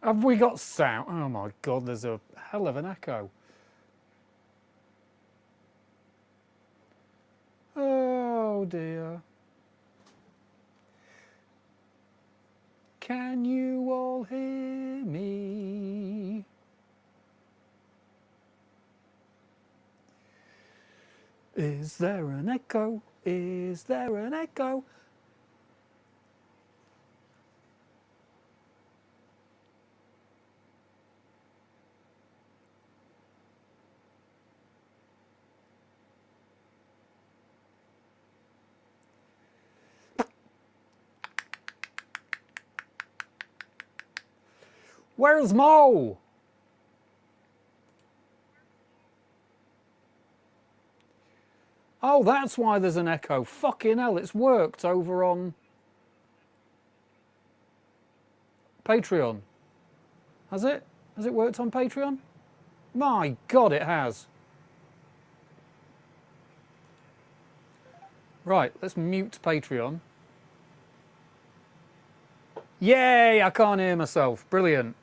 Have we got sound? Oh my God, there's a hell of an echo. Oh dear. Can you all hear me? Is there an echo? Is there an echo? Where's Mo? Oh, that's why there's an echo. Fucking hell, it's worked over on Patreon. Has it? Has it worked on Patreon? My God, it has. Right, let's mute Patreon. Yay, I can't hear myself. Brilliant.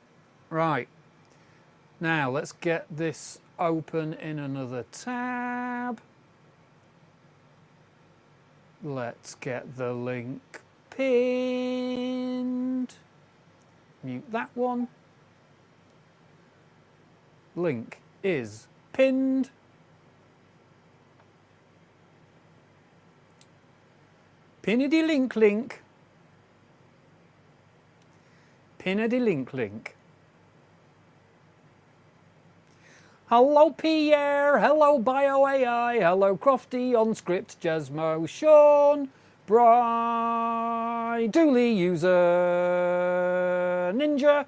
Right. Now, let's get this open in another tab. Let's get the link pinned. Mute that one. Link is pinned. Pinnedy link link. Pinnedy link link. Hello Pierre, hello BioAI, hello Crofty, on script, Jesmo, Sean, Bry, Dooley user, Ninja,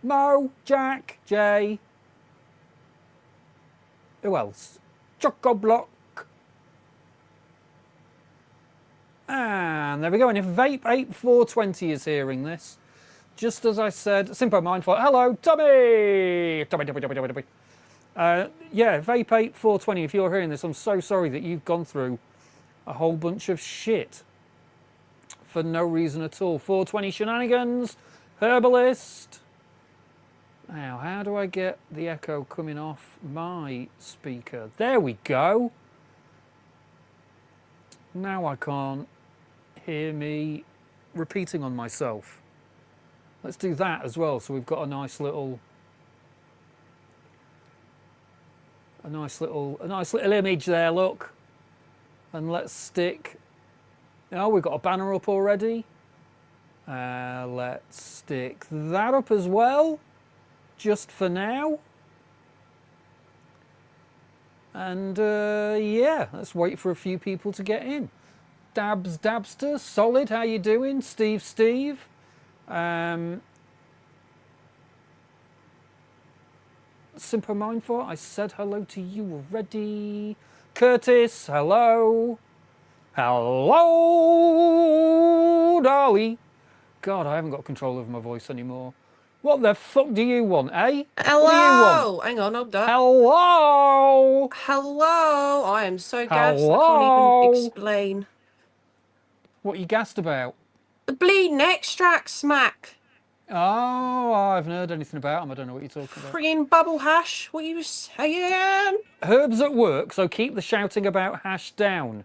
Mo, Jack, Jay, who else? Choco-Block. And there we go. And if Vape8420 is hearing this, just as I said, Simpo Mindful. Hello, Tommy! Tommy. Yeah, Vape8420, if you're hearing this, I'm so sorry that you've gone through a whole bunch of shit for no reason at all. 420 shenanigans, Herbalist. Now, how do I get the echo coming off my speaker? There we go. Now I can't hear me repeating on myself. Let's do that as well, so we've got a nice little image there, look. And let's stick, oh, we've got a banner up already. Let's stick that up as well, just for now. And yeah, let's wait for a few people to get in. Dabster, solid, how you doing? Steve. Simple Mindful, I said hello to you already. Curtis, hello. Hello, Dolly. God, I haven't got control over my voice anymore. What the fuck do you want, eh? Hello. What do you want? Hang on, hold up. Hello. Hello. I am so gassed. Hello. I can't even explain. What are you gassed about? The bleeding extract smack. Oh, I haven't heard anything about them. I don't know what you're talking about. Friggin' bubble hash. What are you saying? Herb's at work, so keep the shouting about hash down.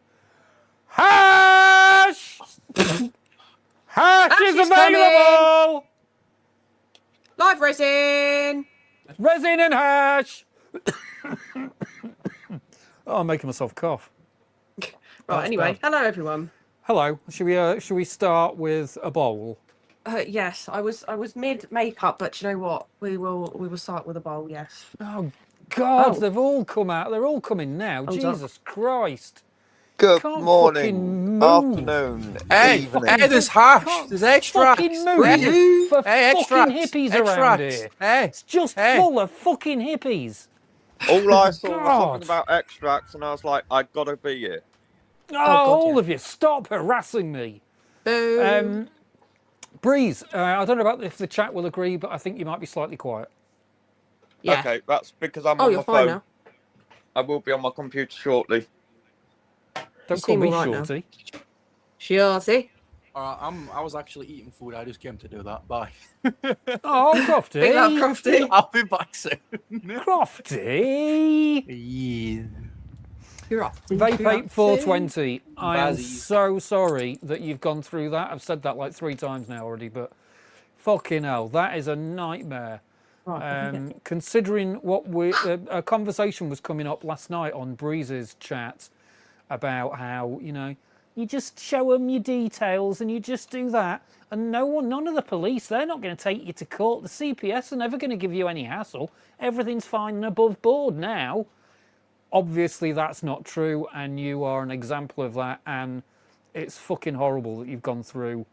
Hash! Hash is available! Coming. Live resin! Resin and hash! Oh, I'm making myself cough. Right, anyway, bad. Hello everyone. Hello. Should we start with a bowl? Yes, I was mid makeup, but you know what? We will start with a bowl. Yes. Oh God, They've all come out. They're all coming now. Jesus Christ. Good morning, afternoon, evening. Hey, there's hash. There's extracts. Fucking move for fucking hippies around here. Hey, it's just full of fucking hippies. All I saw was something about extracts, and I was like, I gotta be here. Oh, God, all of you, stop harassing me. Breeze, I don't know about if the chat will agree, but I think you might be slightly quiet. Yeah. Okay, that's because I'm on my phone. Now. I will be on my computer shortly. Don't call me Shorty. Shorty. I was actually eating food. I just came to do that. Bye. Oh, Crofty. Big love, Crofty. I'll be back soon. Crofty. Yeah. You're off. Vape 420. I am Bazzies. so sorry that you've gone through that. I've said that like 3 times now already, but fucking hell, that is a nightmare. Right. Considering what a conversation was coming up last night on Breeze's chat about how, you know, you just show them your details and you just do that, and none of the police, they're not going to take you to court. The CPS are never going to give you any hassle. Everything's fine and above board now. Obviously, that's not true, and you are an example of that, and it's fucking horrible that you've gone through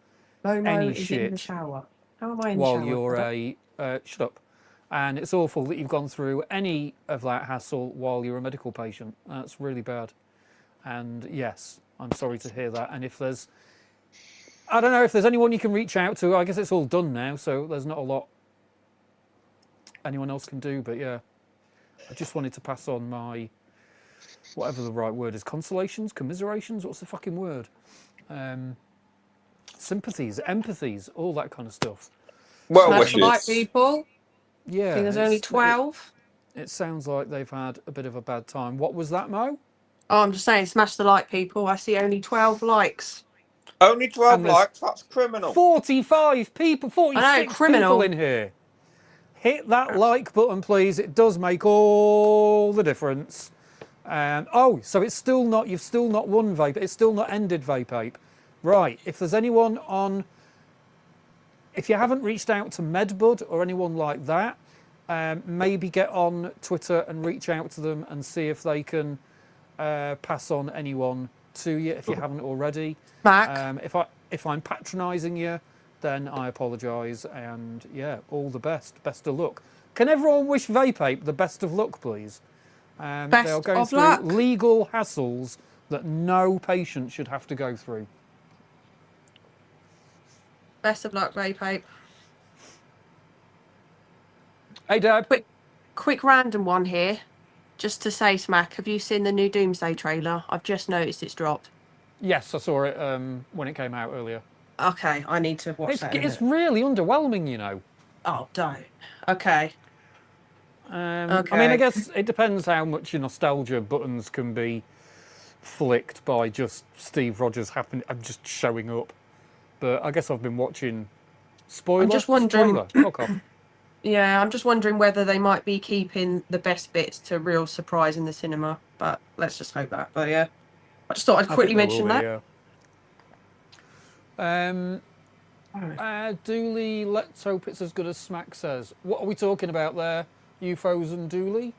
any is shit in the shower. How am I in the while shower? you're shut up. And it's awful that you've gone through any of that hassle while you're a medical patient. That's really bad. And yes, I'm sorry to hear that. And if there's, I don't know if there's anyone you can reach out to. I guess it's all done now, so there's not a lot anyone else can do. But yeah, I just wanted to pass on my, whatever the right word is, consolations, commiserations, what's the fucking word? Sympathies, empathies, all that kind of stuff. Well Smash wishes. the light, people. Yeah. I think there's only 12. It sounds like they've had a bit of a bad time. What was that, Mo? Oh, I'm just saying, smash the like, people. I see only 12 likes. Only 12 And there's likes, that's criminal. 45 people, 46 criminal. people in here. Hit that like button, please. It does make all the difference. Oh, so it's still not, you've still not won Vape. It's still not ended Vape Ape. Right, if there's anyone on, if you haven't reached out to Medbud or anyone like that, maybe get on Twitter and reach out to them and see if they can pass on anyone to you if you haven't already. Mac. If I'm patronising you, then I apologise, and yeah, all the best. Best of luck. Can everyone wish Vape Ape the best of luck, please? They are Best going of through luck. legal hassles that no patient should have to go through. Best of luck, Vape Ape. Hey, Dad. Quick random one here. Just to say, Smack, have you seen the new Doomsday trailer? I've just noticed it's dropped. Yes, I saw it when it came out earlier. Okay, I need to watch that. It's really underwhelming, you know. Oh, don't. Okay. I mean, I guess it depends how much your nostalgia buttons can be flicked by just Steve Rogers just showing up. But I guess I've been watching. Spoiler. I'm just wondering. Spoiler. Fuck off. Yeah, I'm just wondering whether they might be keeping the best bits to real surprise in the cinema. But let's just hope that. But yeah, I just thought I'd quickly mention that. Yeah. Dooley, let's hope it's as good as Smack says. What are we talking about there? UFOs and Dooley?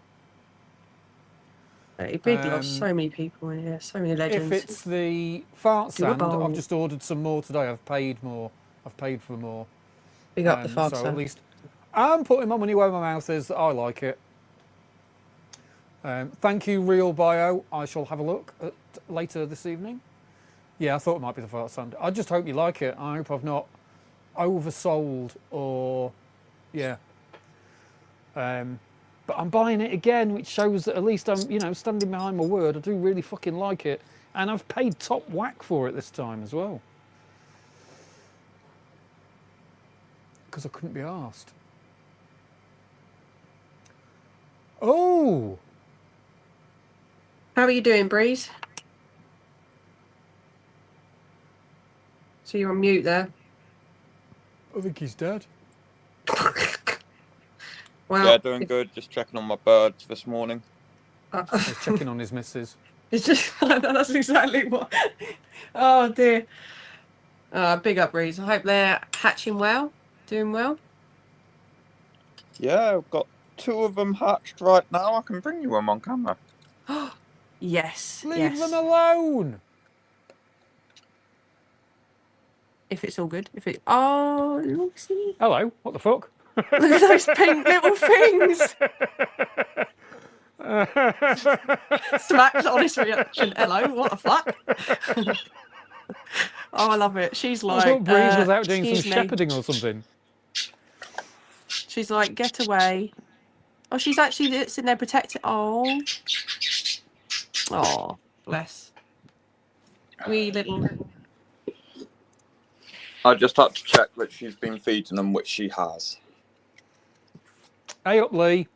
A big loss. So many people in here. So many legends. If it's the fart sand, bowl. I've just ordered some more today. I've paid more. I've paid for more. Big up the fart so sand. at least I'm putting my money where my mouth is. I like it. Thank you, Real Bio. I shall have a look at later this evening. Yeah, I thought it might be the fart sand. I just hope you like it. I hope I've not oversold or, yeah. But I'm buying it again, which shows that at least I'm, you know, standing behind my word. I do really fucking like it, and I've paid top whack for it this time as well, because I couldn't be arsed. Oh, How are you doing, Breeze? So you're on mute there. I think he's dead. Well, Yeah, doing good. Just checking on my birds this morning. He's checking on his missus. It's just that's exactly what. Oh dear. Big up, Breeze. I hope they're hatching well, doing well. Yeah, I've got 2 of them hatched right now. I can bring you them on camera. Yes. Leave them alone. If it's all good. If it. Oh, Lucy. Hello. What the fuck? Look at those pink little things. Smack's honest reaction. Hello. What the fuck? Oh, I love it. She's I like. thought Breeze was out doing some excuse me. shepherding or something. She's like, get away. Oh, she's actually sitting there protecting. Oh. Oh, bless. Wee little. I just had to check that she's been feeding them, which she has. Hey up, Lee.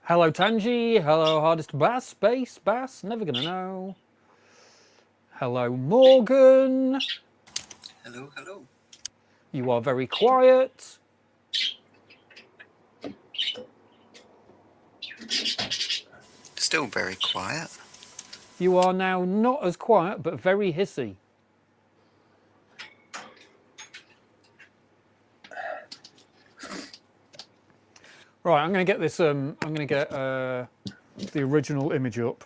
Hello, Tangy. Hello, Hardest Bass. Space Bass. Never gonna know. Hello, Morgan. Hello, hello. You are very quiet. Still very quiet. You are now not as quiet, but very hissy. Right, I'm going to get this. I'm going to get the original image up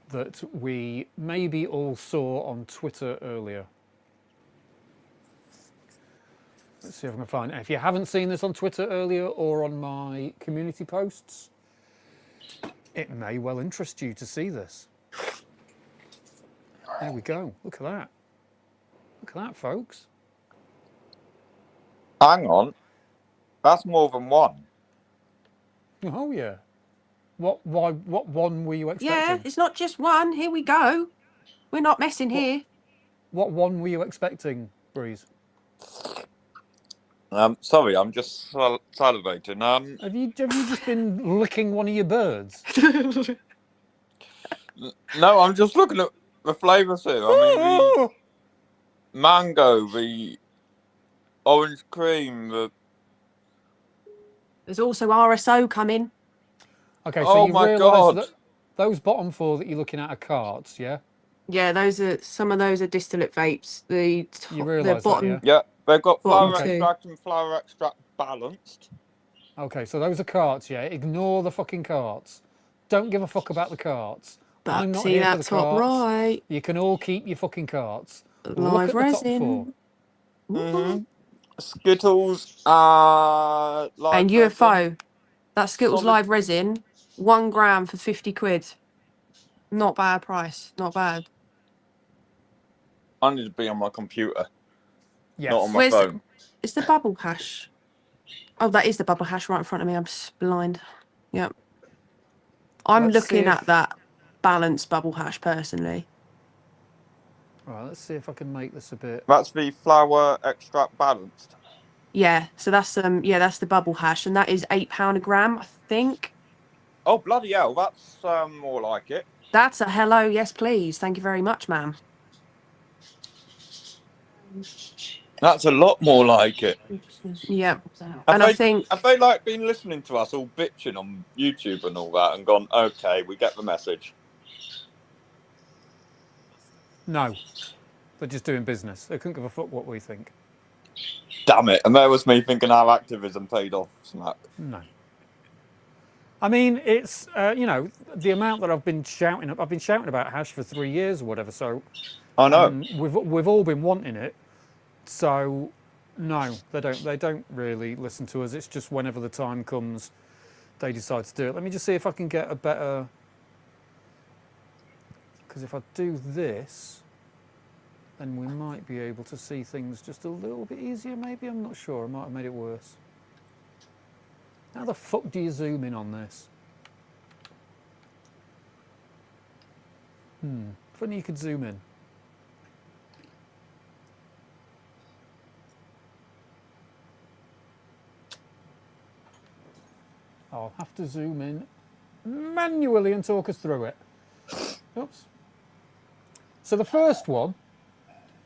that we maybe all saw on Twitter earlier. Let's see if I can find it. If you haven't seen this on Twitter earlier or on my community posts, it may well interest you to see this. There we go. Look at that. Look at that, folks. Hang on. That's more than one. Oh, yeah. What one were you expecting? Yeah, it's not just one. Here we go. We're not messing here. What one were you expecting, Breeze? Sorry, I'm just salivating. Have you just been licking one of your birds? No, I'm just looking at the flavours here. I mean, the mango, the orange cream, the... There's also RSO coming. Okay, so Oh you my realise God. that those bottom four that you're looking at are carts, yeah? Yeah, some of those are distillate vapes. You The realise that, bottom. Yeah, they've got flower Bottom two. extract and flower extract balanced. Okay, so those are carts, yeah? Ignore the fucking carts. Don't give a fuck about the carts. I'm But not see here for that the top carts. right, You can all keep your fucking carts. Look live at the top four. resin. Mm-hmm. Skittles, live And resin. UFO. That Skittles Solid- live resin, 1 gram for 50 quid. Not bad price. Not bad. I need to be on my computer, Yes. not on my Where's phone. It's the bubble hash. Oh, that is the bubble hash right in front of me. I'm blind. Yep. I'm Let's see looking if- at that balanced bubble hash personally. Right, let's see if I can make this a bit... That's the flower extract balanced. Yeah, so that's that's the bubble hash, and that is £8 a gram, I think. Oh, bloody hell, that's more like it. That's a hello, yes please. Thank you very much, ma'am. That's a lot more like it. Yeah. Have I think they like been listening to us all bitching on YouTube and all that and gone, okay, we get the message? No. They're just doing business. They couldn't give a fuck what we think. Damn it. And there was me thinking our activism paid off. Smack. No. I mean, it's, you know, the amount that I've been shouting about hash for 3 years or whatever, so... I know. We've all been wanting it, so no, they don't really listen to us. It's just whenever the time comes, they decide to do it. Let me just see if I can get a better... Because if I do this, then we might be able to see things just a little bit easier, maybe. I'm not sure. I might have made it worse. How the fuck do you zoom in on this? If only you could zoom in. I'll have to zoom in manually and talk us through it. Oops. So the first one,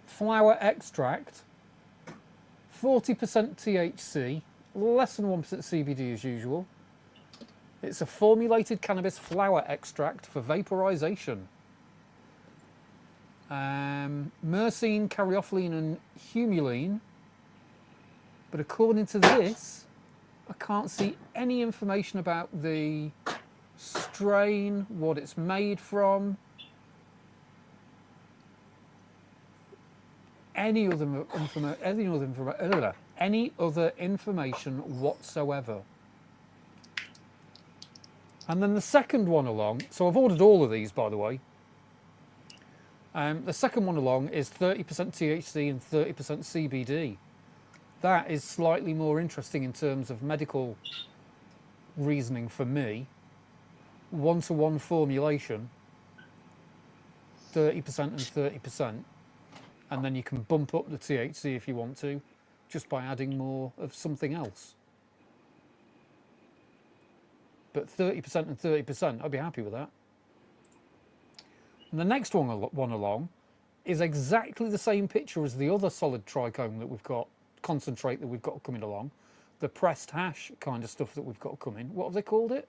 flower extract, 40% THC, less than 1% CBD as usual. It's a formulated cannabis flower extract for vaporization. Myrcene, caryophyllene and humulene. But according to this, I can't see any information about the strain, what it's made from, any other information whatsoever. And then the second one along, so I've ordered all of these, by the way. The second one along is 30% THC and 30% CBD. That is slightly more interesting in terms of medical reasoning for me. 1-to-1 formulation. 30% and 30%, and then you can bump up the THC if you want to, just by adding more of something else. But 30% and 30%, I'd be happy with that. And the next one along is exactly the same picture as the other solid trichome that we've got, concentrate that we've got coming along, the pressed hash kind of stuff that we've got coming. What have they called it?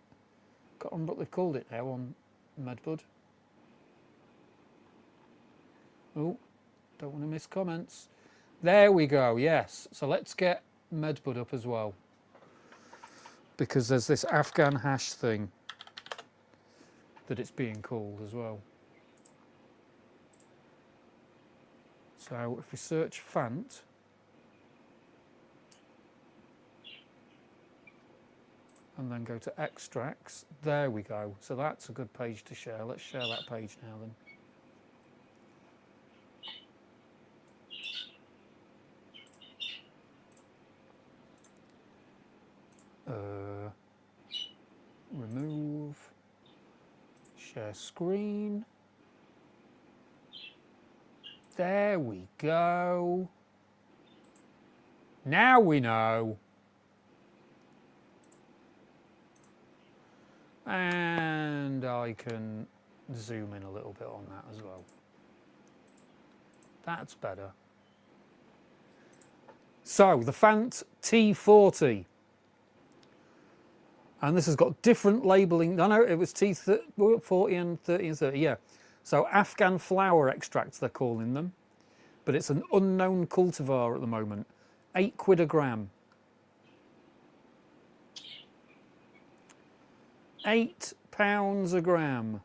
Can't remember what they've called it now on Medbud. Oh, don't want to miss comments. There we go, yes. So let's get Medbud up as well, because there's this Afghan hash thing that it's being called as well. So if we search Fant, and then go to extracts, there we go. So that's a good page to share. Let's share that page now then. Remove, share screen. There we go. Now we know. And I can zoom in a little bit on that as well. That's better. So the Fant T40. And this has got different labelling. No, it was T40 and 30 and 30, yeah. So Afghan flower extracts, they're calling them. But it's an unknown cultivar at the moment. £8 a gram. £8 a gram.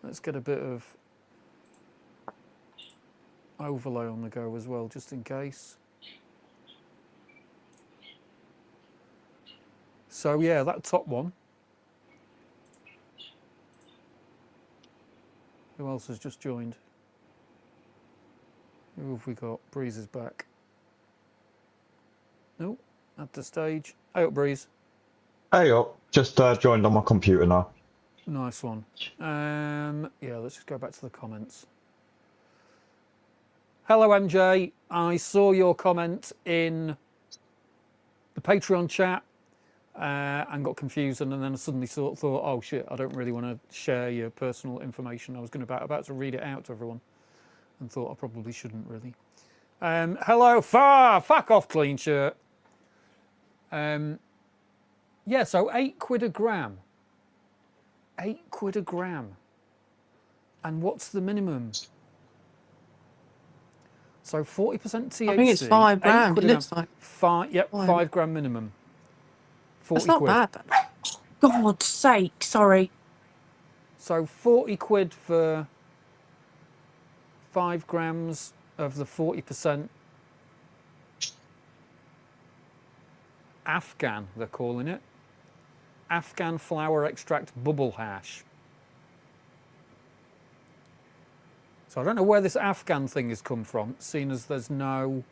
Let's get a bit of overlay on the go as well, just in case. So yeah, that top one. Who else has just joined? Who have we got? Breeze is back. Nope, at the stage. Hey up, Breeze. Hey up, just joined on my computer now. Nice one. Yeah, let's just go back to the comments. Hello, MJ. I saw your comment in the Patreon chat and got confused, and then I suddenly thought, oh shit, I don't really want to share your personal information. I was going about to read it out to everyone, and thought I probably shouldn't really. Hello, fuck off, clean shirt. Yeah, so £8 a gram. £8 a gram. And what's the minimum? So 40% THC. I think it's 5 grams. It looks like 5 gram minimum. 40 That's not quid. bad. God's sake, sorry. So 40 quid for 5 grams of the 40% Afghan, they're calling it. Afghan flower extract bubble hash. So I don't know where this Afghan thing has come from, seeing as there's no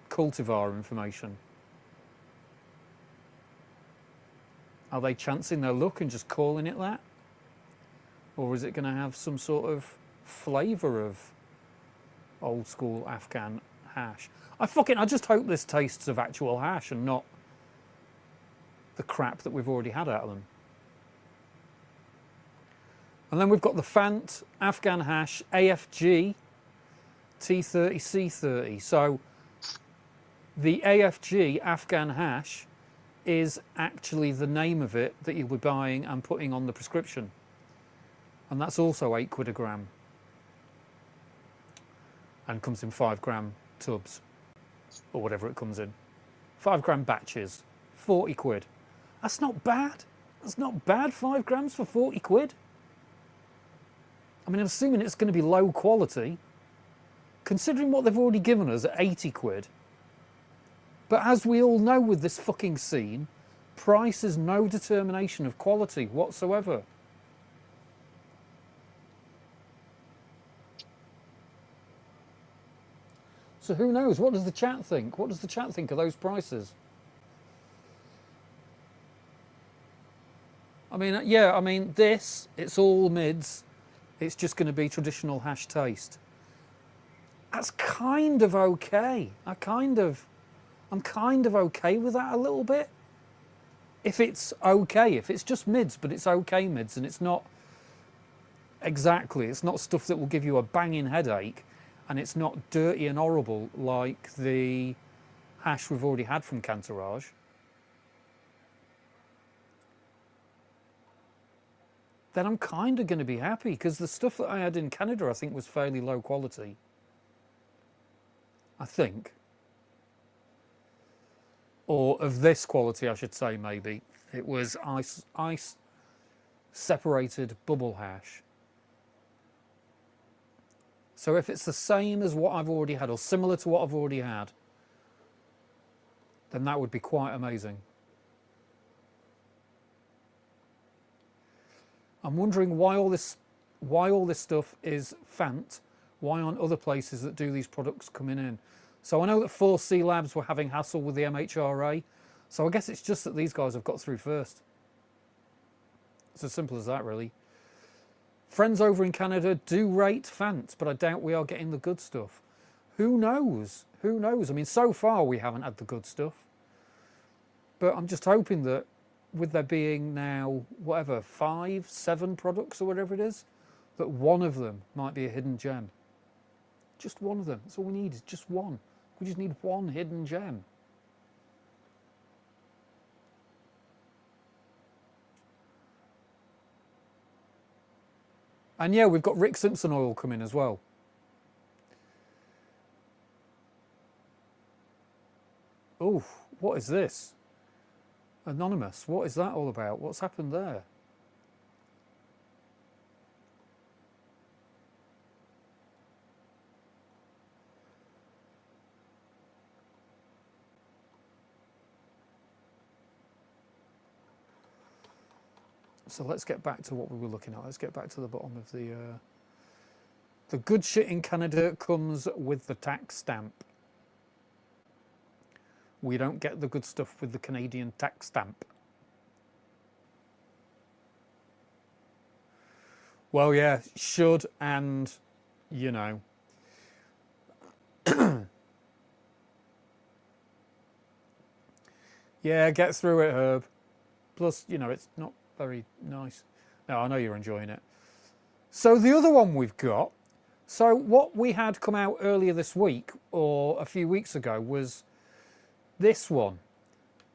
cultivar information. Are they chancing their luck and just calling it that? Or is it going to have some sort of flavour of old school Afghan hash? I just hope this tastes of actual hash and not the crap that we've already had out of them. And then we've got the Fant Afghan hash AFG T30C30. So the AFG Afghan hash is actually the name of it that you'll be buying and putting on the prescription. And that's also £8 a gram. And comes in 5 gram tubs, or whatever it comes in. 5 gram batches, 40 quid. That's not bad. That's not bad, 5 grams for 40 quid. I mean, I'm assuming it's going to be low quality, considering what they've already given us at 80 quid. But as we all know with this fucking scene, price is no determination of quality whatsoever. So who knows? What does the chat think? What does the chat think of those prices? I mean, yeah, I mean, this, it's all mids. It's just going to be traditional hash taste. That's kind of okay. I'm kind of okay with that a little bit. If it's okay, if it's just mids, but it's okay mids, and it's not exactly, it's not stuff that will give you a banging headache, and it's not dirty and horrible like the hash we've already had from Cantourage. Then I'm kind of going to be happy, because the stuff that I had in Canada I think was fairly low quality. I think. Or of this quality, I should say, maybe. It was ice separated bubble hash. So if it's the same as what I've already had, or similar to what I've already had, then that would be quite amazing. I'm wondering why all this stuff is Fant. Why aren't other places that do these products coming in? So I know that 4C Labs were having hassle with the MHRA. So I guess it's just that these guys have got through first. It's as simple as that, really. Friends over in Canada do rate Fant, but I doubt we are getting the good stuff. Who knows? Who knows? I mean, so far we haven't had the good stuff. But I'm just hoping that with there being now, whatever, 5, 7 products or whatever it is, that one of them might be a hidden gem. Just one of them. That's all we need, is just one. We just need one hidden gem. And yeah, we've got Rick Simpson oil coming as well. Oh, what is this? Anonymous, what is that all about? What's happened there? So let's get back to what we were looking at. Let's get back to the bottom of the good shit in Canada comes with the tax stamp. We don't get the good stuff with the Canadian tax stamp. Well, yeah, should, and, you know. Yeah, get through it, Herb. Plus, you know, it's not very nice. No, I know you're enjoying it. So the other one we've got, so what we had come out earlier this week, or a few weeks ago, was this one,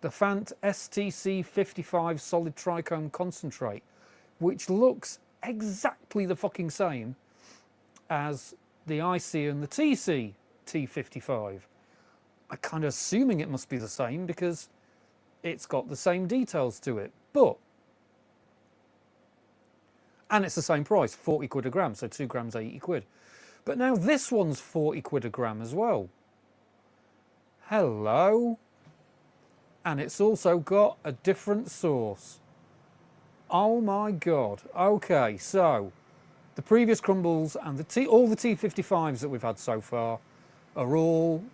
the Fant STC 55 Solid Trichome Concentrate, which looks exactly the fucking same as the IC and the TC T55. I'm kind of assuming it must be the same because it's got the same details to it, but, and it's the same price, 40 quid a gram, so 2 grams 80 quid. But now this one's 40 quid a gram as well. Hello. And it's also got a different source. Oh my God. Okay, so the previous crumbles and all the T55s that we've had so far are all,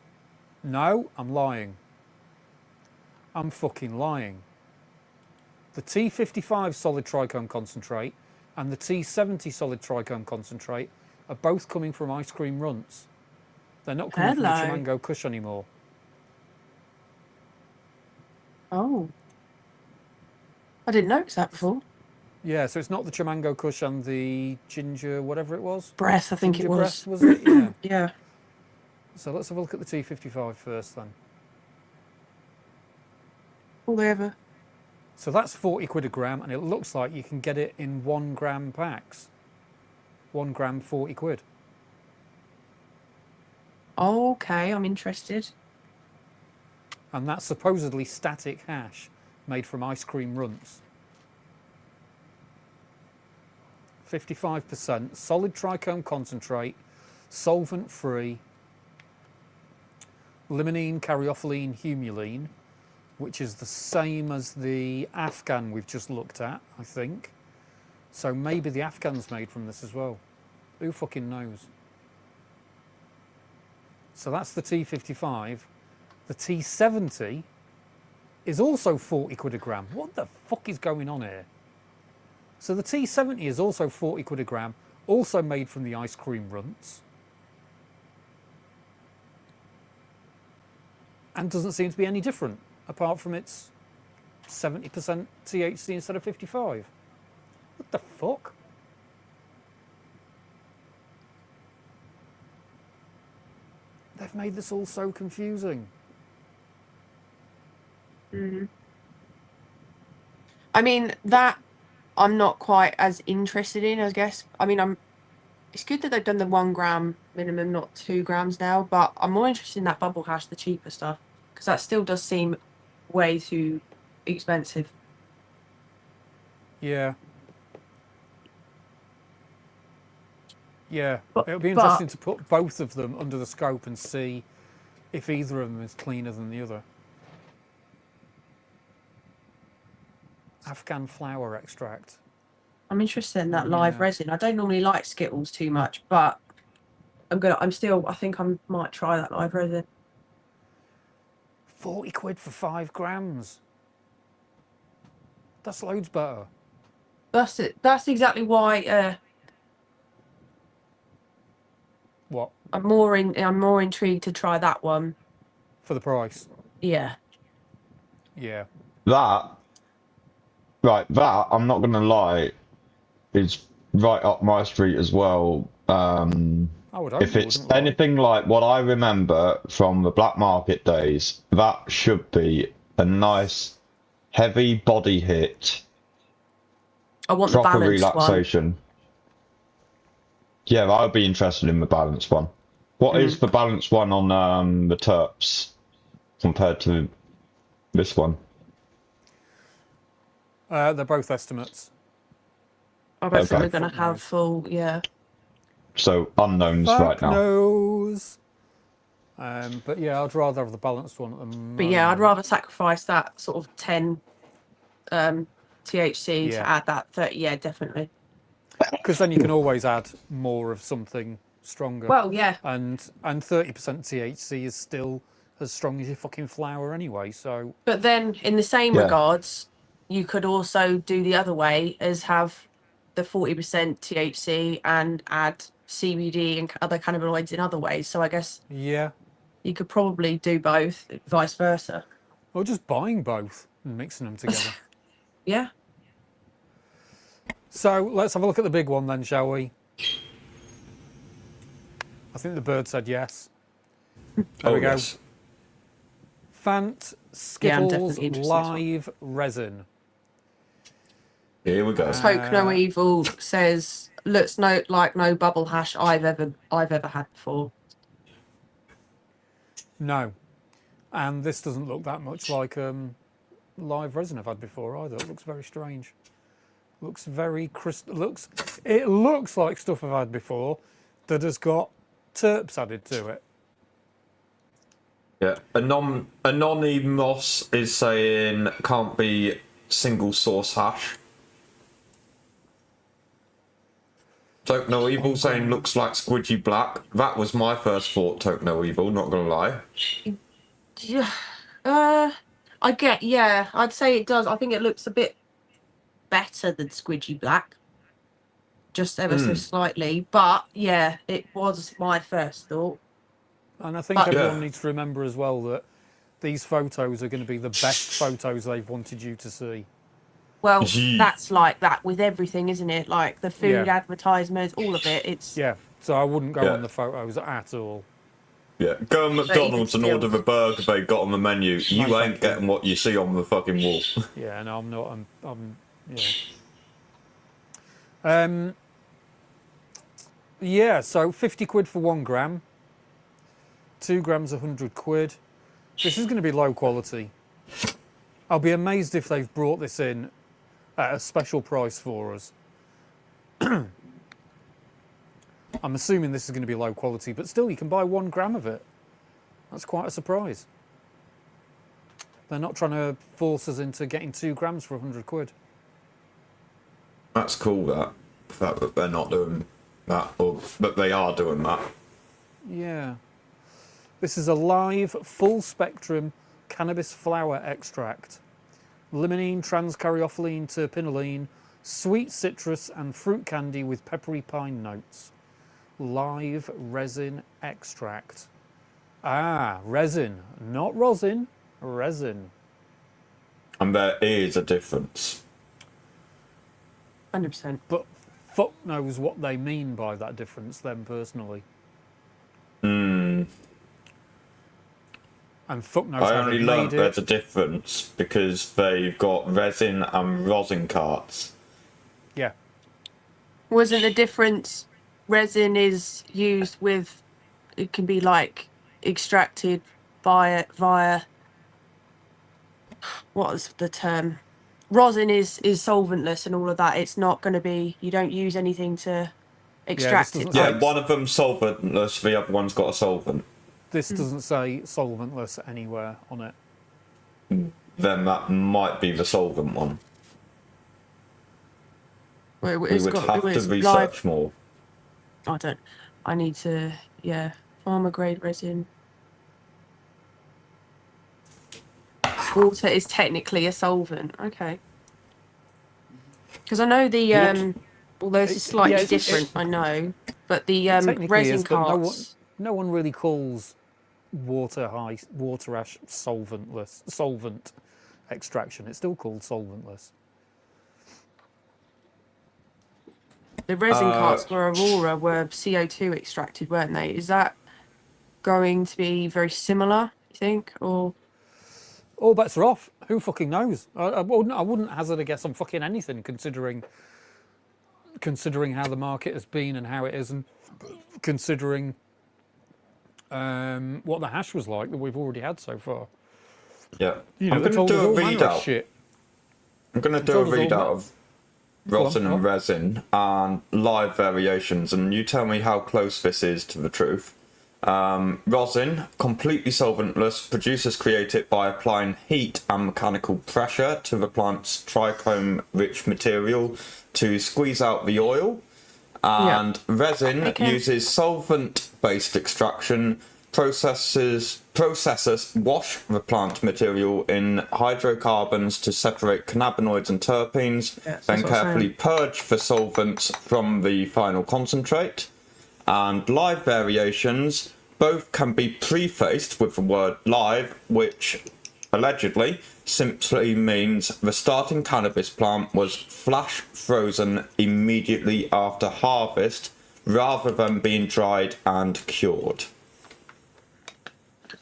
no, I'm lying. I'm fucking lying. The T55 solid trichome concentrate and the T70 solid trichome concentrate are both coming from Ice Cream Runts. They're not coming from the Chimango Kush anymore. Oh. I didn't notice that before. Yeah, so it's not the Chimango Kush and the ginger, whatever it was. Breath, I think Ginger it was. breath, was it? Yeah. Yeah. So let's have a look at the T55 first then. All they ever. So that's 40 quid a gram, and it looks like you can get it in 1 gram packs. 1 gram, 40 quid. Okay, I'm interested. And that's supposedly static hash made from Ice Cream Runts. 55% solid trichome concentrate, solvent free, limonene, caryophyllene, humulene, which is the same as the Afghan we've just looked at, I think. So maybe the Afghan's made from this as well. Who fucking knows? So that's the T55. The T70 is also 40 quid a gram. What the fuck is going on here? So the T70 is also 40 quid a gram, also made from the ice cream runts. And doesn't seem to be any different, apart from its 70% THC instead of 55. What the fuck? They've made this all so confusing. I mean, that I'm not quite as interested in, I guess. I mean, it's good that they've done the 1 gram minimum, not 2 grams now, but I'm more interested in that bubble hash, the cheaper stuff, because that still does seem way too expensive. Yeah. Yeah. But- It'll be interesting to put both of them under the scope and see if either of them is cleaner than the other. Afghan flower extract. I'm interested in that live resin. I don't normally like Skittles too much, but I think I might try that live resin. 40 quid for 5 grams. That's loads better. That's it. That's exactly why What? I'm more intrigued to try that one. For the price? Yeah. Yeah. That, I'm not gonna lie, is right up my street as well. I would hope If you it's wouldn't lie. anything like what I remember from the black market days, that should be a nice, heavy body hit, I want the proper balanced one. relaxation. Yeah, I would be interested in the balanced one. What is the balanced one on the terps compared to this one? They're both estimates. I don't think Okay. we're going to have full, yeah. So unknowns Fuck right now. knows. But yeah, I'd rather have the balanced one at the moment. But yeah, I'd rather sacrifice that sort of 10 THC to add that 30. Yeah, definitely. Because then you can always add more of something stronger. Well, yeah. And 30% THC is still as strong as your fucking flower anyway, so... But then, in the same regards, you could also do the other way, as have the 40% THC and add CBD and other cannabinoids in other ways. So I guess Yeah. you could probably do both, vice versa. Or just buying both and mixing them together. Yeah. So let's have a look at the big one then, shall we? I think the bird said yes. There we go. Yes. Fant I'm Skittles definitely interested in this one. Live Resin. Here we go. Spoke No Evil says, looks like no bubble hash I've ever had before. No. And this doesn't look that much like live resin I've had before either. It looks very strange. Looks very it looks like stuff I've had before that has got terps added to it. Yeah. Anonymous is saying can't be single source hash. Toke No Evil saying looks like squidgy black. That was my first thought, Toke No Evil, not gonna lie. Yeah. I'd say it does. I think it looks a bit better than squidgy black. Just ever so slightly. But yeah, it was my first thought. And I think everyone needs to remember as well that these photos are going to be the best photos they've wanted you to see. Well, that's like that with everything, isn't it? Like the food Yeah. advertisements, all of it. It's Yeah, so I wouldn't go on the photos at all. Yeah, go to McDonald's and still- order the burger they got on the menu. You ain't getting what you see on the fucking wall. Yeah, no, I'm not. Yeah. Yeah, so 50 quid for 1 gram. 2 grams, 100 quid. This is going to be low quality. I'll be amazed if they've brought this in at a special price for us. I'm assuming this is going to be low quality, but still, you can buy 1 gram of it. That's quite a surprise. They're not trying to force us into getting 2 grams for 100 quid. That's cool, that. The fact that they're not doing that, or but they are doing that. Yeah. This is a live, full-spectrum cannabis flower extract. Limonene, trans-caryophyllene, terpinolene, Sweet citrus and fruit candy with peppery pine notes. Live resin extract. Ah, resin, not rosin, resin. And there is a difference. 100%. But fuck knows what they mean by that difference then, personally. Hmm. And fuck knows I how only they learnt made there's it. a difference because they've got resin and rosin carts. Yeah. Wasn't the difference resin is used with, it can be like extracted via what is the term? Rosin is solventless and all of that. It's not going to be, you don't use anything to extract it. doesn't Yeah, say- one of them's solventless, the other one's got a solvent. This doesn't say solventless anywhere on it. Then that might be the solvent one. Well, We it's would got, have to it's research live. more. I need to, yeah, farmer grade resin. Water is technically a solvent. Okay. Because I know the although this is slightly yeah, it's- different, I know, but the Technically resin is, but carts. no one really calls water ash solvent extraction. It's still called solventless. The resin carts for Aurora were CO2 extracted, weren't they? Is that going to be very similar, you think? Or All bets are off. Who fucking knows? I wouldn't hazard a guess on fucking anything, considering how the market has been and how it is, and considering what the hash was like that we've already had so far. Yeah. You know, I'm they going to told do us a all manner of readout. shit. I'm going to do a told us all readout that. of rosin Go on. and resin and live variations, and you tell me how close this is to the truth. Rosin, completely solventless. Producers create it by applying heat and mechanical pressure to the plant's trichome-rich material to squeeze out the oil. And resin uses solvent-based extraction. Processors wash the plant material in hydrocarbons to separate cannabinoids and terpenes, Yes, then that's what I'm carefully purge the solvents from the final concentrate. And live variations, both can be prefaced with the word live, which allegedly simply means the starting cannabis plant was flash frozen immediately after harvest rather than being dried and cured.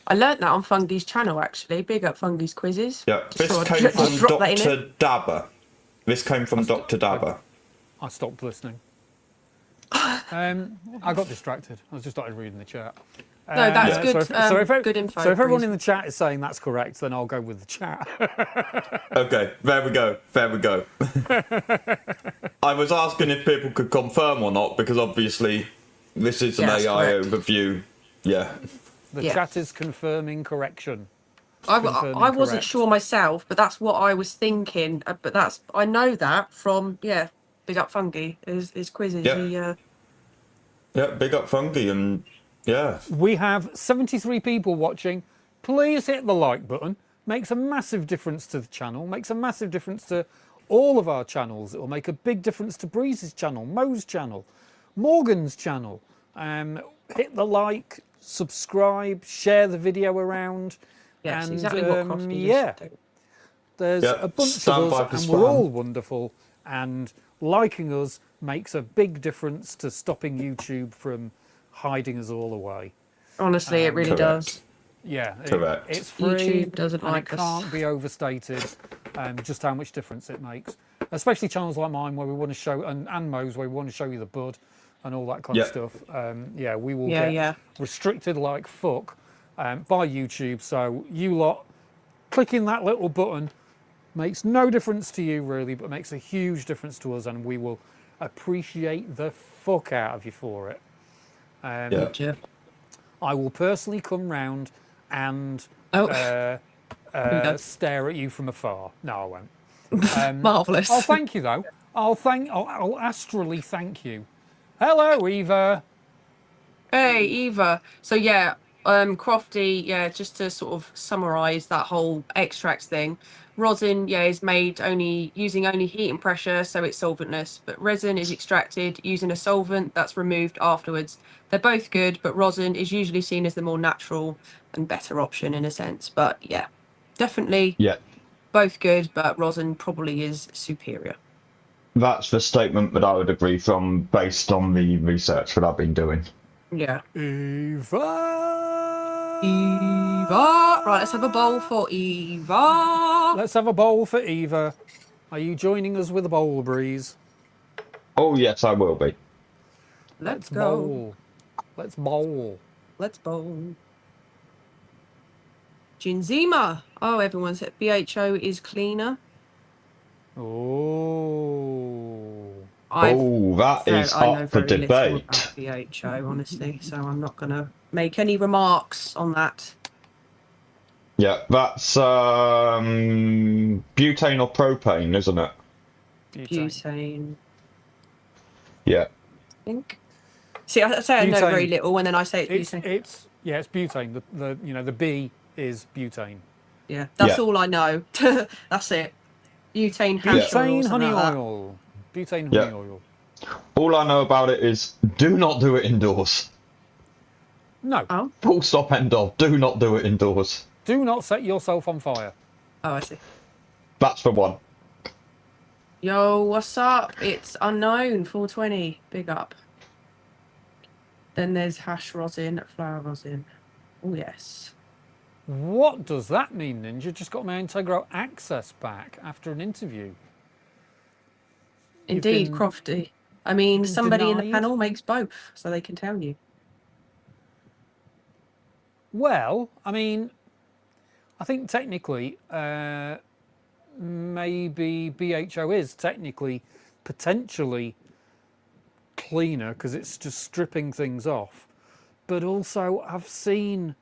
I learnt that on Fungi's channel, actually. Big up Fungi's quizzes. Yeah, this So I came just from dropped that in Dr. Dabber. This came from Dr. Dabber. I stopped listening. I got distracted. I was just started reading the chat. No, that's good. So Good info. if everyone Breeze. in the chat is saying that's correct, then I'll go with the chat. Okay, there we go. There we go. I was asking if people could confirm or not because obviously this is an Yeah, that's AI correct. overview. Yeah. The Yeah. chat is confirming correction. I confirming wasn't correct. sure myself, but that's what I was thinking. But I know that from big up Fungi. His quizzes. Yeah. Yeah, big up Fungi and yeah. We have 73 people watching. Please hit the like button. Makes a massive difference to the channel. Makes a massive difference to all of our channels. It will make a big difference to Breeze's channel, Mo's channel, Morgan's channel. Hit the like, subscribe, share the video around. Yes, and, exactly what Crosby yeah. just did. There's Yeah, a bunch stand of by us for and we're spam. all wonderful, and liking us makes a big difference to stopping YouTube from hiding us all away. Honestly, it really Correct. does. Yeah, Correct. it's free. YouTube doesn't and like it us. can't be overstated just how much difference it makes. Especially channels like mine where we want to show, and Mo's where we want to show you the bud and all that kind of Yeah. stuff. We will Yeah, get yeah. restricted like fuck by YouTube. So you lot clicking that little button makes no difference to you really, but makes a huge difference to us, and we will appreciate the fuck out of you for it. Yeah. Yeah. I will personally come round and Oh, stare at you from afar. No, I won't. marvelous. I'll thank you though. I'll astrally thank you. Hello, Eva. Hey, Eva. So yeah, Crofty, yeah, just to sort of summarise that whole extracts thing. Rosin, yeah, is made using only heat and pressure, so it's solventless. But resin is extracted using a solvent that's removed afterwards. They're both good, but rosin is usually seen as the more natural and better option in a sense. But yeah, definitely Yeah, both good, but rosin probably is superior. that's the statement that I would agree from based on the research that I've been doing. Yeah. Eva. Eva. Right, let's have a bowl for Eva. Let's have a bowl for Eva. Are you joining us with a bowl breeze? Oh yes, I will be. Let's go. bowl. Let's bowl. Let's bowl. Ginzima. Oh, everyone said BHO is cleaner. Oh. That is I know up for very little debate. about BHO, honestly, so I'm not going to make any remarks on that. Yeah, that's butane or propane, isn't it? Butane, Yeah. I think. See, I say I know Butane. very little, and then I say it's butane. It's butane. The B is butane. Yeah, that's Yeah. all I know. That's it. Butane hash oil. Butane or honey something like that. oil. Butane Yeah. honey oil. All I know about it is do not do it indoors. No. Oh, Full stop, end of. Do not do it indoors. Do not set yourself on fire. oh, I see. That's the one. Yo, what's up? It's unknown 420. Big up. Then there's hash rosin, flower rosin. Oh yes. What does that mean, Ninja? Just got my Integro access back after an interview. Indeed, been- Crofty. I mean, been somebody in the denied? panel makes both, so they can tell you. Well, I mean, I think technically, maybe BHO is technically, potentially cleaner because it's just stripping things off. But also, I've seen,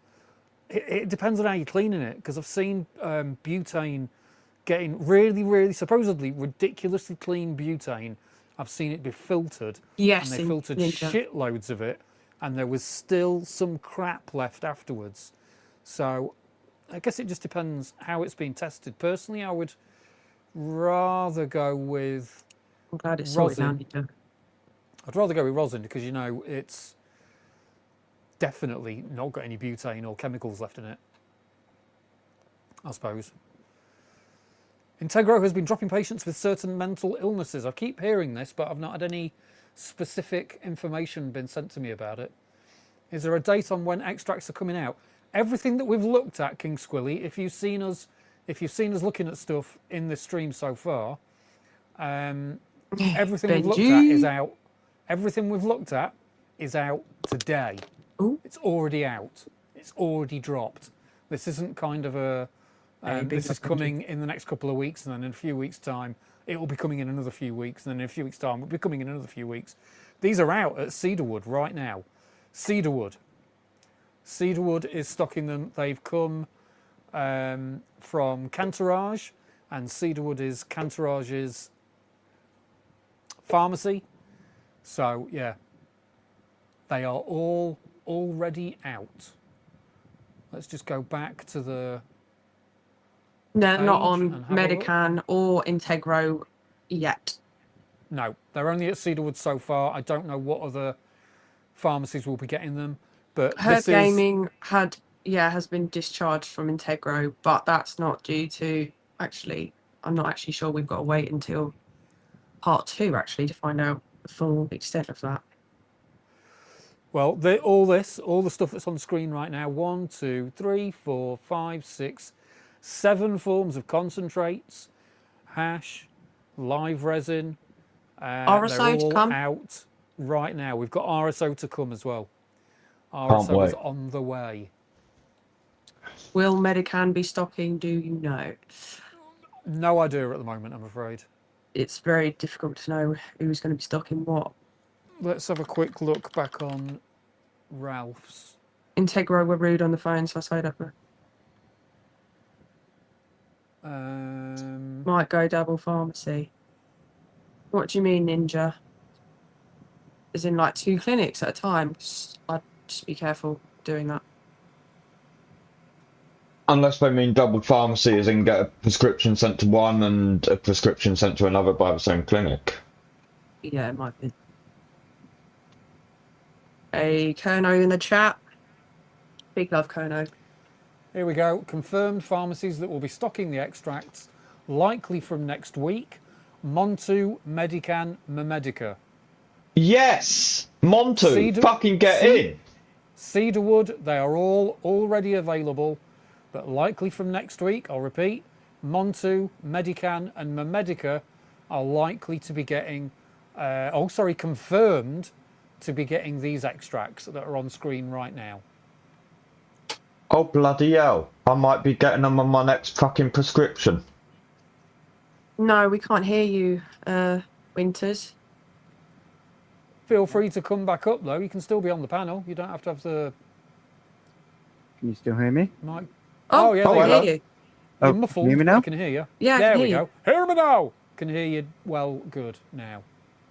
it depends on how you're cleaning it, because I've seen butane getting really, supposedly ridiculously clean butane. I've seen it be filtered. Yes, And they filtered Ninja. shitloads of it, and there was still some crap left afterwards. So I guess it just depends how it's been tested. Personally, I would rather go with I'm glad it's sorted now, rosin. Ninja. I'd rather go with rosin because it's definitely not got any butane or chemicals left in it, I suppose. Integro has been dropping patients with certain mental illnesses. I keep hearing this, but I've not had any specific information been sent to me about it. Is there a date on when extracts are coming out? Everything that we've looked at, King Squilly, if you've seen us looking at stuff in this stream so far, everything we've looked at is out. Everything we've looked at is out today. Ooh. It's already out. It's already dropped. This isn't kind of a. This is coming in the next couple of weeks, and then in a few weeks' time, it will be coming in another few weeks, and then in a few weeks' time, it will be coming in another few weeks. These are out at Cedarwood right now. Cedarwood is stocking them. They've come from Cantourage, and Cedarwood is Cantourage's pharmacy. So yeah, they are all already out. Let's just go back to the. No, not page on and have a look. Medican or Integro yet. No, they're only at Cedarwood so far. I don't know what other pharmacies will be getting them, but Herb this Gaming has been discharged from Integro, but that's not due to I'm not actually sure. We've got to wait until part 2 actually to find out the full extent of that. Well, all the stuff that's on the screen right now, 1, 2, 3, 4, 5, 6, 7 forms of concentrates, hash, live resin. RSO they're to all come? out right now. We've got RSO to come as well. Can't RSO is wait. on the way. Will Medican be stocking? Do you know? No idea at the moment, I'm afraid. It's very difficult to know who's going to be stocking what. Let's have a quick look back on Ralph's. Integro were rude on the phone, so I signed up. Might go double pharmacy. What do you mean, Ninja? As in like 2 clinics at a time? I'd just be careful doing that. Unless they mean double pharmacy as in get a prescription sent to one and a prescription sent to another by the same clinic. Yeah, it might be. A Kerno in the chat. Big love, Kerno. Here we go. Confirmed pharmacies that will be stocking the extracts, likely from next week. Montu, Medican, Memedica. Yes! Montu, fucking get in! Cedarwood, they are all already available, but likely from next week. I'll repeat. Montu, Medican and Memedica are likely to be getting, confirmed to be getting these extracts that are on screen right now. Oh, bloody hell. I might be getting them on my next fucking prescription. No, we can't hear you, Winters. Feel free to come back up, though. You can still be on the panel. You don't have to have the Can you still hear me? mic. Oh, yeah, I there can you hear go. you. Oh, You're muffled. can you hear me but now? I can hear you. Yeah, I there can we hear go. Hear me now. Can hear you well. Good now.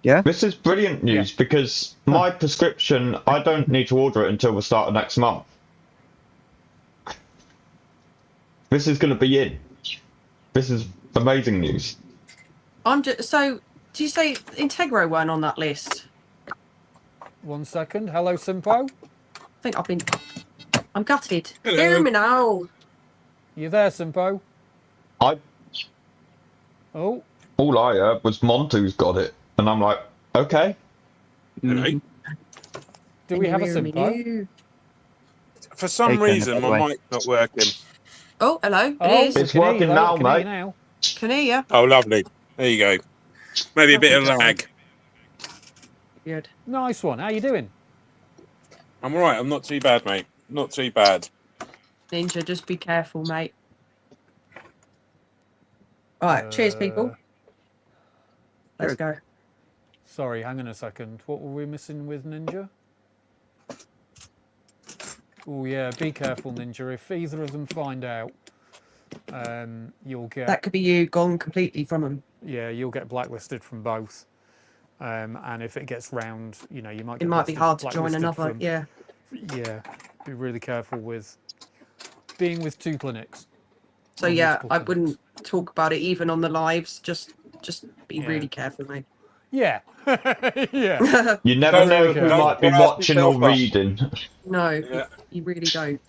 Yeah? This is brilliant news because my prescription, I don't need to order it until the start of next month. This is going to be in. This is amazing news. So, do you say Integro weren't on that list? 1 second. Hello, Simpo. I think I'm gutted. Hello. Hear me now. You there, Simpo? I Oh, all I heard was Montu's got it, and I'm like, okay. Hello. do we have a Hear me Simpo? now. For some Hey, Ken, reason, by the my way. mic's not working. Oh, hello. Oh, It is. It's can hear you, working though. now, Can hear you mate. now. Can hear you. Oh, lovely. There you go. Maybe a bit of lag. Good. Nice one. How you doing? I'm all right. I'm not too bad, mate. Not too bad. Ninja, just be careful, mate. All right. Cheers, people. Let's go. Sorry, hang on a second. What were we missing with Ninja? Oh yeah, be careful, Ninja. If either of them find out, you'll get That could be you gone completely from them. you'll get blacklisted from both. And if it gets round, you know, you might get It might be hard to join blacklisted another. from- Yeah. Yeah, be really careful with being with two clinics. So Or yeah, multiple I clinics. wouldn't talk about it even on the lives. Just be Yeah. really careful, mate. Yeah, yeah. You never Don't- know who don't might be grass watching or yourself up. reading. No, Yeah. you really don't.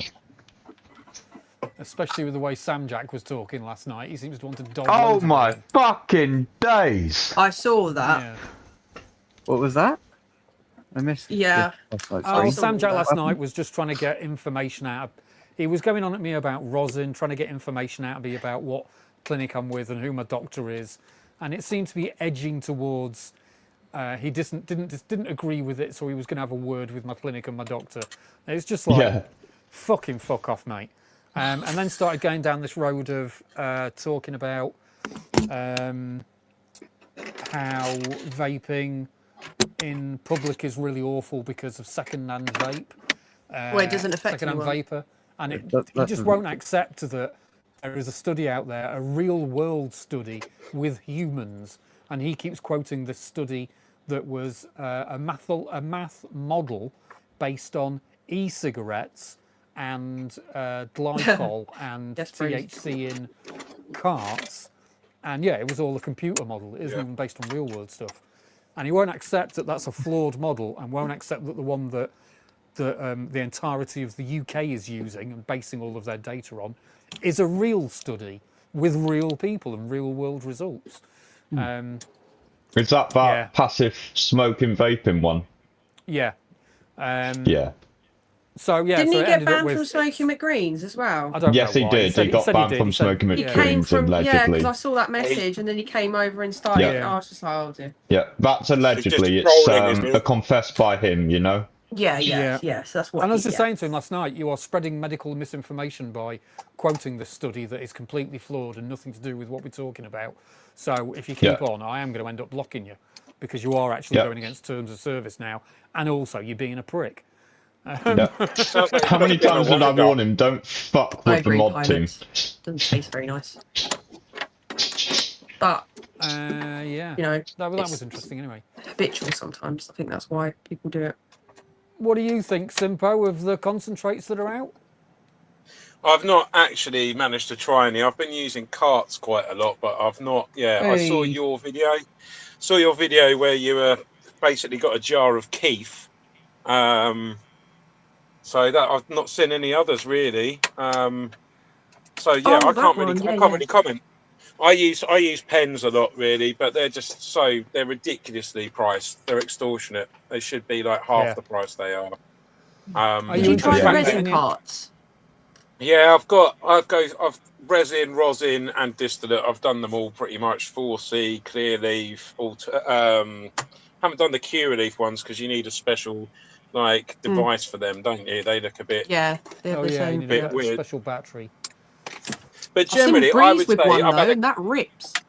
Especially with the way Sam Jack was talking last night. He seems to want to dog. Oh loads of my women. fucking days! I saw that. Yeah. What was that? I missed. Yeah. Oh, Sorry. Sam Jack last What night happened? was just trying to get information out. He was going on at me about rosin, trying to get information out of me about what clinic I'm with and who my doctor is, and it seemed to be edging towards. He didn't agree with it, so he was going to have a word with my clinic and my doctor. And it's just like, Yeah. fucking fuck off, mate. And then started going down this road of talking about how vaping in public is really awful because of second-hand vape. Well, it doesn't affect second-hand anyone. vapor, and he That just doesn't- won't accept that there is a study out there, a real-world study with humans, and he keeps quoting this study that was a math model based on e-cigarettes and glycol and Yes, please. THC in carts. And yeah, it was all a computer model. It isn't even based on real world stuff. And he won't accept that that's a flawed model, and won't accept that the one that the entirety of the UK is using and basing all of their data on is a real study with real people and real world results. Is that Yeah. passive smoking vaping one? Yeah. Yeah. So yeah, Didn't so he it get ended up banned with, from smoking McGreens as well? I don't Yes, know he why. did. said- He got said banned did. from He said- smoking He McGreens. came from allegedly. because I saw that message and then he came over and started. Yeah. I was just like, oh dear. Yeah, that's allegedly. just It's trolling, isn't it? confessed by him, you know. Yeah, Yeah. yes. That's what. And I was he- just saying to him last night, you are spreading medical misinformation by quoting this study that is completely flawed and nothing to do with what we're talking about. So if you keep Yeah. on, I am going to end up blocking you because you are actually Yeah. going against terms of service now, and also you're being a prick. Yeah. How many times did I warn him? Don't fuck I with the agree, mod team. pilots. Doesn't taste very nice. But Yeah, you know, that it's was interesting anyway. habitual sometimes. I think that's why people do it. What do you think, Simpo, of the concentrates that are out? I've not actually managed to try any. I've been using carts quite a lot, but I've not. Yeah, I saw Hey. your video. Saw your video where you basically got a jar of Keith. So that I've not seen any others really. So yeah, Oh, I that can't really, one. I Yeah, can't yeah. really comment. I use pens a lot really, but they're ridiculously priced. They're extortionate. They should be like half Yeah. the price they are. Are Did you you try interested the in resin getting in? carts? Yeah, I've resin, rosin, and distillate. I've done them all pretty much. 4C, clear leaf. Haven't done the cure leaf ones because you need a special device for them, don't you? They look a bit Yeah, they're Oh the yeah, you same. need bit a weird. special battery. But I've seen generally, I Breeze would with say one I've though, had and that rips. Oh,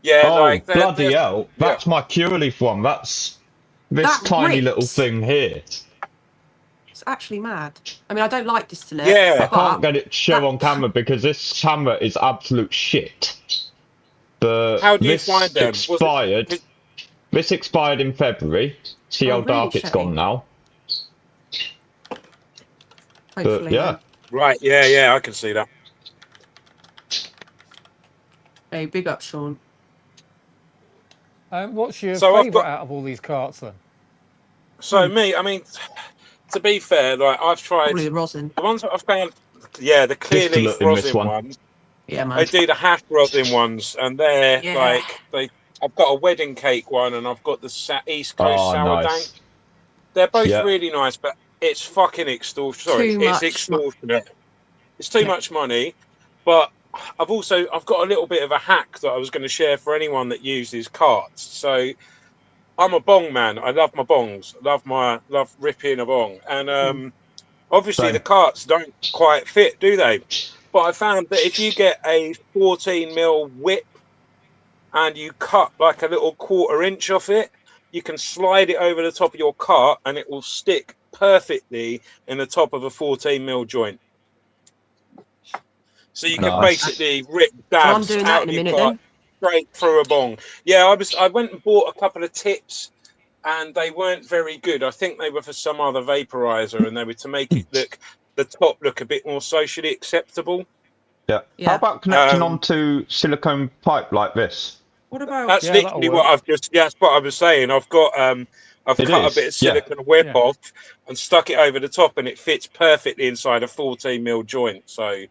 they're bloody hell. yeah. That's my Cureleaf one. That's this That tiny little rips. thing here. It's actually mad. I mean, I don't like distillate, I Yeah. can't but get it to show that on camera because this camera is absolute shit. But How do you find this them? Was it? expired. 'Cause- This expired in February. See oh, how really dark it's gone shame. now. But Hopefully, yeah. Right. Yeah. I can see that. Hey, big up, Sean. What's your So I've favourite got. out of all these carts then? So me, I mean, to be fair, I've Probably tried the rosin. the ones that I've found. Yeah, the clear leaf Distillate in this rosin one. ones. Yeah, man. They do the hash rosin ones, and they're Yeah. I've got a wedding cake one, and I've got the East Coast Oh, sour dank. nice. They're both Yeah. really nice, but it's fucking extortionate. Sorry, Too it's much. extortionate. It's too Yeah. much money, but I've got a little bit of a hack that I was going to share for anyone that uses carts. So I'm a bong man. I love my bongs. Love ripping a bong, and obviously Same. the carts don't quite fit, do they? But I found that if you get a 14mm whip and you cut like a little 1/4 inch off it, you can slide it over the top of your cart and it will stick perfectly in the top of a 14mm joint. So you can Nice. basically rip Well, I'm dabs doing that out in of a your minute cart then. straight through a bong. Yeah, I went and bought a couple of tips and they weren't very good. I think they were for some other vaporizer and they were to make it look the top look a bit more socially acceptable. Yeah. How Yeah. about connecting Um, onto silicone pipe like this? What about? That's Yeah, that'll literally work. what that's what I was saying. I've It cut a is, bit of yeah. silicone whip Yeah. off and stuck it over the top and it fits perfectly inside a 14mm joint. So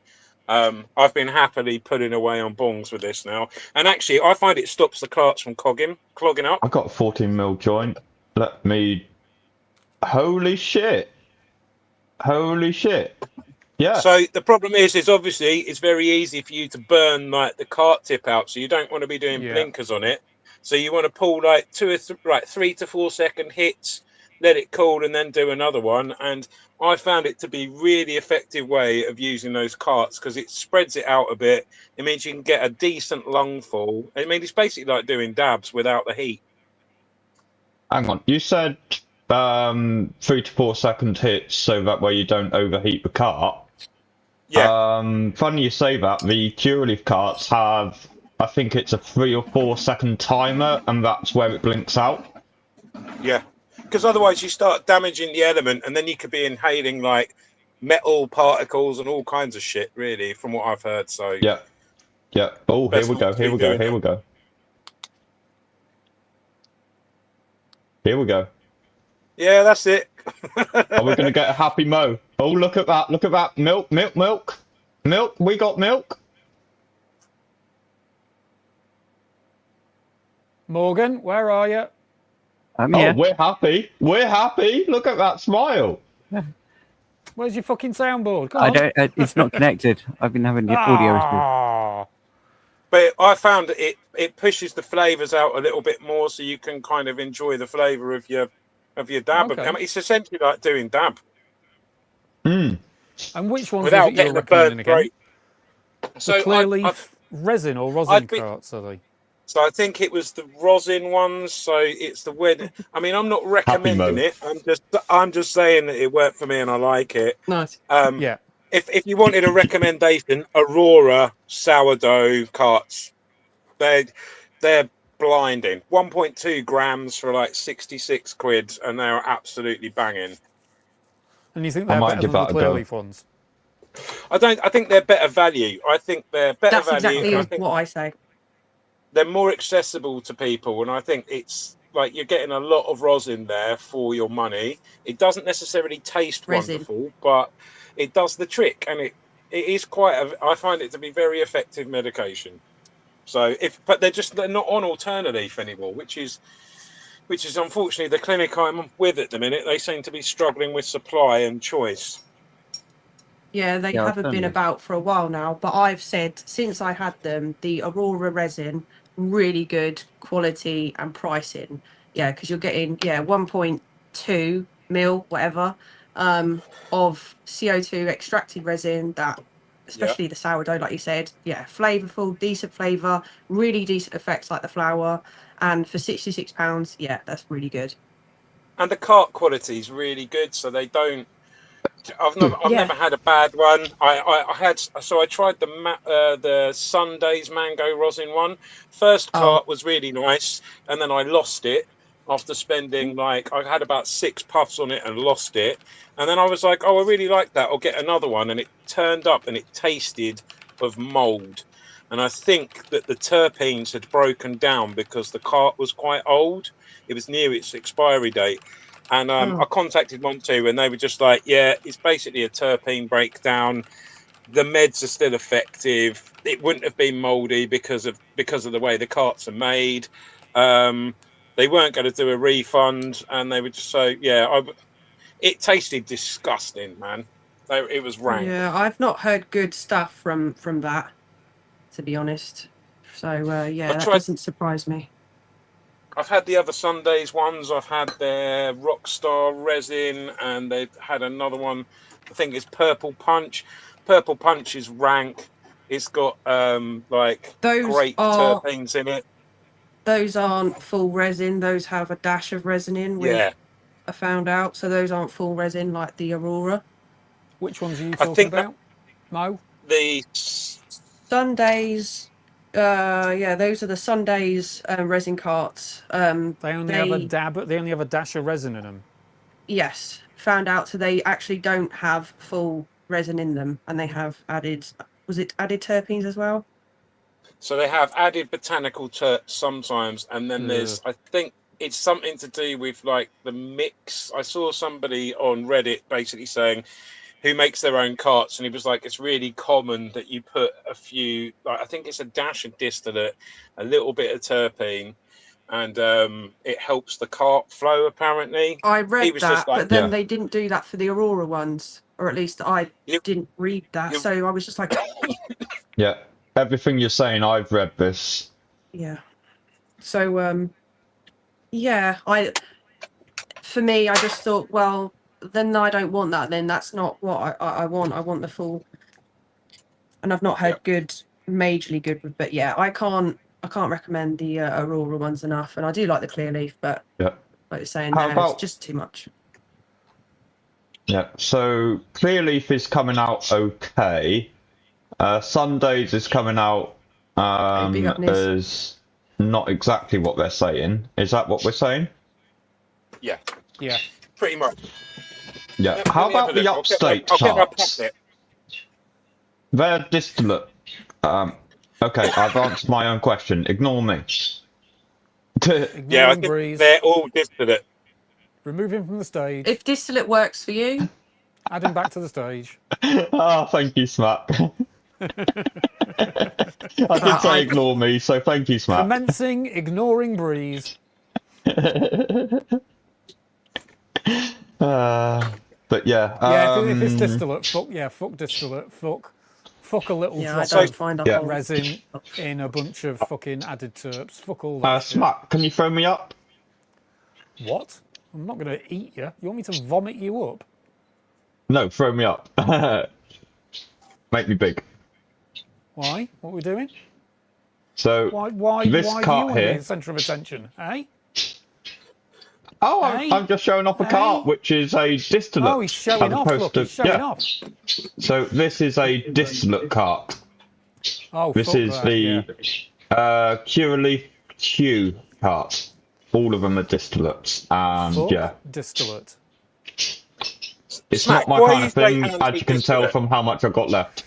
I've been happily putting away on bongs with this now. And actually I find it stops the carts from clogging up. I've got a 14mm joint. Let me... Holy shit. Holy shit. Yeah. So the problem is obviously it's very easy for you to burn like the cart tip out, so you don't want to be doing Yeah. blinkers on it. So you want to pull like 3 to 4 second hits, let it cool, and then do another one. And I found it to be really effective way of using those carts because it spreads it out a bit. It means you can get a decent lungful. I mean, it's basically like doing dabs without the heat. Hang on. You said 3 to 4 second hits so that way you don't overheat the cart. Yeah. Funny you say that. The Cureleaf carts have, I think it's a 3 or 4 second timer, and that's where it blinks out. Yeah. Because otherwise you start damaging the element and then you could be inhaling like metal particles and all kinds of shit, really, from what I've heard. So Yeah. Yeah. Oh, here best we not go. to be Here we go. doing Here that. we go. Here we go. Yeah, that's it. Are we going to get a happy mo? Oh, look at that. Look at that. Milk, milk, milk. Milk. We got milk. Morgan, where are you? I'm Oh, here. we're happy. We're happy. Look at that smile. Where's your fucking soundboard? Come I on. don't. It's not connected. I've been having the audio issue. Ah. But I found it pushes the flavors out a little bit more, so you can kind of enjoy the flavor of your dab. Okay. I mean, it's essentially like doing dab Mm. And which ones without is it you're getting a recommending burnt again? throat. The clear leaf resin or rosin I've been- carts, are they? So I think it was the rosin ones. So it's the wedding. I mean, I'm not recommending Mo. it. I'm just saying that it worked for me and I like it. Nice. Yeah. If you wanted a recommendation, Aurora sourdough carts. They're blinding. 1.2 grams for like 66 quid, and they are absolutely banging. And you think I they're might better give than the that a clear go. leaf ones? I think they're better value. I think they're better That's value. exactly And I think what I say. they're more accessible to people, and I think it's like you're getting a lot of rosin there for your money. It doesn't necessarily taste Resin. wonderful, but it does the trick, and it is I find it to be very effective medication. So but they're not on Alterna Leaf anymore, which is unfortunately the clinic I'm with at the minute. They seem to be struggling with supply and choice. Yeah, they Yeah, haven't been Alternative. about for a while now, but I've said since I had them, the Aurora resin, really good quality and pricing. Yeah, because you're getting 1.2 mil, whatever, of CO2 extracted resin that, Yeah. especially the sourdough, like you said, flavorful, decent flavor, really decent effects like the flour, and for £66, yeah, that's really good. And the cart quality is really good, so they don't. I've Yeah. never had a bad one. I tried the Sundays mango rosin one. First Oh. cart was really nice, and then I lost it after spending I had about 6 puffs on it and lost it. And then I was like, oh, I really like that. I'll get another one, and it turned up and it tasted of mold. And I think that the terpenes had broken down because the cart was quite old. It was near its expiry date. And I contacted Montu, and they were just like, yeah, it's basically a terpene breakdown. The meds are still effective. It wouldn't have been mouldy because of the way the carts are made. They weren't going to do a refund, and they were just it tasted disgusting, man. It was rank. Yeah, I've not heard good stuff from that, to be honest. So that doesn't surprise me. I've had the other Sundays ones. I've had their Rockstar resin, and they've had another one. I think it's Purple Punch. Purple Punch is rank. It's got Those great terpenes in it. Those aren't full resin. Those have a dash of resin in. I found out. So those aren't full resin like the Aurora. Which ones are you talking about, Mo? The Sundays. Those are the Sundays resin carts. They only have a dab. They only have a dash of resin in them. Yes, found out. So they actually don't have full resin in them, and they have added. Was it added terpenes as well? So they have added botanical terps sometimes, and then there's, I think it's something to do with the mix. I saw somebody on Reddit basically saying, who makes their own carts, and he was like, it's really common that you put a few, I think it's a dash of distillate, a little bit of terpene, and it helps the cart flow, apparently. I read that, but then they didn't do that for the Aurora ones, or at least I didn't read that, so I was just like... Yeah, everything you're saying, I've read this. Yeah. So, for me, I just thought, well, then I don't want that. Then that's not what I want. I want the full. And I've not heard majorly good, but yeah, I can't recommend the Aurora ones enough. And I do like the clear leaf, but like you're saying, it's just too much. Yeah. So clear leaf is coming out okay. Sundays is coming out as not exactly what they're saying. Is that what we're saying? Yeah. Yeah. Pretty much. Yeah. How about the upstate carts? They're distillate. Okay, I've answered my own question. Ignore me. Yeah, I think they're all distillate. Remove him from the stage. If distillate works for you, add him back to the stage. Oh, thank you, Smack. I did say ignore me, so thank you, Smack. Commencing ignoring Breeze. But yeah. If it's distillate, fuck distillate, fuck a little drop of resin in a bunch of fucking added terps. Fuck all that shit. Smack, can you throw me up? What? I'm not going to eat you. You want me to vomit you up? No, throw me up. Make me big. Why? What are we doing? So why this do you cart want to be here. the centre of attention? Eh? Oh, I'm just showing off a cart, which is a distillate. Oh, he's showing off. Look, he's showing off. So this is a distillate cart. Oh, this is the Curaleaf Q cart. All of them are distillates, and distillate. It's Smack, not my why kind are of you thing, like as you can tell anti-distillate? from how much I've got left.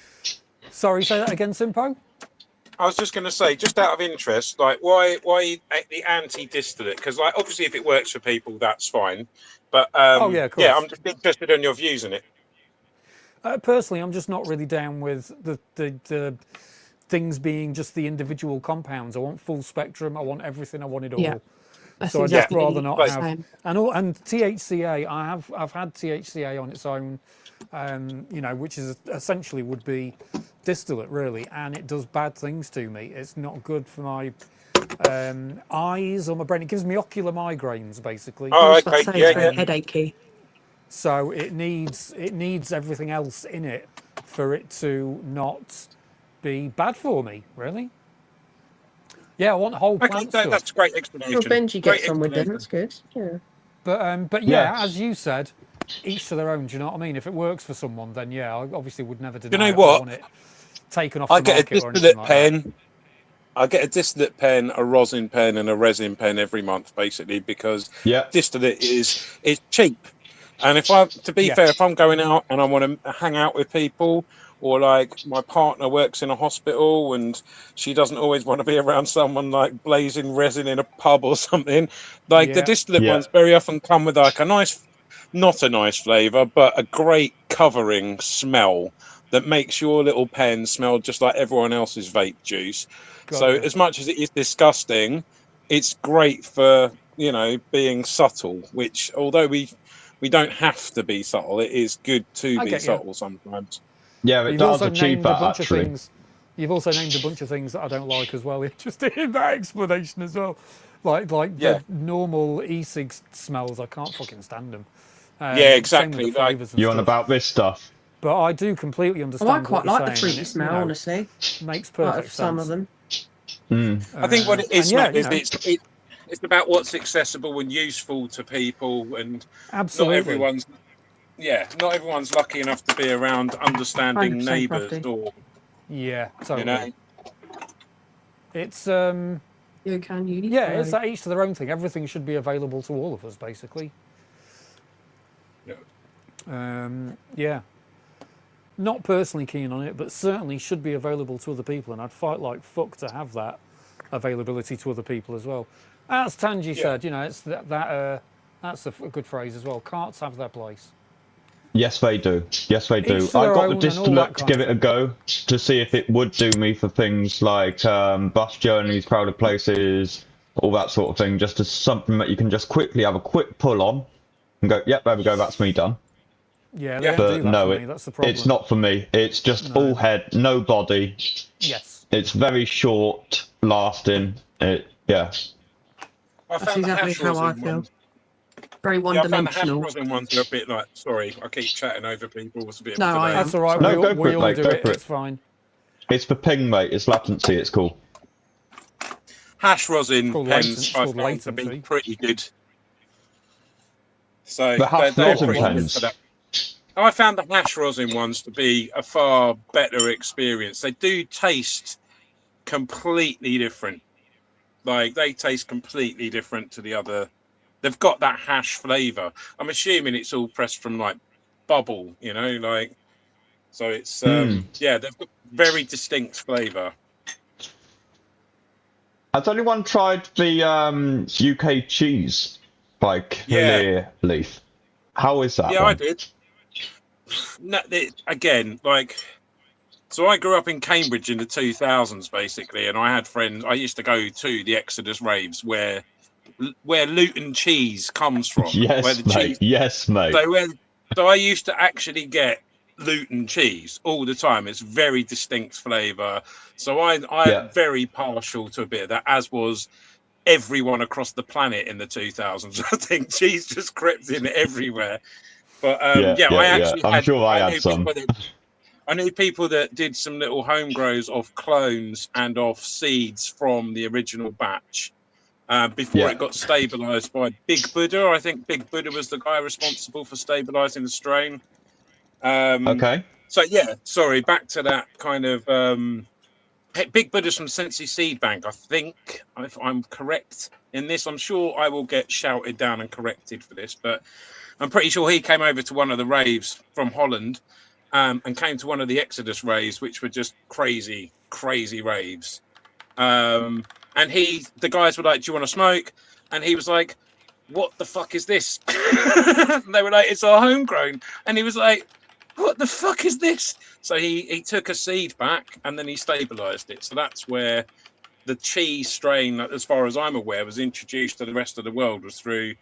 Sorry, say that again, Simpo. I was just going to say, just out of interest, like, why the anti-distillate? Because, like, obviously, if it works for people, that's fine. But Oh yeah, of course. I'm just interested in your views on it. Personally, I'm just not really down with the things being just the individual compounds. I want full spectrum. I want everything. I want it all. Yeah, that's So I'd just exactly rather not the have. same. And THCA, I've had THCA on its own, you know, which is essentially would be distillate really, and it does bad things to me. It's not good for my eyes or my brain. It gives me ocular migraines basically. I Oh, was about to okay, say it's yeah. very headachy. So it needs everything else in it for it to not be bad for me, really. Yeah, I want whole Okay, plant stuff. that's a great explanation. Well, Benji Great gets on with them. explanation. That's good. Yeah. But yeah, Yes. as you said, each to their own. Do you know what I mean? If it works for someone, then yeah, I obviously would never deny know it. what? I want it taken off I the get a market or anything distillate like that. pen. I get a distillate pen, a rosin pen, and a resin pen every month, basically, because Yeah. distillate is cheap. And to be Yeah. fair, if I'm going out and I want to hang out with people, or like my partner works in a hospital and she doesn't always want to be around someone like blazing resin in a pub or something, like the Yeah. distillate Yeah. ones very often come with like not a nice flavour, but a great covering smell that makes your little pen smell just like everyone else's vape juice. Got So ya. as much as it is disgusting, it's great for, you know, being subtle, which although we don't have to be subtle, it is good to I be get ya. subtle sometimes. Yeah, it You've does also achieve named a that, bunch actually. of things. You've also named a bunch of things that I don't like as well. Interested in that explanation as well. Like Yeah. the normal e-cig smells, I can't fucking stand them. Yeah, Same with exactly. the Like, flavours and You on stuff. about this stuff? But I do completely Oh, understand I quite what you're like the saying, fruity and it, smell, you know, honestly. makes Out perfect of some sense. of them. I think what it is, And yeah, Matt, you is know, it's about what's accessible and useful to people, and not absolutely. everyone's lucky enough to be around understanding 100% neighbours, crafty. or Yeah, totally. you know. It's You can uni. yeah, it's that each to their own thing. Everything should be available to all of us, basically. Yeah. Yeah. Not personally keen on it, but certainly should be available to other people, and I'd fight like fuck to have that availability to other people as well. As Tanji said, you know, it's that's a good phrase as well. Carts have their place. Yes, they do. Yes, they do. Each to I their got own the and all distillate that to kind give of it a thing. go to see if it would do me for things like bus journeys, crowded places, all that sort of thing. Just as something that you can just quickly have a quick pull on and go, yep, there we go, that's me done. Yeah, they Yeah. don't do But that no, for me. That's the problem. it's not for me. It's just No. all head, no body. Yes. It's very short lasting. I That's found exactly the how I hash feel. ones. Very Yeah, I found the hash one-dimensional. rosin ones are a bit like. Sorry, I keep chatting over people. It's a bit of a No, I delay. am. That's all right. No, go for we it, all mate, do go it. for it. It's fine. It's for ping, mate. It's latency. It's cool. Hash rosin It's called pens I called found to be latency. pretty good. So The hash they're rosin pretty good pens. for that. I found the hash rosin ones to be a far better experience. They do taste completely different. Like they taste completely different to the other. They've got that hash flavour. I'm assuming it's all pressed from like bubble, you know, like so it's yeah, they've got very distinct flavour. Has anyone tried the UK cheese by Clear Leaf? How is that Yeah, one? I did. No, again, like, so I grew up in Cambridge in the 2000s, basically, and I had friends. I used to go to the Exodus raves where Luton cheese comes from. Where Yes, the mate. cheese. Yes, mate. So I used to actually get Luton cheese all the time. It's very distinct flavour. So I'm very partial to a bit of that, as was everyone across the planet in the 2000s. I think cheese just crept in everywhere. But I actually I'm sure I had some. I knew people that did some little home grows of clones and of seeds from the original batch before it got stabilised by Big Buddha. I think Big Buddha was the guy responsible for stabilising the strain. Okay. So yeah, sorry, back to that kind of Big Buddha's from Sensi Seed Bank, I think, if I'm correct in this. I'm sure I will get shouted down and corrected for this, but I'm pretty sure he came over to one of the raves from Holland and came to one of the Exodus raves, which were just crazy, crazy raves. And the guys were like, "Do you want to smoke?" And he was like, "What the fuck is this?" And they were like, "It's our homegrown." And he was like, "What the fuck is this?" So he took a seed back and then he stabilized it. So that's where the cheese strain, as far as I'm aware, was introduced to the rest of the world, was through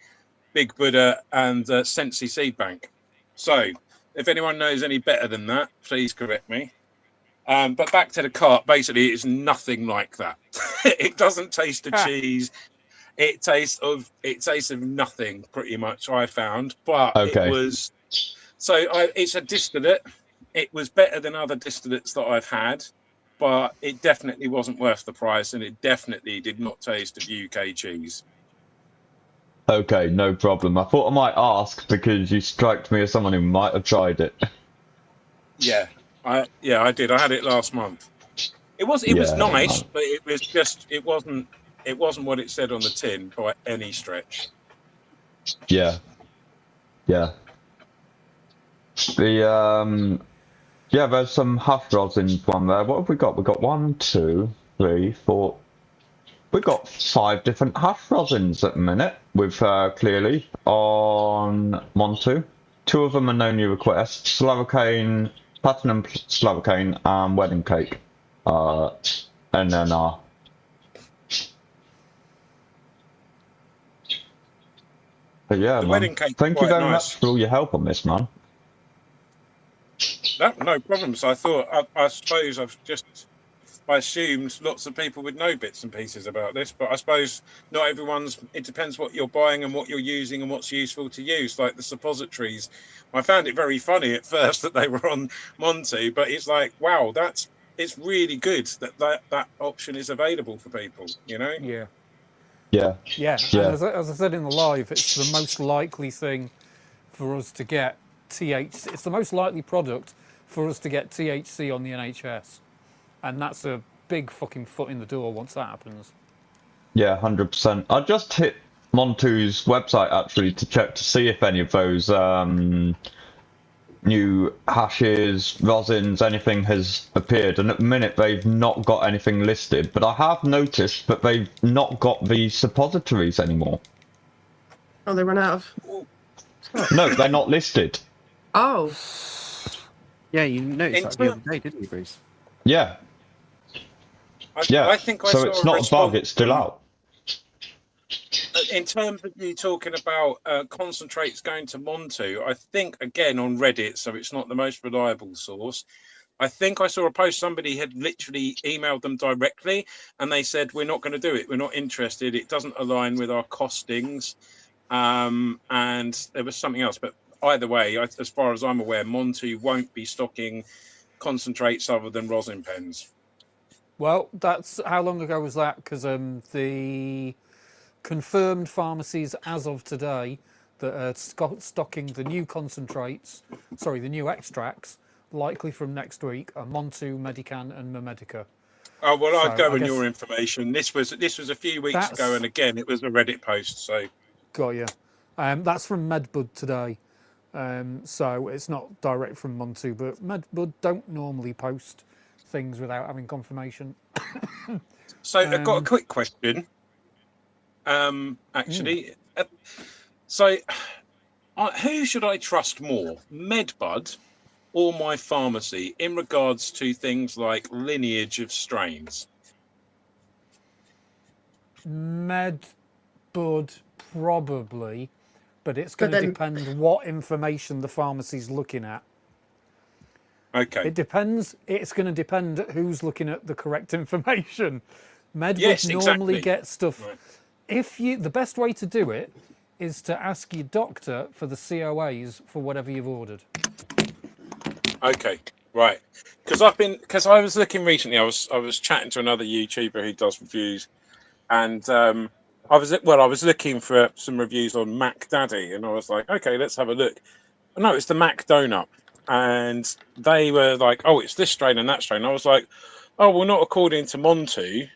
Big Buddha and Sensi Seed Bank. So if anyone knows any better than that, please correct me. But back to the cart, basically it's nothing like that. It doesn't taste of cheese. It tastes of nothing, pretty much, I found. But Okay. it was it's a distillate. It was better than other distillates that I've had, but it definitely wasn't worth the price, and it definitely did not taste of UK cheese. Okay, no problem. I thought I might ask because you strike me as someone who might have tried it. Yeah, I did. I had it last month. It was nice, but it wasn't what it said on the tin by any stretch. Yeah. There's some huff rosins one there. What have we got? We've got 1, 2, 3, 4. We've got 5 different huff rosins at the minute with Clearly on Montu. 2 of them are no new requests. Slavocane, Platinum Slavocane and Wedding Cake. And then but yeah, the man. Wedding Cake, Thank you very nice. much for all your help on this, man. No problems. I thought, I suppose I assumed lots of people would know bits and pieces about this, but I suppose not everyone's. It depends what you're buying and what you're using and what's useful to use. Like the suppositories, I found it very funny at first that they were on Montu, but it's like, wow, it's really good that option is available for people. You know? Yeah. Yeah. And as I said in the live, it's the most likely thing for us to get THC. It's the most likely product for us to get THC on the NHS. And that's a big fucking foot in the door once that happens. Yeah, 100%. I just hit Montu's website actually to check to see if any of those new hashes, rosins, anything has appeared. And at the minute they've not got anything listed. But I have noticed that they've not got the suppositories anymore. Oh, they run out of... No, they're not listed. Oh. Yeah, you noticed that the other day, didn't you, Bruce? Yeah. I think I so saw it's not a bug, it's still out. In terms of you talking about concentrates going to Montu, I think, again, on Reddit, so it's not the most reliable source, I think I saw a post, somebody had literally emailed them directly, and they said, we're not going to do it, we're not interested, it doesn't align with our costings, and there was something else. But either way, as far as I'm aware, Montu won't be stocking concentrates other than rosin pens. Well, that's how long ago was that? Because the confirmed pharmacies as of today that are stocking the new concentrates, the new extracts, likely from next week, are Montu, Medican, and Memedica. Oh well, I'd go on your information. This was a few weeks ago, and again, it was a Reddit post. So, got you. That's from MedBud today, so it's not direct from Montu, but MedBud don't normally post things without having confirmation. So I've got a quick question. Actually, so who should I trust more, MedBud or my pharmacy, in regards to things like lineage of strains? MedBud probably, but it's going to depend what information the pharmacy's looking at. Okay. It depends. It's going to depend who's looking at the correct information. MedBud normally get stuff. Right. The best way to do it is to ask your doctor for the COAs for whatever you've ordered. Okay, right. Because I was looking recently. I was chatting to another YouTuber who does reviews, and I was looking for some reviews on Mac Daddy, and I was like, okay, let's have a look. No, it's the Mac Donut. And they were like, oh, it's this strain and that strain. I was like, oh well, not according to Montu.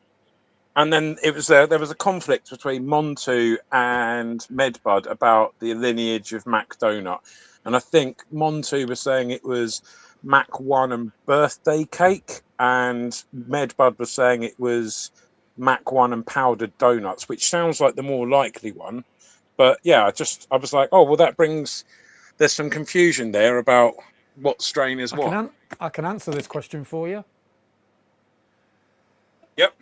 And then it was there was a conflict between Montu and Medbud about the lineage of Mac Donut. And I think Montu was saying it was Mac 1 and birthday cake, and Medbud was saying it was Mac 1 and powdered donuts, which sounds like the more likely one. But yeah, I was like, oh well, there's some confusion there about what strain is what. I can answer this question for you. Yep.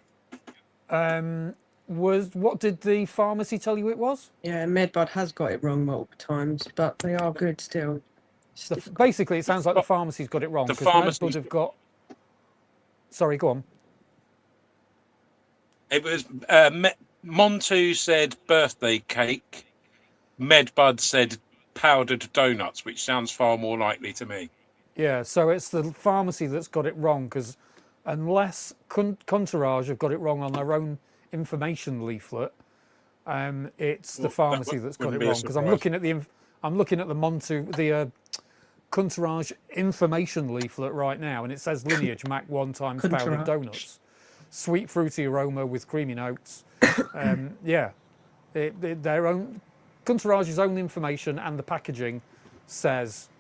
What did the pharmacy tell you it was? Yeah, Medbud has got it wrong multiple times, but they are good still. Basically, it sounds like the pharmacy's got it wrong The because pharmacy- Medbud have got. Sorry, go on. It was Montu said birthday cake, Medbud said powdered donuts, which sounds far more likely to me. Yeah, so it's the pharmacy that's got it wrong because unless Cantourage have got it wrong on their own information leaflet, it's the pharmacy that's got it wrong. Because I'm looking at the Montu, the Cantourage information leaflet right now, and it says lineage Mac 1 times powdered donuts, sweet fruity aroma with creamy notes. Yeah, their own Cantourage's own information and the packaging says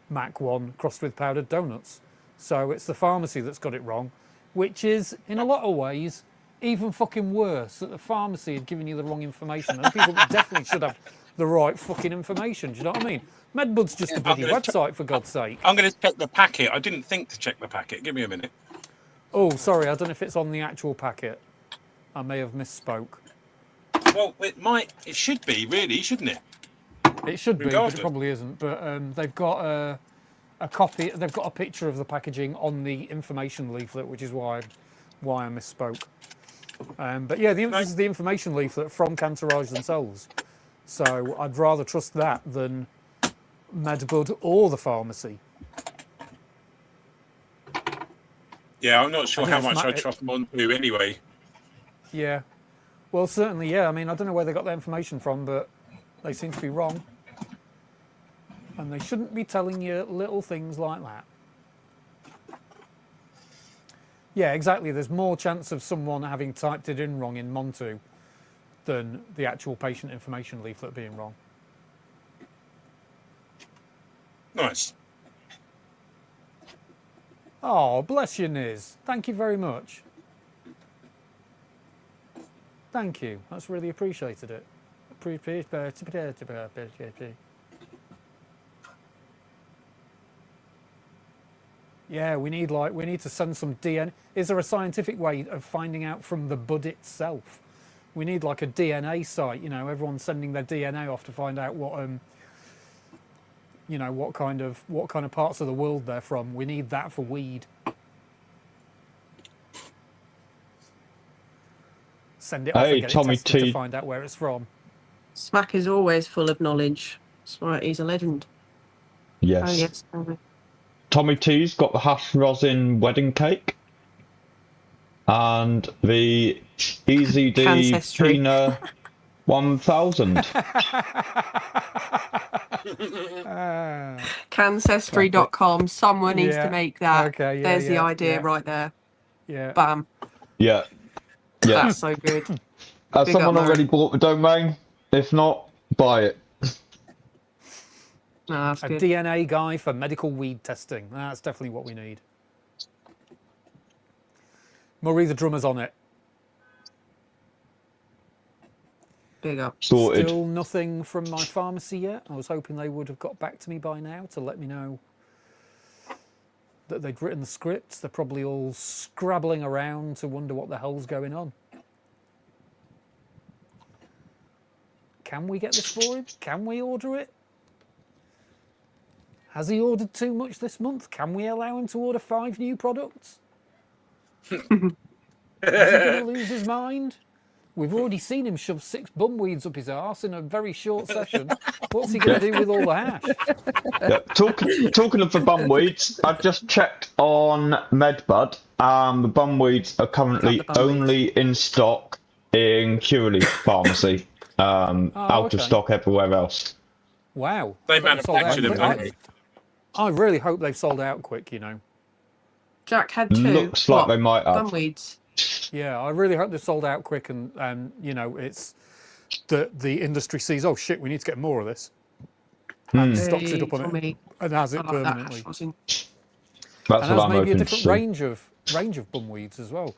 Mac 1 crossed with powdered donuts. So it's the pharmacy that's got it wrong, which is in a lot of ways even fucking worse, that the pharmacy had given you the wrong information. And people definitely should have the right fucking information. Do you know what I mean? Medbud's just a bloody website, for God's sake. I'm going to check the packet. I didn't think to check the packet. Give me a minute. Oh, sorry, I don't know if it's on the actual packet. I may have misspoke. Well, it should be, really, shouldn't it? It should be, but it probably isn't. But they've got a copy. They've got a picture of the packaging on the information leaflet, which is why I misspoke. But yeah, this is the information leaflet from Cantourage themselves. So I'd rather trust that than Medbud or the pharmacy. Yeah, I'm not sure how much I trust Montu anyway. Yeah. Well, certainly, yeah. I mean, I don't know where they got that information from, but they seem to be wrong. And they shouldn't be telling you little things like that. Yeah, exactly. There's more chance of someone having typed it in wrong in Montu than the actual patient information leaflet being wrong. Nice. Oh, bless you, Niz. Thank you very much. Thank you. That's really appreciated it. Yeah, we need to send some DNA. Is there a scientific way of finding out from the bud itself? We need like a DNA site, you know, everyone's sending their DNA off to find out what you know, what kind of parts of the world they're from. We need that for weed. Send it off and get Tommy it tested T. to find out where it's from. Smack is always full of knowledge. That's right, he's a legend. Yes. Oh, yes. Tommy. Tommy T's got the hash rosin wedding cake. And the Easy D Cancestry. Tina 1000. Cancestry.com. Someone needs Yeah. to make that. Okay, yeah, There's the yeah, idea yeah. right there. Yeah. Bam. Yeah. Yeah. That's so good. Has Big someone up, already man. bought the domain? If not, buy it. No, that's A good. DNA guy for medical weed testing. That's definitely what we need. Murray the drummer's on it. Big up. Sorted. Still nothing from my pharmacy yet. I was hoping they would have got back to me by now to let me know that they'd written the scripts. They're probably all scrabbling around to wonder what the hell's going on. Can we get this for him? Can we order it? Has he ordered too much this month? Can we allow him to order 5 new products? Is he going to lose his mind? We've already seen him shove 6 bumweeds up his arse in a very short session. What's he going to do with all the hash? Yeah. Talking of the bumweeds, I've just checked on Medbud. The bumweeds are currently Got the bumweeds. only in stock in Curaleaf Pharmacy. Out of okay. stock everywhere else. Wow. They I bet they've sold out manufacture them, quick. don't they? I really hope they've sold out quick, you know. Jack had 2. Looks like they might have. Bumweeds. Yeah, I really hope they're sold out quick, and you know, it's the industry sees, oh shit, we need to get more of this, and stocks it up on it, and has it permanently. That's And what has I'm maybe a hoping to different see. range of bumweeds as well.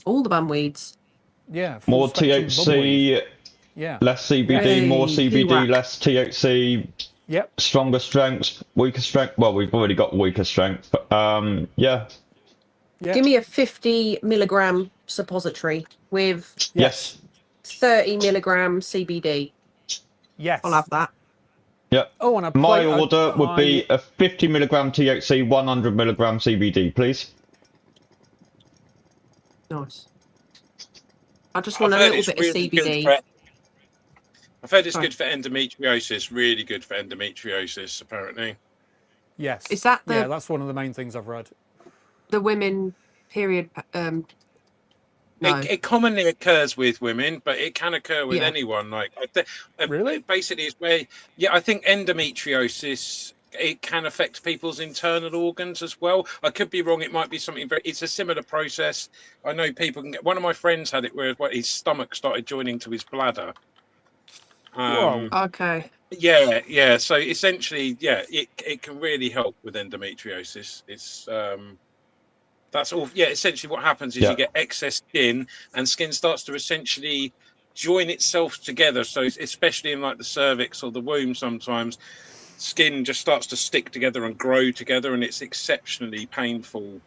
All the bumweeds. Yeah, full More spectrum bumweed. THC, Yeah. less CBD, Yay, more CBD, PWAC. less THC, Yep. stronger strength, weaker strength. Well, we've already got weaker strength, but yeah. Yep. Give me a 50 milligram suppository with Yes. 30 milligram CBD. Yes. I'll have that. Yep. Oh, and My order would be a 50 milligram THC, 100 milligram CBD, please. Nice. I just want a little bit of CBD. I've heard it's good for endometriosis. Really good for endometriosis, apparently. Yes. Is that the? Yeah, that's one of the main things I've read. The women period. No. It commonly occurs with women, but it can occur with anyone. Like, really, basically, it's where, I think endometriosis, it can affect people's internal organs as well. I could be wrong. It might be something very. It's a similar process. I know people can get. One of my friends had it where his stomach started joining to his bladder. Whoa. Okay. Yeah. So essentially, it can really help with endometriosis. It's that's all. Yeah, essentially what happens is you get excess skin, and skin starts to essentially join itself together. So especially in like the cervix or the womb, sometimes skin just starts to stick together and grow together, and it's exceptionally painful.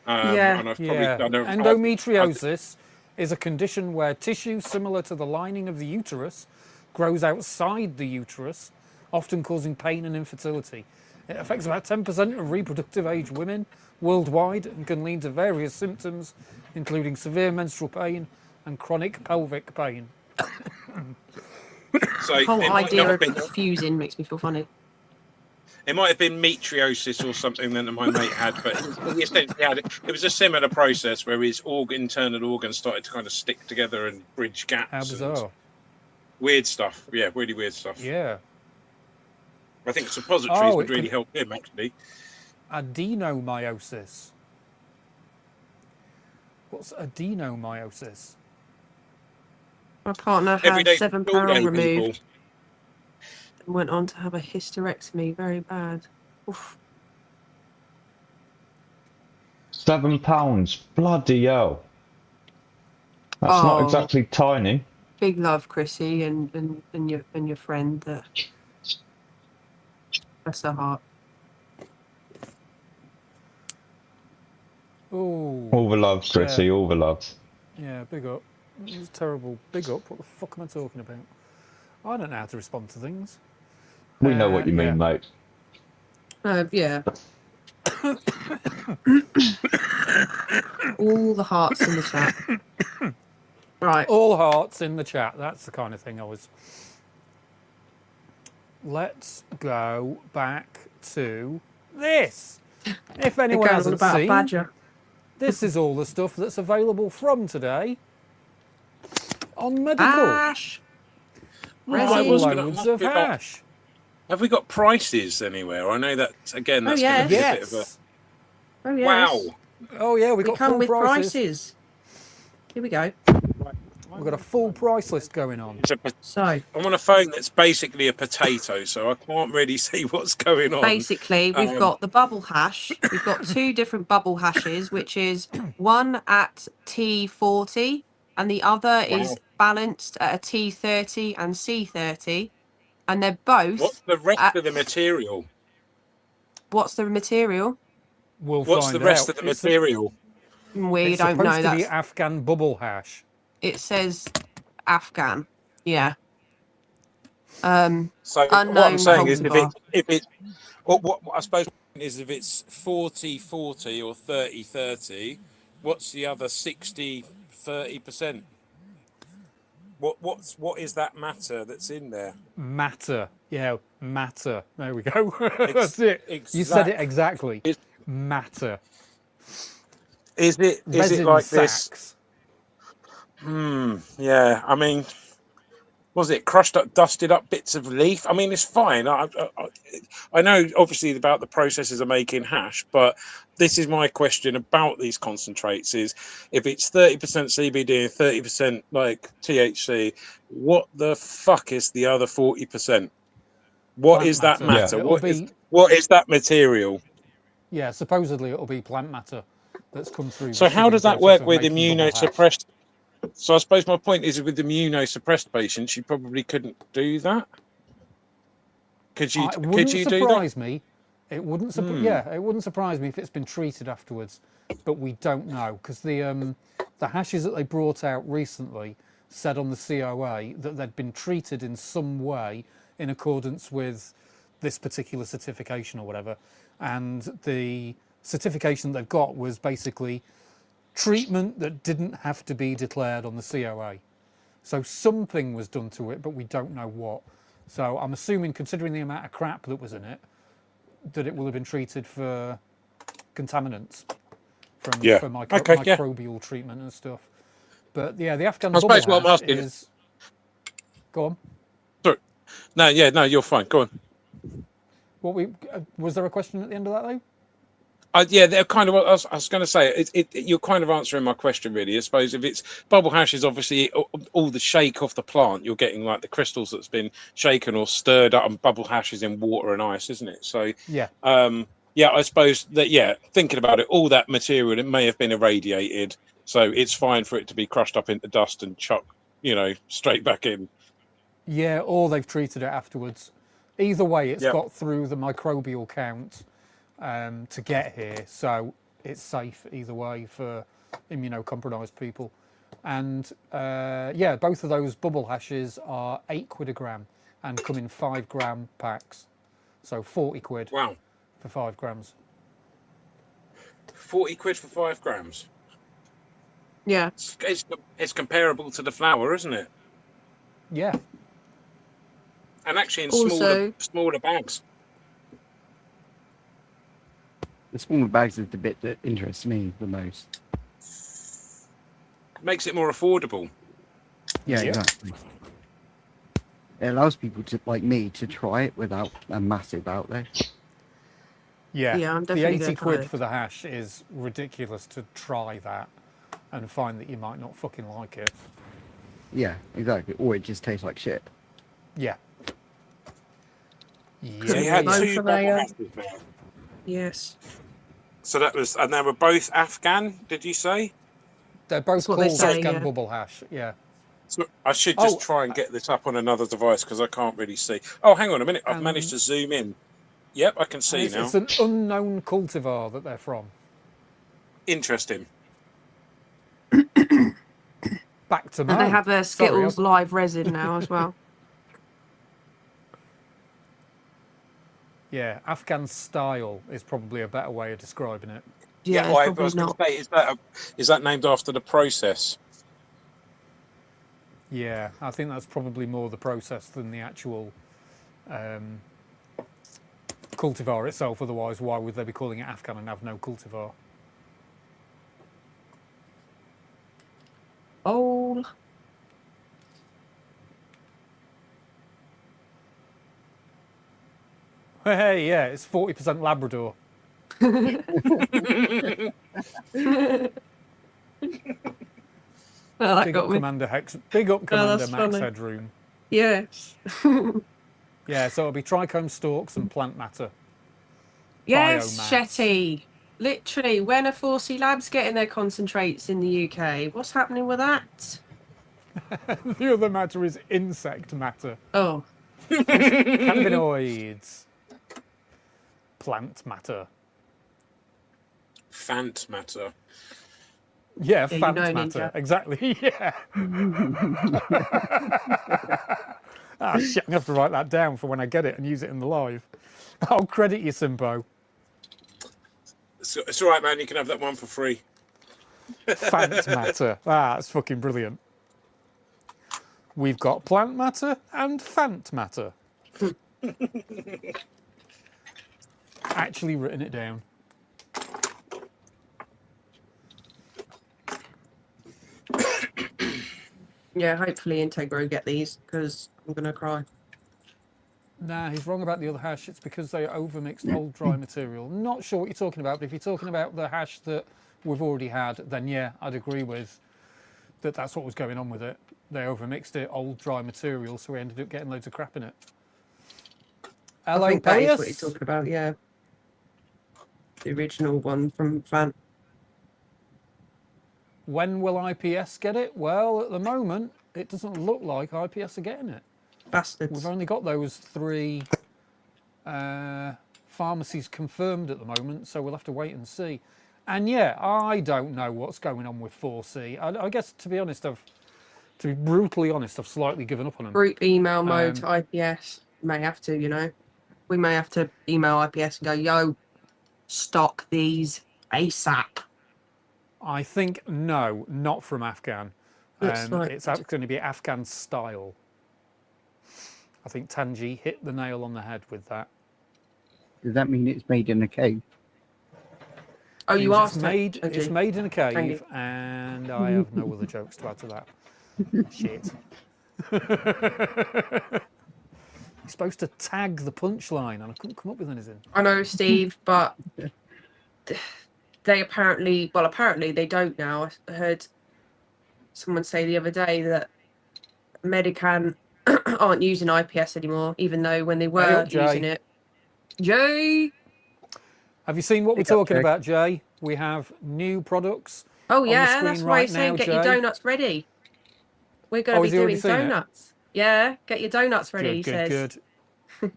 And I've probably done endometriosis is a condition where tissue similar to the lining of the uterus grows outside the uterus, often causing pain and infertility. It affects about 10% of reproductive age women worldwide and can lead to various symptoms, including severe menstrual pain and chronic pelvic pain. So the whole idea of confusing makes me feel funny. It might have been metriosis or something that my mate had, but he essentially had it. It was a similar process where his internal organs started to kind of stick together and bridge gaps. How bizarre. Weird stuff. Yeah, really weird stuff. Yeah. I think suppositories would really help him, actually. Adenomyosis. What's adenomyosis? My partner had 7 pounds removed and went on to have a hysterectomy. Very bad. Oof. 7 pounds. Bloody hell. That's not exactly tiny. Big love, Chrissy, and your friend. Bless her heart. Oh. All the love, Chrissy. Yeah. All the love. Yeah, big up. It was terrible. Big up. What the fuck am I talking about? I don't know how to respond to things. We know what you mean, mate. Yeah. All the hearts in the chat. Right. All hearts in the chat. That's the kind of thing I was. Let's go back to this. If anyone hasn't seen, a badger. This is all the stuff that's available from today on medical. Hash. Loads of hash. Have we got prices anywhere? I know that again. That's yes. going to be a bit of a. Oh yes. Wow. Oh yeah, we got come full with prices. Here we go. We've got a full price list going on. So I'm on a phone that's basically a potato, so I can't really see what's going on. Basically, we've got the bubble hash. We've got 2 different bubble hashes, which is one at T40 and the other is balanced at a T30 and C30, and they're both. What's the rest of the material? What's the material? What's the rest of the material? We don't know. It's supposed to be Afghan bubble hash. It says Afghan. Yeah. So what I'm saying is, if it, what I suppose is, if it's 40-40 or 30-30, what's the other 60-30%? What is that matter that's in there? Matter. Yeah, matter. There we go. That's it. You said it exactly. Matter. Is it Resin like sacks. this? Yeah. I mean, was it crushed up, dusted up bits of leaf? I mean, it's fine. I know obviously about the processes of making hash, but this is my question about these concentrates: is if it's 30% CBD and 30% like THC, what the fuck is the other 40%? What Plant is that matter? Yeah. What is that material? Yeah, supposedly it'll be plant matter that's come through. So the how shipping does that process work of with making bubble hash. immunosuppressed? So I suppose my point is, with immunosuppressed patients, you probably couldn't do that. Could you? It wouldn't Could you do that? surprise me. It wouldn't. Yeah, it wouldn't surprise me if it's been treated afterwards, but we don't know because the hashes that they brought out recently said on the COA that they'd been treated in some way in accordance with this particular certification or whatever, and the certification they've got was basically treatment that didn't have to be declared on the COA. So something was done to it, but we don't know what. So I'm assuming, considering the amount of crap that was in it, that it will have been treated for contaminants for microbial treatment and stuff. But yeah, the Afghan bubble hash what I'm asking is... Go on. Sorry. No, you're fine. Go on. Was there a question at the end of that though? Yeah, they're kind of. I was going to say, you're kind of answering my question, really. I suppose if it's bubble hash is obviously all the shake off the plant, you're getting like the crystals that's been shaken or stirred up, and bubble hash is in water and ice, isn't it? So yeah, I suppose that thinking about it, all that material, it may have been irradiated, so it's fine for it to be crushed up into dust and chucked, straight back in. Yeah, or they've treated it afterwards. Either way, it's got through the microbial count to get here, so it's safe either way for immunocompromised people. And both of those bubble hashes are £8 a gram and come in 5 gram packs, so 40 quid. Wow. For 5 grams. 40 quid for 5 grams. Yeah, it's comparable to the flour, isn't it? Yeah. And actually in smaller bags. The smaller bags is the bit that interests me the most. Makes it more affordable. Yeah, exactly. It allows people like me to try it without a massive outlay. Yeah, I'm the definitely 80 quid for the hash is ridiculous to try that and find that you might not fucking like it. Yeah, exactly. Or it just tastes like shit. Yeah. So you had two bubble hashes now. Yes. So that was, and they were both Afghan, did you say? They're both called Afghan bubble hash, yeah. So I should just try and get this up on another device because I can't really see. Oh, hang on a minute. I've managed to zoom in. Yep, I can see now. It's an unknown cultivar that they're from. Interesting. Back to Mo. And they have their Skittles live resin now as well. Yeah, Afghan style is probably a better way of describing it. Yeah, I was going to say, is that named after the process? Yeah, I think that's probably more the process than the actual cultivar itself. Otherwise, why would they be calling it Afghan and have no cultivar? Oh. Hey, yeah, it's 40% Labrador. Well, big up Commander Max funny. Headroom. Yes. Yeah, so it'll be trichome stalks and plant matter. Yes, Biomass. Shetty. Literally, when are 4C Labs getting their concentrates in the UK? What's happening with that? The other matter is insect matter. Oh. Cannabinoids. Plant matter. Fant matter. Yeah, fant matter. Exactly, yeah. Ah, shit, I'm going to have to write that down for when I get it and use it in the live. I'll credit you, Simbo. It's all right, man. You can have that one for free. Fant matter. Ah, that's fucking brilliant. We've got plant matter and fant matter. Actually written it down. Yeah, hopefully Integro get these because I'm gonna cry. Nah, he's wrong about the other hash. It's because they overmixed old dry material. Not sure what you're talking about, but if you're talking about the hash that we've already had, then yeah, I'd agree with that. That's what was going on with it. They overmixed it, old dry material, so we ended up getting loads of crap in it. Hello, I think that is Peleus. what he's talking about. Yeah, the original one from Fan. When will IPS get it? Well, at the moment, it doesn't look like IPS are getting it. Bastards. We've only got those 3 pharmacies confirmed at the moment, so we'll have to wait and see. And yeah, I don't know what's going on with 4C. I guess, to be honest, to be brutally honest, I've slightly given up on them. Group email mode to IPS. May have to, you know. We may have to email IPS and go, yo, stock these ASAP. I think no, not from Afghan. Looks like It's going to be Afghan style. I think Tanji hit the nail on the head with that. Does that mean it's made in a cave? Oh, you It's asked made. it, It's you? made in a Thank cave, you. and I have no other jokes to add to that. Shit. You're supposed to tag the punchline, and I couldn't come up with anything. I know, Steve, but they apparently they don't now. I heard someone say the other day that Medican aren't using IPS anymore, even though when they were using it. Jay! Have you seen what we're talking about, Jay? We have new products. Oh, on yeah, the screen that's why right he's saying now, get Jay. your donuts ready. We're going to be doing donuts. Yeah, get your donuts ready, he says. Good.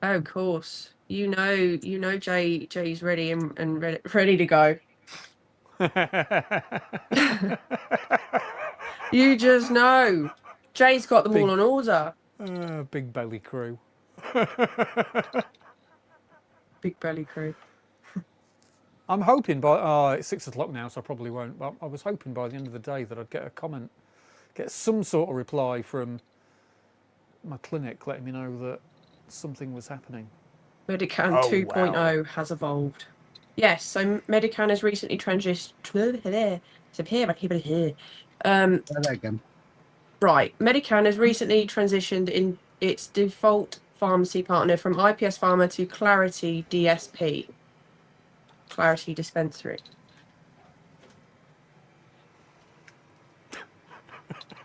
Oh, of course. You know Jay's ready and ready to go. You just know. Jay's got them all on order. Big belly crew. Big belly crew. I'm hoping by it's 6 o'clock now, so I probably won't. But I was hoping by the end of the day that I'd get a comment, get some sort of reply from my clinic letting me know that something was happening. Medican 2.0 has evolved. Yes, so Medican has recently transitioned. Right, Medican has recently transitioned in its default pharmacy partner from IPS Pharma to Clarity DSP. Clarity Dispensary.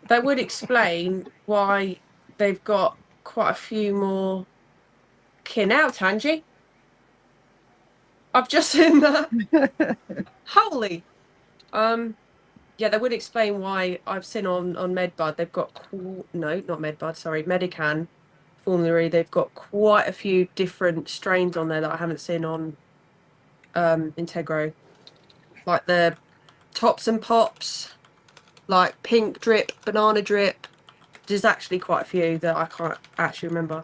That would explain why they've got quite a few more kin out, Tanji. I've just seen that. Holy. Yeah, that would explain why I've seen on Medbud they've got not Medbud, sorry, Medican formulary. They've got quite a few different strains on there that I haven't seen on Integro, like the tops and pops, like pink drip, banana drip. There's actually quite a few that I can't actually remember.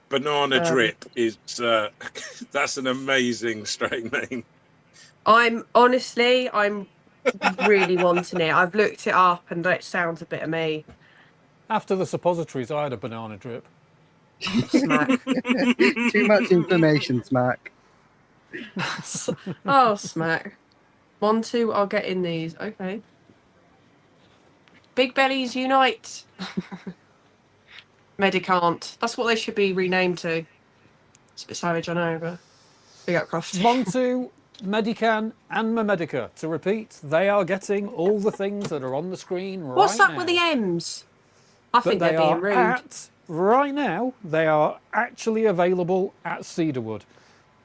Banana drip is that's an amazing strain name. I'm really wanting it. I've looked it up and it sounds a bit of me. After the suppositories, I had a banana drip. Smack. Too much information, Smack. Oh, smack. Montu are getting these. Okay. Big bellies unite. Medicant. That's what they should be renamed to. It's a bit savage, I know, but big up Crofty. Montu, Medican, and Memedica. To repeat, they are getting all the things that are on the screen right now. What's up with the M's? I think they're being rude. Right now, they are actually available at Cedarwood.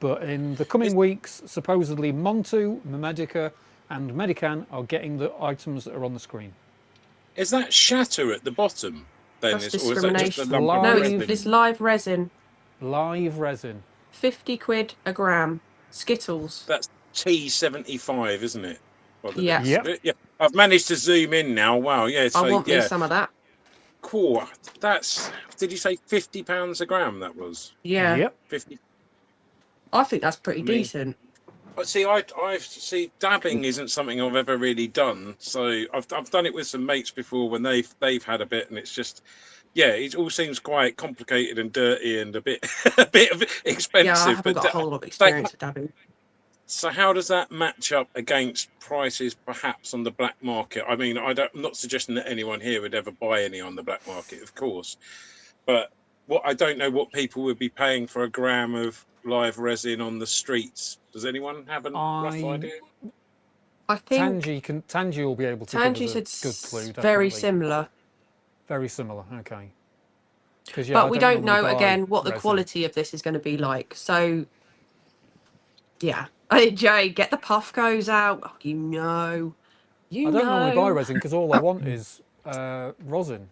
But in the coming weeks, supposedly Montu, Memedica, and Medican are getting the items that are on the screen. Is that shatter at the bottom? Then That's or is that just a discrimination. lump of No, resin? it's live resin. Live resin. 50 quid a gram. Skittles. That's T75, isn't it? Yeah. Yeah. I've managed to zoom in now. Wow. Yeah. So, I want me some of that. Cool. That's. Did you say £50 a gram? That was. Yeah. Yep. 50. I think that's pretty decent. See, I see. Dabbing isn't something I've ever really done. So I've done it with some mates before when they've had a bit, and it's just, yeah, it all seems quite complicated and dirty and a bit expensive. Yeah, I haven't got a whole lot of experience with dabbing. So how does that match up against prices perhaps on the black market? I mean, I'm not suggesting that anyone here would ever buy any on the black market, of course, but I don't know what people would be paying for a gram of live resin on the streets. Does anyone have a rough idea? I think Tangi will be able to Tangi give us said a good clue. Definitely. very similar. Very similar. Okay. Yeah, but we don't know buy again what the resin. quality of this is going to be like. So yeah, hey Jay, get the Puffcos out. Oh, I don't normally buy resin because all I want is rosin.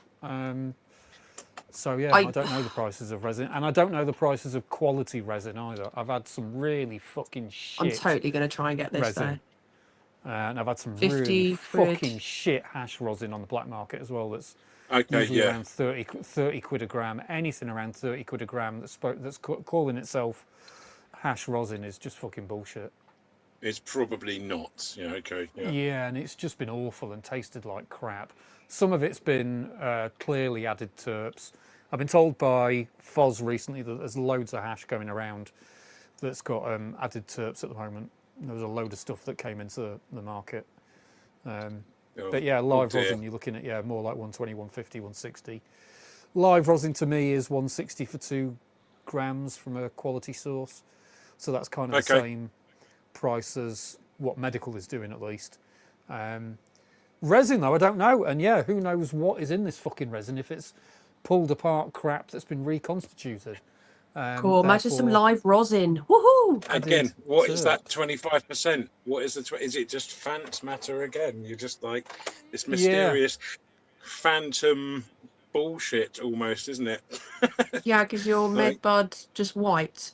So yeah, I don't know the prices of resin, and I don't know the prices of quality resin either. I've had some really fucking shit. I'm totally going to try and get this resin. And I've had some 50 really quid. fucking shit hash rosin on the black market as well. That's okay, usually around 30 quid a gram. Anything around 30 quid a gram that's calling itself hash rosin is just fucking bullshit. It's probably not. Yeah, okay. Yeah, and it's just been awful and tasted like crap. Some of it's been clearly added terps. I've been told by Foz recently that there's loads of hash going around that's got added terps at the moment. There was a load of stuff that came into the market. But yeah, live rosin, you're looking at more like 120, 150, 160. Live rosin to me is 160 for 2 grams from a quality source. So that's kind of the same price as what medical is doing at least. Resin though, I don't know. And yeah, who knows what is in this fucking resin if it's pulled apart crap that's been reconstituted. Cool, imagine some live rosin. Woohoo! Again, what is that 25%? What is is it just Fant matter again? You're just like this mysterious phantom bullshit almost, isn't it? Yeah, because your medbud just white.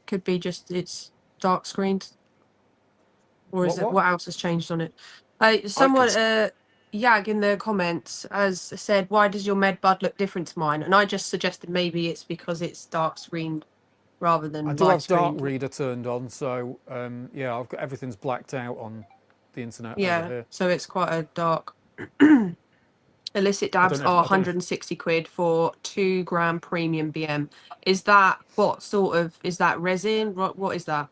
Could be just it's dark screened. Or is what else has changed on it? Someone Yag in the comments has said, why does your medbud look different to mine? And I just suggested maybe it's because it's dark screened rather than I do have dark reader turned on, so yeah, I've got everything's blacked out on the internet over here. So it's quite a dark. Illicit dabs are 160 quid for 2 gram premium BM. Is that what sort of, is that resin? What is that?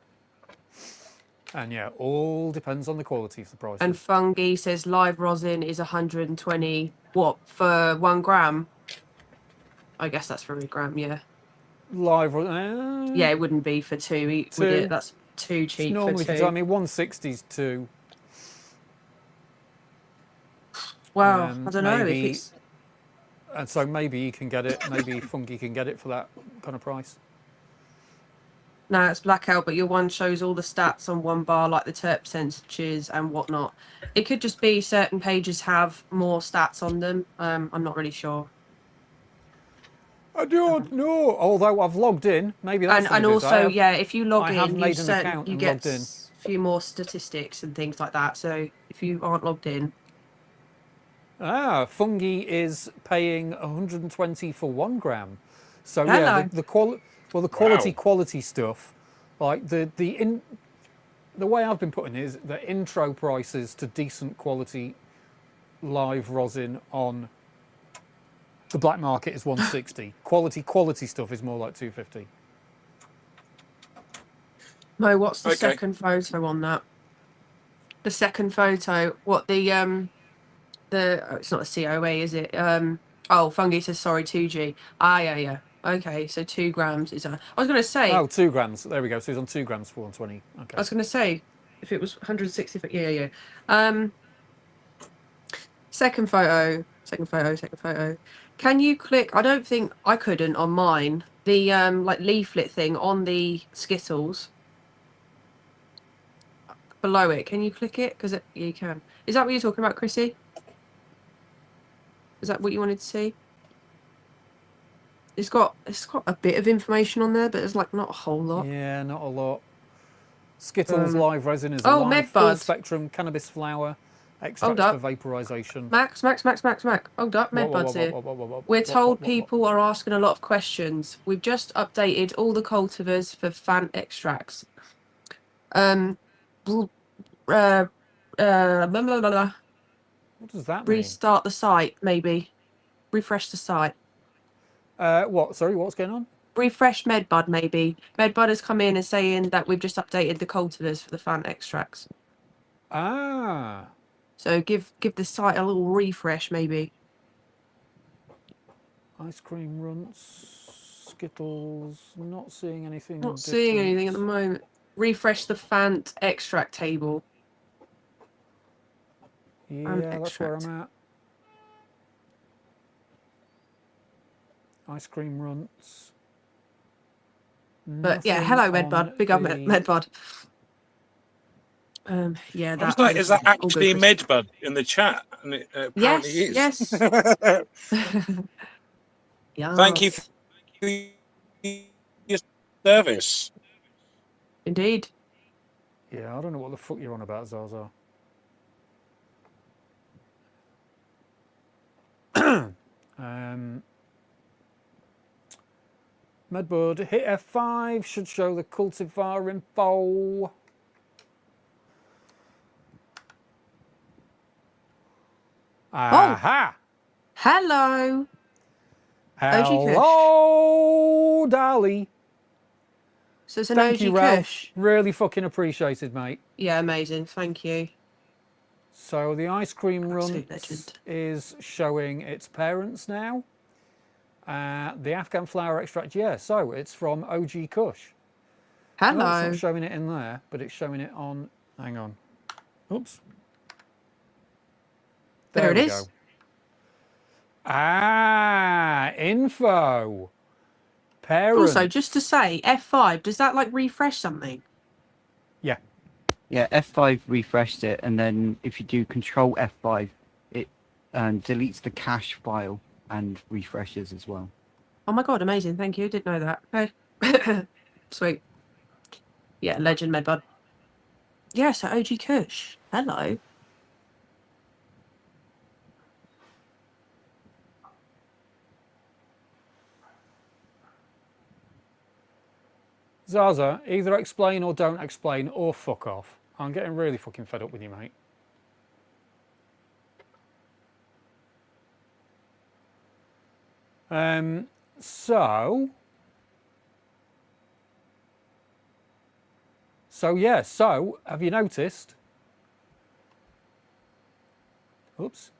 And yeah, all depends on the quality of the price. And Fungi says live rosin is 120. What, for 1 gram? I guess that's for a gram, yeah. Live yeah, it wouldn't be for 2, would it? That's too cheap normally for 2. I mean, 160's 2. Well, I don't know if it's... And so maybe you can get it, maybe Fungi can get it for that kind of price. No, it's blackout, but your one shows all the stats on one bar, like the terp percentages and whatnot. It could just be certain pages have more stats on them. I'm not really sure. I don't know. Although I've logged in, maybe that's and also, yeah, if you log I have in, made an account you and get logged in. a few more statistics and things like that. So if you aren't logged in, Fungi is paying 120 for 1 gram. So Hello. yeah, the quality stuff, like the way I've been putting it is the intro prices to decent quality live rosin on the black market is 160. quality stuff is more like 250. Mo, what's the second photo on that? The second photo, what it's not a COA, is it? Fungi says sorry, 2G. Yeah. Okay, so 2 grams is I was going to say. Oh, 2 grams. There we go. So he's on 2 grams for 120. Okay. I was going to say, if it was 160, yeah. Second photo. Can you click? I don't think I couldn't on mine. The like leaflet thing on the Skittles. Below it, can you click it? Because you can. Is that what you're talking about, Chrissy? Is that what you wanted to see? It's got a bit of information on there, but there's like not a whole lot. Yeah, not a lot. Skittles live resin is a live full spectrum cannabis flower extract for vaporization. Max. Hold up, Medbud's here. We're told people are asking a lot of questions. We've just updated all the cultivars for Fant extracts. What does that mean? Restart the site, maybe. Refresh the site. What? Sorry, what's going on? refresh Medbud maybe. Medbud has come in and saying that we've just updated the cultivars for the Fant extracts. Ah. So give the site a little refresh maybe. Ice cream runts, Skittles. Not seeing anything. Not seeing anything at the moment. Refresh the Fant extract table. Yeah, that's where I'm at. Ice cream runts. But yeah, hello Medbud. Big up Medbud. Yeah, I that was like, is that all good, actually Chris. Medbud in the chat? And it apparently is. Yes. Yes. Thank you for your service. Indeed. Yeah, I don't know what the fuck you're on about, Zaza. Medbud, hit F5, should show the cultivar info. Aha! Hello. Hello, Dali. So it's an Thank OG you, Ralph. Kush. Really fucking appreciated, mate. Yeah, amazing. Thank you. So the ice cream run legend. is showing its parents now. The Afghan flower extract, yeah, so it's from OG Kush. Hello. No, it's not showing it in there, but it's showing it on... Hang on. Oops. There it we is. Go. Ah, info. Parents. Also, just to say, F5, does that like refresh something? Yeah. Yeah, F5 refreshed it, and then if you do Control F5, it deletes the cache file and refreshes as well. Oh my god, amazing. Thank you. Didn't know that. Okay. Sweet. Yeah, legend Medbud. Yeah, so OG Kush. Hello. Zaza, either explain or don't explain or fuck off. I'm getting really fucking fed up with you, mate. So yeah, so have you noticed? Oops.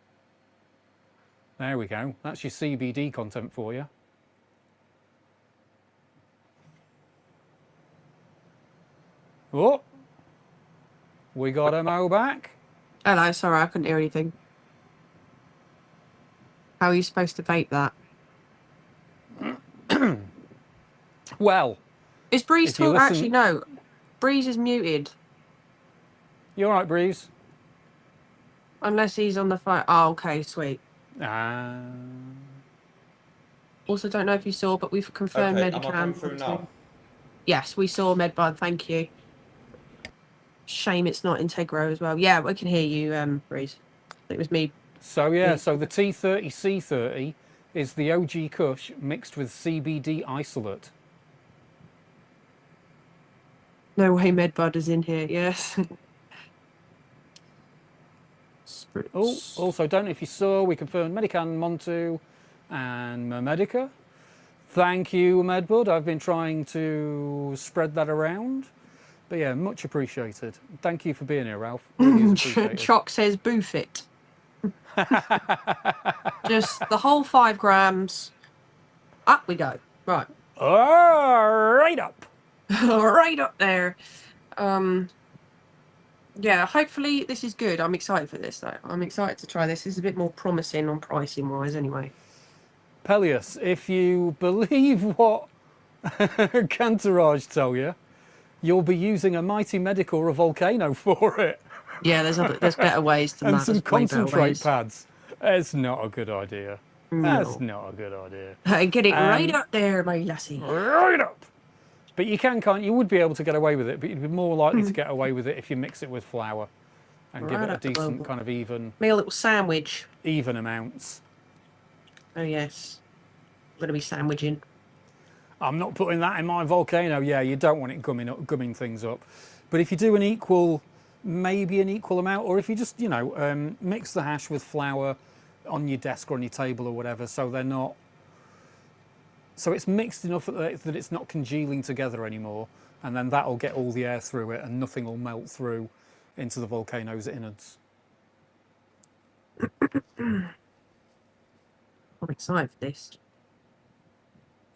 There we go. That's your CBD content for you. Oh, we got a Mo back. Hello, sorry, I couldn't hear anything. How are you supposed to vape that? Well, is Breeze talking? Actually, no. Breeze is muted. You all right, Breeze? Unless he's on the phone. Oh, okay, sweet. Also, don't know if you saw, but we've confirmed Okay, Medicam. am I coming through now? Yes, we saw Medbud. Thank you. Shame it's not Integro as well. Yeah, we can hear you, Breeze. It was me. So yeah, so the T30C30 is the OG Kush mixed with CBD isolate. No way Medbud is in here, yes. Oh, also, don't know if you saw, we confirmed Medican, Montu, and Mermedica. Thank you, Medbud. I've been trying to spread that around. But yeah, much appreciated. Thank you for being here, Ralph. Really is appreciated. Choc says boof it. Just the whole 5 grams. Up we go. Right. Right up. Right up there. Yeah, hopefully this is good. I'm excited for this though. I'm excited to try this. It's a bit more promising on pricing wise anyway. Peleus, if you believe what Cantourage tell you, you'll be using a Mighty Medic or a Volcano for it. Yeah, there's better ways than and that. some concentrate pads. It's not a good idea. No. That's not a good idea. Get it right up there, my lassie. Right up. But you can't you would be able to get away with it, but you'd be more likely to get away with it if you mix it with flour and give it a decent kind of even. Make a little sandwich. Even amounts. Oh yes. I'm gonna be sandwiching. I'm not putting that in my Volcano. Yeah, you don't want it gumming things up. But if you do maybe an equal amount, or if you just, mix the hash with flour on your desk or on your table or whatever, so they're not So it's mixed enough that it's not congealing together anymore, and then that'll get all the air through it, and nothing will melt through into the volcano's innards. I'm excited for this.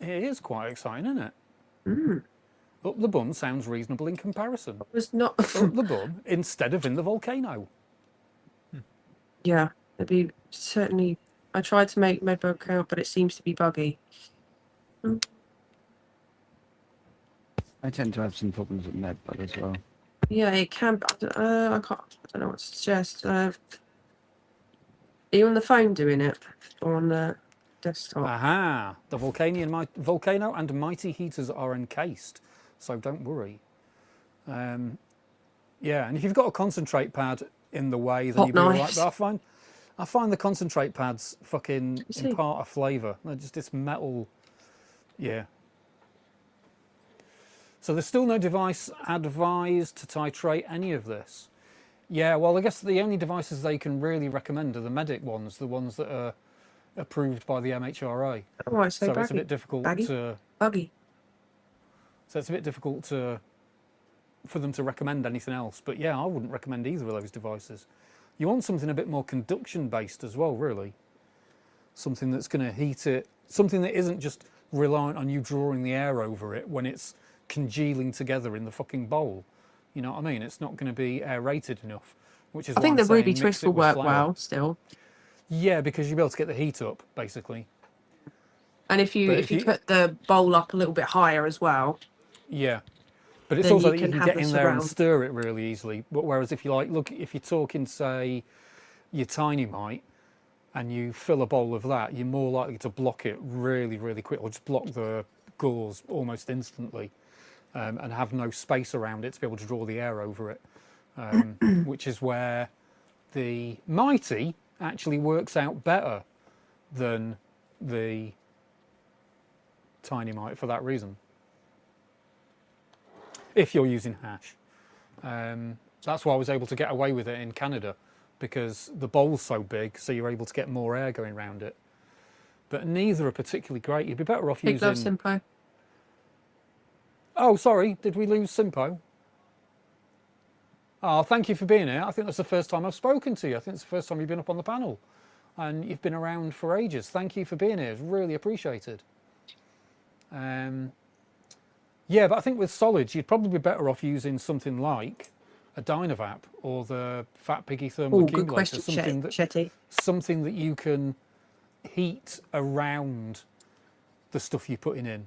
It is quite exciting, isn't it? Mm. Up the bum sounds reasonable in comparison. It was not. Up the bum instead of in the volcano. Yeah, it'd be certainly. I tried to make Medbug count, but it seems to be buggy. I tend to have some problems with Medbug as well. Yeah, it can. I can't. I don't know what to suggest. Are you on the phone doing it, or on the desktop? Aha! The volcano and mighty heaters are encased, so don't worry. Yeah, and if you've got a concentrate pad in the way, then you'll be all right. Nice. But I find the concentrate pads fucking impart a flavour. They're just this metal. Yeah. So there's still no device advised to titrate any of this. Yeah, well, I guess the only devices they can really recommend are the medic ones, the ones that are approved by the MHRA. Oh, I say so baggy. it's a bit difficult Baggy? to. Buggy. So it's a bit difficult for them to recommend anything else. But yeah, I wouldn't recommend either of those devices. You want something a bit more conduction based as well, really. Something that's going to heat it. Something that isn't just reliant on you drawing the air over it when it's congealing together in the fucking bowl. You know what I mean? It's not going to be aerated enough, which is. I think the I'm saying Ruby mix Twist it will with work flour. well still. Yeah, because you'll be able to get the heat up, basically. And if you put the bowl up a little bit higher as well. Yeah, but it's then also you that you can can have get the in there and surround. stir it really easily. But whereas if you if you're talking, say, your tiny mite, and you fill a bowl of that, you're more likely to block it really, really quick, or just block the gauze almost instantly, and have no space around it to be able to draw the air over it, which is where the mighty actually works out better than the tiny mite for that reason. If you're using hash. That's why I was able to get away with it in Canada, because the bowl's so big, so you're able to get more air going around it. But neither are particularly great. You'd be better off Big love, using... Simpo. Oh, sorry, did we lose Simpo? Oh, thank you for being here. I think that's the first time I've spoken to you. I think it's the first time you've been up on the panel. And you've been around for ages. Thank you for being here. It's really appreciated. Yeah, but I think with solids, you'd probably be better off using something like a Dynavap or the Fat Piggy Thermal Oh, Accumulator. good question, Shetty. Something that you can heat around the stuff you're putting in,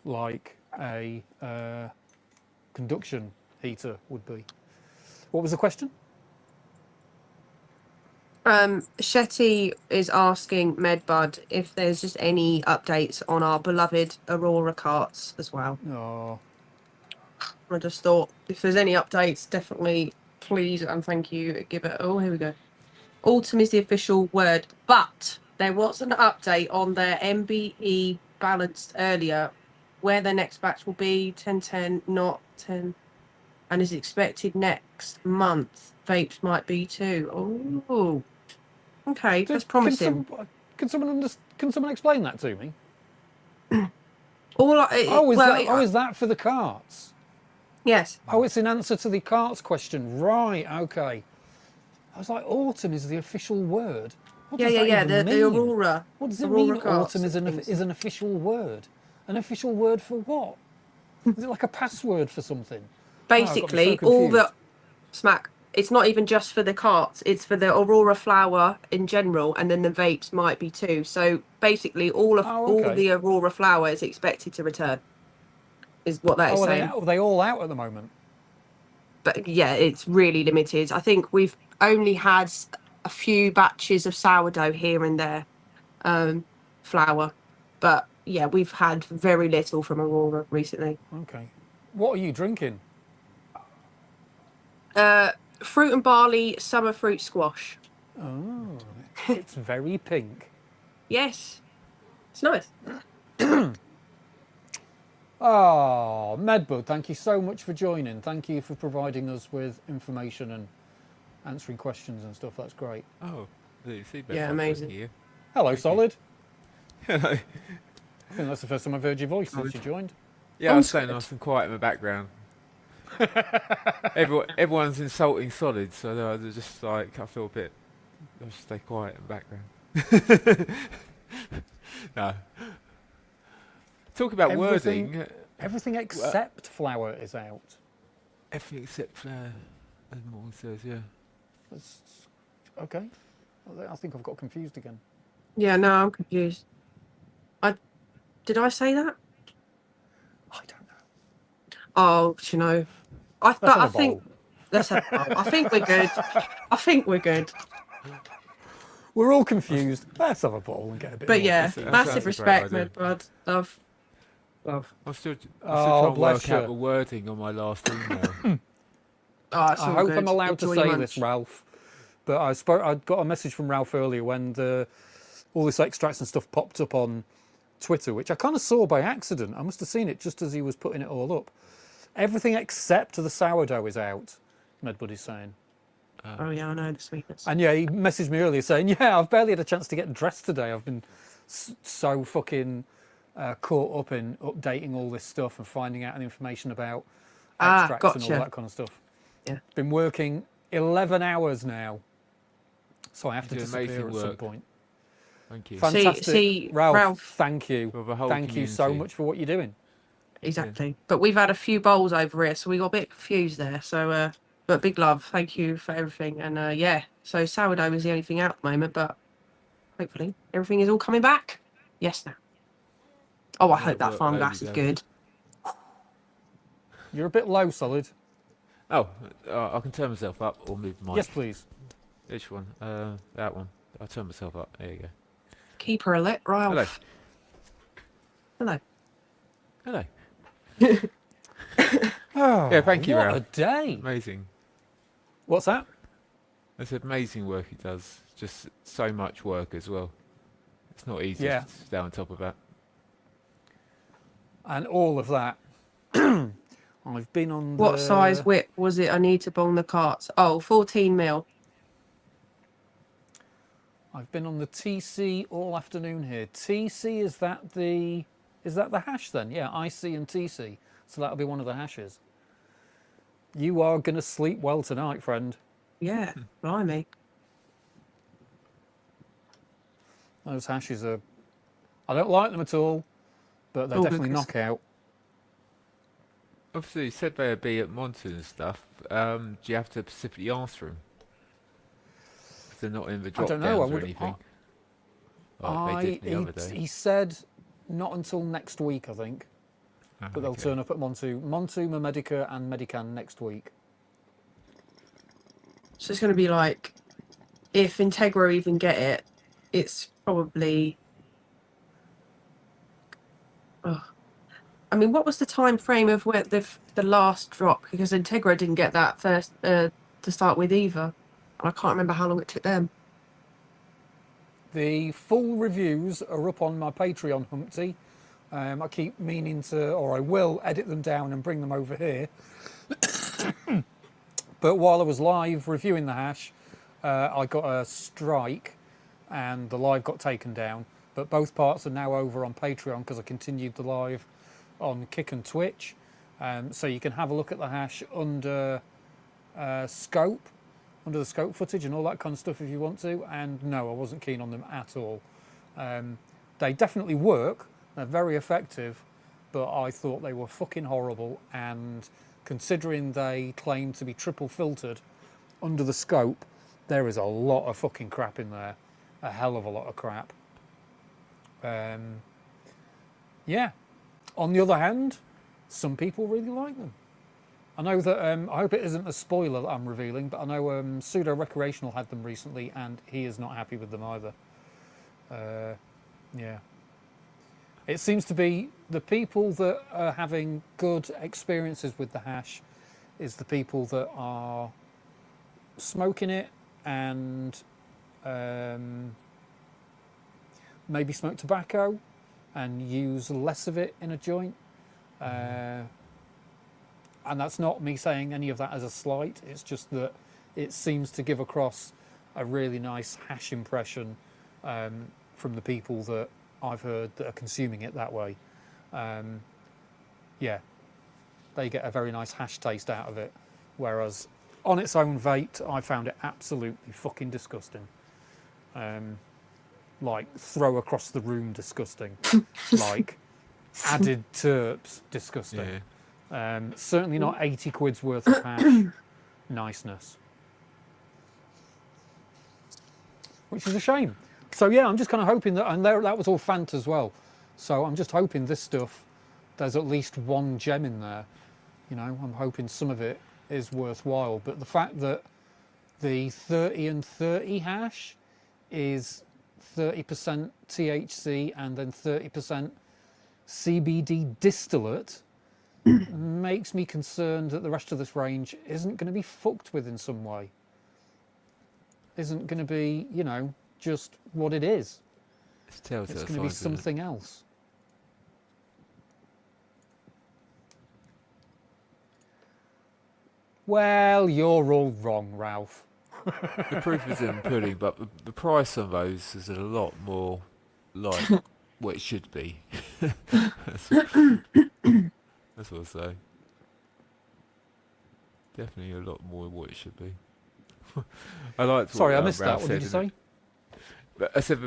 like a conduction heater would be. What was the question? Shetty is asking Medbud if there's just any updates on our beloved Aurora carts as well. Oh. I just thought if there's any updates, definitely please and thank you give it. Oh, here we go. Autumn is the official word, but there was an update on their MBE balanced earlier, where their next batch will be 1010, not 10, and is expected next month. Vapes might be too. Oh. Okay, that's promising. Can someone explain that to me? Is that for the carts? Yes. Oh, it's in answer to the carts question. Right, okay. I was like, autumn is the official word. What does that even the mean? Aurora. What does it Aurora mean carts autumn is an official word? An official word for what? Is it like a password for something? Basically, all the smack. It's not even just for the carts, it's for the Aurora flower in general, and then the vapes might be too. So basically all the Aurora flower is expected to return, is what that is saying. Are they all out at the moment? But yeah, it's really limited. I think we've only had a few batches of sourdough here and there, flour. But yeah, we've had very little from Aurora recently. Okay. What are you drinking? Fruit and barley summer fruit squash. Oh, it's very pink. Yes, it's nice. Oh, Medbud, thank you so much for joining. Thank you for providing us with information and answering questions and stuff. That's great. Oh, the feedback. Yeah, amazing. Here. Hello, Solid. Hello. I think that's the first time I've heard your voice since you joined. Yeah, I was so nice and quiet in the background. Everyone's insulting solids, so they're just like, I feel a bit. I'll just stay quiet in the background. No. Talk about wording. Everything except flour is out. Everything except flour, as Morgan says, yeah. That's, okay. I think I've got confused again. Yeah, no, I'm confused. Did I say that? I don't know. Oh, you know, I think let's have a bowl. I think we're good. I think we're good. We're all confused. Let's have a bowl and get a bit. But more. yeah, That's massive a great respect, idea. mate, bud. Love. I'm still Oh, trying to bless work out you. the wording on my last email. Oh, it's I all hope good. I'm allowed to Enjoy your say lunch. this, Ralph. But I got a message from Ralph earlier when all this extracts and stuff popped up on Twitter, which I kind of saw by accident. I must have seen it just as he was putting it all up. Everything except the sourdough is out, Medbuddy's saying. Oh yeah, I know the sweetness. And yeah, he messaged me earlier saying, yeah, I've barely had a chance to get dressed today. I've been so fucking caught up in updating all this stuff and finding out information about extracts and all that kind of stuff. Yeah. Been working 11 hours now. So I have to You do disappear amazing at some work. point. Thank you. Fantastic. See, Ralph, thank you. For the whole Thank you so community. much for what you're doing. Exactly. But we've had a few bowls over here, so we got a bit confused there. So, but big love. Thank you for everything. And yeah, so sourdough is the only thing out at the moment, but hopefully everything is all coming back. Yes, now. Oh, I hope that well, farm lady gas is does. good. You're a bit low, Solid. Oh, I can turn myself up or move the mic. Yes, please. Which one? That one. I'll turn myself up. There you go. Keep her lit, Ralph. Hello. Hello. Oh, Yeah, thank you, what Ralph. a day. Amazing. What's that? It's amazing work he does. Just so much work as well. It's not easy Yeah. to stay on top of that. And all of that. I've been on What size whip was it? I need to bong the carts. Oh, 14 mil. I've been on the TC all afternoon here. TC, is that the hash then? Yeah, IC and TC. So that'll be one of the hashes. You are going to sleep well tonight, friend. Yeah, blimey. Those hashes are... I don't like them at all, but they're definitely knockout. Obviously, you said they'd be at Monton and stuff. Do you have to specifically ask for them? If they're not in the drop don't know, downs I or would- anything. Like they did the other day. He said not until next week, I think. Ah, But they'll okay. turn up at Montu, Medica and Medican next week. So it's going to be like, if Integra even get it, it's probably... Oh. I mean, what was the time frame of where the last drop? Because Integra didn't get that first to start with either. And I can't remember how long it took them. The full reviews are up on my Patreon, Humpty. I keep meaning to, or I will, edit them down and bring them over here. But while I was live reviewing the hash, I got a strike and the live got taken down. But both parts are now over on Patreon because I continued the live on Kick and Twitch. So you can have a look at the hash under scope, under the scope footage and all that kind of stuff if you want to. And no, I wasn't keen on them at all. They definitely work. They're very effective, but I thought they were fucking horrible. And considering they claim to be triple filtered under the scope, there is a lot of fucking crap in there. A hell of a lot of crap. Yeah. On the other hand, some people really like them. I know that, I hope it isn't a spoiler that I'm revealing, but I know Pseudo Recreational had them recently and he is not happy with them either. Yeah. It seems to be the people that are having good experiences with the hash is the people that are smoking it and maybe smoke tobacco and use less of it in a joint. And that's not me saying any of that as a slight. It's just that it seems to give across a really nice hash impression from the people that I've heard, that are consuming it that way. Yeah, they get a very nice hash taste out of it. Whereas on its own vaped, I found it absolutely fucking disgusting. Like throw across the room disgusting. Like added terps disgusting. Yeah. Certainly not 80 quid's worth of hash niceness. Which is a shame. So yeah, I'm just kind of hoping that, and that was all Fant as well. So I'm just hoping this stuff, there's at least one gem in there. You know, I'm hoping some of it is worthwhile. But the fact that the 30 and 30 hash is 30% THC and then 30% CBD distillate makes me concerned that the rest of this range isn't going to be fucked with in some way. Isn't going to be, you know, just what it is. It's going to be something else. Well, you're all wrong, Ralph. The proof is in the pudding, but the price on those is a lot more like what it should be. That's what I say. Definitely a lot more what it should be. I like. Sorry, I missed that. What did you say? But I said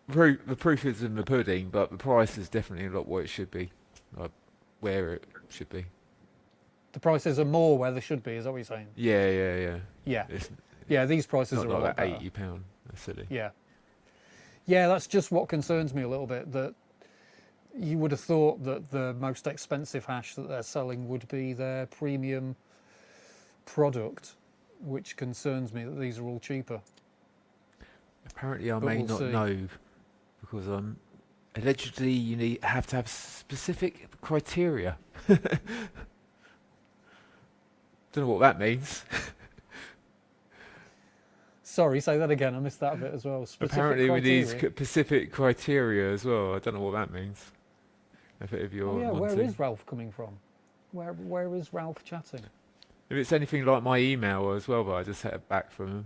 the proof is in the pudding, but the price is definitely a lot what it should be, like where it should be. The prices are more where they should be. Is that what you're saying? Yeah. Yeah, these prices not are like a lot better. £80. That's silly. Yeah, that's just what concerns me a little bit. That you would have thought that the most expensive hash that they're selling would be their premium product, which concerns me that these are all cheaper. Apparently, I may not know because allegedly you have to have specific criteria. Don't know what that means. Sorry, say that again. I missed that bit as well. Apparently, we need specific criteria as well. I don't know what that means. If you're where is Ralph coming from? Where is Ralph chatting? If it's anything like my email as well, but I just had it back from him.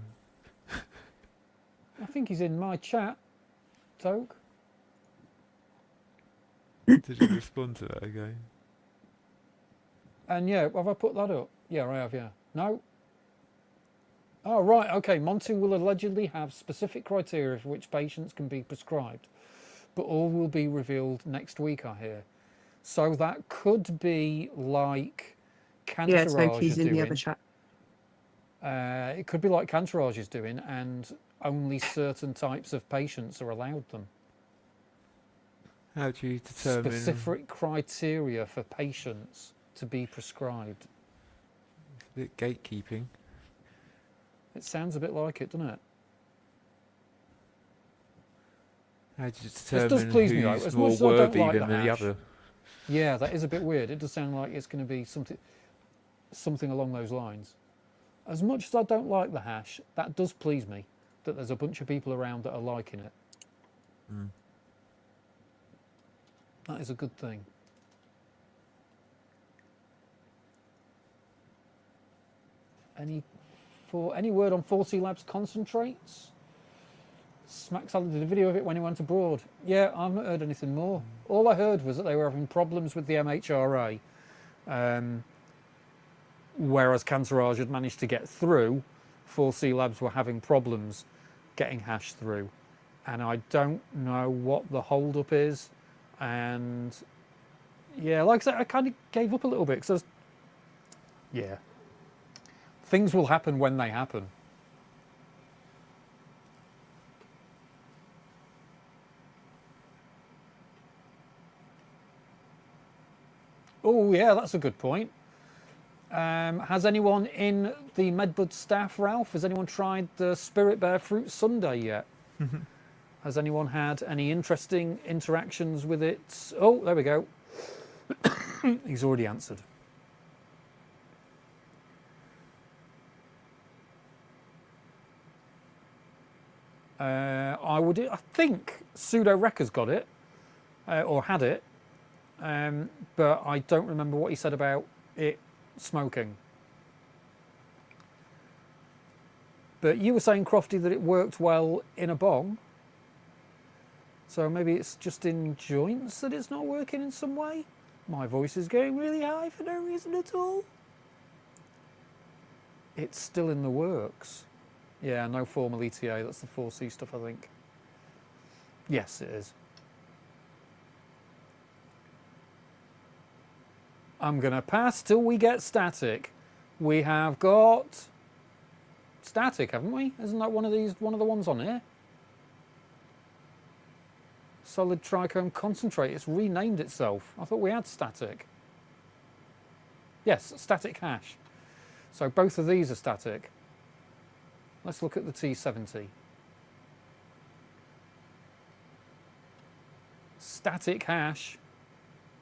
I think he's in my chat, Toke. Did you respond to that again? And yeah, have I put that up? Yeah, I have, yeah. No? Oh, right, okay. Monty will allegedly have specific criteria for which patients can be prescribed, but all will be revealed next week, I hear. So that could be like Cantourage yeah, Toki's in doing. the other chat. It could be like Cantourage is doing, and only certain types of patients are allowed them. How do you determine specific criteria for patients to be prescribed? It's a bit gatekeeping. It sounds a bit like it, doesn't it? How do you determine this does please who's me, though. As more much as I don't worthy like than the the hash, other? Yeah, that is a bit weird. It does sound like it's going to be something along those lines. As much as I don't like the hash, that does please me, that there's a bunch of people around that are liking it. Mm. That is a good thing. Any word on 4C Labs concentrates? Smack Salad did a video of it when he went abroad. Yeah, I've not heard anything more. All I heard was that they were having problems with the MHRA, whereas Cantourage had managed to get through. 4C Labs were having problems getting hash through, and I don't know what the hold-up is. And yeah, like I said, I kind of gave up a little bit because yeah, things will happen when they happen. Oh yeah, that's a good point. Has anyone in the Medbud staff, Ralph, has anyone tried the Spirit Bear Fruit Sundae yet? Has anyone had any interesting interactions with it? Oh, there we go. He's already answered. I think Pseudo Wrecker's got it, or had it, but I don't remember what he said about it smoking. But you were saying, Crofty, that it worked well in a bong. So maybe it's just in joints that it's not working in some way. My voice is going really high for no reason at all. It's still in the works. Yeah, no formal ETA. That's the 4C stuff, I think. Yes, it is. I'm going to pass till we get static. We have got static, haven't we? Isn't that one of the ones on here? Solid trichome concentrate. It's renamed itself. I thought we had static. Yes, static hash. So both of these are static. Let's look at the T70. Static hash.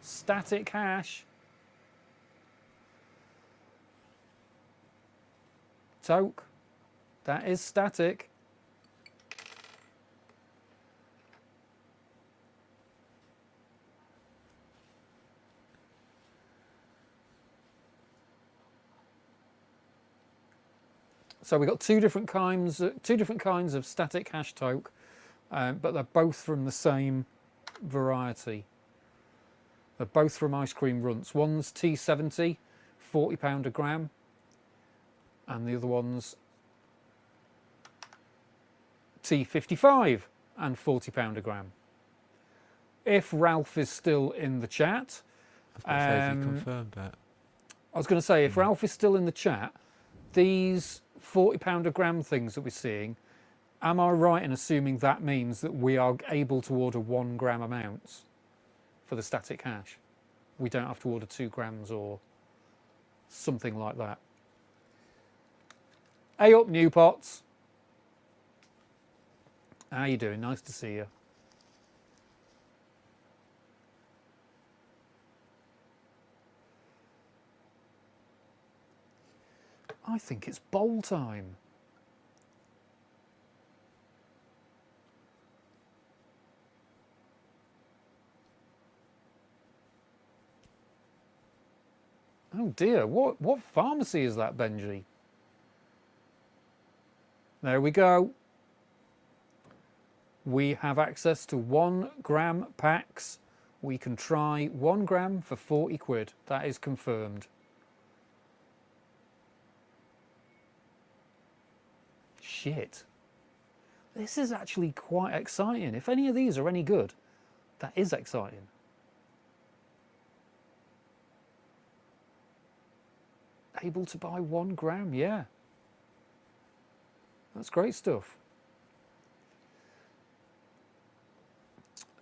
Static hash. Toke. That is static. So we've got two different kinds of static hash toke, but they're both from the same variety. They're both from Ice Cream Runts. One's T70, £40 a gram, and the other one's T55 and £40 a gram. If Ralph is still in the chat, Have you confirmed that? I was going to say, if Ralph is still in the chat, these £40 a gram things that we're seeing, am I right in assuming that means that we are able to order 1 gram amounts for the static hash? We don't have to order 2 grams or something like that. Hey up, New Pots. How you doing? Nice to see you. I think it's bowl time. Oh dear, what pharmacy is that, Benji? There we go. We have access to 1 gram packs. We can try 1 gram for 40 quid. That is confirmed. Shit. This is actually quite exciting. If any of these are any good, that is exciting. Able to buy 1 gram, yeah. That's great stuff.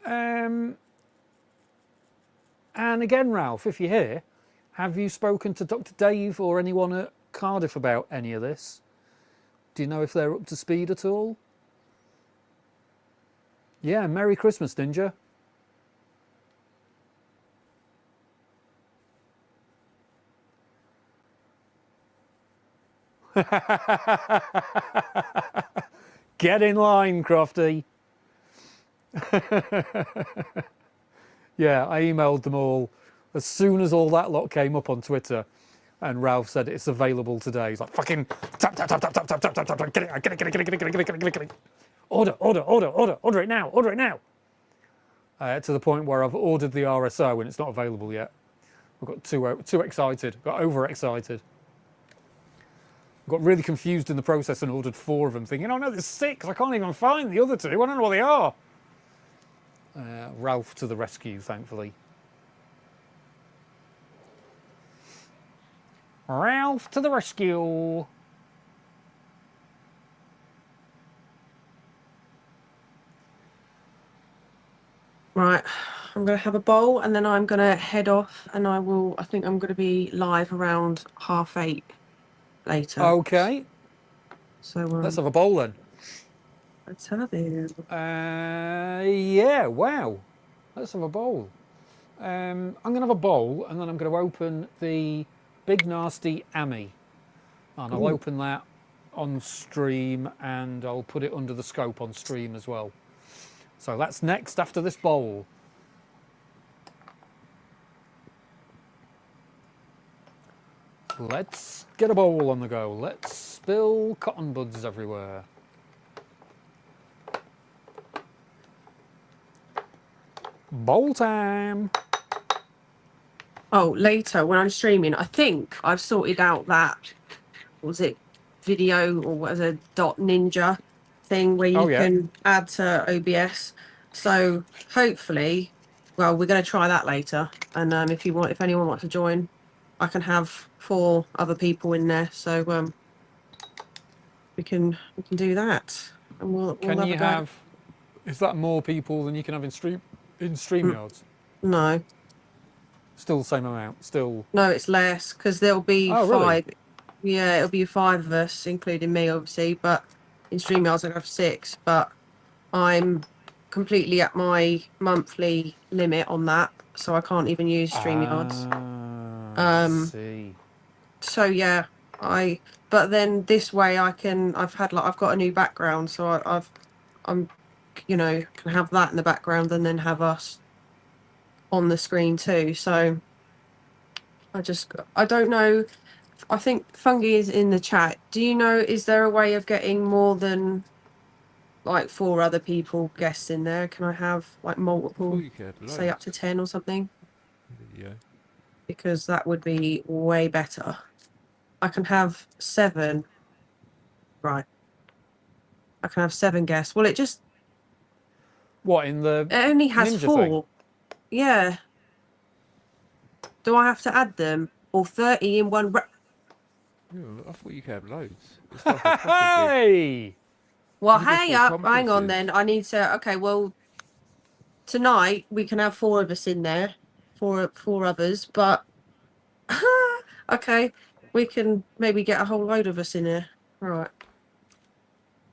And again, Ralph, if you're here, have you spoken to Dr. Dave or anyone at Cardiff about any of this? Do you know if they're up to speed at all? Yeah, Merry Christmas, Ninja. Get in line, Crofty. Yeah, I emailed them all as soon as all that lot came up on Twitter, and Ralph said it's available today. He's like, fucking tap, tap, tap, tap, tap, tap, tap, tap, tap, get it, get it, get it, get it, get it, get it, get it, get it, get it. Order, order, order, order, order it now, order it now. To the point where I've ordered the RSO and it's not available yet. I've got too excited, got overexcited. Got really confused in the process and ordered 4 of them, thinking, oh no, there's 6. I can't even find the other 2. I don't know what they are. Ralph to the rescue, thankfully. Ralph to the rescue. Right, I'm going to have a bowl and then I'm going to head off, and I think I'm going to be live around 8:30 later. Okay. So let's have a bowl then. Let's have it. Yeah, wow. Let's have a bowl. I'm going to have a bowl and then I'm going to open the Big Nasty Ami. And I'll open that on stream and I'll put it under the scope on stream as well. So that's next after this bowl. Let's get a bowl on the go. Let's spill cotton buds everywhere. Bowl time. Oh, later when I'm streaming, I think I've sorted out that, what was it, video or what is it, .ninja thing where you can add to OBS. So hopefully, well, we're going to try that later. And if anyone wants to join, I can have 4 other people in there. So we can do that, and we'll Can have you a go. have? Is that more people than you can have in StreamYards? No. Still the same amount. Still. No, it's less because there'll be 5. Really? Yeah, it'll be 5 of us, including me, obviously. But in StreamYards, I have 6. But I'm completely at my monthly limit on that, so I can't even use StreamYards. I see. So yeah, But then this way, I've got a new background, so I'm, can have that in the background and then have us on the screen too. So I don't know. I think Fungi is in the chat. Do you know, is there a way of getting more than like 4 other people guests in there? Can I have like multiple, say up to 10 or something? Yeah. Because that would be way better. I can have 7. Right. I can have 7 guests. Well, it just... What, in the It only has Ninja 4. thing? Yeah. Do I have to add them? Or 30 in one... Yeah, I thought you could have loads. It's like a proper Hey! Well, You can go hey for up. Hang on conferences. then. I need to... Okay, well... Tonight, we can have 4 of us in there. 4 others, but... okay. We can maybe get a whole load of us in there. All right.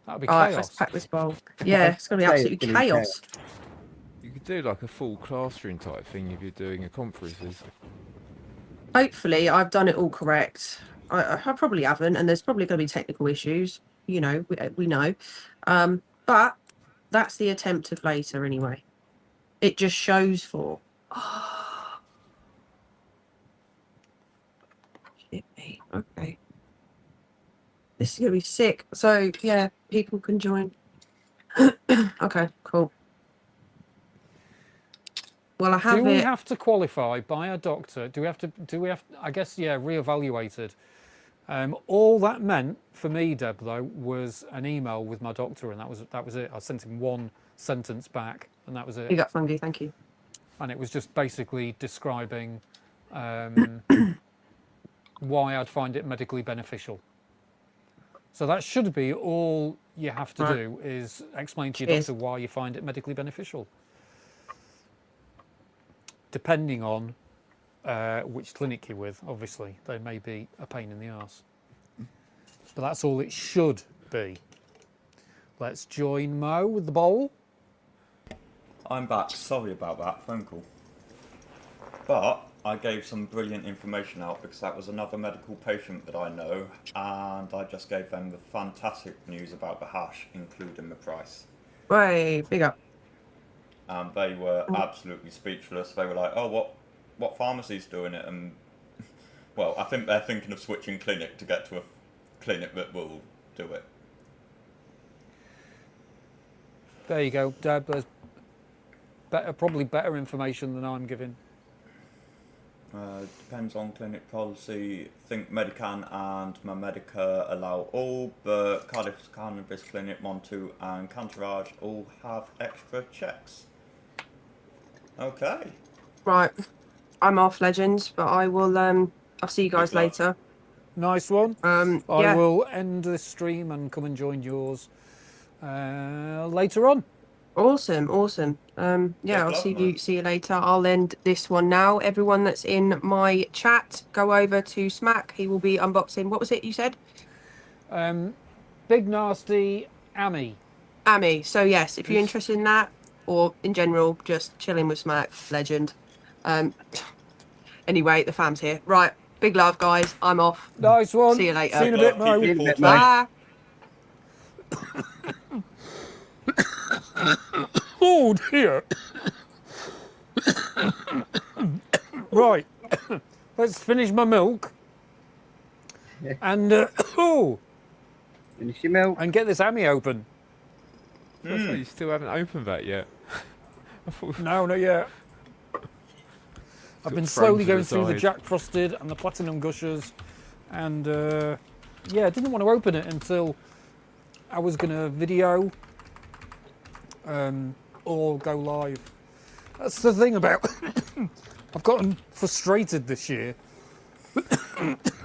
That'd be All right, chaos. let's pack this bowl. Yeah, it's going to be absolutely chaos. You could do like a full classroom type thing if you're doing a conferences. Hopefully, I've done it all correct. I probably haven't, and there's probably going to be technical issues. You know, we know. But that's the attempt of later anyway. It just shows for. Oh. Shit me. Okay. This is going to be sick. So, yeah, people can join. Okay, cool. Well, I have Do we have to qualify by a doctor? Do we have, I guess, yeah, reevaluated. All that meant for me, Deb, though, was an email with my doctor, and that was it. I sent him one sentence back, and that was it. You got Fungi, thank you. And it was just basically describing why I'd find it medically beneficial. So that should be all you have to do, is explain to your doctor why you find it medically beneficial. Depending on which clinic you're with, obviously, they may be a pain in the arse. But that's all it should be. Let's join Mo with the bowl. I'm back. Sorry about that phone call. But I gave some brilliant information out because that was another medical patient that I know, and I just gave them the fantastic news about the hash, including the price. Way, big up. And they were absolutely speechless. They were like, "Oh, what pharmacy's doing it?" And well, I think they're thinking of switching clinic to get to a clinic that will do it. There you go, Deb. There's probably better information than I'm giving. Depends on clinic policy. I think Medican and Medica allow all, but Cardiff Cannabis Clinic, Montu and Cantourage all have extra checks. Okay. Right. I'm off, legends, but I will I'll see you guys later. Nice one. Yeah. I will end this stream and come and join yours later on. Awesome. Yeah, I'll see you later. I'll end this one now. Everyone that's in my chat, go over to Smack. He will be unboxing. What was it you said? Big Nasty Amy. Amy. So yes, if you're interested in that, or in general, just chilling with Smack, legend. Anyway, the fam's here. Right. Big love, guys. I'm off. Nice one. See you later. See you in a bit, Mo. Bye. Oh dear. Right. Let's finish my milk. And finish your milk. And get this Amy open. You still haven't opened that yet. No, not yet. I've been thrown slowly to the going through the side. Jack Frosted and the Platinum Gushers, and yeah, I didn't want to open it until I was going to video or go live. That's the thing about I've gotten frustrated this year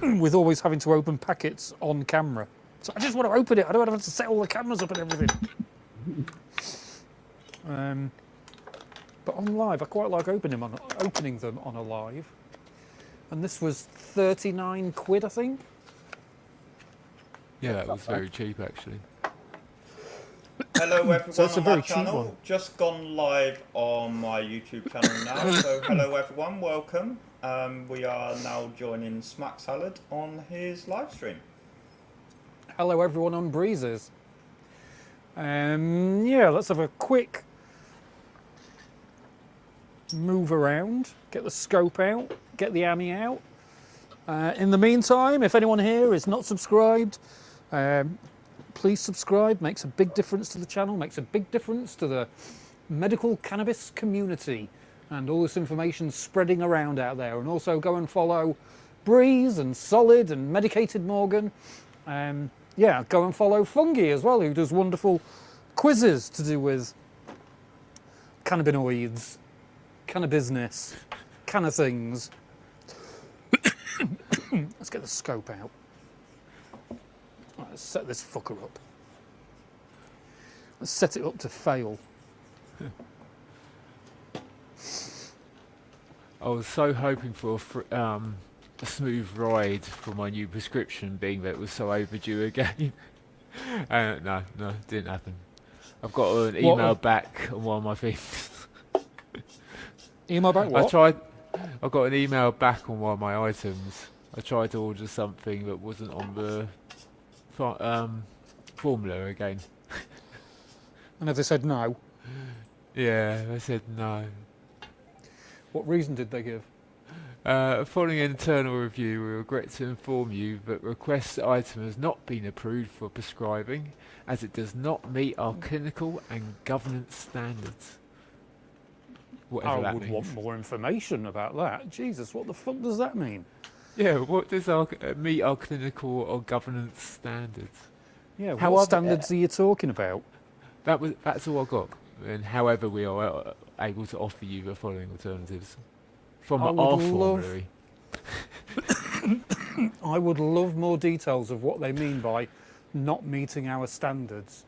with always having to open packets on camera. So I just want to open it. I don't have to set all the cameras up and everything. But on live, I quite like opening them on a live. And this was 39 quid, I think. Yeah, that was very cheap actually. Hello everyone So it's a on very my cheap channel. one. Just gone live on my YouTube channel now. So hello everyone, welcome. We are now joining Smack Salad on his live stream. Hello everyone on Breezes. Yeah, let's have a quick move around, get the scope out, get the AMI out. In the meantime, if anyone here is not subscribed, please subscribe. Makes a big difference to the channel, makes a big difference to the medical cannabis community, and all this information spreading around out there. And also go and follow Breeze and Solid and Medicated Morgan. Yeah, go and follow Fungi as well, who does wonderful quizzes to do with cannabinoids, cannabis, kind of things. Let's get the scope out. Right, let's set this fucker up. Let's set it up to fail. I was so hoping for a smooth ride for my new prescription, being that it was so overdue again. No, didn't happen. I've got an email back on one of my things. Email back what? I got an email back on one of my items. I tried to order something that wasn't on the formula again. And have they said no? Yeah, they said no. What reason did they give? Following an internal review, we regret to inform you that requested item has not been approved for prescribing, as it does not meet our clinical and governance standards. Whatever I that would means. want more information about that. Jesus, what the fuck does that mean? Yeah, what does our meet our clinical or governance standards? Yeah, However, what standards are you talking about? That's all I got. And however, we are able to offer you the following alternatives from our formulary. I would love more details of what they mean by not meeting our standards.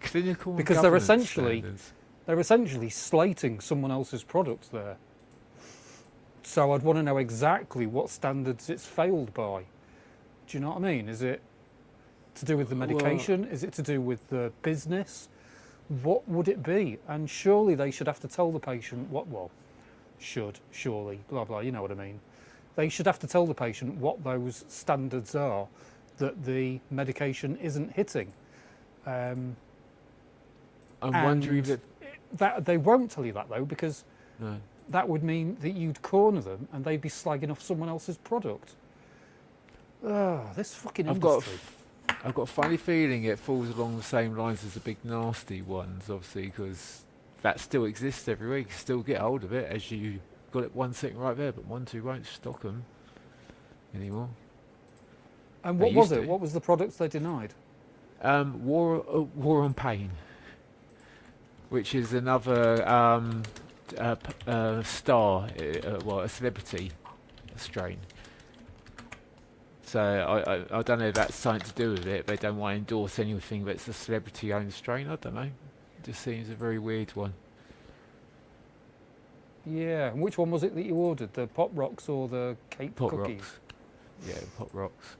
Clinical and Because governance they're essentially slating someone else's products there. So I'd want to know exactly what standards it's failed by. Do you know what I mean? Is it to do with the medication? Is it to do with the business? What would it be? And surely they should have to tell the patient surely, blah, blah, you know what I mean. They should have to tell the patient what those standards are that the medication isn't hitting. I'm wondering that they won't tell you that though, because no. that would mean that you'd corner them and they'd be slagging off someone else's product. This fucking industry. I've got a funny feeling it falls along the same lines as the big nasty ones, obviously, because that still exists every week. You still get hold of it, as you got it one sitting right there, but 1-2 won't stock them anymore. And what was it? What was the products they denied? War on Pain, which is another star, a celebrity strain. So I don't know if that's something to do with it. They don't want to endorse anything that's a celebrity-owned strain. I don't know. It just seems a very weird one. Yeah. And which one was it that you ordered? The Pop Rocks or the cake Pop cookies? Rocks. Yeah, Pop Rocks.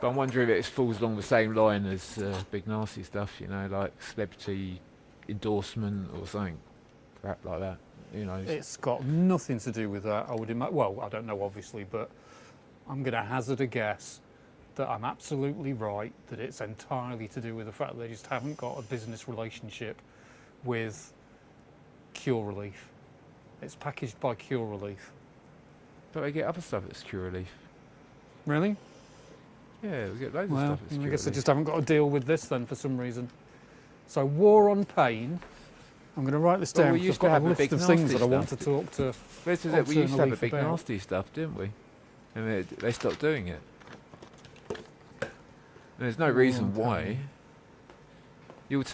But I'm wondering if it falls along the same line as big nasty stuff. You know, like celebrity endorsement or something, crap like that. Who knows? It's got nothing to do with that, I would imagine. Well, I don't know, obviously, but I'm going to hazard a guess that I'm absolutely right, that it's entirely to do with the fact that they just haven't got a business relationship with Cure Relief. It's packaged by Cure Relief. But they get other stuff that's Cure Relief. Really? Yeah, we get loads of Well, stuff that's I Cure guess they Relief. just haven't got to deal with this then for some reason. So War on Pain. I'm going to write this down. we Because used I've to got have a the list big of things nasty that I want to stuff. talk to. This is it. We used to have alternately the big about. nasty stuff, didn't we? I mean, they stopped doing it. There's no reason why. You'll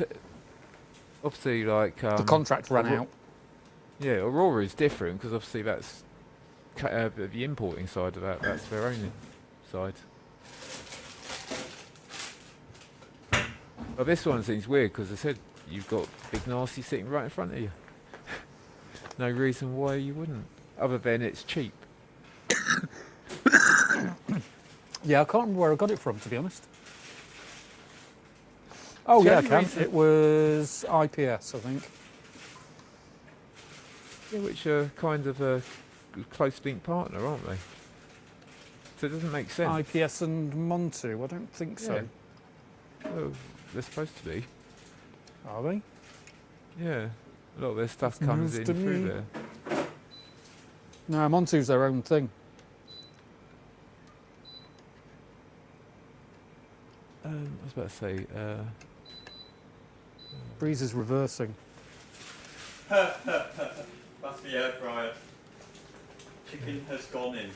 obviously like The contract ran out. Yeah, Aurora is different because obviously that's the importing side of that. That's their own side. But this one seems weird because I said you've got Big Nasty sitting right in front of you. No reason why you wouldn't, other than it's cheap. Yeah, I can't remember where I got it from, to be honest. Oh, yeah, I can. It was IPS, I think. Yeah, which are kind of a close linked partner, aren't they? So it doesn't make sense. IPS and Montu, I don't think so. Well, they're supposed to be. Are they? Yeah. A lot of their stuff That's comes news in to through me. there. No, Montu's their own thing. I was about to say, Breeze is reversing. That's the air fryer. Chicken has gone in.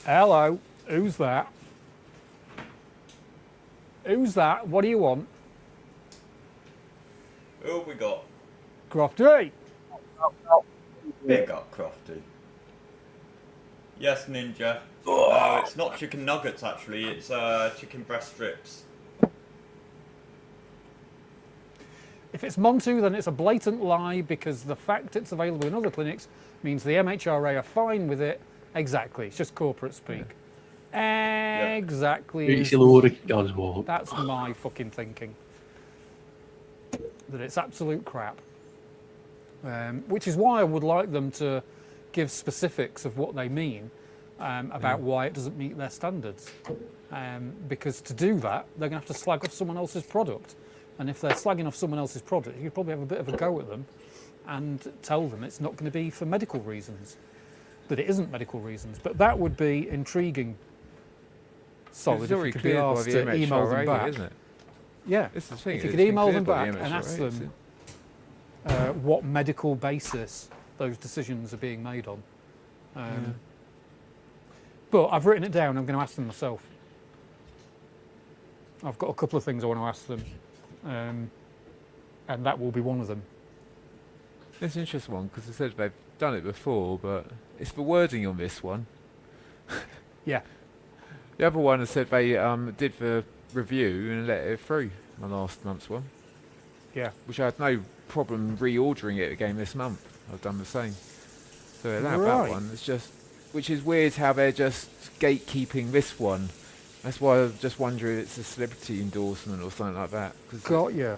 Hello, who's that? Who's that? What do you want? Who have we got? Crofty! Big up, Crofty. Yes, Ninja. No, it's not chicken nuggets actually, it's chicken breast strips. If it's Montu, then it's a blatant lie because the fact it's available in other clinics means the MHRA are fine with it. Exactly, it's just corporate speak. Exactly. It's a load of Oswald. That's my fucking thinking. That it's absolute crap. Which is why I would like them to give specifics of what they mean about why it doesn't meet their standards. Because to do that, they're going to have to slag off someone else's product. And if they're slagging off someone else's product, you probably have a bit of a go at them and tell them it's not going to be for medical reasons, that it isn't medical reasons. But that would be intriguing. Solid if you could be asked to email them back. Isn't it? Yeah, This is the thing, if you it's could been email them cleared by back the and ask MHRA, them what medical basis those decisions are being made on. But I've written it down, I'm going to ask them myself. I've got a couple of things I want to ask them, and that will be one of them. It's an interesting one because they said they've done it before, but it's the wording on this one. Yeah. The other one has said they did the review and let it through, my last month's one. Yeah. Which I had no problem reordering it again this month. I've done the same. So they allowed Right. that one. It's just, which is weird how they're just gatekeeping this one. That's why I was just wondering if it's a celebrity endorsement or something like that. Got you.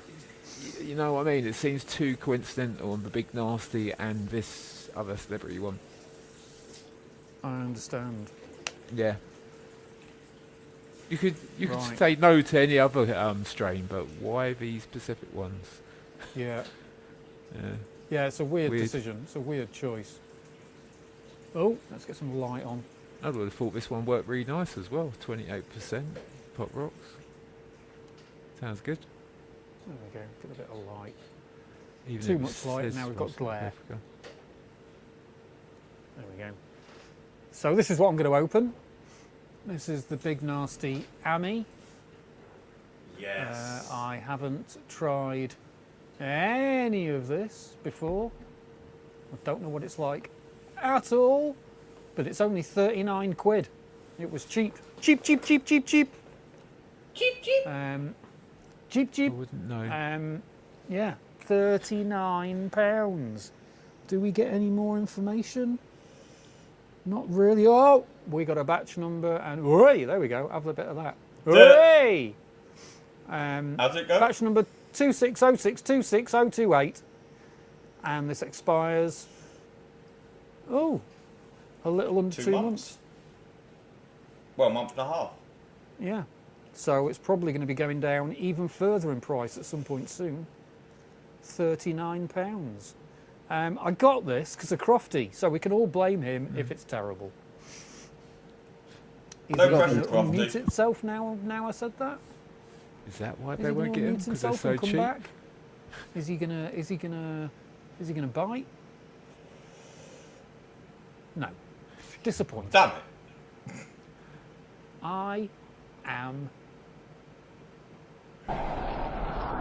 You know what I mean? It seems too coincidental on the Big Nasty and this other celebrity one. I understand. Yeah. You could Right. say no to any other strain, but why these specific ones? Yeah. Yeah. Yeah, it's a weird decision. It's a weird choice. Oh, let's get some light on. I would have thought this one worked really nice as well. 28% pop rocks. Sounds good. There we go. Get a bit of light. Even Too if much it light, says now we've got West glare. Africa. There we go. So this is what I'm going to open. This is the Big Nasty Ami. Yes. I haven't tried any of this before. I don't know what it's like at all, but it's only 39 quid. It was cheap. Cheap, cheap, cheap, cheap, cheap. Cheap, cheap. Cheap, cheap. I wouldn't know. Yeah, £39. Do we get any more information? Not really. Oh, we got a batch number and hooray, there we go. Have a bit of that. Hooray! How's it go? Batch number 260626028. And this expires, a little under 2 months. Well, a month and a half. Yeah. So it's probably going to be going down even further in price at some point soon. £39. I got this because of Crofty, so we can all blame him if it's terrible. Is No it pressure, going to unmute Crofty. itself now I said that? Is that why Is they he won't gonna get him? mute Because they're himself so and come cheap? back? Is he gonna bite? No. Disappointed. Damn it. I am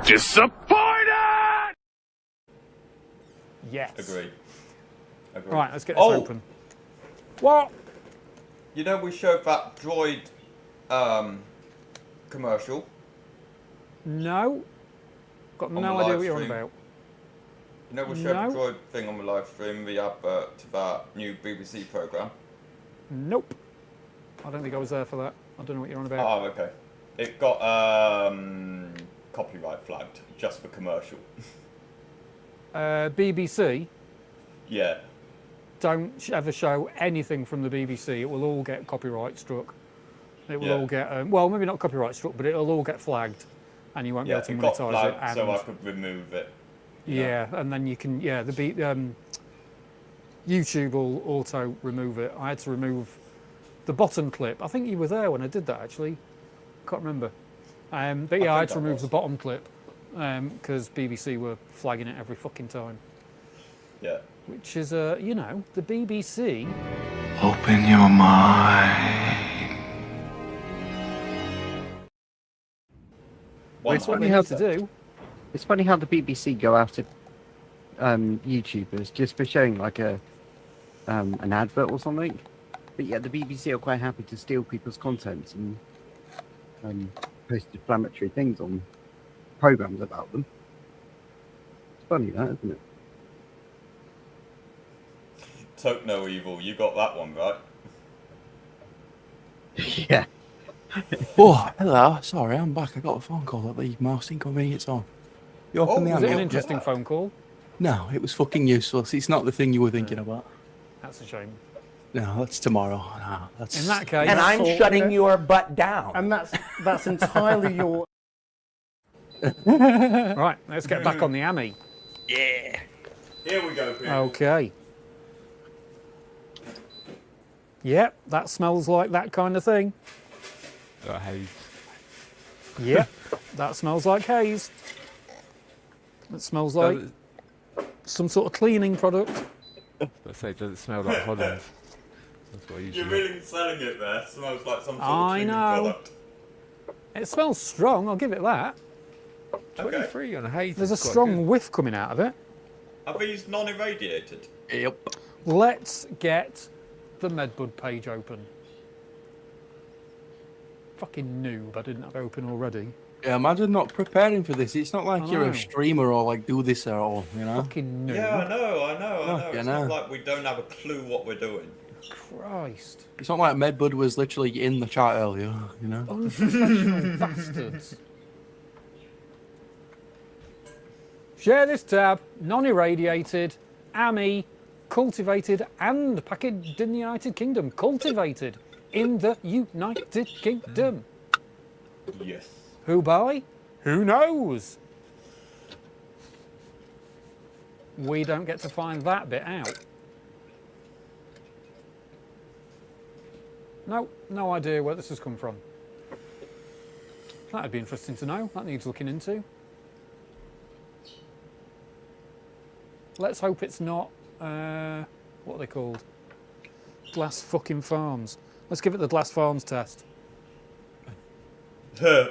Disappointed! yes. Agreed. Right, let's get this open. What? You know we showed that droid commercial? No. Got On no the idea live what you're on stream. about. You know we showed No. the droid thing on the live stream, the advert to that new BBC programme? Nope. I don't think I was there for that. I don't know what you're on about. Oh, okay. It got copyright flagged just for commercial. BBC, Yeah. don't ever show anything from the BBC. It will all get copyright struck. It will Yeah. all get, well, maybe not copyright struck, but it'll all get flagged, and you won't Yeah, be it able got to monetize flagged it. And, so I could remove it. yeah, and then you can, YouTube will auto remove it. I had to remove the bottom clip. I think you were there when I did that, actually. Can't remember. But yeah, I had to remove the bottom clip because BBC were flagging it every fucking time. Yeah. Which is, the BBC. Open your mind. It's funny What how they need to do. It's funny how the BBC go after YouTubers just for showing like an advert or something. But yeah, the BBC are quite happy to steal people's content and post inflammatory things on programs about them. It's funny that, isn't it? Toke no evil, you got that one right. Yeah. Oh, hello. Sorry, I'm back. I got a phone call at the most inconvenient time. You open the Was it an ammo? interesting phone call? No, it was fucking useless. It's not the thing you were thinking about. That's a shame. No, that's tomorrow. No, that's... In that case, And I'm thought, shutting your butt down. And that's entirely your. Right, let's get back on the AMI. Yeah. Here we go, people. Okay. Yep, that smells like that kind of thing. Haze. Yep, that smells like haze. It smells like some sort of cleaning product. Let's say, does it smell like Holland? That's what I usually. You're really selling it there. Smells like some sort of I cleaning know. product. It smells strong, I'll give it that. 23 on haze. There's a is quite strong good. whiff coming out of it. Are these non-irradiated? Yep. Let's get the Medbud page open. Fucking noob, I didn't have it open already. Yeah, imagine not preparing for this. It's not like I you're know. a streamer or like do this at all, you know? Fucking noob. Yeah, I know. Yeah, It's not like we don't have a clue what we're doing. Christ. It's not like Medbud was literally in the chat earlier, you know? Unprofessional bastards. Share this tab, non-irradiated, AMI, cultivated and packaged in the United Kingdom. Cultivated in the United Kingdom. Yes. Who by? Who knows? We don't get to find that bit out. No idea where this has come from. That'd be interesting to know. That needs looking into. Let's hope it's not, what are they called? Glass fucking Farms. Let's give it the Glass Farms test. Let's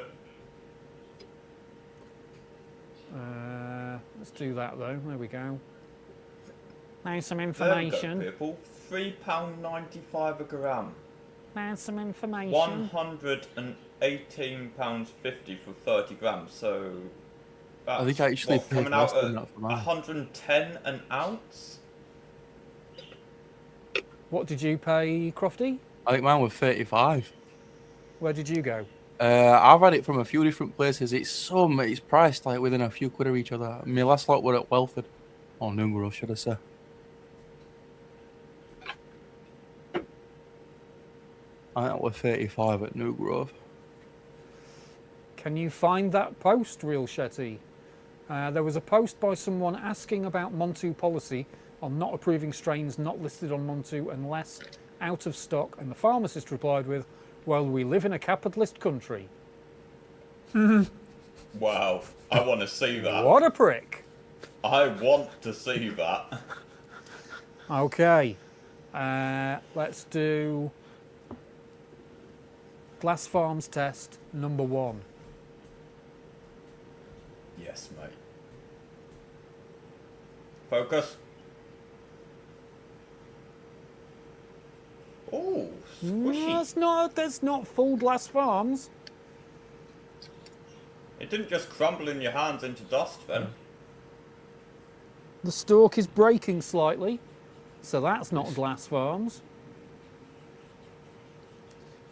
do that though. There we go. There's some information. There we go, people. £3.95 a gram. There's some information. £118.50 for 30 grams. So that's I think I actually paid coming less out than at that for mine. 110 an ounce. What did you pay, Crofty? I think mine was 35. Where did you go? I've had it from a few different places. It's priced like within a few quid of each other. My last lot were at Welford. Or Newborough, should I say. I think that was 35 at New Grove. Can you find that post, Real Shetty? There was a post by someone asking about Montu policy on not approving strains not listed on Montu unless out of stock, and the pharmacist replied with, well, we live in a capitalist country. Wow, I want to see that. What a prick. I want to see that. Okay. Let's do Glass Farms test number 1. Yes, mate. Focus. Oh, squishy. That's not full Glass Farms. It didn't just crumble in your hands into dust then. The stalk is breaking slightly, so that's not Glass Farms.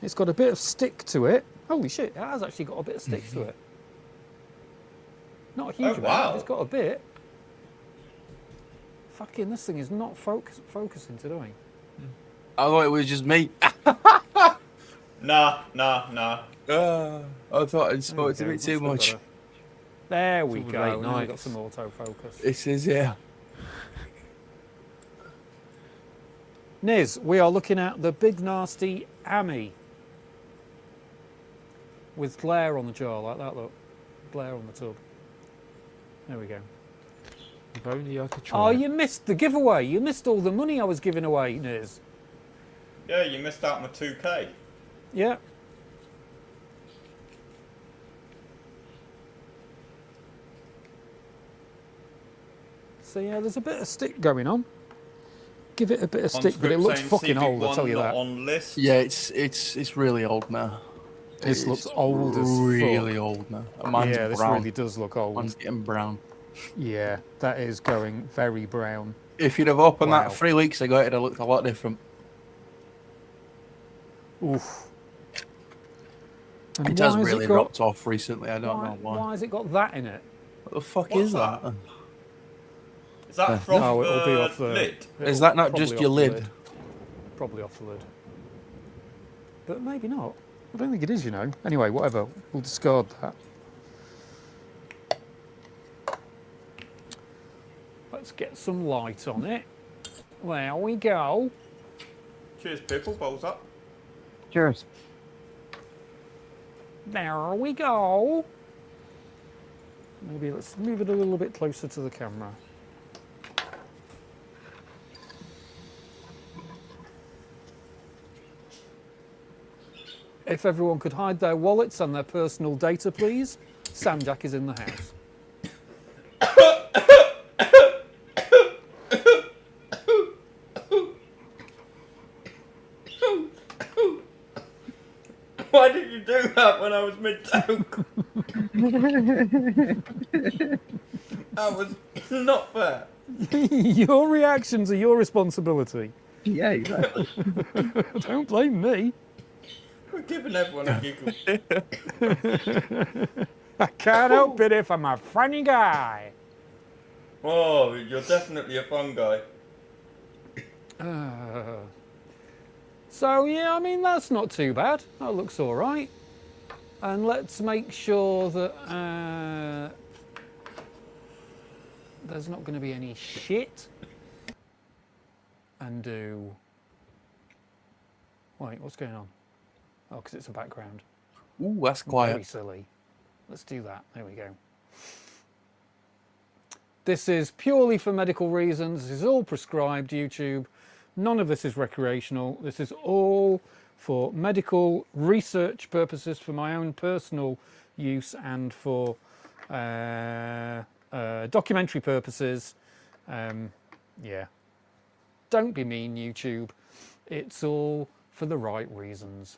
It's got a bit of stick to it. Holy shit, it has actually got a bit of stick to it. Not a huge amount, but it's got a bit. Fucking, this thing is not focusing today. I thought it was just me. Nah. I thought I'd spoke a bit too much. There we It's go. all Now very we've got nice. some autofocus. This is, yeah. Niz, we are looking at the big nasty Ami. With glare on the jar, like that, look. Glare on the tub. There we go. If only I could try. Oh, you missed the giveaway. You missed all the money I was giving away, Niz. Yeah, you missed out on the 2K. Yeah. So yeah, there's a bit of stick going on. Give it a bit of stick, but it looks fucking old, I'll tell you that. On list. Yeah, it's really old now. This looks old as fuck. Really old now. Mine's Yeah, this brown. really does look old. Mine's getting brown. Yeah, that is going very brown. If you'd have opened Wow. that 3 weeks ago, it'd have looked a lot different. Oof. And It has why really got, dropped off recently. I don't know why. Why has it got that in it? What the fuck What's is that? Is that from No, it'll be off the lid? Is that not probably just off your the lid? Probably off the lid. But maybe not. I don't think it is, you know. Anyway, whatever. We'll discard that. Let's get some light on it. There we go. Cheers, people. Bowls up. Cheers. There we go. Maybe let's move it a little bit closer to the camera. If everyone could hide their wallets and their personal data, please. Samjack is in the house. Why did you do that when I was mid-talk? That was not fair. Your reactions are your responsibility. Yeah, exactly. Don't blame me. We're giving everyone a giggle. I can't help it if I'm a funny guy. Oh, you're definitely a fun guy. So yeah, I mean that's not too bad. That looks all right. And let's make sure that there's not going to be any shit. And do. Wait, what's going on? Oh, because it's a background. Ooh, that's Very quiet. silly. Let's do that. There we go. This is purely for medical reasons. This is all prescribed, YouTube. None of this is recreational. This is all for medical research purposes, for my own personal use and for documentary purposes. Yeah. Don't be mean, YouTube. It's all for the right reasons.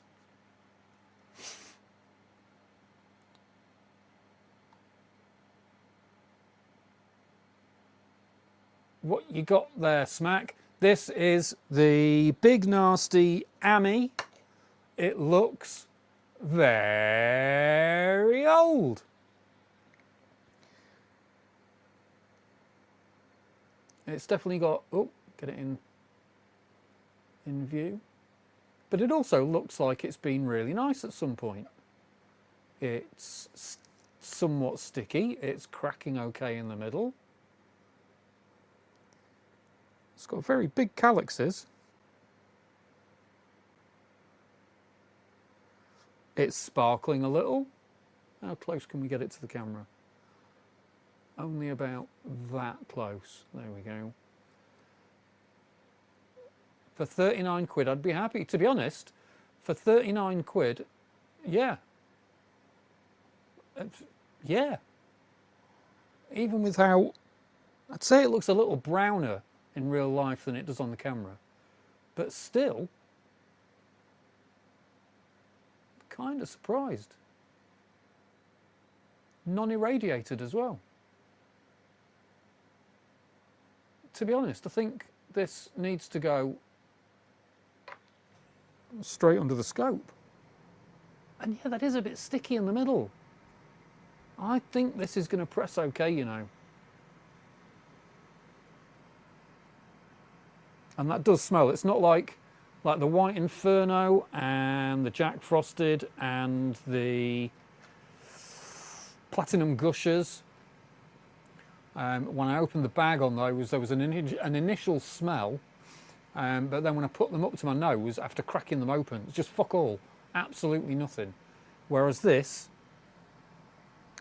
What you got there, Smack? This is the big nasty Ami. It looks very old. It's definitely got, oh, get it in view. But it also looks like it's been really nice at some point. It's somewhat sticky. It's cracking okay in the middle. It's got very big calyxes. It's sparkling a little. How close can we get it to the camera? Only about that close. There we go. For 39 quid, I'd be happy. To be honest, for 39 quid, yeah. Yeah. Even with how, I'd say it looks a little browner in real life than it does on the camera. But still, kind of surprised. Non-irradiated as well. To be honest, I think this needs to go straight under the scope. And yeah, that is a bit sticky in the middle. I think this is going to press okay, you know. And that does smell. It's not like the White Inferno and the Jack Frosted and the Platinum Gushers. When I opened the bag on those, there was an initial smell, but then when I put them up to my nose after cracking them open, it's just fuck all, absolutely nothing. Whereas this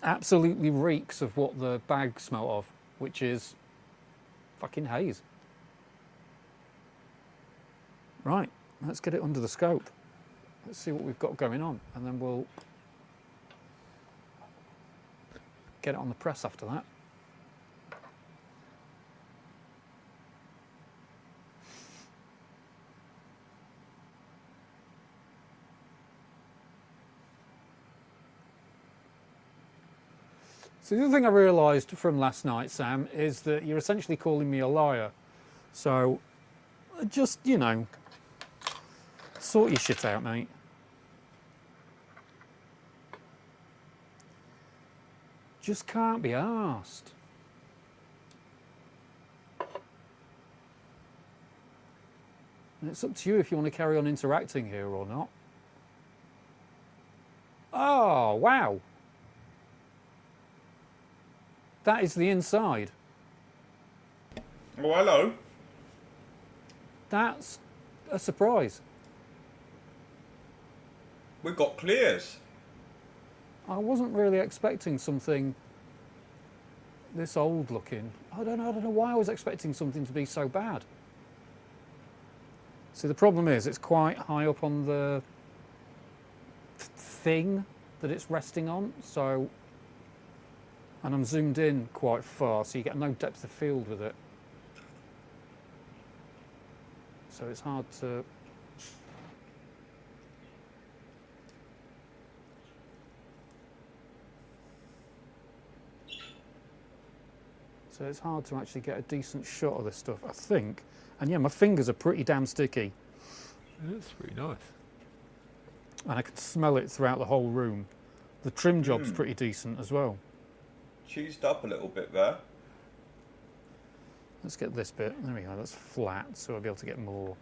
absolutely reeks of what the bag smelled of, which is fucking haze. Right, let's get it under the scope. Let's see what we've got going on, and then we'll get it on the press after that. So the other thing I realised from last night, Sam, is that you're essentially calling me a liar. So just, you know, sort your shit out, mate. Just can't be arsed. And it's up to you if you want to carry on interacting here or not. Oh, wow. That is the inside. Oh, hello. That's a surprise. We've got clears. I wasn't really expecting something this old looking. I don't know why I was expecting something to be so bad. See, the problem is it's quite high up on the thing that it's resting on, so, and I'm zoomed in quite far, so you get no depth of field with it. So it's hard to... So it's hard to actually get a decent shot of this stuff, I think. And yeah, my fingers are pretty damn sticky. That's pretty nice. And I can smell it throughout the whole room. The trim job's pretty decent as well. Cheesed up a little bit there. Let's get this bit. There we go, that's flat, so I'll be able to get more.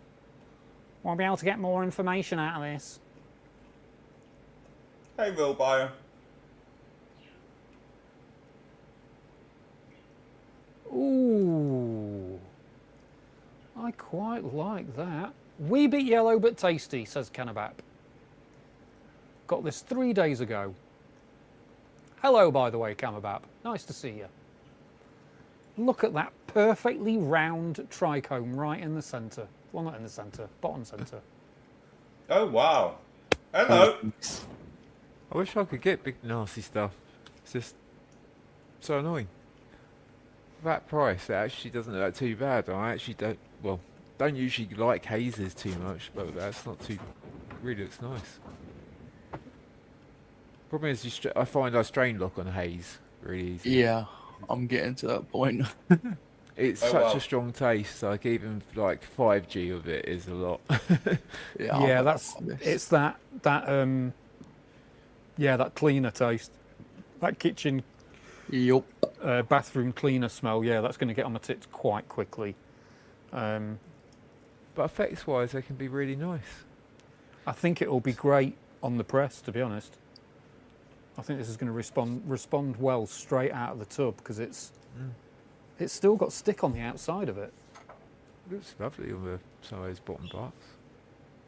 I'll be able to get more information out of this. Hey, real buyer. Ooh. I quite like that. Wee bit yellow but tasty, says Canabap. Got this 3 days ago. Hello, by the way, Canabap. Nice to see you. Look at that perfectly round trichome right in the centre. Well, not in the centre, bottom centre. Oh, wow. Hello. I wish I could get big nasty stuff. It's just so annoying. For that price, it actually doesn't look too bad. I actually don't usually like hazes too much, but that's not too... really looks nice. Problem is, I find I strain lock on haze really easy. Yeah, I'm getting to that point. It's such a strong taste. Like even like 5G of it is a lot. Yeah, it's that cleaner taste, that kitchen, bathroom cleaner smell. Yeah, that's going to get on my tits quite quickly. But effects-wise, they can be really nice. I think it will be great on the press, to be honest. I think this is going to respond well straight out of the tub because it's still got stick on the outside of it. It looks lovely on some of those bottom parts.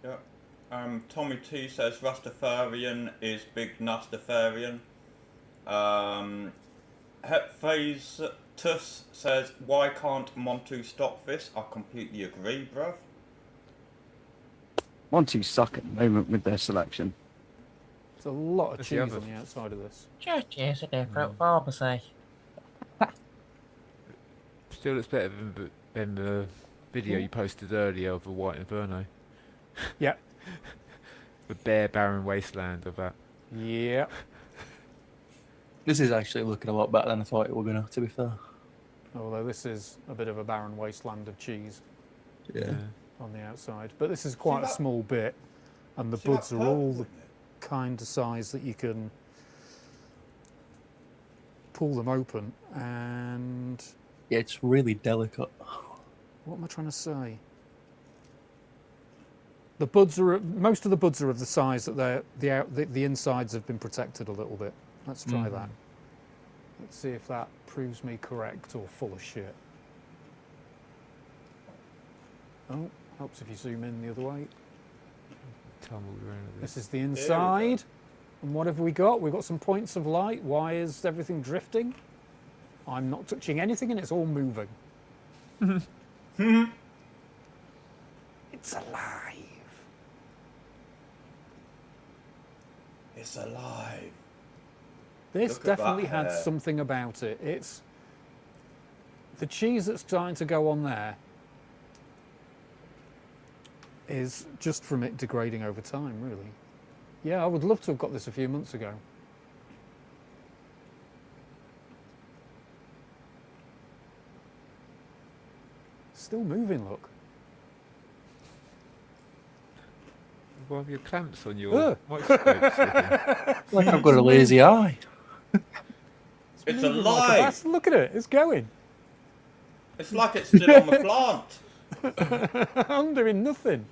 Yeah. Tommy T says Rastafarian is big Nastafarian. Hepphase Tuss says, why can't Montu stop this? I completely agree, bruv. Montu suck at the moment with their selection. There's a lot of That's the cheese other- on the outside of this. Just use a different pharmacy. Still looks better than the video you posted earlier of the White Inferno. Yeah. The bare barren wasteland of that. Yeah. This is actually looking a lot better than I thought it were gonna, to be fair. Although this is a bit of a barren wasteland of cheese. Yeah. On the outside. But this is quite a that- small bit, and the See that buds are all purple the kind of size that you can pull them open. And Yeah, it's really delicate. what am I trying to say? The buds are most of the buds are of the size that the insides have been protected a little bit. Let's try that. Let's see if that proves me correct or full of shit. Oh, helps if you zoom in the other way. Tumbled around a bit. This is the inside. And what have we got? We've got some points of light. Why is everything drifting? I'm not touching anything and it's all moving. It's alive. It's alive. This Look at that definitely had hair. something about it. It's the cheese that's starting to go on there is just from it degrading over time, really. Yeah, I would love to have got this a few months ago. Still moving, look. Why have your clamps on your Ugh. microscope? Like I've got a lazy eye. It's Moving like a alive. bastard. Look at it, it's going. It's like it's still on the plant. I'm doing nothing.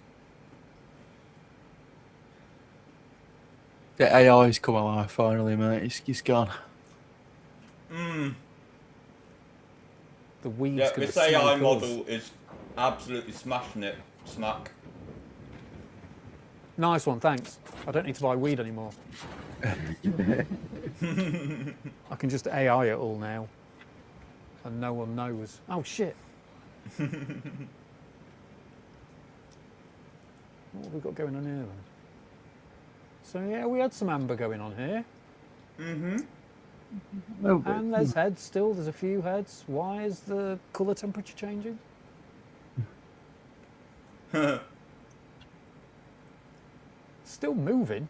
The AI's come alive finally, mate. It's gone. Mm. The weeds Yeah, gonna this AI smoke us. model is absolutely smashing it. Smack. Nice one, thanks. I don't need to buy weed anymore. I can just AI it all now. And no one knows. Oh shit. What have we got going on here then? So yeah, we had some amber going on here. And there's heads still, there's a few heads. Why is the colour temperature changing? Still moving.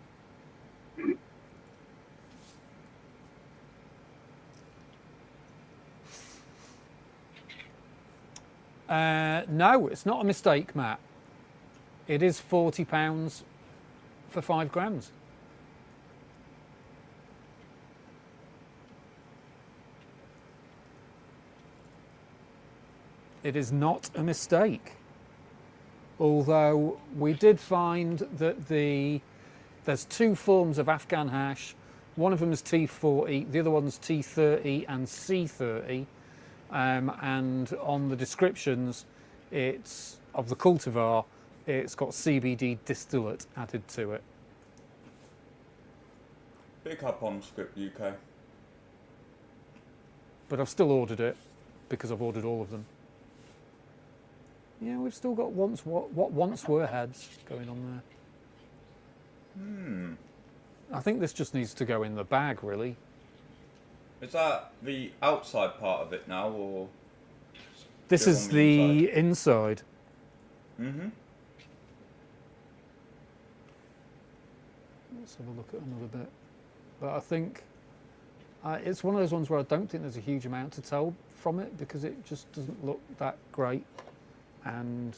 No, it's not a mistake, Matt. It is £40 for 5 grams. It is not a mistake. Although we did find that there's 2 forms of Afghan hash. One of them is T40, the other one's T30 and C30. And on the descriptions, it's of the cultivar, it's got CBD distillate added to it. Big up on Script UK. But I've still ordered it because I've ordered all of them. Yeah, we've still got what once were heads going on there. I think this just needs to go in the bag, really. Is that the outside part of it now, or? This still is on the inside. Let's have a look at another bit. But I think it's one of those ones where I don't think there's a huge amount to tell from it because it just doesn't look that great. And,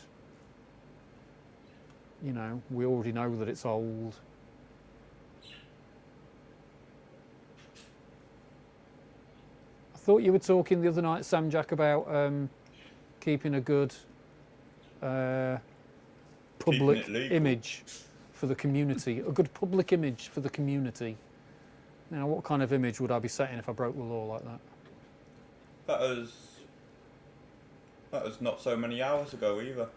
you know, we already know that it's old. I thought you were talking the other night, Sam Jack, about keeping a good public image for the community, a good public image for the community. Now, what kind of image would I be setting if I broke the law like that? That was not so many hours ago either.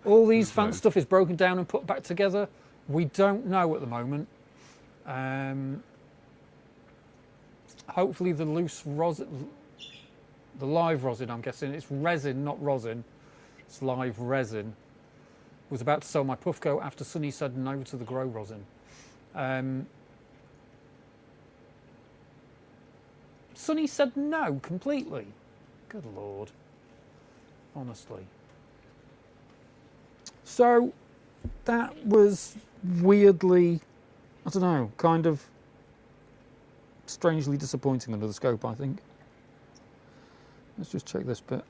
All these fancy stuff is broken down and put back together. We don't know at the moment. hopefully the loose rosin, the live rosin, I'm guessing it's resin, not rosin. It's live resin. Was about to sell my puff coat after Sunny said no to the grow rosin. Sunny said no completely. Good Lord. Honestly. So that was weirdly, I don't know, kind of strangely disappointing under the scope, I think. Let's just check this bit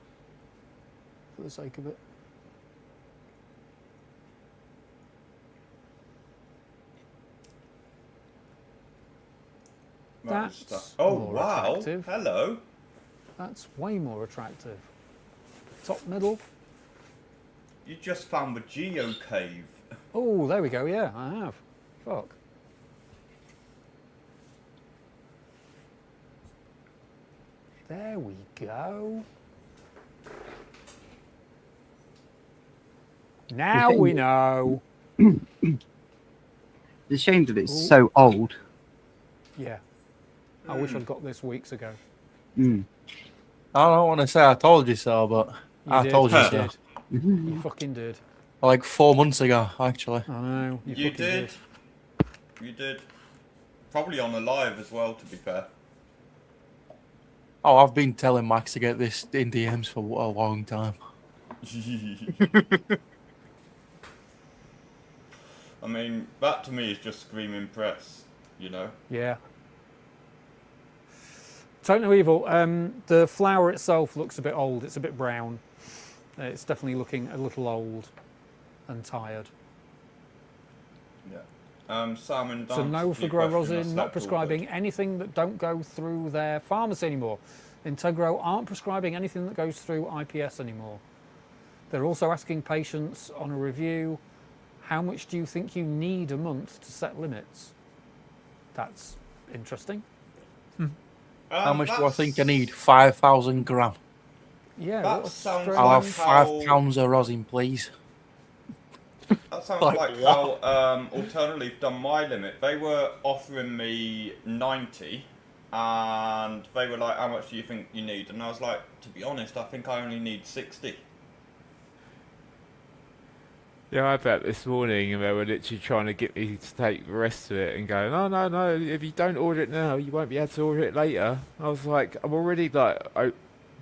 for the sake of it. That's oh more wow! attractive. Hello. That's way more attractive. Top middle. You just found the Geo Cave. Oh, there we go. Yeah, I have. Fuck. There we go. Now we know. It's a shame that it's so old. Yeah. I wish I'd got this weeks ago. Mm. I don't want to say I told you so, but I did. told you You so. did. You fucking did. Like 4 months ago, actually. I know. You did. You did. Probably on a live as well, to be fair. Oh, I've been telling Max to get this in DMs for a long time. I mean, that to me is just screaming press, you know? Yeah. Techno Evil, the flower itself looks a bit old. It's a bit brown. It's definitely looking a little old and tired. Yeah. Salmon So no for grow rosin, not prescribing anything that don't go through their pharmacy anymore. Integro aren't prescribing anything that goes through IPS anymore. They're also asking patients on a review, how much do you think you need a month to set limits? That's interesting. How much do I think I need? 5,000 gram. Yeah, that sounds I'll like have 5 pounds of rosin, please. That sounds like how Alternative done my limit. They were offering me 90, and they were like, "How much do you think you need?" And I was like, "To be honest, I think I only need 60." Yeah, I had that this morning, and they were literally trying to get me to take the rest of it and go, no, if you don't order it now, you won't be able to order it later. I was like, I'm already like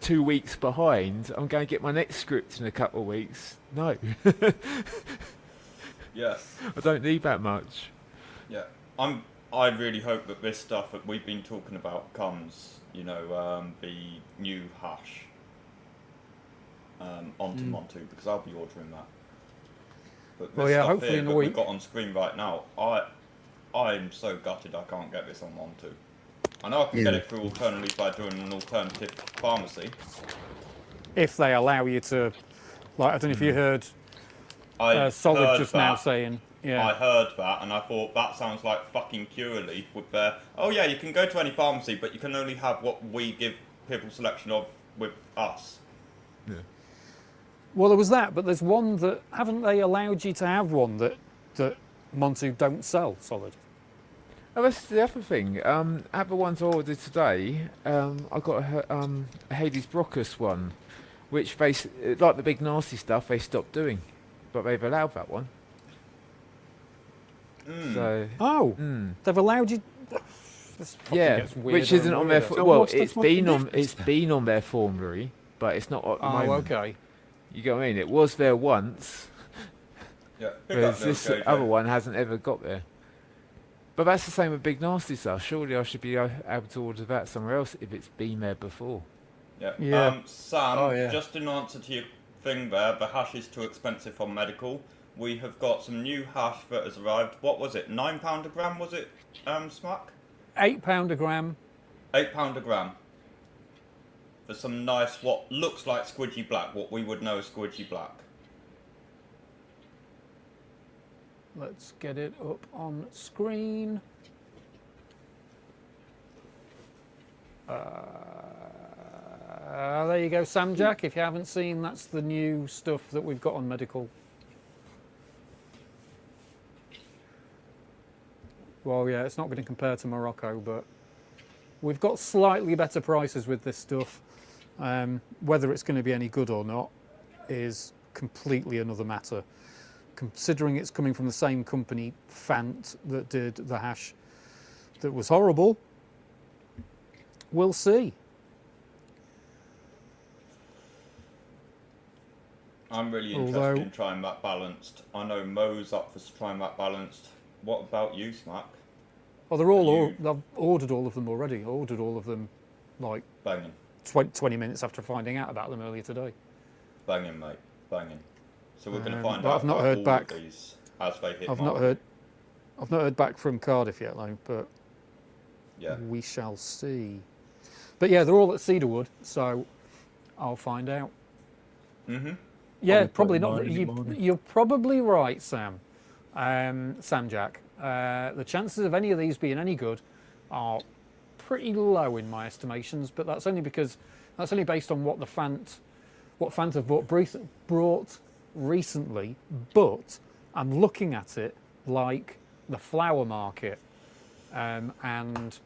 2 weeks behind. I'm going to get my next script in a couple of weeks. No. Yeah. I don't need that much. Yeah. I really hope that this stuff that we've been talking about comes, you know, the new hash onto Montu, because I'll be ordering that. But this stuff hopefully here in a that week. we've got on screen right now, I'm so gutted I can't get this on Montu. I know I can get it through Alternative by doing an alternative pharmacy. If they allow you to, like, I don't know if you heard Solid heard just that. now saying, yeah. I heard that, and I thought that sounds like fucking Curaleaf with their, oh yeah, you can go to any pharmacy, but you can only have what we give people selection of with us. Yeah. Well, there was that, but there's one that, haven't they allowed you to have one that Montu don't sell, Solid? Oh, that's the other thing. At the ones I ordered today, I got a Hades Brockus one, which they, like the big nasty stuff, they stopped doing, but they've allowed that one. So, they've allowed you. This gets weirder which isn't and on their. weirder. Well, it's been on their formulary, but it's not at the moment. Okay. You get what I mean? It was there once. Yeah. Whereas this other one hasn't ever got there. But that's the same with big nasty stuff. Surely I should be able to order that somewhere else if it's been there before. Yeah. Sam, just in answer to your thing there, the hash is too expensive for medical. We have got some new hash that has arrived. What was it? £9 a gram, was it, Smack? £8 a gram. £8 a gram. For some nice, what looks like squidgy black, what we would know as squidgy black. Let's get it up on screen. There you go, Sam Jack. If you haven't seen, that's the new stuff that we've got on medical. Well, yeah, it's not going to compare to Morocco, but We've got slightly better prices with this stuff. Whether it's going to be any good or not is completely another matter. Considering it's coming from the same company, Fant, that did the hash that was horrible, we'll see. I'm really interested in trying that balanced. I know Mo's up for trying that balanced. What about you, Smack? Oh, they're all. I've ordered all of them already. I ordered all of them, like banging. 20 minutes after finding out about them earlier today. Banging, mate, banging. So we're going to find out. I've not heard back. These as they hit. I've not heard back from Cardiff yet, though. But yeah, we shall see. But yeah, they're all at Cedarwood, so I'll find out. Mhm. Yeah, probably not. You're probably right, Sam. Sam Jack. The chances of any of these being any good are pretty low in my estimations, but that's only based on what Fant have brought recently. But I'm looking at it like the flower market, and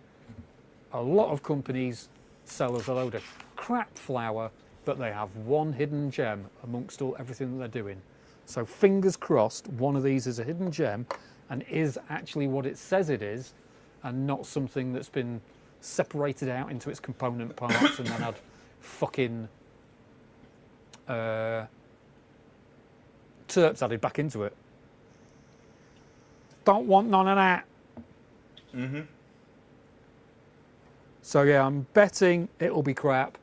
a lot of companies sell us a load of crap flour, but they have one hidden gem amongst everything that they're doing. So fingers crossed, one of these is a hidden gem and is actually what it says it is, and not something that's been separated out into its component parts and then had fucking terps added back into it. Don't want none of that. Mhm. So yeah, I'm betting it'll be crap,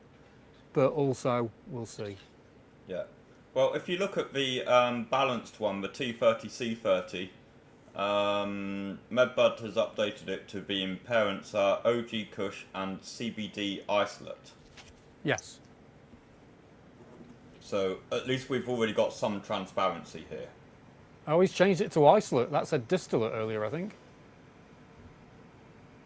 but also we'll see. Yeah. Well, if you look at the balanced one, the T30C30, Medbud has updated it to being parents are OG Kush and CBD isolate. Yes. So at least we've already got some transparency here. I always changed it to isolate. That said distillate earlier, I think.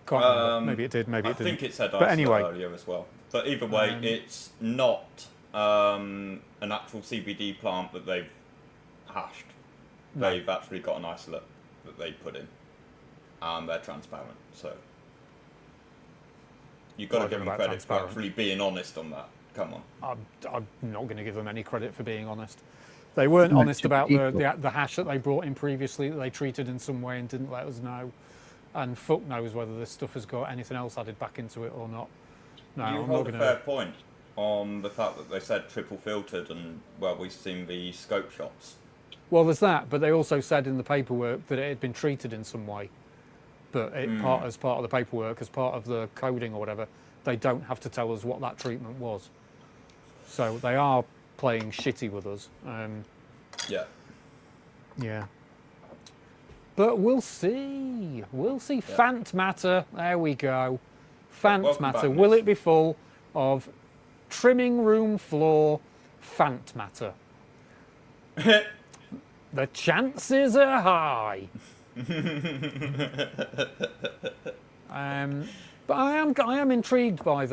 Can't remember. Maybe it did, maybe it didn't. I think it said but isolate anyway, earlier as well. But either way, it's not an actual CBD plant that they've hashed. No. They've actually got an isolate that they put in. And they're transparent, so you've got to give them credit for actually being honest on that. Come on. I'm not going to give them any credit for being honest. They weren't honest about the hash that they brought in previously that they treated in some way and didn't let us know. And fuck knows whether this stuff has got anything else added back into it or not. No, you I'm hold not a going fair point on the fact that they said triple filtered and, well, we've seen the scope shots. Well, there's that, but they also said in the paperwork that it had been treated in some way. But as part of the paperwork, as part of the coding or whatever, they don't have to tell us what that treatment was. So they are playing shitty with us. Yeah. Yeah. But we'll see. We'll see. Yeah. Fant matter. There we go. Fant matter. Will it be full of trimming room floor Fant matter? The chances are high. But I am intrigued by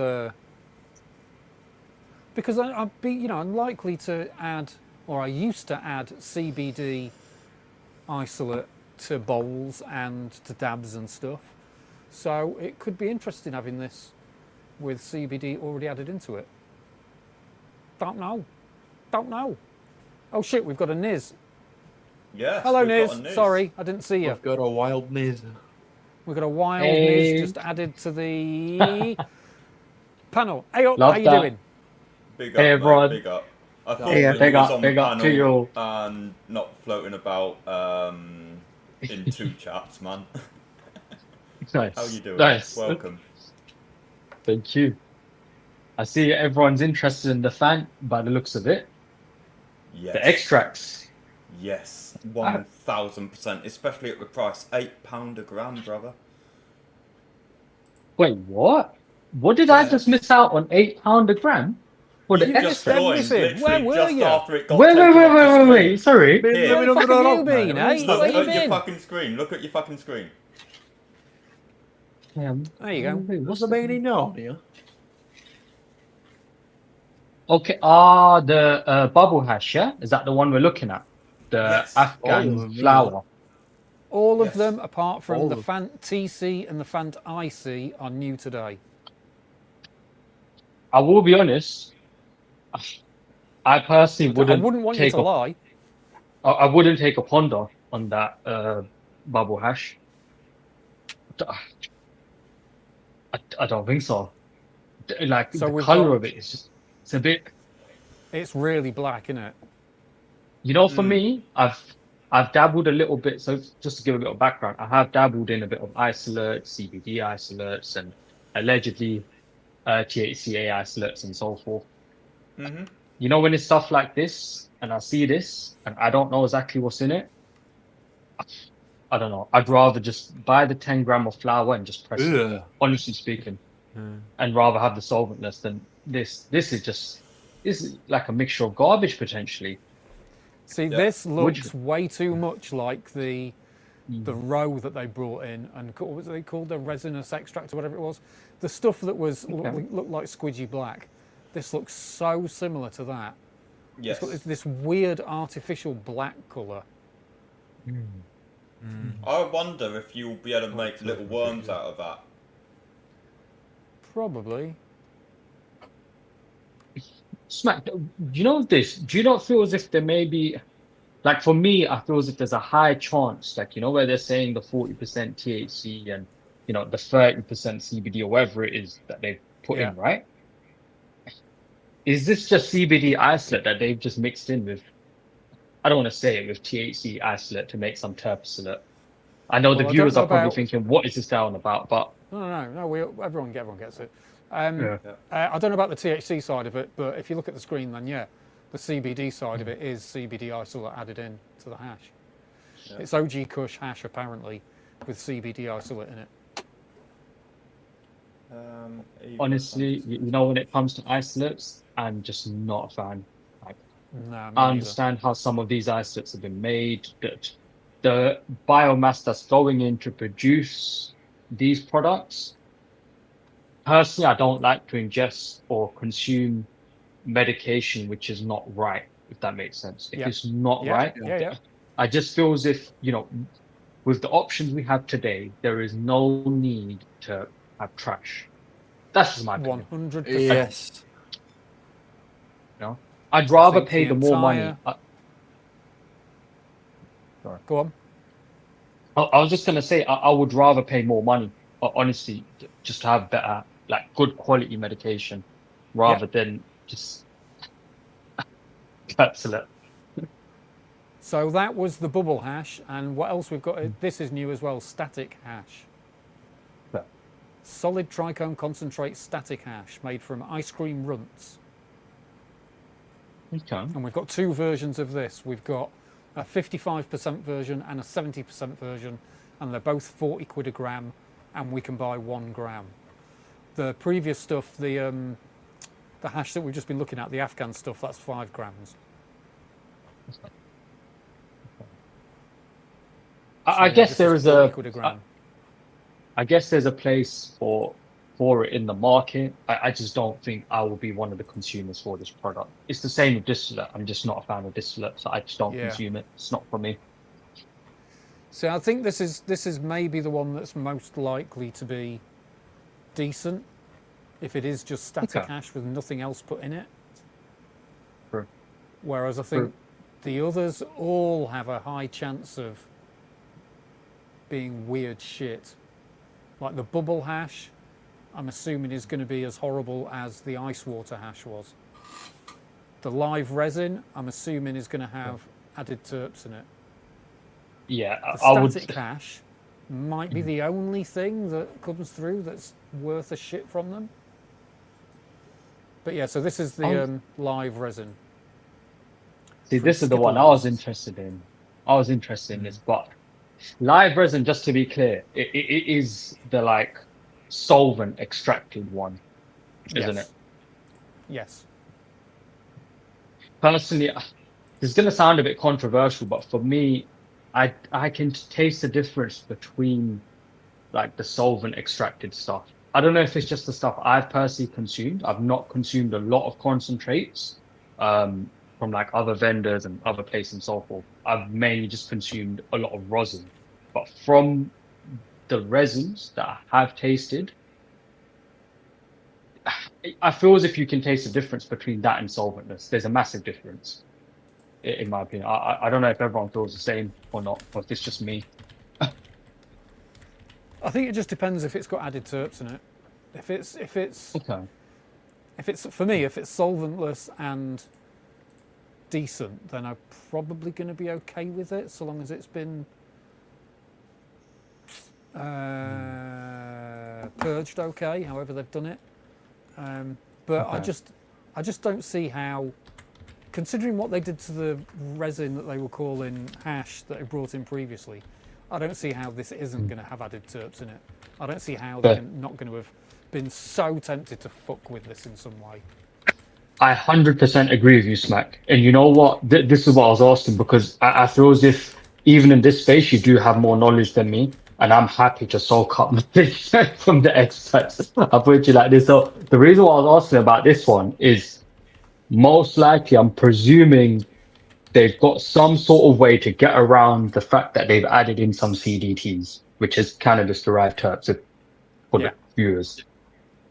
because I'm likely to add, or I used to add CBD isolate to bowls and to dabs and stuff. So it could be interesting having this with CBD already added into it. Don't know. Oh shit, we've got a Niz. Yeah. Hello, Niz. Sorry, I didn't see you. We've got a wild Niz. We've got a wild Niz just added to the panel. Hey, how you doing? Big up, everyone. Big up. I thought big up to you. And not floating about in two chats, man. Nice. How you doing? Nice. Welcome. Thank you. I see everyone's interested in the Fant by the looks of it. Yes. The extracts. Yes, 1000%, especially at the price, £8 a gram, brother. Wait, what? What did I just miss out on? £8 a gram? For the extracts? Where were you? Wait. Sorry. Where the fuck have you been, eh? Look at your fucking screen. Look at your fucking screen. There you go. What's the meaning now, here? Okay, the bubble hash, yeah? Is that the one we're looking at? The Afghan flour. All of them, apart from the Fant TC and the Fant IC, are new today. I will be honest. I personally I wouldn't want you take to lie. I wouldn't take a ponder on that bubble hash. I don't think so. Like So the we've color got- of it is just it's a bit. It's really black, isn't it? You know, for me, I've dabbled a little bit. So just to give a bit of background, I have dabbled in a bit of isolates, CBD isolates, and allegedly THCA isolates and so forth. Mm-hmm. You know, when it's stuff like this, and I see this, and I don't know exactly what's in it, I don't know. I'd rather just buy the 10 gram of flour and just press it. Honestly speaking, and rather have the solventless than this. This is like a mixture of garbage potentially. See, this looks way too much like the row that they brought in, and what was they called, the resinous extract or whatever it was, the stuff that was looked like squidgy black. This looks so similar to that. Yes. It's got this weird artificial black colour. I wonder if you'll be able to make little worms out of that. Probably. Smack, do you know this? Do you not feel as if there may be, like for me, I feel as if there's a high chance, like, you know, where they're saying the 40% THC and, you know, the 30% CBD or whatever it is that they've put in, right? Is this just CBD isolate that they've just mixed in with, I don't want to say it, with THC isolate to make some terpsilate? I know the viewers are probably thinking, what is this down about? But no, everyone gets it. I don't know about the THC side of it, but if you look at the screen, then yeah, the CBD side of it is CBD isolate added in to the hash. Yeah. It's OG Kush hash apparently with CBD isolate in it. Honestly, you know, when it comes to isolates, I'm just not a fan. Like, no, I understand how some of these isolates have been made, that the biomass that's going in to produce these products. Personally, I don't like to ingest or consume medication which is not right, if that makes sense. If it's not right, I just feel as if, you know, with the options we have today, there is no need to have trash. That's just my opinion. 100%. Yes. You know, I'd rather pay the more money. Sorry. Go on. I was just gonna say I would rather pay more money, honestly, just to have better, like good quality medication, rather than just capsulate. So that was the bubble hash, and what else we've got? This is new as well, static hash. Solid trichome concentrate static hash made from ice cream runts. Okay. And we've got two versions of this. We've got a 55% version and a 70% version, and they're both 40 quid a gram, and we can buy 1 gram. The previous stuff, the hash that we've just been looking at, the Afghan stuff, that's 5 grams. I guess there is I guess there's a place for it in the market. I just don't think I will be one of the consumers for this product. It's the same with distillate. I'm just not a fan of distillate, so I just don't consume it. It's not for me. So I think this is maybe the one that's most likely to be decent, if it is just static hash with nothing else put in it. True. Whereas I think the others all have a high chance of being weird shit. Like the bubble hash, I'm assuming is going to be as horrible as the ice water hash was. The live resin, I'm assuming is going to have added terps in it. Yeah, the static hash might be the only thing that comes through that's worth a shit from them. But yeah, so this is the live resin. See, this is the one I was interested in. I was interested in this, but live resin, just to be clear, it is the like solvent extracted one, isn't it? Yes. Personally, this is going to sound a bit controversial, but for me, I can taste the difference between like the solvent extracted stuff. I don't know if it's just the stuff I've personally consumed. I've not consumed a lot of concentrates from like other vendors and other places and so forth. I've mainly just consumed a lot of rosin. But from the resins that I have tasted, I feel as if you can taste the difference between that and solventless. There's a massive difference, in my opinion. I don't know if everyone feels the same or not, or if it's just me. I think it just depends if it's got added terps in it. If it's Okay. if it's for me, if it's solventless and decent, then I'm probably going to be okay with it, so long as it's been purged okay, however they've done it. But Okay. I just don't see how, considering what they did to the resin that they were calling hash that they brought in previously, I don't see how this isn't going to have added terps in it. I don't see how they're not going to have been so tempted to fuck with this in some way. I 100% agree with you, Smack. And you know what? This is what I was asking, because I feel as if even in this space you do have more knowledge than me, and I'm happy to soak up this from the experts. I'll put it to you like this. So the reason why I was asking about this one is most likely I'm presuming they've got some sort of way to get around the fact that they've added in some CDTs, which is cannabis-derived terps, for the viewers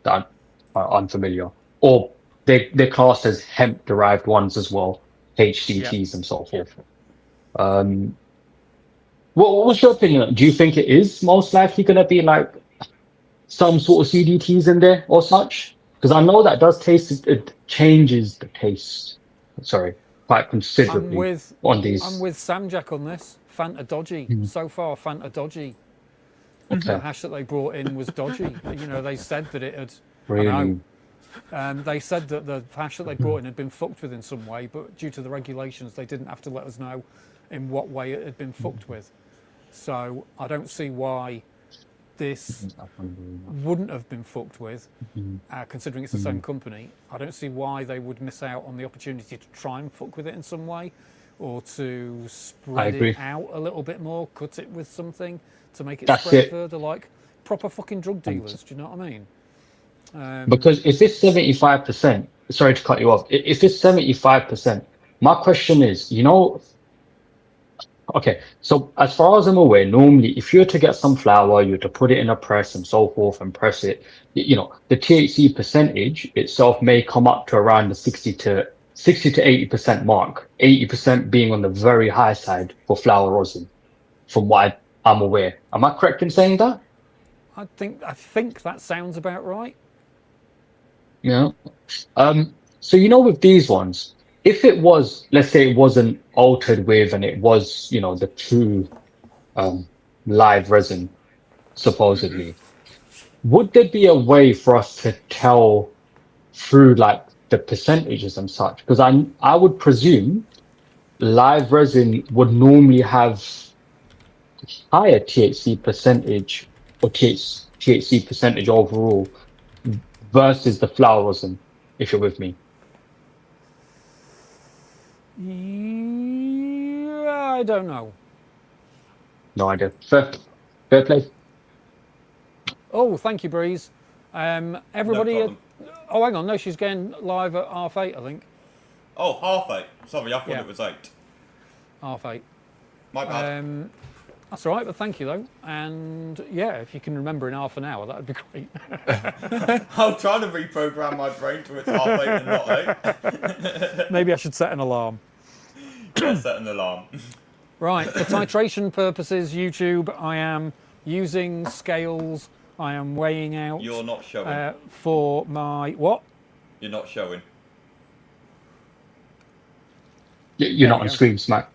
that are unfamiliar. Or they're classed as hemp-derived ones as well, HCTs and so forth. What's your opinion? Do you think it is most likely going to be like some sort of CDTs in there or such? Because I know that does taste, it changes the taste. Sorry, quite considerably on these. I'm with Samjack on this. Fanta dodgy. So far, Fanta dodgy. Okay. The hash that they brought in was dodgy. You know, they said that it had. Really? I know. They said that the hash that they brought in had been fucked with in some way, but due to the regulations, they didn't have to let us know in what way it had been fucked with. So I don't see why this wouldn't have been fucked with, considering it's the same company. I don't see why they would miss out on the opportunity to try and fuck with it in some way, or to spread it out a little bit more, cut it with something to make it spread further, like proper fucking drug dealers. Do you know what I mean? Because if it's 75%, sorry to cut you off, if it's 75%, my question is, you know, okay, so as far as I'm aware, normally if you were to get some flour, you were to put it in a press and so forth and press it, you know, the THC percentage itself may come up to around the 60 to 80% mark, 80% being on the very high side for flour rosin, from what I'm aware. Am I correct in saying that? I think that sounds about right. Yeah. So you know, with these ones, if it was, let's say it wasn't altered with and it was, you know, the true live resin, supposedly, would there be a way for us to tell through like the percentages and such? Because I would presume live resin would normally have higher THC percentage or THC percentage overall versus the flour resin, if you're with me. Yeah, I don't know. No idea. Fair play. Oh, thank you, Breeze. Everybody. Oh, hang on. No, she's getting live at 8:30, I think. Oh, 8:30. Sorry, I thought it was 8. 8:30. My bad. That's all right, but thank you though. And yeah, if you can remember in half an hour, that would be great. I'm trying to reprogram my brain to it's 8:30 and not 8. Maybe I should set an alarm. Yeah, set an alarm. Right, for titration purposes, YouTube, I am using scales. I am weighing out. You're not showing. For my what? You're not showing. You're not on screen, Smack.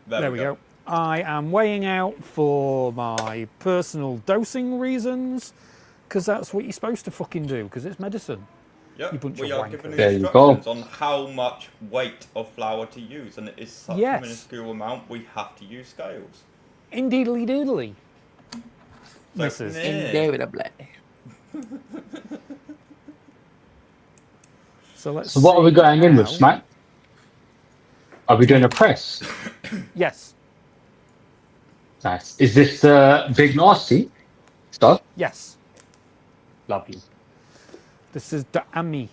There we go. I am weighing out for my personal dosing reasons, because that's what you're supposed to fucking do, because it's medicine. Yep, we are given There you instructions go. on how much weight of flour to use, and it is such a minuscule amount, we have to use scales. Indeedly doodly. So, Indubitably. So let's So what are we see going in with, now. Smack? Are we doing a press? Yes. Nice. Is this Big Nasty stuff? Yes. Lovely. This is the Ami.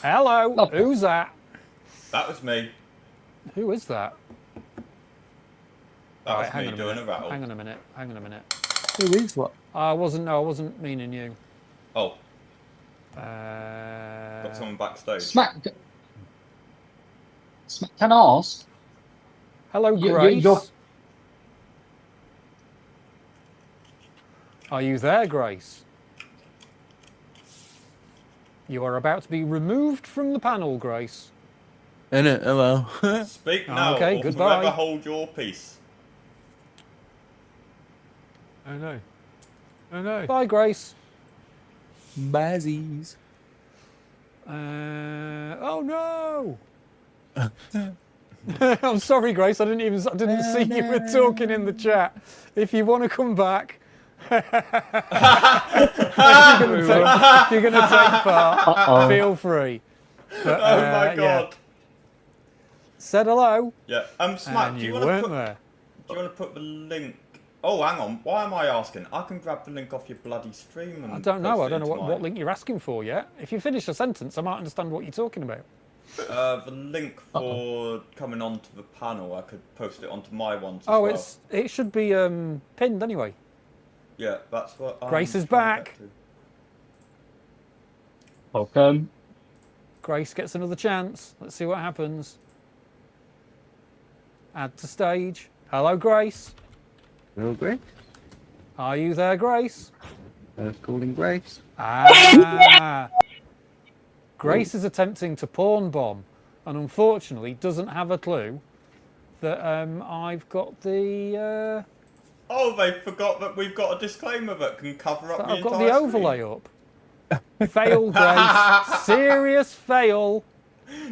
Hello. Who's that? That was me. Who is that? That was hang me on doing a rattle. Hang on a minute. Hang on a minute. Who is what? I wasn't meaning you. Oh, Uh, got someone backstage. Smack. Can I ask? Hello, You- Grace. you're- Are you there, Grace? You are about to be removed from the panel, Grace. Innit? Hello. Speak now, Okay, or goodbye. forever hold your peace. Oh no. Oh no. Bye, Grace. Bazzies. Oh no! I'm sorry, Grace. I didn't see you were talking in the chat. If you want to come back, if you're going to take part, feel free. But, Oh my god. Yeah. Said hello. Yeah. Smack, And do you you want weren't to put? there. Do you want to put the link? Oh, hang on. Why am I asking? I can grab the link off your bloody stream and. I don't know. post I it don't know into what mine. link you're asking for yet. If you finish a sentence, I might understand what you're talking about. The link for coming onto the panel, I could post it onto my ones as Oh, well. it should be pinned anyway. Yeah, that's what. Grace is trying to back. get to. Welcome. Grace gets another chance. Let's see what happens. Add to stage. Hello, Grace. Hello, Grace. Are you there, Grace? Calling Grace. Ah. Grace is attempting to pawn bomb and unfortunately doesn't have a clue that I've got the... Oh, they forgot that we've got a disclaimer that can cover up that the I've got entire the overlay up. Fail, Grace. Serious fail.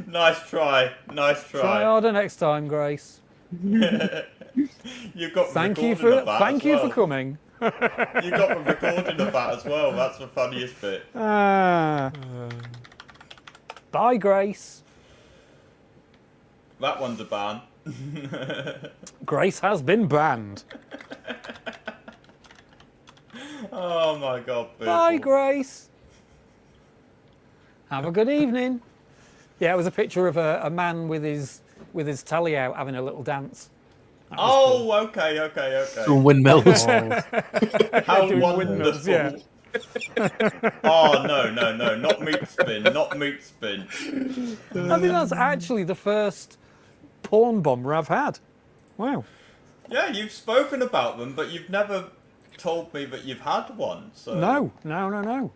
Nice try. Nice try. Try harder next time, Grace. You got the Thank you recording for of that thank as you well. for coming. You got the recording of that as well. That's the funniest bit. Bye, Grace. That one's a ban. Grace has been banned. Oh my god. Bye, people. Grace. Have a good evening. Yeah, it was a picture of a man with his telly out having a little dance. Oh, okay. Doing windmills. How Doing wonderful. windmills, yeah. Oh, no. Not meat spin. Not meat spin. I think that's actually the first porn bomber I've had. Wow. Yeah, you've spoken about them, but you've never told me that you've had one. So. No.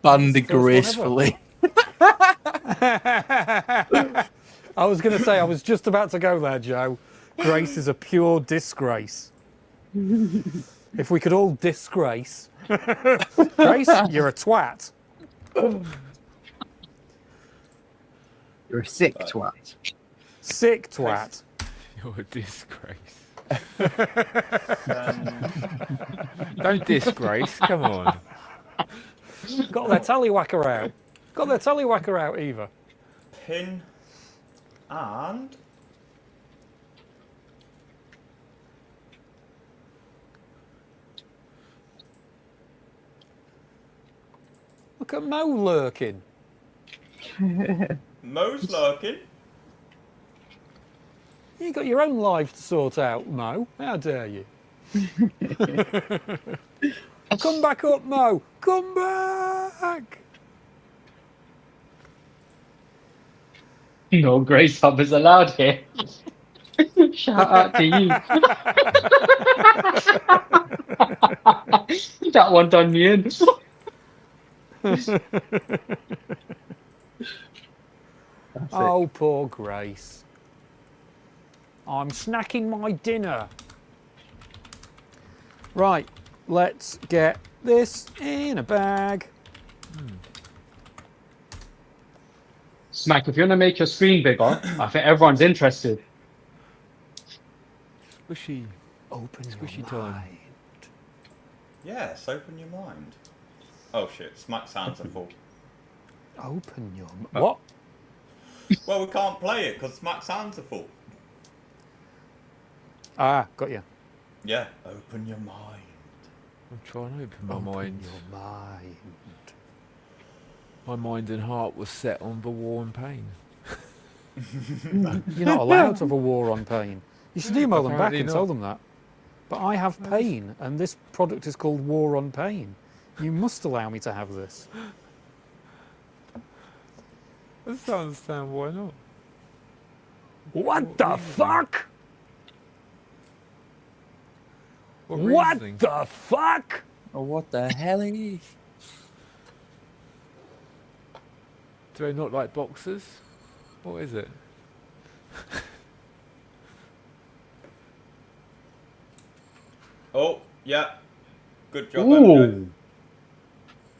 Banned gracefully. I was going to say, I was just about to go there, Joe. Grace is a pure disgrace. If we could all disgrace. Grace, you're a twat. You're a sick twat. Sick twat. You're a disgrace. Don't disgrace. Come on. Got their tallywhacker out. Got their tallywhacker out, Eva. Pin and. Look at Mo lurking. Mo's lurking. You got your own life to sort out, Mo. How dare you? Come back up, Mo. Come back. No Grace Hub is allowed here. Shout out to you. That one done me in. Oh, poor Grace. I'm snacking my dinner. Right, let's get this in a bag. Smack, if you want to make your screen bigger, I think everyone's interested. Squishy. Open Squishy your time. mind. Yes, open your mind. Oh shit, Smack sounds are full. Open your mind. What? Well, we can't play it because Smack sounds are full. Ah, got you. Yeah, open your mind. I'm trying to open my Open mind. your mind. My mind and heart was set on the war and pain. You're not allowed to have a war on pain. You should email them back Apparently and not. tell them that. But I have pain, and this product is called War on Pain. You must allow me to have this. I just don't understand why not. What the fuck? What What the fuck? Oh, what the hell? Do they not like boxers? What is it? Oh, yeah. Good job, MJ. Ooh.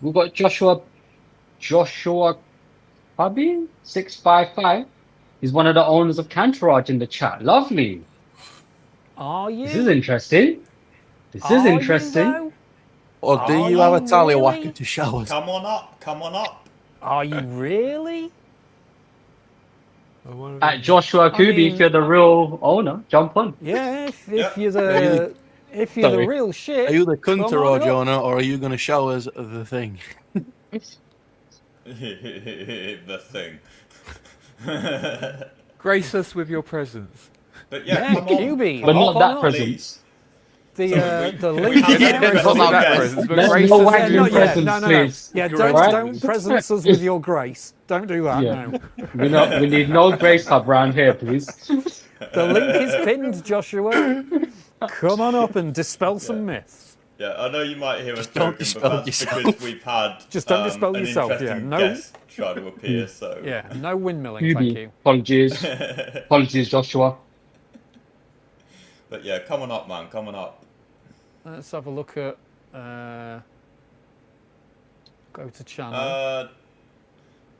We've got Joshua Hubby 655. He's one of the owners of Cantourage in the chat. Lovely. Are you? This is interesting. This is interesting. Or do Are you have a you tallywhacker really? to show us? Come on up. Come on up. Are you really? At Joshua Kubi, if you're the real owner, jump on. Yeah, if Yep. you're the Sorry. real shit. Are you the come on Cantourage up. owner, or are you going to show us the thing? The thing. Grace us with your presence. But yeah, Yeah, come on. QB. But not come that on. present. Please. The we link have is to down. get Not Not that that presents, but Let's grace no us wagging with not your yet. presents, No, please. Yeah, Right? don't presents us with your grace. Don't do that. Yeah. No. We need no Grace Hub round here, please. The link is pinned, Joshua. Come on up and dispel some myths. Yeah, I know you might hear us don't joking, dispel but that's yourself. because we've had Just don't dispel an yourself, yeah. interesting No. guest try to appear, so... Yeah, no windmilling, thank you. Apologies. Apologies, Joshua. But yeah, come on up, man, come on up. Let's have a look at... go to channel.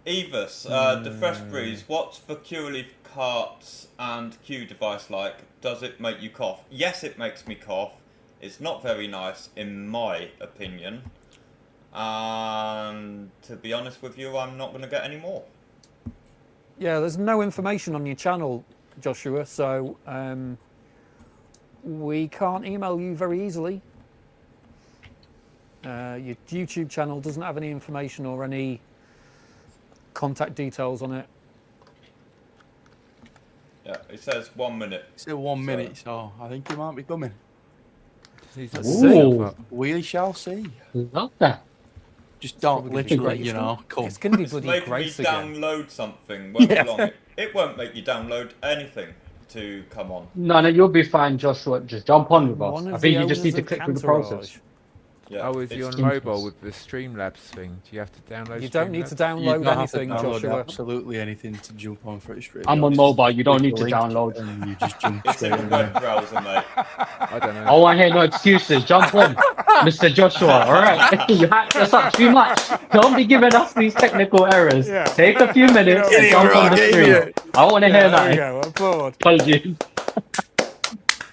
Evis, the Fresh Breeze, what's the Cureleaf carts and Q device like? Does it make you cough? Yes, it makes me cough. It's not very nice, in my opinion. And to be honest with you, I'm not going to get any more. Yeah, there's no information on your channel, Joshua, so we can't email you very easily. Your YouTube channel doesn't have any information or any contact details on it. Yeah, it says 1 minute. It said 1 minute, so I think he might be coming. Ooh. We shall see. Love that. Just don't literally, Grace. you know, come. It's going to be It's bloody making me Grace again. download something. Won't Yeah. be long. It won't make you download anything to come on. No, you'll be fine, Joshua. Just jump on with us. One of I think the you just need owners to of click through the Cantourage. process. Yeah, Oh, is he it's on mobile with the Streamlabs thing? Do you have to download? You don't need to Streamlabs? You download don't have to anything, download Joshua. absolutely anything to jump on for it straight. I'm away. on Just mobile. You don't click need the to link download. And you just jump It's straight in in the web there. browser, mate. I don't know. I won't hear no excuses. Jump on, Mr. Joshua. All right, you hacked us up too much. Don't be giving us these technical errors. Yeah. Take a few minutes and jump on the stream. I want to hear There you that. go, I'm bored. Apologies.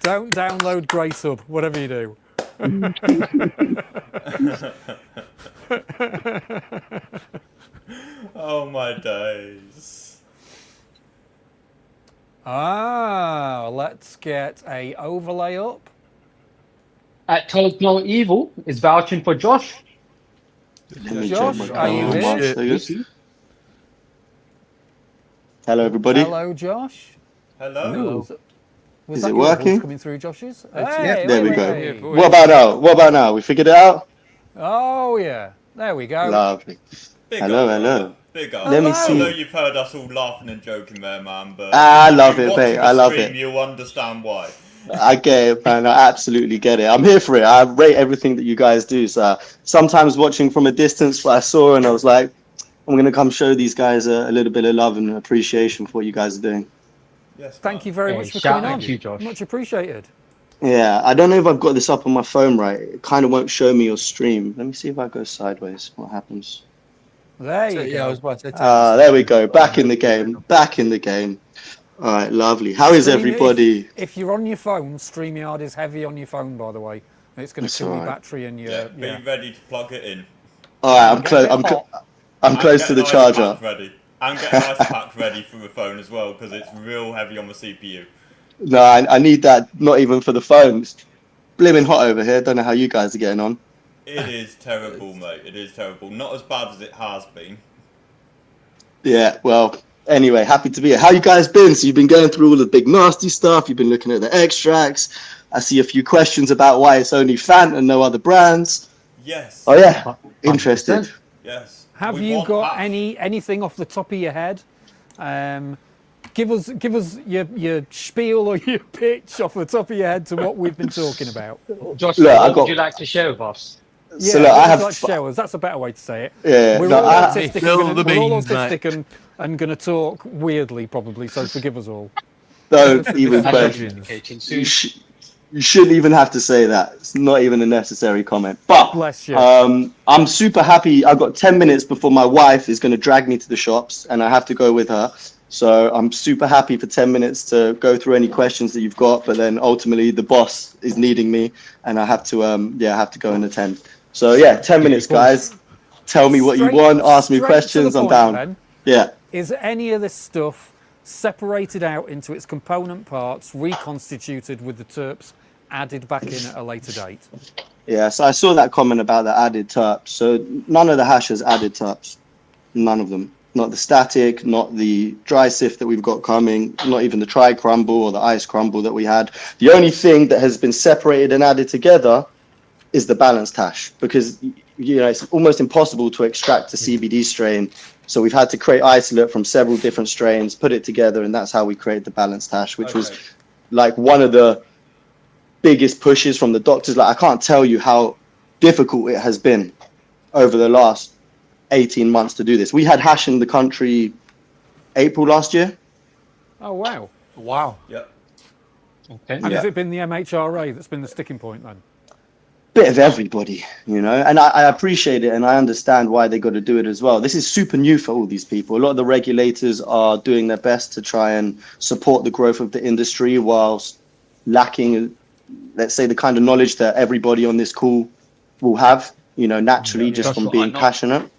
Don't download Grace Hub, whatever you do. Oh my days. Let's get a overlay up. At Told No Evil is vouching for Josh. Josh, are you here? Hello, everybody. Hello, Josh. Hello. Was Is that it your voice working? coming through Josh's? Yeah, there we go. Hey. What about now? What about now? We figured it out? Oh, yeah. There we go. Lovely. Big Hello, up, hello. brother. Big up. Let me I see. know you've heard us all laughing and joking there, man, but I love if you it, watch mate. the I love stream, it. You'll understand why. I get it, man. I absolutely get it. I'm here for it. I rate everything that you guys do. So sometimes watching from a distance, what I saw, and I was like, I'm going to come show these guys a little bit of love and appreciation for what you guys are doing. Yes, Thank you very Hey, much for shout coming out on. to you, Josh. Much appreciated. Yeah, I don't know if I've got this up on my phone right. It kind of won't show me your stream. Let me see if I go sideways. What happens? There you Yeah, I go. was about to say. There we go. Back in the game. Back in the game. All right, lovely. How is Stream- everybody? If you're on your phone, StreamYard is heavy on your phone, by the way. It's going to That's kill your all right. battery and your... Yeah, Yeah. be ready to plug it in. All right, I'm Get close. a bit hot. I'm close to And the get an ice charger. pack ready. And get an ice pack ready for the phone as well, because it's real heavy on the CPU. No, I need that. Not even for the phone. It's blimmin' hot over here. Don't know how you guys are getting on. It is terrible, mate. It is terrible. Not as bad as it has been. Yeah. Well. Anyway, happy to be here. How you guys been? So you've been going through all the big nasty stuff. You've been looking at the extracts. I see a few questions about why it's only Fant and no other brands. Yes. Oh yeah. Interested. Yes. Have We you want got hash. anything off the top of your head? Give us your spiel or your pitch off the top of your head to what we've been talking about. Josh, Look, I what got- would you like to share with us? So Yeah, look, what I would have. you like to share with us? That's a better way to say it. Yeah, We're no, all I- autistic, Spill and the we're all beans, autistic and going to talk weirdly, probably. So forgive us all. Don't even Mr. question. Legends. You shouldn't even have to say that. It's not even a necessary comment. But Bless you. I'm super happy. I've got 10 minutes before my wife is going to drag me to the shops, and I have to go with her. So I'm super happy for 10 minutes to go through any questions that you've got. But then ultimately, the boss is needing me, and I have to I have to go and attend. So yeah, 10 minutes, guys. Tell me what you want. Ask me Straight questions. to the I'm point, down. then. Yeah. Is any of this stuff separated out into its component parts, reconstituted with the terps added back in at a later date? Yeah, so I saw that comment about the added terps. So none of the hash has added terps. None of them. Not the static, not the dry sift that we've got coming, not even the tri crumble or the ice crumble that we had. The only thing that has been separated and added together is the balanced hash, because it's almost impossible to extract a CBD strain. So we've had to create isolate from several different strains, put it together, and that's how we create the balanced hash, which was like one of the biggest pushes from the doctors. Like, I can't tell you how difficult it has been over the last 18 months to do this. We had hash in the country April last year. Oh, wow. Wow. Yep. Okay. And has it been the MHRA that's been the sticking point then? Bit of everybody, and I appreciate it, and I understand why they got to do it as well. This is super new for all these people. A lot of the regulators are doing their best to try and support the growth of the industry whilst lacking, let's say, the kind of knowledge that everybody on this call will have, naturally, just from being passionate.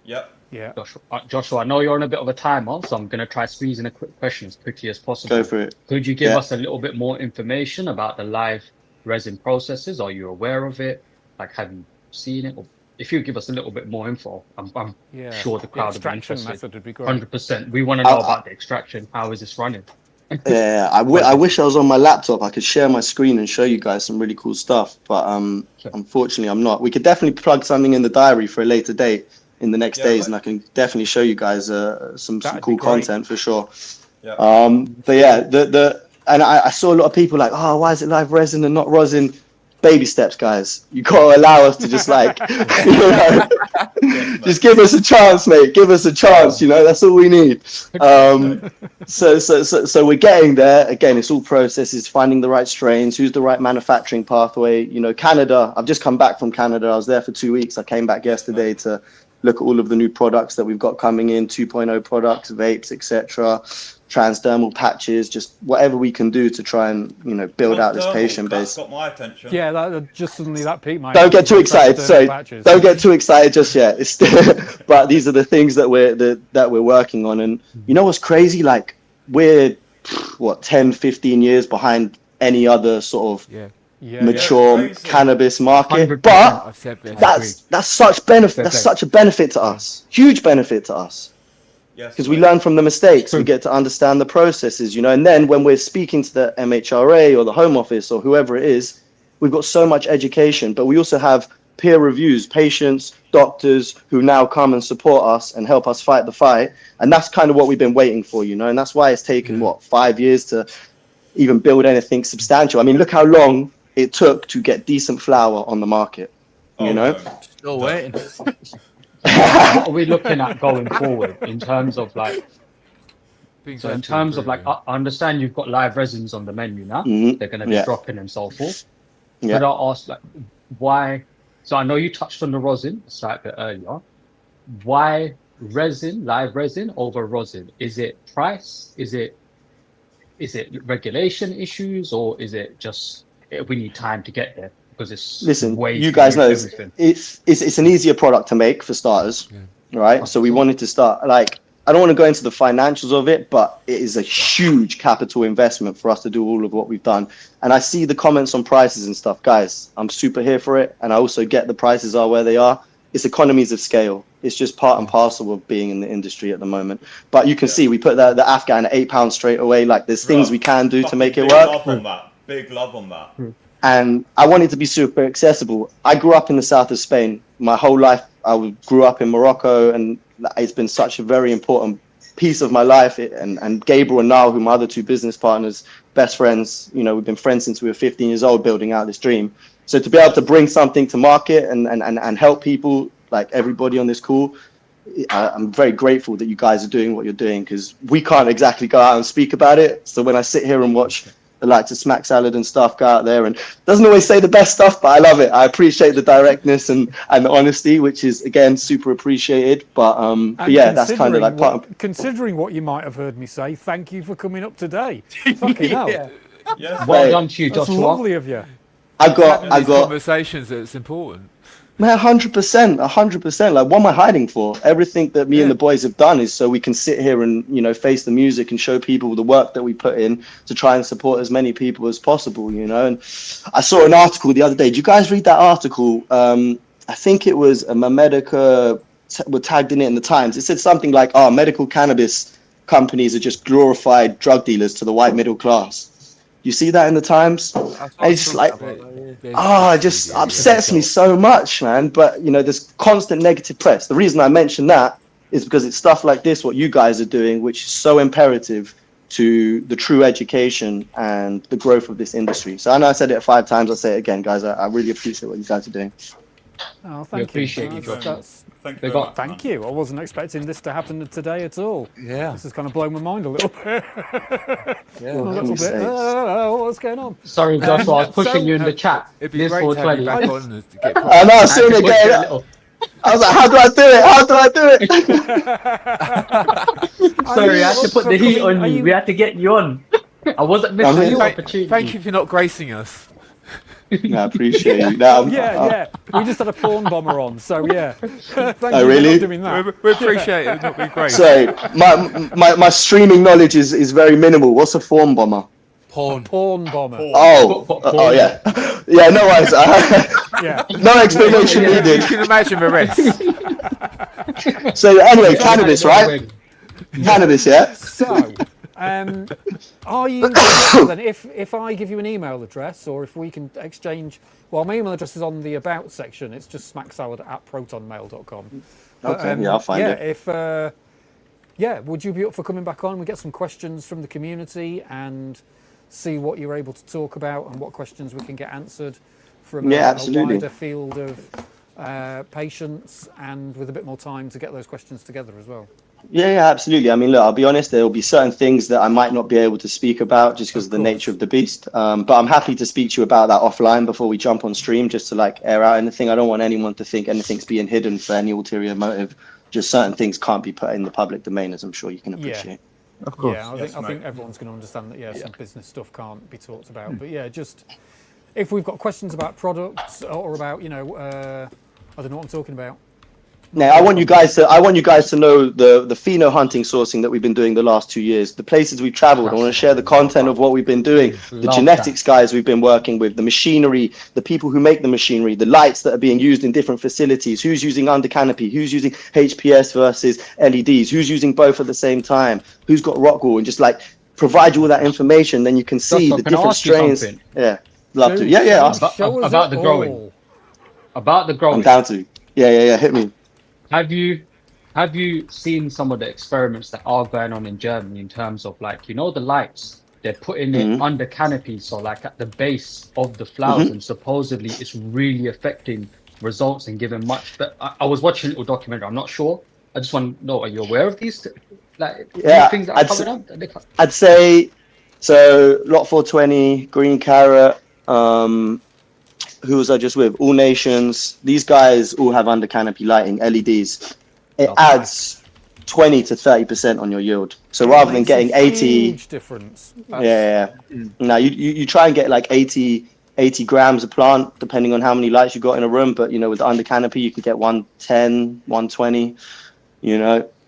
Yep. Yeah. Joshua, I know you're on a bit of a timer, so I'm going to try squeeze in a quick question as quickly as possible. Go for it. Could you give us a little bit more information about the live resin processes? Are you aware of it? Like, have you seen it? Or if you give us a little bit more info, I'm sure the crowd will be interested. Method would be great. 100%. We want to know about the extraction. How is this running? Yeah, I wish I was on my laptop. I could share my screen and show you guys some really cool stuff, but unfortunately I'm not. We could definitely plug something in the diary for a later date in the next days, and I can definitely show you guys some cool content for sure. Yeah. But yeah, and I saw a lot of people like, oh, why is it live resin and not rosin? Baby steps, guys. You gotta allow us to just just give us a chance, mate. Give us a chance. That's all we need. So we're getting there. Again, it's all processes, finding the right strains, who's the right manufacturing pathway. Canada. I've just come back from Canada. I was there for 2 weeks. I came back yesterday to look at all of the new products that we've got coming in, 2.0 products, vapes, etc. Transdermal patches, just whatever we can do to try and build out this patient base. That's got my attention. Yeah, just suddenly that piqued my. Don't get too excited. Sorry, patches. don't get too excited just yet. But these are the things that we're working on, and what's crazy? Like, we're 10, 15 years behind any other sort of mature cannabis market, but that's such benefit. That's such a benefit to us. Huge benefit to us. Because we learn from the mistakes, we get to understand the processes, and then when we're speaking to the MHRA or the Home Office or whoever it is, we've got so much education, but we also have peer reviews, patients, doctors who now come and support us and help us fight the fight. And that's kind of what we've been waiting for, and that's why it's taken, 5 years to even build anything substantial. I mean, look how long it took to get decent flour on the market, Still waiting. What are we looking at going forward in terms of I understand you've got live resins on the menu now. They're going to be dropping and so forth. Could I ask, why? So I know you touched on the rosin a slight bit earlier. Why live resin over rosin? Is it price? Is it regulation issues, or is it just we need time to get there? Because it's you guys know it's an easier product to make for starters, right? So we wanted to start, I don't want to go into the financials of it, but it is a huge capital investment for us to do all of what we've done. And I see the comments on prices and stuff. Guys, I'm super here for it, and I also get the prices are where they are. It's economies of scale. It's just part and parcel of being in the industry at the moment. But you can see we put the Afghan at £8 straight away. There's things we can do to make it work. Big love on that. And I want it to be super accessible. I grew up in the south of Spain. My whole life, grew up in Morocco, and it's been such a very important piece of my life. And Gabriel and Niall, who are my other two business partners, best friends, you know, we've been friends since we were 15 years old, building out this dream. So to be able to bring something to market and help people, like everybody on this call, I'm very grateful that you guys are doing what you're doing, because we can't exactly go out and speak about it. So when I sit here and watch the likes of Smack Salad and stuff go out there, and doesn't always say the best stuff, but I love it. I appreciate the directness and the honesty, which is again super appreciated. But yeah, that's kind of like part of. Considering what you might have heard me say, thank you for coming up today. Fucking hell. Yeah. Well done to you, That's Joshua. lovely of you. I got conversations that's important. Man, 100%. Like, what am I hiding for? Everything that me and the boys have done is so we can sit here and, you know, face the music and show people the work that we put in to try and support as many people as possible, you know. And I saw an article the other day. Did you guys read that article? I think it was Medica were tagged in it in the Times. It said something like, "Oh, medical cannabis companies are just glorified drug dealers to the white middle class." You see that in the Times? And it's just like, it just upsets me so much, man. But, you know, there's constant negative press. The reason I mention that is because it's stuff like this, what you guys are doing, which is so imperative to the true education and the growth of this industry. So I know I said it 5 times. I'll say it again, guys. I really appreciate what you guys are doing. Oh, thank We you. appreciate you, Joshua. Thank you. I wasn't expecting this to happen today at all. Yeah. This has kind of blown my mind a little bit. Yeah. A little bit. What's going on? Sorry, Joshua, I was pushing you in the chat. It'd be great to have you back on to get I know, I've seen it again. I was like, how do I do it? Sorry, I had to put the heat on you. We had to get you on. I wasn't missing the opportunity. Thank you for not gracing us. I appreciate you. No, yeah. We just had a porn bomber on, so yeah. Thank you really? for not doing that. We appreciate it not being great. Sorry, my streaming knowledge is very minimal. What's a porn bomber? Porn bomber. Oh yeah. Yeah, no worries. Yeah. No explanation needed. You can imagine the rest. So anyway, cannabis, right? Cannabis, yeah? So, are you then if I give you an email address, or if we can exchange, well, my email address is on the about section. It's just smacksalad@protonmail.com. Okay, yeah, I'll find it. Would you be up for coming back on? We get some questions from the community and see what you're able to talk about and what questions we can get answered from a wider field of patients, and with a bit more time to get those questions together as well. Yeah, absolutely. I mean, look, I'll be honest, there will be certain things that I might not be able to speak about just because of the nature of the beast. But I'm happy to speak to you about that offline before we jump on stream, just to like air out anything. I don't want anyone to think anything's being hidden for any ulterior motive. Just certain things can't be put in the public domain, as I'm sure you can appreciate. Of course. Yeah, I think everyone's going to understand that, some business stuff can't be talked about. But yeah, just if we've got questions about products or about, I don't know what I'm talking about. Now, I want you guys to know the pheno hunting sourcing that we've been doing the last 2 years, the places we've traveled. I want to share the content of what we've been doing, the genetics guys we've been working with, the machinery, the people who make the machinery, the lights that are being used in different facilities, who's using under canopy, who's using HPS versus LEDs, who's using both at the same time, who's got rock wool, and just like provide you all that information, then you can see the different strains. Yeah, love to. Yeah. About the growing. About the growing. I'm down to. Yeah. Hit me. Have you seen some of the experiments that are going on in Germany in terms of like, the lights they're putting it under canopy, so like at the base of the flowers, and supposedly it's really affecting results and giving much. But I was watching a little documentary. I'm not sure. I just want to know, are you aware of these things that are coming up? I'd say so. Lot 420, Green Carrot. Who was I just with? All Nations. These guys all have under canopy lighting, LEDs. It adds 20 to 30% on your yield. So rather than getting 80, huge difference. Yeah. Now you try and get like 80 grams a plant, depending on how many lights you got in a room. But with the under canopy, you can get 110, 120.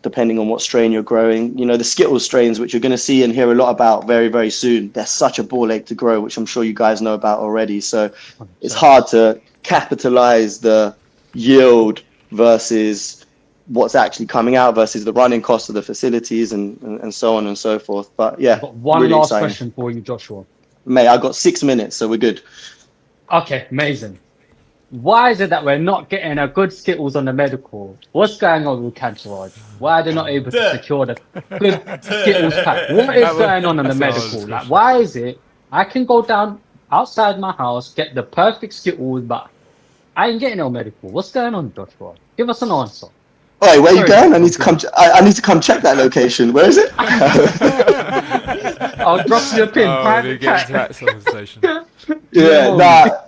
Depending on what strain you're growing. The Skittles strains, which you're going to see and hear a lot about very, very soon. They're such a ball ache to grow, which I'm sure you guys know about already. So it's hard to capitalize the yield versus what's actually coming out versus the running cost of the facilities and so on and so forth. But yeah, one really last exciting. question for you, Joshua. Mate, I got 6 minutes, so we're good. Okay, amazing. Why is it that we're not getting a good Skittles on the medical? What's going on with Cantourage? Why are they not able to secure the good Skittles pack? What is going on the medical? Like, why is it I can go down outside my house, get the perfect Skittles, but I ain't getting no medical? What's going on, Joshua? Give us an answer. Hey, where you going? I need to come. I need to come check that location. Where is it? I'll drop you a pin. Oh, get into that conversation. Yeah, no.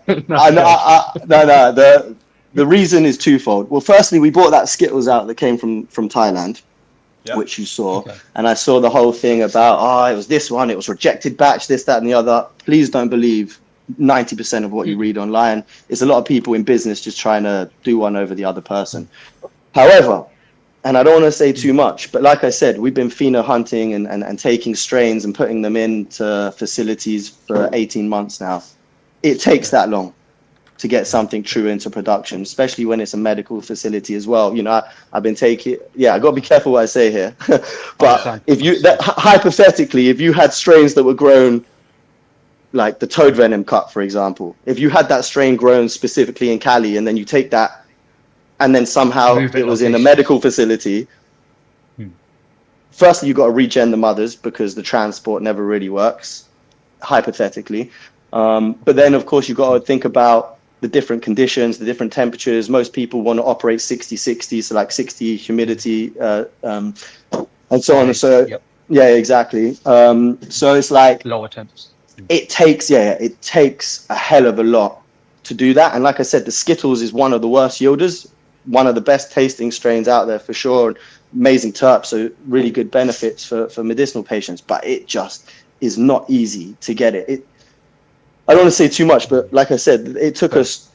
The reason is twofold. Well, firstly, we bought that Skittles out that came from Thailand, which you saw, and I saw the whole thing about it was this one, it was rejected batch, this, that, and the other. Please don't believe 90% of what you read online. It's a lot of people in business just trying to do one over the other person. However, and I don't want to say too much, but like I said, we've been pheno hunting and taking strains and putting them into facilities for 18 months now. It takes that long to get something true into production, especially when it's a medical facility as well. You know, I've been taking, I got to be careful what I say here. But hypothetically, if you had strains that were grown, like the toad venom cut, for example, if you had that strain grown specifically in Cali and then you take that, and then somehow it was in a medical facility. Firstly, you got to regen the mothers because the transport never really works, hypothetically. But then, of course, you've got to think about the different conditions, the different temperatures. Most people want to operate 60-60, so like 60 humidity, and so on. So, yeah, exactly. So it's like lower temps. It takes a hell of a lot to do that. And like I said, the Skittles is one of the worst yielders. One of the best tasting strains out there for sure. Amazing terp, so really good benefits for medicinal patients, but it just is not easy to get it. I don't want to say too much, but like I said, it took us,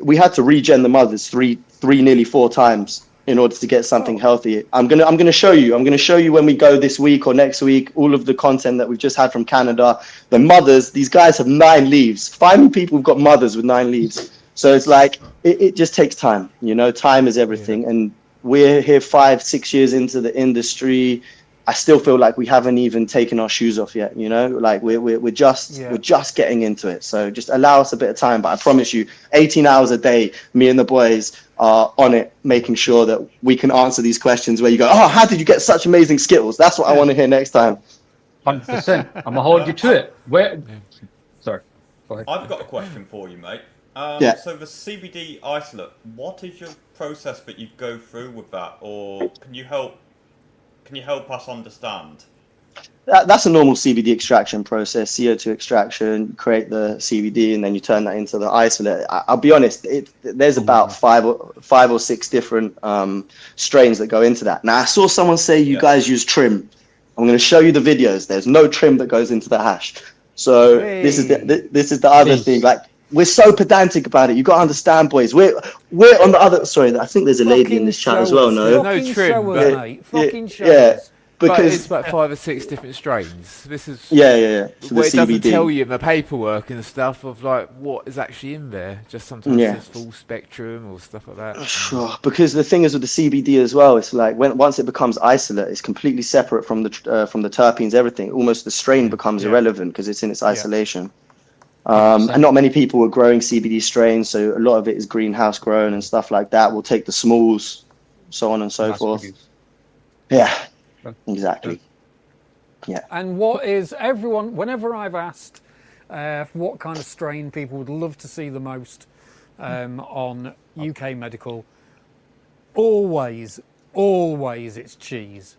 we had to regen the mothers three, nearly 4 times in order to get something healthy. I'm gonna show you. I'm gonna show you when we go this week or next week, all of the content that we've just had from Canada. The mothers, these guys have 9 leaves. Find me people who've got mothers with 9 leaves. So it's like, it just takes time, you know, time is everything. And we're here 5-6 years into the industry. I still feel like we haven't even taken our shoes off yet, you know, like we're just getting into it. So just allow us a bit of time. But I promise you, 18 hours a day, me and the boys are on it, making sure that we can answer these questions where you go, oh, how did you get such amazing Skittles? That's what I want to hear next time. 100%. I'm going to hold you to it. Sorry. Go ahead. I've got a question for you, mate. So the CBD isolate, what is your process that you go through with that, or can you help us understand? That's a normal CBD extraction process, CO2 extraction. You create the CBD and then you turn that into the isolate. I'll be honest, there's about 5 or 6 different strains that go into that. Now I saw someone say you guys use trim. I'm going to show you the videos. There's no trim that goes into the hash. So this is the other thing. Like, we're so pedantic about it. You got to understand, boys. We're on the other. Sorry, I think there's a lady in this chat as well. No, no trim, mate. Fucking show us. Because it's about 5 or 6 different strains. This is yeah. Where it doesn't tell you in the paperwork and stuff of like what is actually in there. Just sometimes it's full spectrum or stuff like that. Sure. Because the thing is with the CBD as well, it's like once it becomes isolate, it's completely separate from the terpenes. Everything. Almost the strain becomes irrelevant because it's in its isolation. And not many people are growing CBD strains, so a lot of it is greenhouse grown and stuff like that. We'll take the smalls, so on and so forth. Yeah, exactly. Yeah. And what is everyone? Whenever I've asked what kind of strain people would love to see the most on UK medical, always it's cheese.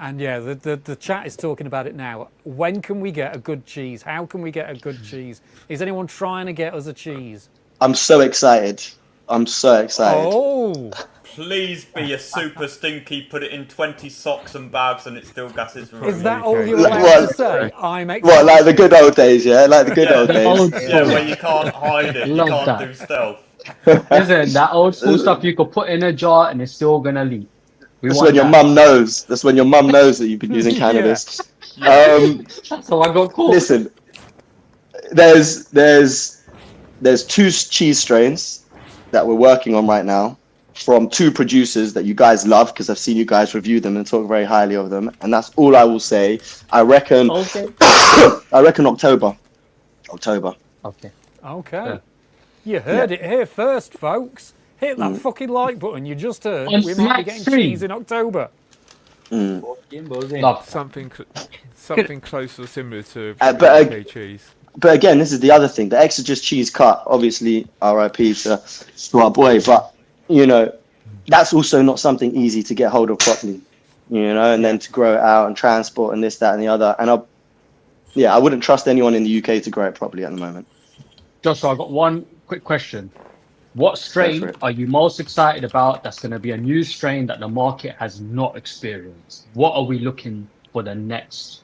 And yeah, the chat is talking about it now. When can we get a good cheese? How can we get a good cheese? Is anyone trying to get us a cheese? I'm so excited. Oh! Please be a super stinky, put it in 20 socks and bags and it still gasses from Is that all you're allowed to say? I'm excited. What, like the good old days, yeah? Like the good old days. Yeah, where you can't hide it, you can't do stealth. Isn't that old school stuff you could put in a jar and it's still going to leak? That's when your mum knows. That's when your mum knows that you've been using cannabis. That's how I got caught. Listen, there's 2 cheese strains that we're working on right now from 2 producers that you guys love, because I've seen you guys review them and talk very highly of them, and that's all I will say. I reckon October. Okay. Okay. You heard it here first, folks. Hit that fucking like button. You just heard On we might be Smack getting Stream. cheese in October. Love Something close or similar to but, UK cheese. But again, this is the other thing. The Exeger's cheese cut, obviously, RIP to our boy, but, you know, that's also not something easy to get hold of properly, you know, and then to grow it out and transport and this, that, and the other. And I wouldn't trust anyone in the UK to grow it properly at the moment. Joshua, I've got one quick question. What strain are you most excited about that's going to be a new strain that the market has not experienced? What are we looking for the next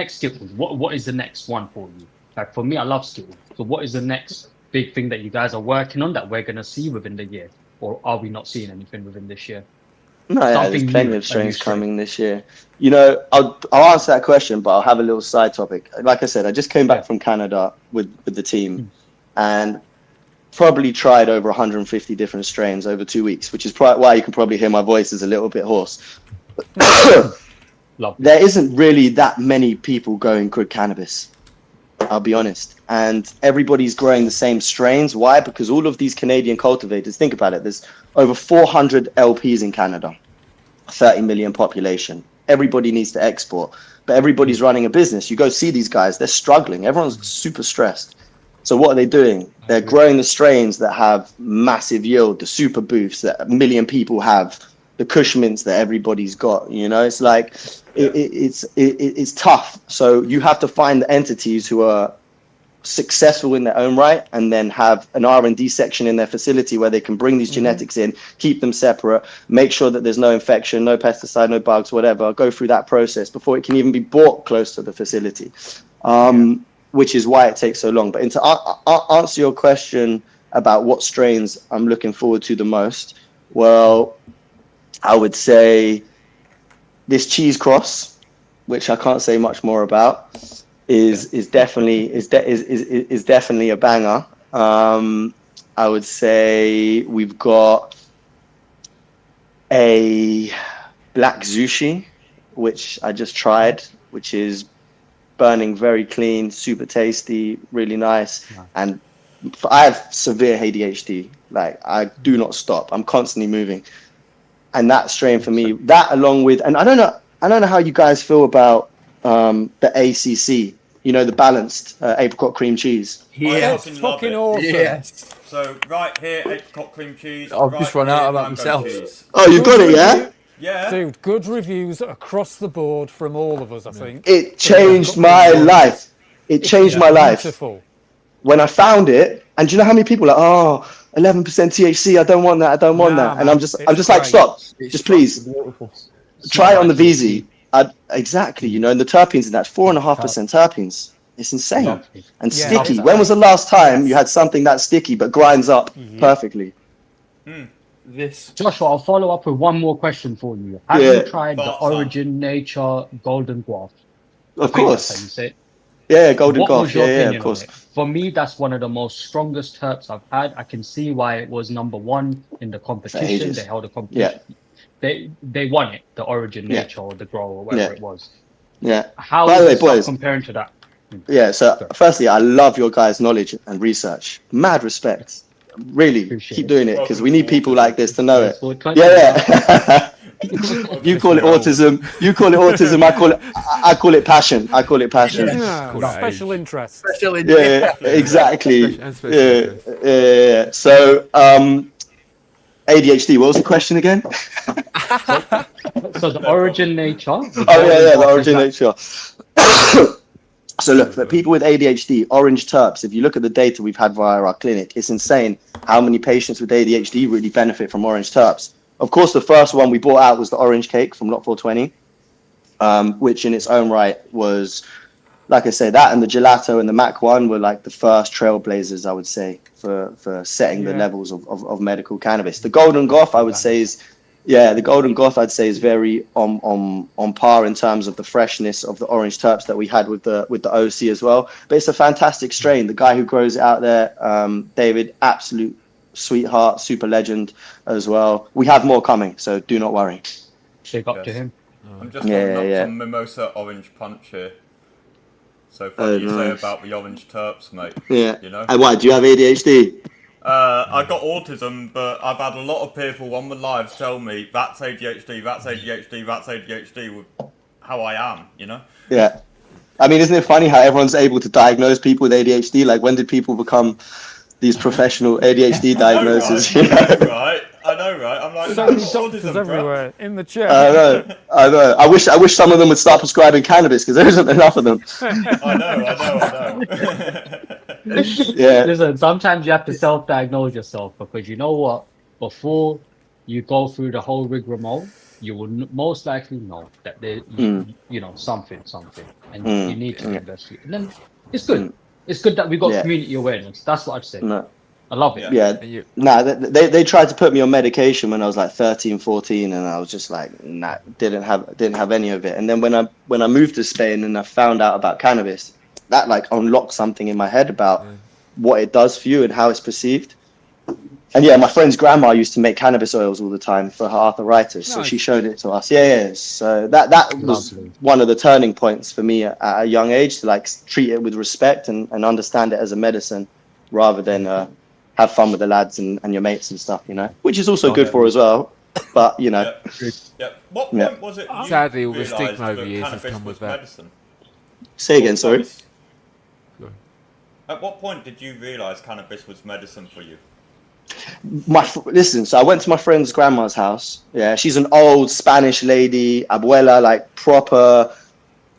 Skittles? What is the next one for you? Like for me, I love Skittles. So what is the next big thing that you guys are working on that we're going to see within the year? Or are we not seeing anything within this year? No, yeah, there's plenty of strains coming this year. You know, I'll answer that question, but I'll have a little side topic. Like I said, I just came back from Canada with the team and probably tried over 150 different strains over 2 weeks, which is why you can probably hear my voice is a little bit hoarse. There isn't really that many people growing good cannabis, I'll be honest. And everybody's growing the same strains. Why? Because all of these Canadian cultivators, think about it, there's over 400 LPs in Canada, 30 million population. Everybody needs to export, but everybody's running a business. You go see these guys, they're struggling. Everyone's super stressed. So what are they doing? They're growing the strains that have massive yield, the super booths that a million people have, the Cushmans that everybody's got. You know, it's like it's tough. So you have to find the entities who are successful in their own right, and then have an R&D section in their facility where they can bring these genetics in, keep them separate, make sure that there's no infection, no pesticide, no bugs, whatever. Go through that process before it can even be brought close to the facility. Which is why it takes so long. But to answer your question about what strains I'm looking forward to the most, well, I would say this cheese cross, which I can't say much more about, is definitely a banger. I would say we've got a black Zushi, which I just tried, which is burning very clean, super tasty, really nice. And I have severe ADHD. Like, I do not stop. I'm constantly moving. And that strain for me, that along with, and I don't know how you guys feel about the ACC, you know, the balanced apricot cream cheese. Yes, fucking awesome. Yes. So right here, apricot cream cheese. I've just run out of that myself. Cheese. Oh, you got it, yeah? Yeah. Dude, good reviews across the board from all of us, I think. It changed my life. It changed my life. Beautiful. When I found it, and do you know how many people are like, 11% THC, I don't want that, I don't want that. And I'm just like, stop, just please. Try it on the VZ. Exactly, you know, and the terpenes in that, 4.5% terpenes. It's insane. And sticky. When was the last time you had something that sticky but grinds up perfectly? Joshua, I'll follow up with one more question for you. Have you tried the Origin Nature Golden Guac? Of course. That's how you say it. Yeah, Golden What was Guac. your Yeah, opinion of course. on it? For me, that's one of the most strongest terps I've had. I can see why it was number one in the competition. ages. They held a competition. They won it, the Origin Nature or the Grow or whatever it was. Yeah. How By the way, is it boys, comparing to that? Yeah, so firstly, I love your guys' knowledge and research. Mad respect. Really, keep doing it, because we need people like this to know it. Yeah. You call it autism. You call it autism. I call it passion. I call it passion. Yeah, special interest. Yeah, exactly. Yeah. So, ADHD. What was the question again? So the Origin Nature. The Origin Nature. So look, for people with ADHD, orange terps, if you look at the data we've had via our clinic, it's insane how many patients with ADHD really benefit from orange terps. Of course, the first one we brought out was the orange cake from Lot 420, which in its own right was, like I say, that and the gelato and the Mac 1 were like the first trailblazers, I would say, for setting the levels of medical cannabis. The Golden Goth, I would say, is the Golden Goth, I'd say, is very on par in terms of the freshness of the orange terps that we had with the OC as well. But it's a fantastic strain. The guy who grows it out there, David, absolute sweetheart, super legend as well. We have more coming, so do not worry. Big up to him. I'm just holding up some Mimosa Orange Punch here. So funny you say about the orange terps, mate. Yeah. You know? And why, do you have ADHD? I got autism, but I've had a lot of people on the lives tell me that's ADHD, that's ADHD, that's ADHD with how I am, you know? Yeah. I mean, isn't it funny how everyone's able to diagnose people with ADHD? Like, when did people become these professional ADHD diagnoses? I know, right? I'm like, So many doctors everywhere in the chat. I know. I wish some of them would start prescribing cannabis because there isn't enough of them. I know. Yeah. Listen, sometimes you have to self-diagnose yourself because you know what? Before you go through the whole rigmarole, you will most likely know that there, you know, something, and you need to investigate. And then it's good. It's good that we got community awareness. That's what I'd say. No. I love it. Yeah. Nah, they tried to put me on medication when I was like 13, 14, and I was just like, nah, didn't have any of it. And then when I moved to Spain and I found out about cannabis, that like unlocked something in my head about what it does for you and how it's perceived. And yeah, my friend's grandma used to make cannabis oils all the time for her arthritis, so she showed it to us. Yeah. So that was one of the turning points for me at a young age, to like treat it with respect and understand it as a medicine rather than have fun with the lads and your mates and stuff, you know, which is also good for as well. But you know, What point was it? Sadly, all the stigma over years has come with that. Medicine? Say again, sorry. At what point did you realise cannabis was medicine for you? Listen, so I went to my friend's grandma's house. Yeah, she's an old Spanish lady, abuela, like proper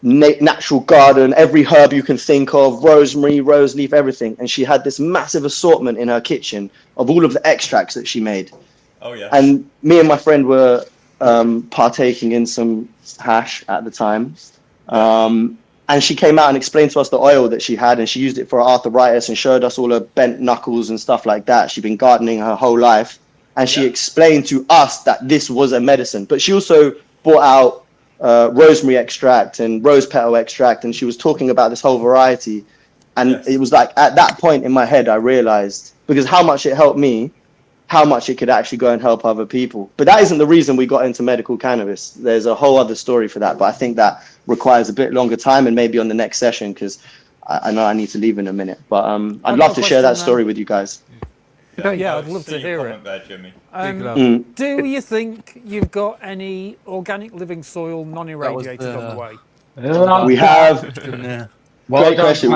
natural garden, every herb you can think of, rosemary, rose leaf, everything. And she had this massive assortment in her kitchen of all of the extracts that she made. Oh yeah. And me and my friend were partaking in some hash at the time. And she came out and explained to us the oil that she had, and she used it for arthritis and showed us all her bent knuckles and stuff like that. She'd been gardening her whole life. And she explained to us that this was a medicine. But she also brought out rosemary extract and rose petal extract, and she was talking about this whole variety. And it was like at that point in my head, I realized, because how much it helped me, how much it could actually go and help other people. But that isn't the reason we got into medical cannabis. There's a whole other story for that, but I think that requires a bit longer time, and maybe on the next session, because I know I need to leave in a minute. But I'd love to share that story with you guys. Yeah, I'd love to hear it. There, Jimmy. Do you think you've got any organic living soil non-irradiated on the way? We have. Great question.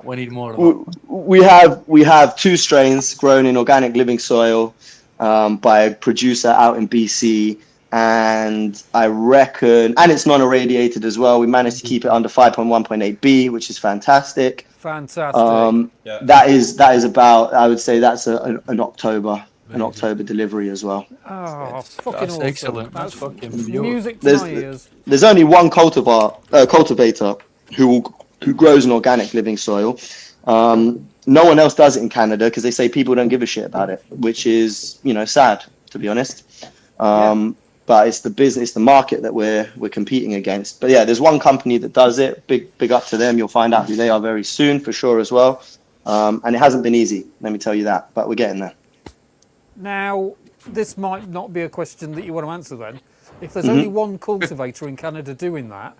We need more of that. We have 2 strains grown in organic living soil by a producer out in BC, and I reckon, and it's non-irradiated as well. We managed to keep it under 5.1.8B, which is fantastic. Fantastic. That is about, I would say that's an October delivery as well. Oh, fucking awesome. Excellent. That's fucking beautiful. Music to my ears. There's only one cultivator who grows an organic living soil. No one else does it in Canada because they say people don't give a shit about it, which is, you know, sad, to be honest. But it's the business, the market that we're competing against. But yeah, there's one company that does it. Big up to them. You'll find out who they are very soon, for sure, as well. And it hasn't been easy, let me tell you that. But we're getting there. Now, this might not be a question that you want to answer then. If there's only one cultivator in Canada doing that,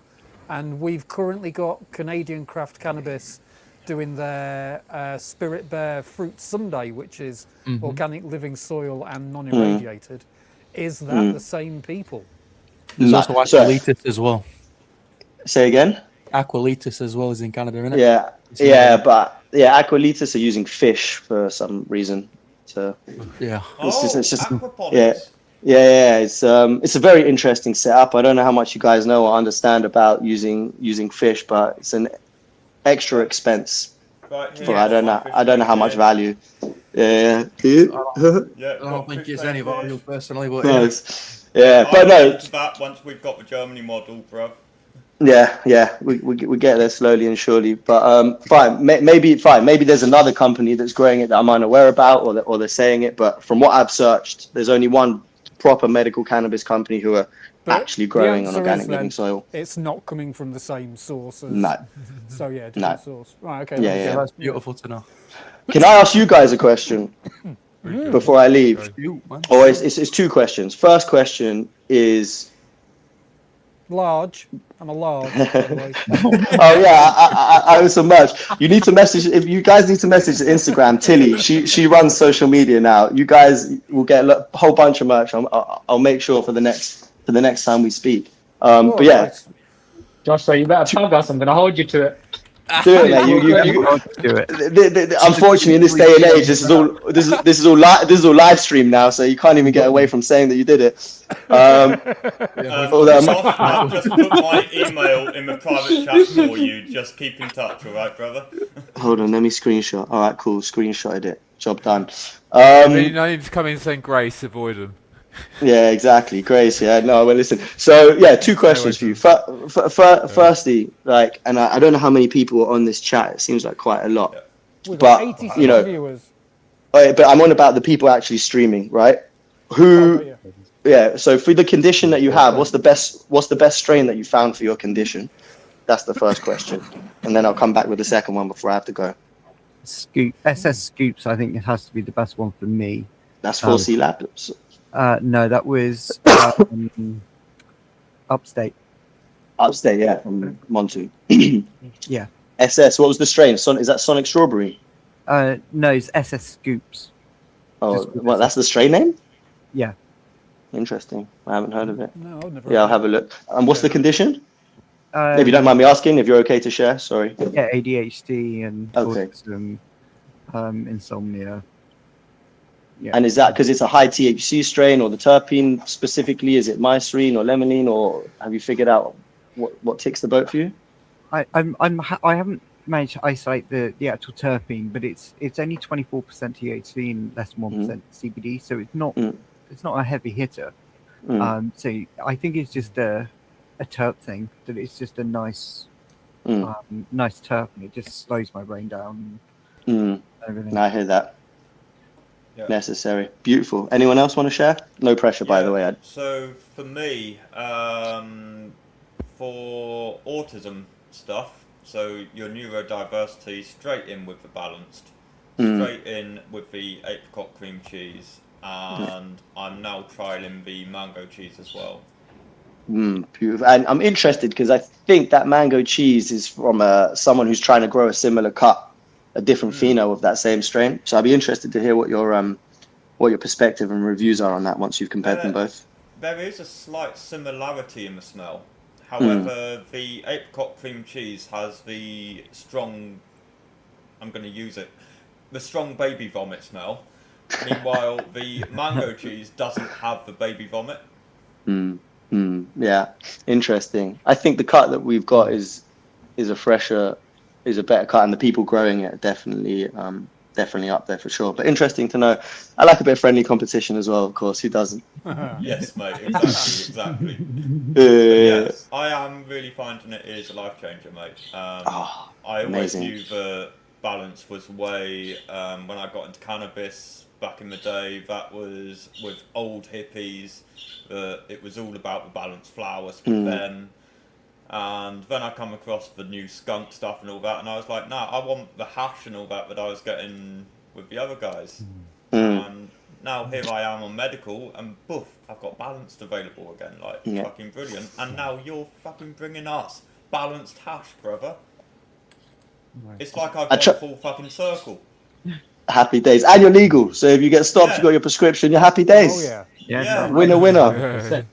and we've currently got Canadian Craft Cannabis doing their Spirit Bear Fruit Sundae, which is organic living soil and non-irradiated. Is that the same people? There's also Aqualitis as well. Say again? Aqualitis as well is in Canada, isn't it? Yeah, but Aqualitis are using fish for some reason. So it's just aquaponics. It's a very interesting setup. I don't know how much you guys know or understand about using fish, but it's an extra expense. For I don't know how much value. I don't think it's any value personally, but but no. That once we've got the Germany model, bro. We get there slowly and surely, but fine. Maybe there's another company that's growing it that I'm unaware about, or they're saying it. But from what I've searched, there's only one proper medical cannabis company who are actually growing on organic living soil. It's not coming from the same source as... No. So yeah, different source. Right, okay. That's beautiful to know. Can I ask you guys a question before I leave? Or it's 2 questions. First question is, Large. I'm a large, by the way. Oh yeah, I owe so much. You need to message. If you guys need to message Instagram, Tilly. She runs social media now. You guys will get a whole bunch of merch. I'll make sure for the next time we speak. But yeah, Right. Joshua, you better plug us. I'm going to hold you to it. do it, man. Do it. Unfortunately, in this day and age, this is all live stream now, so you can't even get away from saying that you did it. Although Josh, I'll just put my email in the private chat for you. Just keep in touch, all right, brother? hold on, let me screenshot. All right, cool. Screenshotted it. Job done. No need to come in saying Grace, avoid them. Yeah, exactly. Grace, yeah. No, well, listen. So, yeah, two questions for you. Firstly, like, and I don't know how many people are on this chat. It seems like quite a lot. We've got 86 viewers. But I'm on about the people actually streaming, right? Yeah. So for the condition that you have, what's the best strain that you found for your condition? That's the first question, and then I'll come back with the second one before I have to go. SS Scoops, I think it has to be the best one for me. That's 4C Labs. No, that was Upstate. Upstate, yeah, from Montu. Yeah. SS, what was the strain? Is that Sonic Strawberry? No, it's SS Scoops. Oh, well, that's the strain name? Yeah. Interesting. I haven't heard of it. No, I've never. Yeah, I'll have a look. And what's the condition? If you don't mind me asking, if you're okay to share, sorry. Yeah, ADHD and Okay. autism, insomnia. Yeah. And is that because it's a high THC strain, or the terpene specifically? Is it mycerine or limonene, or have you figured out what ticks the boat for you? I haven't managed to isolate the actual terpene, but it's only 24% THC and less than 1% CBD, so it's not a heavy hitter. So I think it's just a terp thing, that it's just a nice terp, and it just slows my brain down. And everything. I hear that. Yeah. Necessary. Beautiful. Anyone else want to share? No pressure, by the way. So for me, for autism stuff, so your neurodiversity, straight in with the balanced, straight in with the apricot cream cheese, and I'm now trialing the mango cheese as well. Beautiful. And I'm interested because I think that mango cheese is from someone who's trying to grow a similar cut, a different pheno of that same strain. So I'd be interested to hear what your perspective and reviews are on that once you've compared them both. There is a slight similarity in the smell. However, the apricot cream cheese has the strong, I'm going to use it, the strong baby vomit smell. Meanwhile, the mango cheese doesn't have the baby vomit. Yeah, interesting. I think the cut that we've got is a better cut, and the people growing it are definitely up there for sure. But interesting to know. I like a bit of friendly competition as well, of course. Who doesn't? Yes, mate. Exactly. Yes, I am really finding it is a life changer, mate. I always knew the balance was way when I got into cannabis back in the day. That was with old hippies. It was all about the balanced flowers for them. And then I come across the new skunk stuff and all that, and I was like, nah, I want the hash and all that I was getting with the other guys. And now here I am on medical, and poof, I've got balanced available again, fucking brilliant. And now you're fucking bringing us balanced hash, brother. It's like I've got a full fucking circle. Happy days. And you're legal, so if you get stopped, you got your prescription, you're happy days. Oh yeah. Winner.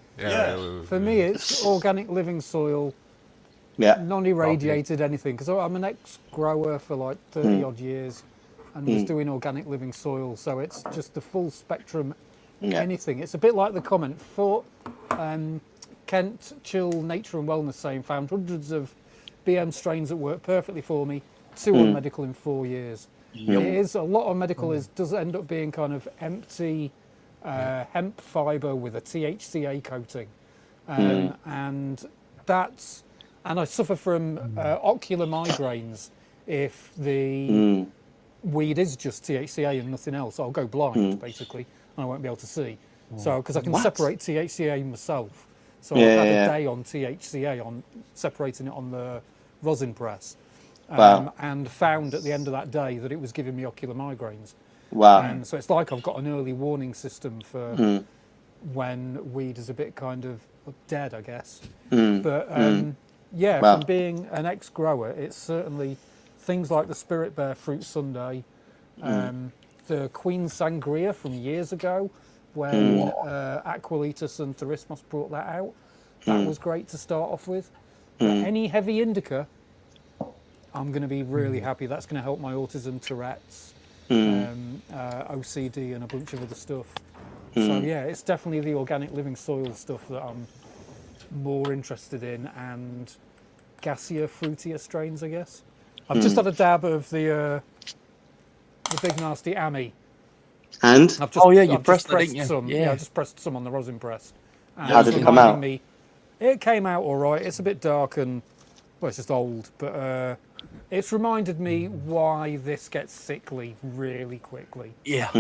For me, it's organic living soil. Yeah. Non-irradiated anything, because I'm an ex-grower for like 30 odd years and was doing organic living soil, so it's just the full spectrum anything. It's a bit like the comment for Kent Chill Nature and Wellness saying found hundreds of BM strains that work perfectly for me, 2 on medical in 4 years. It is a lot of medical does end up being kind of empty hemp fibre with a THCA coating, and that's. And I suffer from ocular migraines if the weed is just THCA and nothing else. I'll go blind, basically, and I won't be able to see. So, because I can separate THCA myself. So I've had a day on THCA, on separating it on the rosin press. And found at the end of that day that it was giving me ocular migraines. Wow. And so it's like I've got an early warning system for when weed is a bit kind of dead, I guess. Mm. But yeah, Wow. from being an ex-grower, it's certainly things like the Spirit Bear Fruit Sundae, the Queen Sangria from years ago, when Aqualitas and Thurismos brought that out. That was great to start off with. But any heavy indica, I'm going to be really happy. That's going to help my autism, Tourette's, OCD, and a bunch of other stuff. So yeah, it's definitely the organic living soil stuff that I'm more interested in, and gassier, fruitier strains, I guess. I've just had a dab of the Big Nasty Ami. And? I've just, you I've pressed just it, didn't you? some. Yeah. I just pressed some on the rosin press. And How it's did it come reminding out? Me, it came out all right. It's a bit dark and, well, it's just old, but it's reminded me why this gets sickly really quickly. Yeah.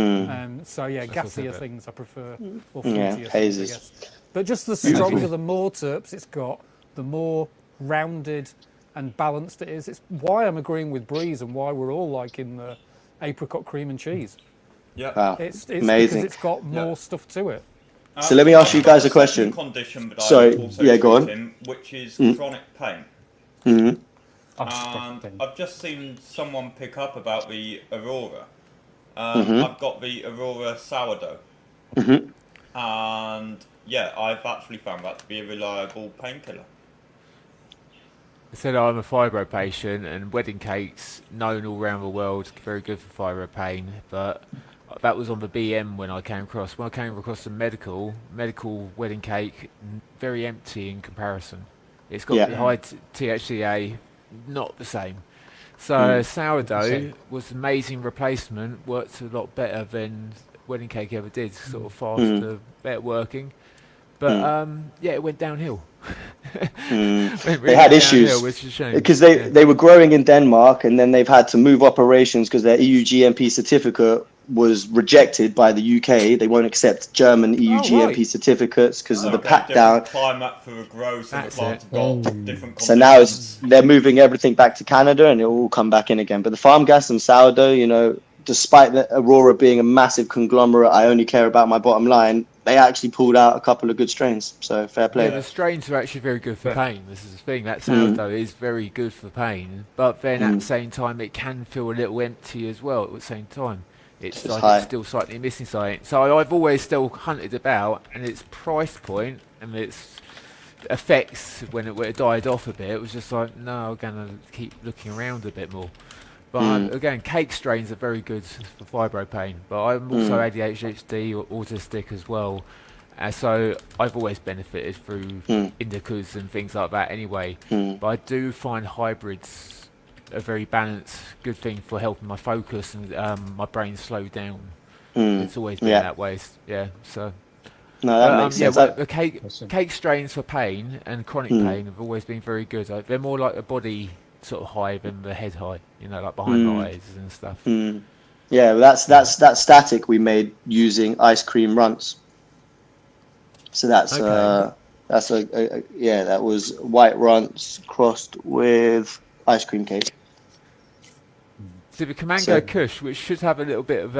So yeah, That's gassier also things I prefer, or Yeah, fruitier things, I hazes. guess. But just the stronger, the more terps it's got, the more rounded and balanced it is. It's why I'm agreeing with Breeze and why we're all liking the apricot cream and cheese. Yeah. Wow. It's Amazing. because it's got more stuff to it. So let me ask you guys a question. Condition, but Sorry, I'm also yeah, go on. treating, which is chronic pain. Mm-hmm. And I've just seen someone pick up about the Aurora. Mm-hmm. I've got the Aurora sourdough. Mm-hmm. And yeah, I've actually found that to be a reliable painkiller. I said I'm a fibro patient, and wedding cakes known all around the world, very good for fibro pain. But that was on the BM when I came across. When I came across the medical wedding cake, very empty in comparison. It's got high THCA, not the same. So sourdough was an amazing replacement. Worked a lot better than wedding cake ever did. Sort of faster, better working. But yeah, it went downhill. They had issues which is a shame. because they were growing in Denmark, and then they've had to move operations because their EU GMP certificate was rejected by the UK. They won't accept German EU GMP certificates because of the pat down. Climate for a growth, so the plants have got different. So now they're moving everything back to Canada, and it'll all come back in again. But the farm gas and sourdough, you know, despite the Aurora being a massive conglomerate, I only care about my bottom line. They actually pulled out a couple of good strains, so fair play. Yeah, the strains are actually very good for pain. This is the thing. That sourdough is very good for pain, but then at the same time, it can feel a little empty as well. At the same time, it's like it's still slightly missing something. So I've always still hunted about, and its price point and its effects when it died off a bit, it was just like, no, I'm gonna keep looking around a bit more. But again, cake strains are very good for fibro pain. But I'm also ADHD or autistic as well. So I've always benefited through indicas and things like that anyway. But I do find hybrids a very balanced, good thing for helping my focus and my brain slow down. It's always been that way. Yeah, so... No, that makes sense. The cake strains for pain and chronic pain have always been very good. They're more like a body sort of high than the head high, you know, like behind my eyes and stuff. Yeah, that's that static we made using ice cream runts. So that's that was white runts crossed with ice cream cake. So the Kamango Kush, which should have a little bit of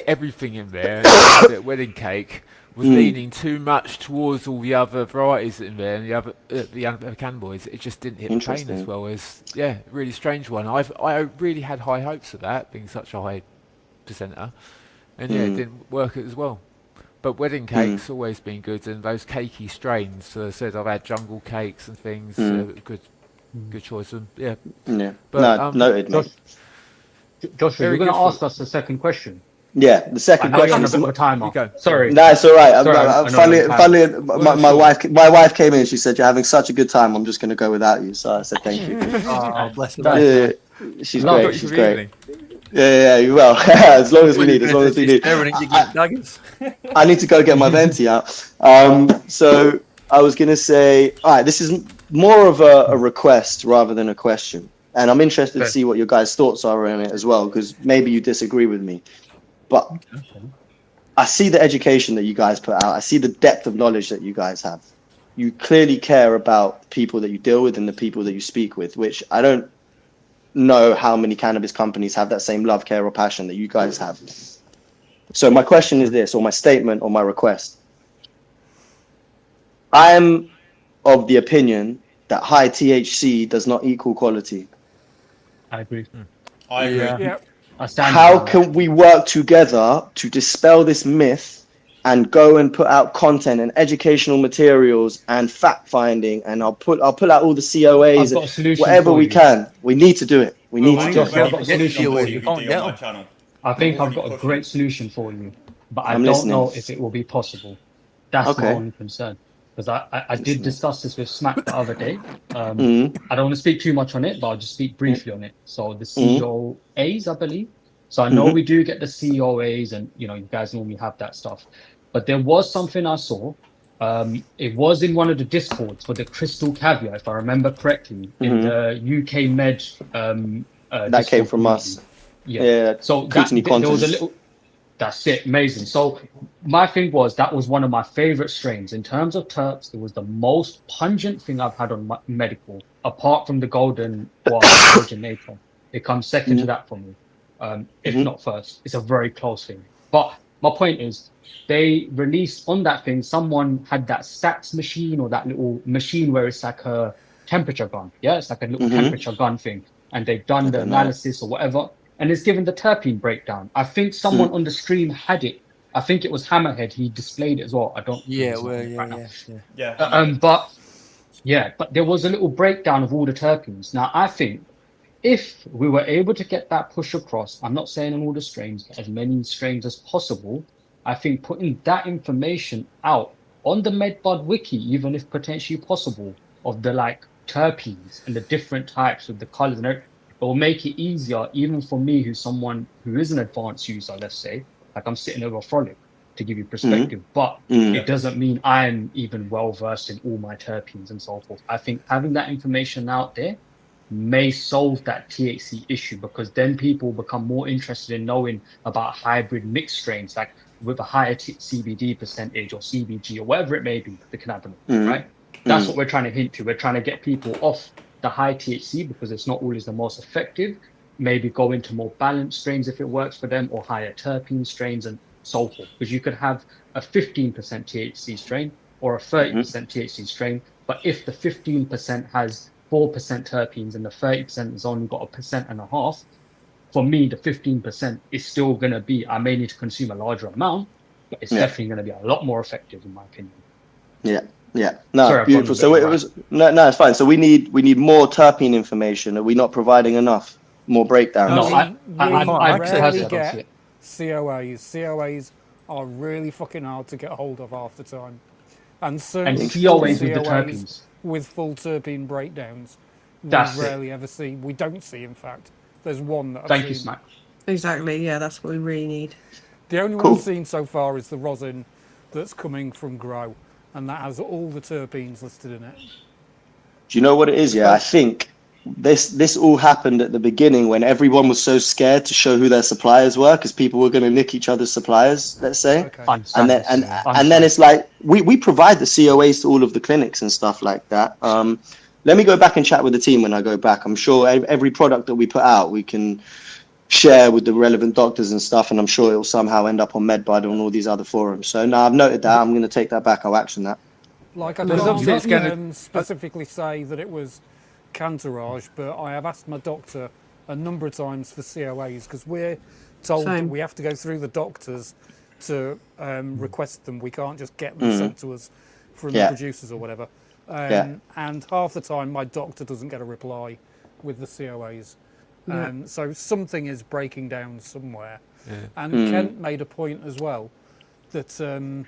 everything in there, a bit of wedding cake, was leaning too much towards all the other varieties in there, and the other cannabinoids. It just didn't hit the pain as well as really strange one. I really had high hopes of that being such a high percenter, and it didn't work as well. But wedding cakes always been good, and those cakey strains. So I said I've had jungle cakes and things. Good choice. And But noted, mate. Joshua, you're going to ask us the second question. Yeah, the second question is a timer. Sorry. No, it's all right. Sorry, Funny, my wife came in and she said, "You're having such a good time. I'm just going to go without you." So I said, "Thank you." Oh, bless her. She's great. She's great. Yeah, well, as long as we need. I need to go get my venti out. So I was going to say, all right, this is more of a request rather than a question. And I'm interested to see what your guys' thoughts are on it as well, because maybe you disagree with me. But I see the education that you guys put out. I see the depth of knowledge that you guys have. You clearly care about the people that you deal with and the people that you speak with, which I don't know how many cannabis companies have that same love, care, or passion that you guys have. So my question is this, or my statement, or my request. I'm of the opinion that high THC does not equal quality. I agree. I agree. Yeah. I stand How behind that. can we work together to dispel this myth and go and put out content and educational materials and fact finding, and I'll pull out all the COAs I've got a and solution whatever for we you. can. We need to do it. We need to do Josh, it. I've got a solution for you. CBD on my channel. I think I'm I've got a already great solution for you, but I I'm don't listening. know if it will be possible. That's my Okay. only concern. Because I did discuss this with Smack the other day. I Mhm. don't want to speak too much on it, but I'll just speak briefly on it. So the Mhm. COAs, I believe. So I know Mhm. we do get the COAs, and you guys normally have that stuff. But there was something I saw. It was in one of the discords for the Crystal Caviar, if I remember correctly, in Mhm. the UK Med That Discord came from community. us. Yeah. So Kootenai there was a content. little. That's it. Amazing. So my thing was that was one of my favorite strains in terms of terps. It was the most pungent thing I've had on my medical, apart from the golden Belgian Natron. It comes second to that for me, if Mhm. not first. It's a very close thing. But my point is, they released on that thing. Someone had that stats machine or that little machine where it's like a temperature gun. Yeah, it's like a little Mhm. temperature gun thing, and they've done I the don't know. analysis or whatever, and it's given the terpene breakdown. I think someone on the stream had it. I think it was Hammerhead. He displayed it as well. I don't. Yeah, he's not well, on it right now. Yeah. But there was a little breakdown of all the terpenes. Now I think if we were able to get that push across, I'm not saying on all the strains, but as many strains as possible, I think putting that information out on the MedBud wiki, even if potentially possible, of the like terpenes and the different types of the colors and everything, it will make it easier, even for me, who's someone who is an advanced user, let's say, like I'm sitting over Frolic, to give you perspective, but it doesn't mean I'm even well versed in all my terpenes and so forth. I think having that information out there may solve that THC issue, because then people become more interested in knowing about hybrid mixed strains, like with a higher CBD percentage or CBG or whatever it may be, the cannabinoid, right? That's what we're trying to hint to. We're trying to get people off the high THC because it's not always the most effective. Maybe go into more balanced strains if it works for them, or higher terpene strains and so forth. Because you could have a 15% THC strain or a 30% THC strain, but if the 15% has 4% terpenes and the 30% has only got 1.5%, for me, the 15% is still going to be, I may need to consume a larger amount, but it's definitely going to be a lot more effective in my opinion. Yeah. No, Sorry, beautiful. So it was no, it's fine. So we need more terpene information. Are we not providing enough? More breakdowns? No, I I rarely personally get COAs. COAs are really fucking hard to get hold of half the time. And certainly COAs with the terpenes. With full terpene breakdowns, we That's rarely ever see. We don't see, in fact. There's one that I've Thank seen. you, Smack. Exactly, yeah, that's what we really need. The only one I've seen so far is the rosin that's coming from Grow, and that has all the terpenes listed in it. Do you know what it is? Yeah, I think this all happened at the beginning when everyone was so scared to show who their suppliers were because people were going to nick each other's suppliers, let's say. Okay. And then it's like we provide the COAs to all of the clinics and stuff like that. Let me go back and chat with the team when I go back. I'm sure every product that we put out, we can share with the relevant doctors and stuff, and I'm sure it'll somehow end up on MedBud and all these other forums. So now I've noted that. I'm going to take that back. I'll action that. Like I can't specifically say that it was Cantourage, but I have asked my doctor a number of times for COAs because we're told that we have to go through the doctors to request them. We can't just get them sent to us from the producers or whatever. And half the time my doctor doesn't get a reply with the COAs. So something is breaking down somewhere. And Kent made a point as well that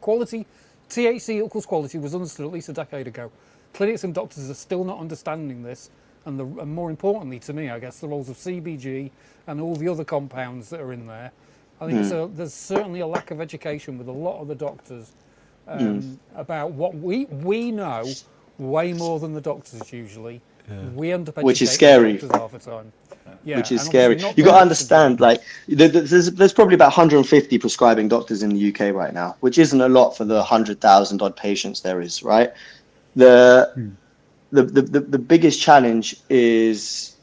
quality, THC equals quality was understood at least a decade ago. Clinics and doctors are still not understanding this, and more importantly to me, I guess, the roles of CBG and all the other compounds that are in there. I think there's certainly a lack of education with a lot of the doctors about what we know way more than the doctors usually. We undereducate which is scary. the doctors half the time. Which is scary. You got to understand, like, there's probably about 150 prescribing doctors in the UK right now, which isn't a lot for the 100,000 odd patients there is, right? The biggest challenge is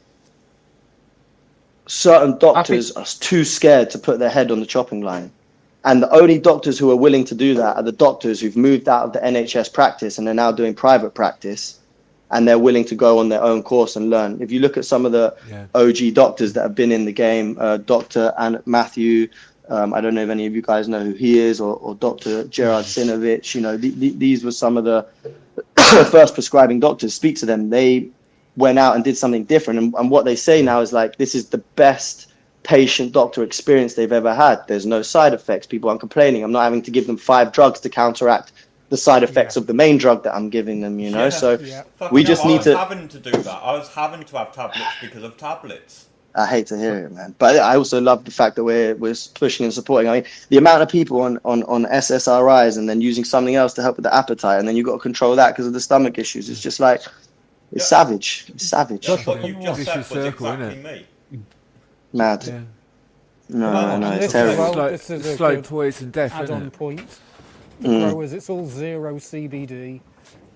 certain doctors are too scared to put their head on the chopping line. And the only doctors who are willing to do that are the doctors who've moved out of the NHS practice and are now doing private practice, and they're willing to go on their own course and learn. If you look at some of the OG doctors that have been in the game, Dr. Matthew, I don't know if any of you guys know who he is, or Dr. Gerard Sinovich, you know, these were some of the first prescribing doctors. Speak to them. They went out and did something different. And what they say now is like, this is the best patient doctor experience they've ever had. There's no side effects. People aren't complaining. I'm not having to give them 5 drugs to counteract the side effects of the main drug that I'm giving them, you know. So we just need to. I was having to do that. I was having to have tablets because of tablets. I hate to hear it, man. But I also love the fact that we're pushing and supporting. I mean, the amount of people on SSRIs and then using something else to help with the appetite, and then you've got to control that because of the stomach issues. It's just like, it's savage. It's savage. What you just said was exactly me. Mad. Yeah. No, it's terrible. This is a slow good poison death, add-on isn't it? point. Growers, it's all 0 CBD,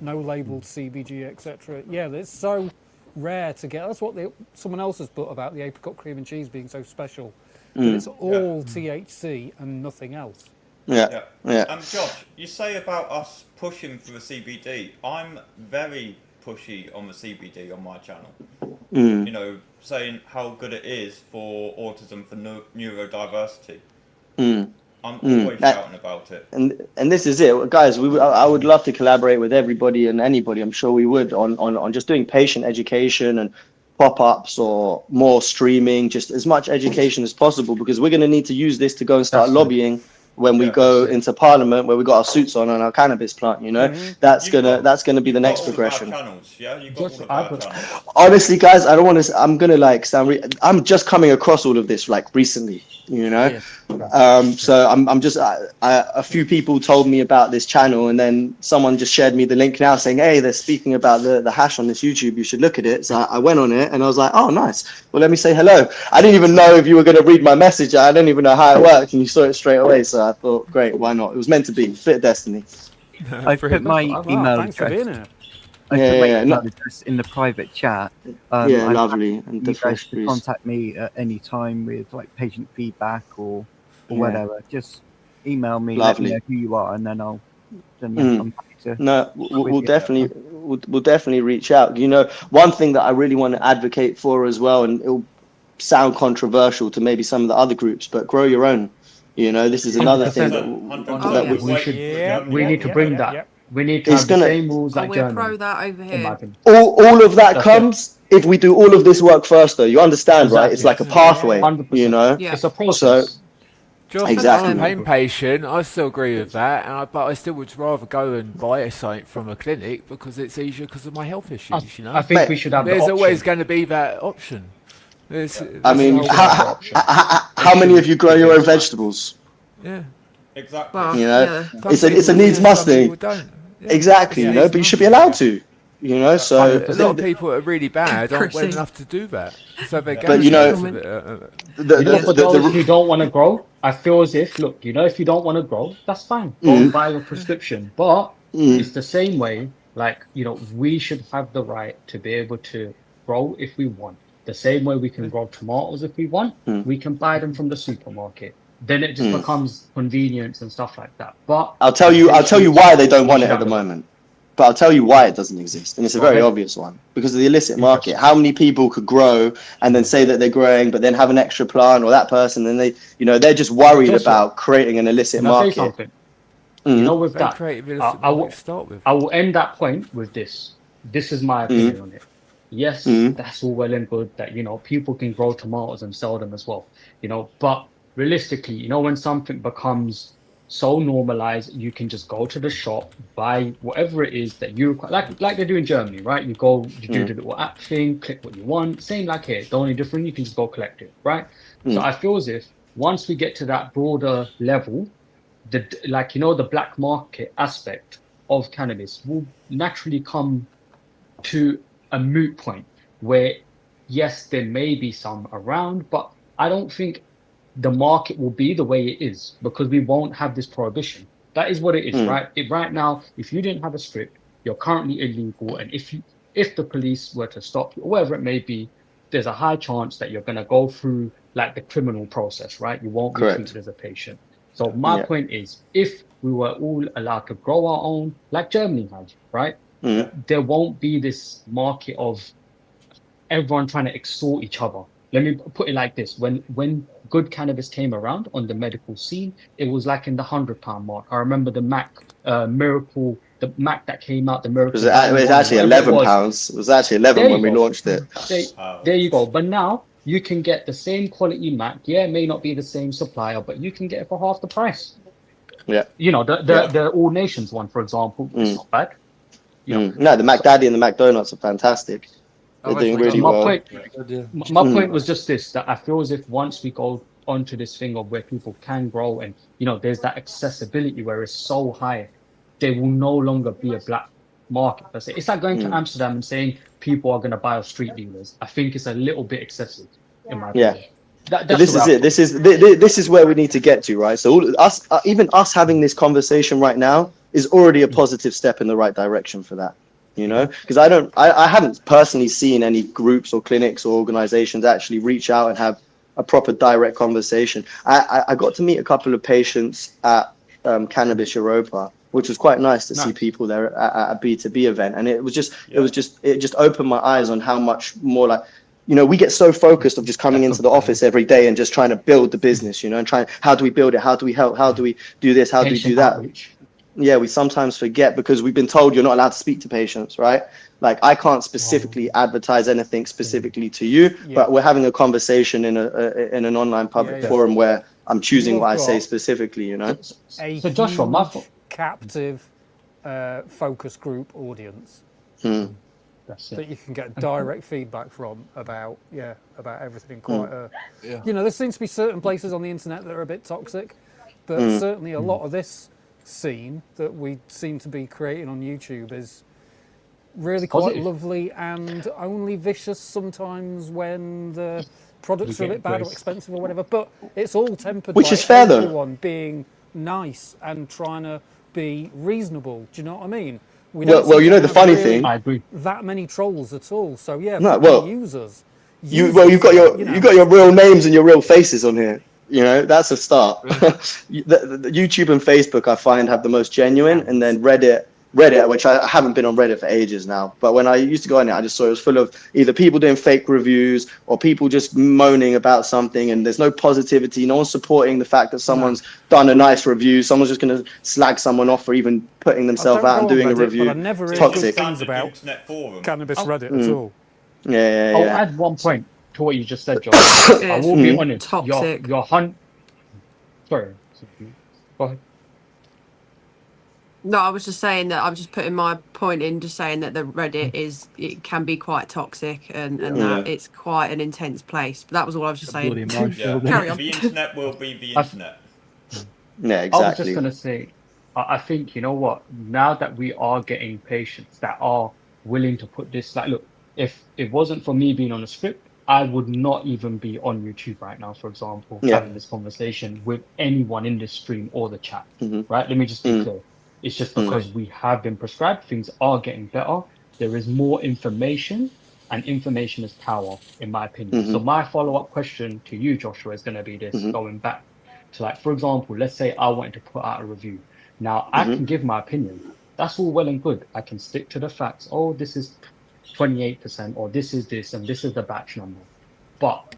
no labelled CBG, etc. Yeah, it's so rare to get. That's what someone else has put about the apricot cream and cheese being so special. But it's all THC and nothing else. Yeah. Josh, you say about us pushing for the CBD. I'm very pushy on the CBD on my channel. You know, saying how good it is for autism, for neurodiversity. I'm always shouting about it. And this is it, guys. I would love to collaborate with everybody and anybody. I'm sure we would on just doing patient education and pop-ups or more streaming, just as much education as possible, because we're going to need to use this to go and start lobbying when we go into Parliament, where we got our suits on and our cannabis plant. You know, that's gonna be the next progression. Honestly, guys, I don't want to. I'm gonna like sound. I'm just coming across all of this like recently. You know, so I'm just. A few people told me about this channel, and then someone just shared me the link now, saying, "Hey, they're speaking about the hash on this YouTube. You should look at it." So I went on it, and I was like, "Oh, nice. Well, let me say hello." I didn't even know if you were going to read my message. I didn't even know how it worked, and you saw it straight away. So I thought, great, why not? It was meant to be. Bit of destiny. I put my email Thanks for being here. email address in the private chat. Lovely. And you guys can contact me at any time with like patient feedback or whatever. Just email me, let me know who you are, and then I'm happy to. No, we'll definitely reach out. You know, one thing that I really want to advocate for as well, and it'll sound controversial to maybe some of the other groups, but grow your own. You know, this is another thing that we need to bring that. We need to have the same rules like Germany. We're pro that over here. All of that comes if we do all of this work first, though. You understand, right? It's like a pathway. 100%. You know, it's a process. So, Just exactly. I'm a pain patient. I still agree with that, but I still would rather go and buy something from a clinic because it's easier because of my health issues. You know, I think we should have. There's always going to be that option. I mean, how many of you grow your own vegetables? Yeah, exactly. You know, it's a needs must thing. Exactly, you know, but you should be allowed to. You know, so a lot of people that are really bad aren't well enough to do that. So they go. But you know, for those who don't want to grow, I feel as if, look, you know, if you don't want to grow, that's fine. Go and buy a prescription. But it's the same way. Like, you know, we should have the right to be able to grow if we want. The same way we can grow tomatoes if we want, we can buy them from the supermarket. Then it just becomes convenience and stuff like that. But I'll tell you why they don't want it at the moment. But I'll tell you why it doesn't exist, and it's a very obvious one. Because of the illicit market. How many people could grow and then say that they're growing, but then have an extra plant, or that person, and they, you know, they're just worried about creating an illicit market. You know, with that, I will end that point with this. This is my opinion on it. Yes, that's all well and good that, you know, people can grow tomatoes and sell them as well, you know, but realistically, you know, when something becomes so normalized, you can just go to the shop, buy whatever it is that you require, like they do in Germany, right? You go, you do the little app thing, click what you want, same like here. The only difference, you can just go collect it, right? So I feel as if once we get to that broader level, like, you know, the black market aspect of cannabis will naturally come to a moot point where, yes, there may be some around, but I don't think the market will be the way it is because we won't have this prohibition. That is what it is, right? Right now, if you didn't have a strip, you're currently illegal, and if the police were to stop you, or whatever it may be, there's a high chance that you're going to go through like the criminal process, right? You won't be treated as a patient. So my point is, if we were all allowed to grow our own, like Germany has, right? There won't be this market of everyone trying to extort each other. Let me put it like this: when good cannabis came around on the medical scene, it was like in the £100 mark. I remember the Mac Miracle, the Mac that came out, the Miracle. It was actually £11. It was actually 11 when we launched it. There you go. But now you can get the same quality Mac. Yeah, it may not be the same supplier, but you can get it for half the price. Yeah. You know, the All Nations one, for example, it's not bad. You know, No, the Mac Daddy and the Mac Donuts are fantastic. They're doing really well. My point was just this, that I feel as if once we go onto this thing of where people can grow and, you know, there's that accessibility where it's so high, there will no longer be a black market per se. It's like going to Amsterdam and saying people are going to buy off street dealers. I think it's a little bit excessive, in my opinion. But this is it. This is where we need to get to, right? So even us having this conversation right now is already a positive step in the right direction for that. You know, because I haven't personally seen any groups or clinics or organizations actually reach out and have a proper direct conversation. I got to meet a couple of patients at Cannabis Europa, which was quite nice to see people there at a B2B event, and it just opened my eyes on how much more, like, you know, we get so focused of just coming into the office every day and just trying to build the business, you know, and trying, how do we build it, how do we help, how do we do this, how do we do that. Yeah, we sometimes forget because we've been told you're not allowed to speak to patients, right? Like, I can't specifically advertise anything specifically to you, but we're having a conversation in an online public forum where I'm choosing what I say specifically, you know? So Joshua, captive focus group audience that you can get direct feedback from about everything. Quite you know, there seems to be certain places on the internet that are a bit toxic, but certainly a lot of this scene that we seem to be creating on YouTube is really quite lovely and only vicious sometimes when the products are a bit bad or expensive or whatever, but it's all tempered by everyone being nice and trying to be reasonable. Do you know what I mean? We don't well, you know, the funny thing, I agree, that many trolls at all. So yeah, users. You've got your real names and your real faces on here. You know, that's a start. the YouTube and Facebook, I find, have the most genuine, and then Reddit, which I haven't been on Reddit for ages now. But when I used to go on it, I just saw it was full of either people doing fake reviews or people just moaning about something, and there's no positivity. No one's supporting the fact that someone's done a nice review. Someone's just going to slag someone off for even putting themselves out and doing a review. But I never heard Toxic things about cannabis Reddit at all. I'll add one point to what you just said, John. I will be honest. Toxic. Sorry. Go ahead. No, I was just saying that I was just putting my point in, just saying that the Reddit it can be quite toxic and that it's quite an intense place. But that was all I was just saying. Carry on. The internet will be the internet. Yeah, exactly. I was just going to say, I think, you know what, now that we are getting patients that are willing to put this, like, look, if it wasn't for me being on a script, I would not even be on YouTube right now, for example, having this conversation with anyone in this stream or the chat, right? Let me just be clear. It's just because we have been prescribed, things are getting better. There is more information, and information is power, in my opinion. So my follow-up question to you, Joshua, is going to be this, going back to, like, for example, let's say I wanted to put out a review. Now, I can give my opinion. That's all well and good. I can stick to the facts. Oh, this is 28%, or this is this, and this is the batch number. But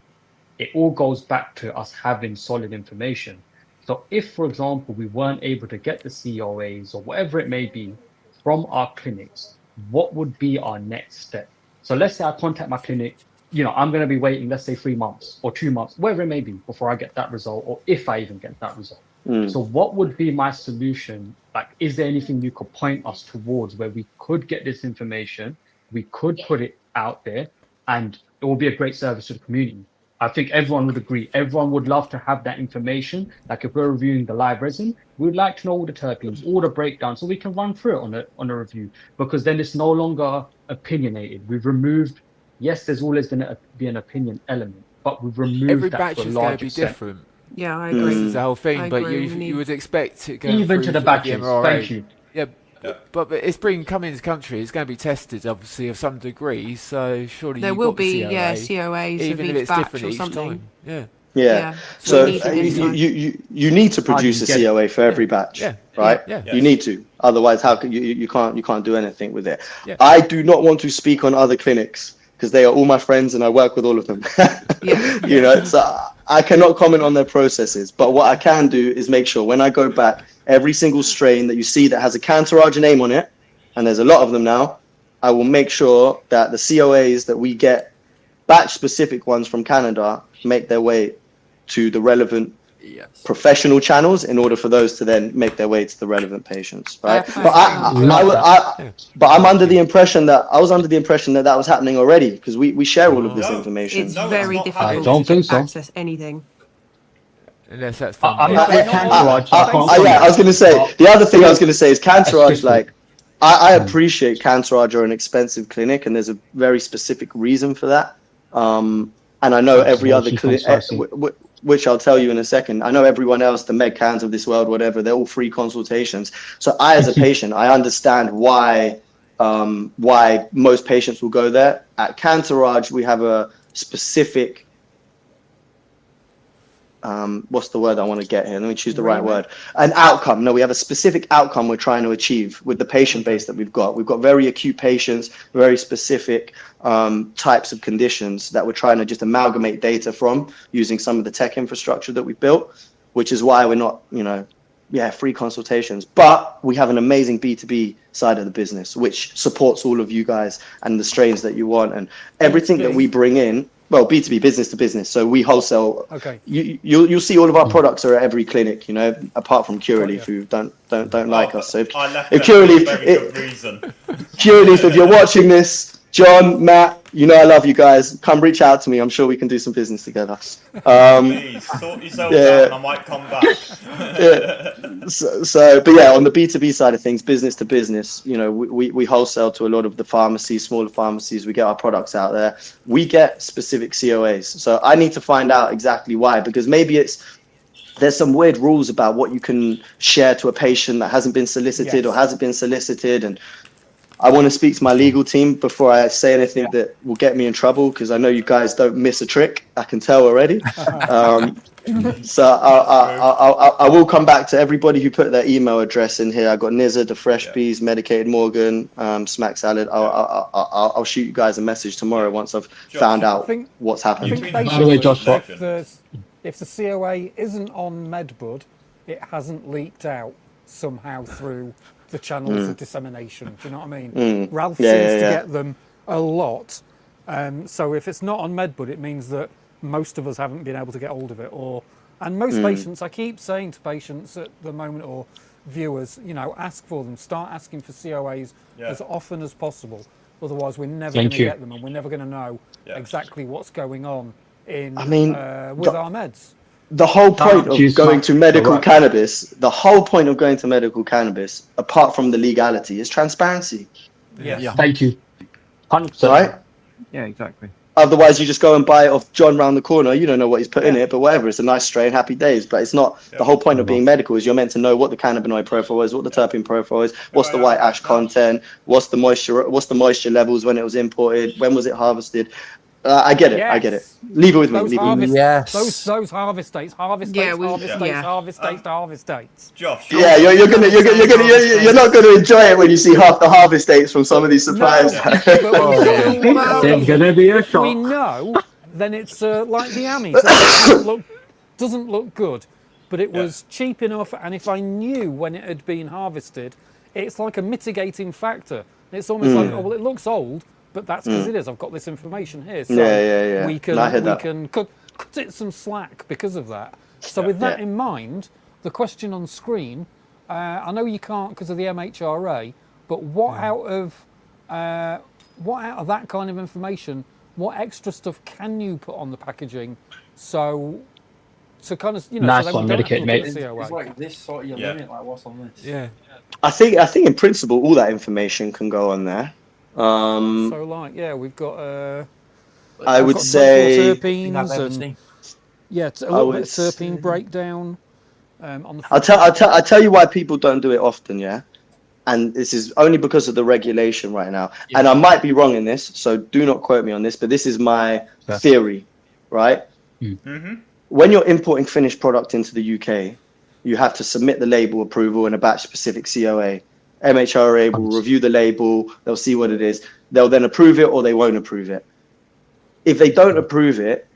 it all goes back to us having solid information. So if, for example, we weren't able to get the COAs or whatever it may be from our clinics, what would be our next step? So let's say I contact my clinic, you know, I'm going to be waiting, let's say 3 months or 2 months, whatever it may be, before I get that result, or if I even get that result. So what would be my solution? Like, is there anything you could point us towards where we could get this information, we could put it out there, and it will be a great service to the community? I think everyone would agree. Everyone would love to have that information. Like, if we're reviewing the live resin, we'd like to know all the terpenes, all the breakdowns, so we can run through it on a review, because then it's no longer opinionated. We've removed, yes, there's always going to be an opinion element, but we've removed every that batch to a is going large to be extent. different. Yeah, I agree. This is the whole thing, I but agree. you would expect it going Even through to the for batches. MRA. Thank you. Yeah, but it's coming into country. It's going to be tested, obviously, of some degree. So surely there you've will got the be COA, COAs even of if each it's batch different or each something. time. Yeah. Yeah. So you need to produce a COA for every batch, right? You need to. Otherwise, how can you can't do anything with it. Yeah. I do not want to speak on other clinics because they are all my friends and I work with all of them. You know, so I cannot comment on their processes. But what I can do is make sure when I go back, every single strain that you see that has a Cantourage name on it, and there's a lot of them now, I will make sure that the COAs that we get, batch specific ones from Canada, make their way to the relevant professional channels in order for those to then make their way to the relevant patients, right? But I'm under the impression that that was happening already because we share all of this information. It's very difficult to access anything. Unless that's I'm not with Cantourage. Yeah, I was going to say, the other thing I was going to say is Cantourage, like, I appreciate Cantourage are an expensive clinic and there's a very specific reason for that. And I know every other clinic, which I'll tell you in a second, I know everyone else, the Medcans of this world, whatever, they're all free consultations. So I, as a patient, I understand why most patients will go there. At Cantourage, we have a specific, what's the word I want to get here? Let me choose the right word. An outcome. No, we have a specific outcome we're trying to achieve with the patient base that we've got. We've got very acute patients, very specific types of conditions that we're trying to just amalgamate data from using some of the tech infrastructure that we've built, which is why we're not, free consultations. But we have an amazing B2B side of the business, which supports all of you guys and the strains that you want and everything that we bring in. Well, B2B, business to business. So we wholesale. Okay. You'll see all of our products are at every clinic, apart from Curaleaf, who don't like us. So if Curaleaf, if you're watching this, John, Matt, I love you guys. Come reach out to me. I'm sure we can do some business together. Please sort yourself out. I might come back. But yeah, on the B2B side of things, business to business, we wholesale to a lot of the pharmacies, smaller pharmacies. We get our products out there. We get specific COAs. So I need to find out exactly why, because maybe there's some weird rules about what you can share to a patient that hasn't been solicited or hasn't been solicited. And I want to speak to my legal team before I say anything that will get me in trouble, because I know you guys don't miss a trick. I can tell already. So I will come back to everybody who put their email address in here. I got Nizza, the Fresh Bees, Medicated Morgan, Smack Salad. I'll shoot you guys a message tomorrow once I've found out what's happened. I think basically, if the COA isn't on MedBud, it hasn't leaked out somehow through the channels of dissemination. Do you know what I mean? Ralph seems to get them a lot. So if it's not on MedBud, it means that most of us haven't been able to get hold of it. And most patients, I keep saying to patients at the moment, or viewers, ask for them. Start asking for COAs as often as possible. Otherwise, we're never going to get them, and we're never going to know exactly what's going on with our meds. The whole point of going to medical cannabis, apart from the legality, is transparency. Thank you. 100%. Right? Yeah, exactly. Otherwise, you just go and buy it off John round the corner. You don't know what he's put in it, but whatever. It's a nice strain, happy days. But it's not the whole point of being medical is you're meant to know what the cannabinoid profile is, what the terpene profile is, what's the white ash content, what's the moisture levels when it was imported, when was it harvested. I get it. I get it. Leave it with me. Those harvest dates, harvest dates. Josh. Yeah, you're not gonna enjoy it when you see half the harvest dates from some of these suppliers. There's gonna be a shock. We know, then it's like the Amis. It doesn't look good, but it was cheap enough. And if I knew when it had been harvested, it's like a mitigating factor. It's almost like, oh well, it looks old. But that's because it is. I've got this information here, so we can cut it some slack because of that. So with that in mind, the question on screen, I know you can't because of the MHRA, but what out of that kind of information, what extra stuff can you put on the packaging, so to kind of nice one, medicated mate. It's like this sort of your limit, like what's on this? Yeah. I think in principle all that information can go on there. We've got I would say terpenes and a little bit of terpene breakdown on the I'll tell you why people don't do it often, and this is only because of the regulation right now, and I might be wrong in this, so do not quote me on this, but this is my theory, right? when you're importing finished product into the UK, you have to submit the label approval and a batch specific COA. MHRA will review the label, they'll see what it is, they'll then approve it or they won't approve it. If they don't approve it,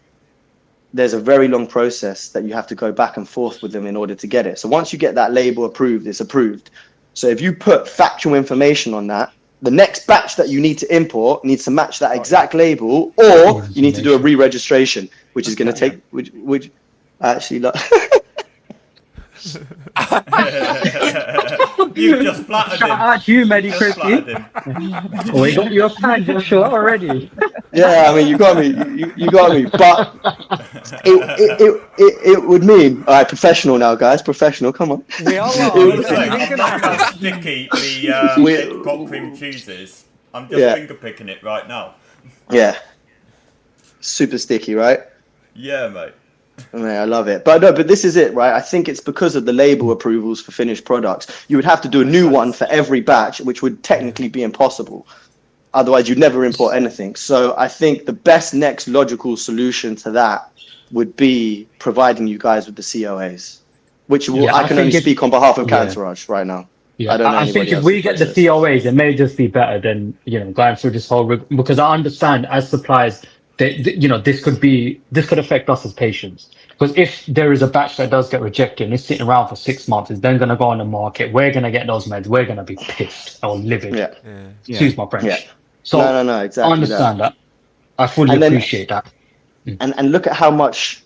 there's a very long process that you have to go back and forth with them in order to get it. So once you get that label approved, it's approved. So if you put factual information on that, the next batch that you need to import needs to match that exact label, or you need to do a re-registration, which is going to take, which actually, You just flattered him. Shout out to you, Medi Just Crispy. flattered him. We got your fan, Joshua, already. yeah, I mean, you got me, you got me, but it would mean, all right, professional now, guys, professional, come on. We are It live. would- I'm not how sticky the got cream cheese is. I'm just Yeah. finger picking it right now. Yeah, super sticky, right? Yeah, mate. Mate, I love it. But no, but this is it, right? I think it's because of the label approvals for finished products. You would have to do a new one for every batch, which would technically be impossible. Otherwise, you'd never import anything. So I think the best next logical solution to that would be providing you guys with the COAs, which will, Yeah, I I can only think speak on behalf of yeah. Cantourage right now. Yeah, I don't know I think anybody if we else's get the process. COAs, it may just be better than going through this whole because I understand as suppliers that this could affect us as patients. Because if there is a batch that does get rejected and it's sitting around for 6 months, it's then going to go on the market. We're going to get those meds. We're going to be pissed or livid. Yeah. Excuse my French. Yeah. So No, exactly. I understand that. I fully And then- appreciate that. And look at how much,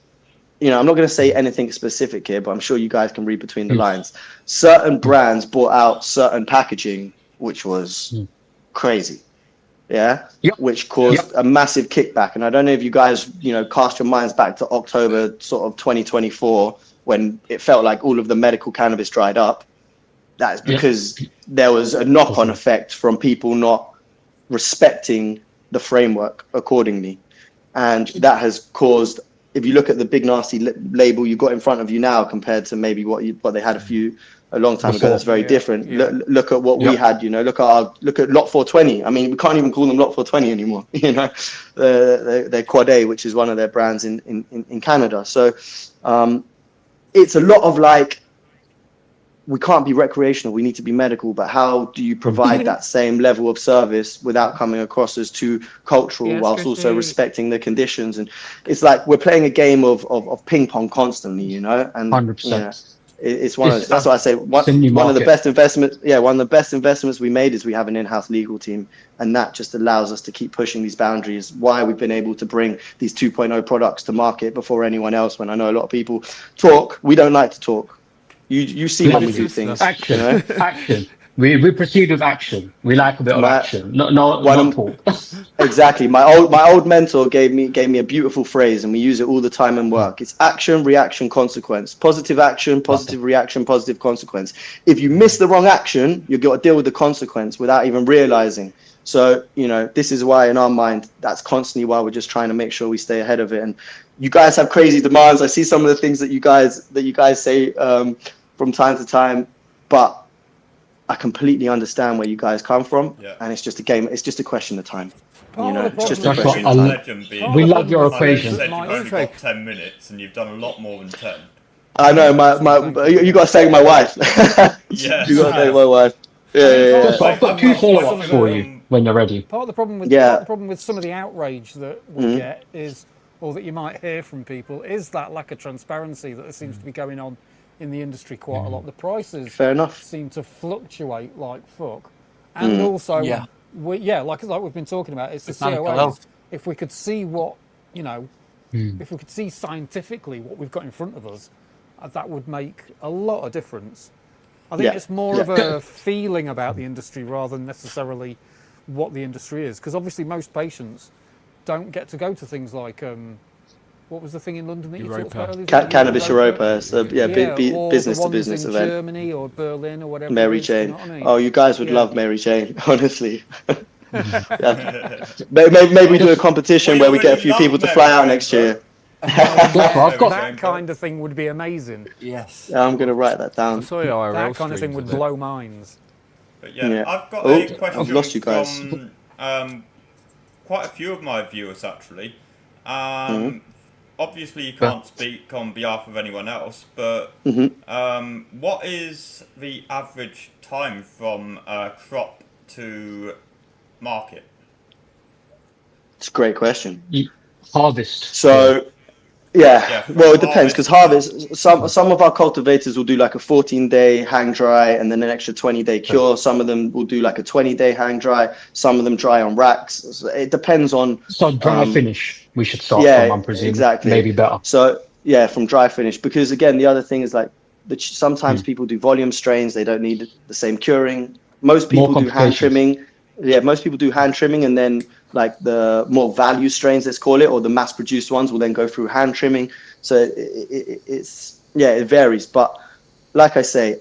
I'm not going to say anything specific here, but I'm sure you guys can read between the lines. Certain brands brought out certain packaging, which was crazy. Yeah. Yep. Which caused a massive kickback. And I don't know if you guys, cast your minds back to October sort of 2024, when it felt like all of the medical cannabis dried up. That's because there was a knock-on effect from people not respecting the framework accordingly. And that has caused, if you look at the big nasty label you got in front of you now compared to maybe what they had a long time ago, that's very different. Look at what we had, look at Lot 420. I mean, we can't even call them Lot 420 anymore. They're Quad A, which is one of their brands in Canada. So it's a lot of like, we can't be recreational, we need to be medical, but how do you provide that same level of service without coming across as too cultural, whilst also respecting the conditions? And it's like we're playing a game of ping pong constantly, and 100%. It's one of, that's why I say one of the best investments. Yeah, one of the best investments we made is we have an in-house legal team, and that just allows us to keep pushing these boundaries. Why we've been able to bring these 2.0 products to market before anyone else. When I know a lot of people talk, we don't like to talk. You see when we do things. Action, action. We proceed with action. We like a bit of action. Not talk. Exactly. My old mentor gave me a beautiful phrase, and we use it all the time in work. It's action, reaction, consequence. Positive action, positive reaction, positive consequence. If you miss the wrong action, you've got to deal with the consequence without even realizing. So, this is why in our mind, that's constantly why we're just trying to make sure we stay ahead of it. And you guys have crazy demands. I see some of the things that you guys say from time to time, but I completely understand where you guys come from, and it's just a game. It's just a question of time. It's just a question of time. We love your equation. You've only got 10 minutes, and you've done a lot more than 10. I know, you got to thank my wife. Yeah, you got to thank my wife. Yeah. So I've got 2 follow-ups for you when you're ready. Part of the problem with some of the outrage that we get is, or that you might hear from people, is that lack of transparency that there seems to be going on in the industry quite a lot. The prices seem to fluctuate like fuck, and also like we've been talking about, it's the COAs. If we could see what if we could see scientifically what we've got in front of us, that would make a lot of difference. I think it's more of a feeling about the industry rather than necessarily what the industry is, because obviously most patients don't get to go to things like what was the thing in London that you talked about earlier? Cannabis Europa. So, business to or the business ones in event. Germany or Berlin or whatever. Mary it is, Jane. you know what I mean? Oh, you guys would love Mary Jane, honestly. Maybe we do a competition where we get a few people to fly out next year. That kind of thing would be amazing. Yes. I'm going to write that down. That kind of thing would blow minds. But I've got a question I've lost you guys. from quite a few of my viewers, actually. obviously you can't speak on behalf of anyone else, but what is the average time from crop to market? It's a great question. Harvest. So, Yeah, well, it depends because harvest. Some of our cultivators will do like a 14-day hang dry and then an extra 20-day cure. Some of them will do like a 20-day hang dry. Some of them dry on racks. So it depends on. So dry finish. We should start Yeah, from. I'm presuming. exactly. Maybe better. So yeah, from dry finish because again, the other thing is like sometimes people do volume strains. They don't need the same curing. Most people do hand trimming. Yeah, most people do hand trimming and then like the more value strains, let's call it, or the mass produced ones will then go through hand trimming. So it varies. But like I say,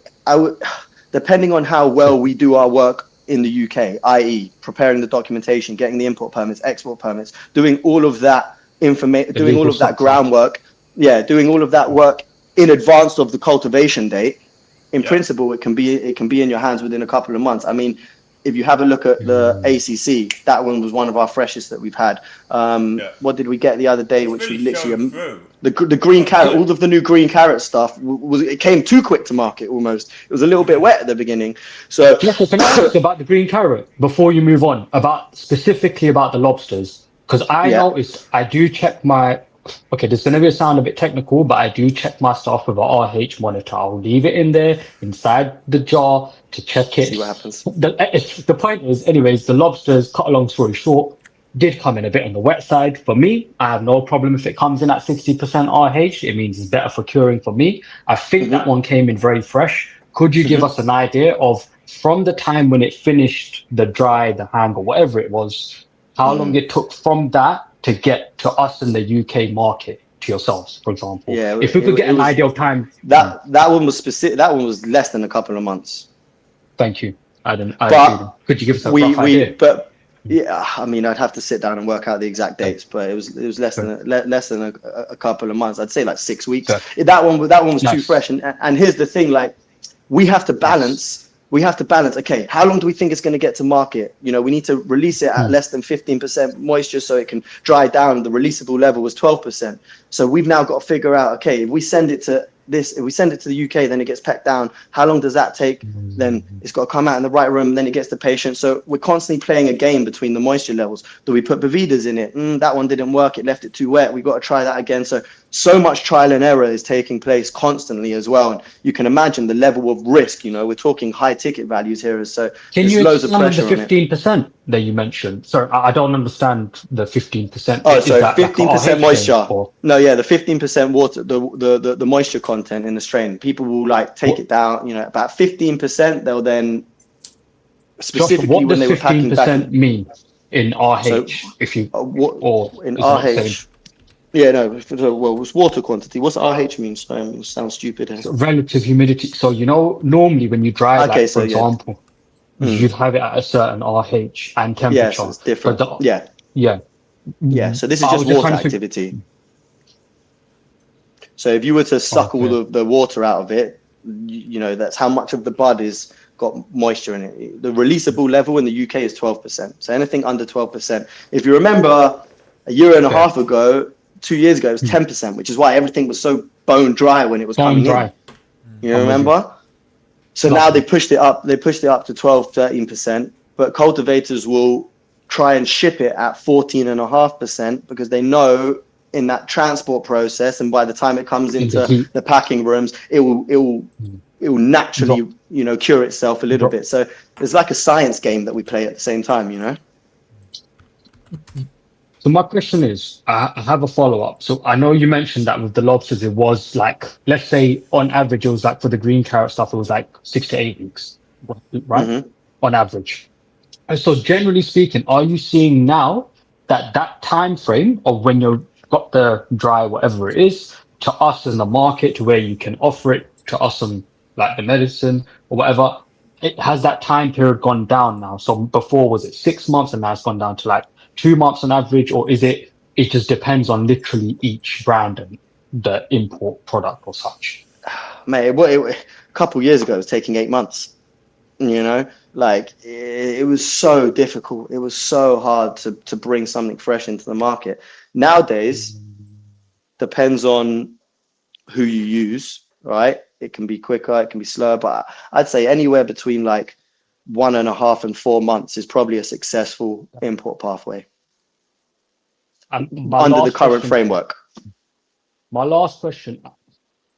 depending on how well we do our work in the UK, i.e. preparing the documentation, getting the import permits, export permits, doing all of that doing all of that groundwork, doing all of that work in advance of the cultivation date, in principle, it can be in your hands within a couple of months. I mean, if you have a look at the ACC, that one was one of our freshest that we've had. What did we get the other day? Which we literally the green carrot, all of the new green carrot stuff it came too quick to market almost. It was a little bit wet at the beginning. So can I ask about the green carrot before you move on? Specifically about the lobsters, because I noticed I do check my. Okay, this is going to sound a bit technical, but I do check my stuff with a RH monitor. I'll leave it in there inside the jar to check it. See what happens. The point is, anyways, the lobsters, cut a long story short, did come in a bit on the wet side. For me, I have no problem if it comes in at 60% RH. It means it's better for curing for me. I think that one came in very fresh. Could you give us an idea of from the time when it finished the dry, the hang, or whatever it was, how long it took from that to get to us in the UK market, to yourselves, for example? Yeah, if we could get an idea of time. That one was specific. That one was less than a couple of months. Thank you. Could you give us a rough idea? But yeah, I mean, I'd have to sit down and work out the exact dates, but it was less than a couple of months. I'd say like 6 weeks. That one was too fresh. And here's the thing: like, we have to balance. We have to balance. Okay, how long do we think it's going to get to market? You know, we need to release it at less than 15% moisture so it can dry down. The releasable level was 12%. So we've now got to figure out. Okay, if we send it to the UK, then it gets packed down. How long does that take? Then it's got to come out in the right room. Then it gets to patient. So we're constantly playing a game between the moisture levels. Do we put Bevidas in it? That one didn't work. It left it too wet. We've got to try that again. So much trial and error is taking place constantly as well. And you can imagine the level of risk. You know, we're talking high ticket values here. So can there's you loads of explain pressure the 15% that you mentioned? Sorry, I don't understand the 15%. Oh, so 15% moisture. No, yeah, the 15% water, the moisture content in the strain. People will like take it down. You know, about 15%. They'll then specifically Josh, when they were packing back. What does 15% mean in RH? So, if you in RH. Yeah, no. Well, it's water quantity. What's RH mean? Sorry, it sounds stupid. Relative humidity. So you know, normally when you dry that, for example, you'd have it at a certain RH and temperature. Yes, it's different. Yeah. So this is just water activity. So if you were to suck all of the water out of it, you know, that's how much of the bud is got moisture in it. The releasable level in the UK is 12%. So anything under 12%. If you remember a year and a half ago, 2 years ago, it was 10%, which is why everything was so bone dry when it was coming in. You remember? So now they pushed it up. They pushed it up to 12, 13%. But cultivators will try and ship it at 14.5% because they know in that transport process, and by the time it comes into the packing rooms, it will naturally, you know, cure itself a little bit. So there's like a science game that we play at the same time, you know. So my question is, I have a follow-up. So I know you mentioned that with the lobsters, it was like, let's say on average, it was like for the green carrot stuff, it was like 6 to 8 weeks, right? On average. And so generally speaking, are you seeing now that time frame of when you've got the dry, whatever it is, to us in the market, to where you can offer it to us on like the medicine or whatever, it has that time period gone down now? So before was it 6 months and now it's gone down to like 2 months on average, or is it just depends on literally each brand and the import product or such? Mate, a couple of years ago, it was taking 8 months. You know, like it was so difficult. It was so hard to bring something fresh into the market. Nowadays, Depends on who you use, right? It can be quicker, it can be slower, but I'd say anywhere between like 1.5 and 4 months is probably a successful import pathway under the current framework. My last question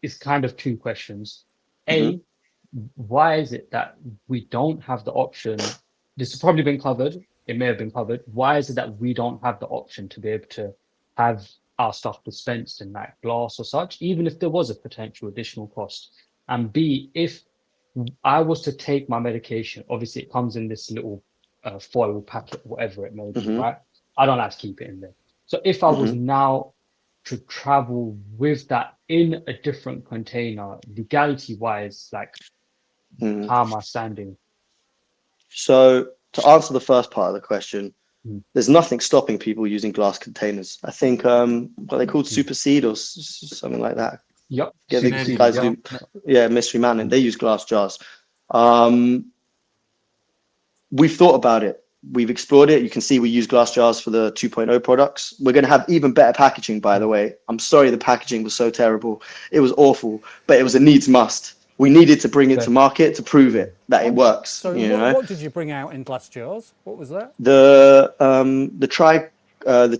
is kind of 2 questions. A, why is it that we don't have the option? This has probably been covered. It may have been covered. Why is it that we don't have the option to be able to have our stuff dispensed in like glass or such, even if there was a potential additional cost? And B, if I was to take my medication, obviously it comes in this little foil packet, whatever it may be, right? I don't have to keep it in there. So if I was now to travel with that in a different container, legality wise, like how am I standing? So to answer the first part of the question, there's nothing stopping people using glass containers. I think what they called Supersede or something like that. Yep. Yeah, these guys do. Yeah, Mystery Mountain. They use glass jars. We've thought about it. We've explored it. You can see we use glass jars for the 2.0 products. We're going to have even better packaging, by the way. I'm sorry the packaging was so terrible. It was awful, but it was a needs must. We needed to bring it to market to prove it that it works. So what did you bring out in glass jars? What was that? The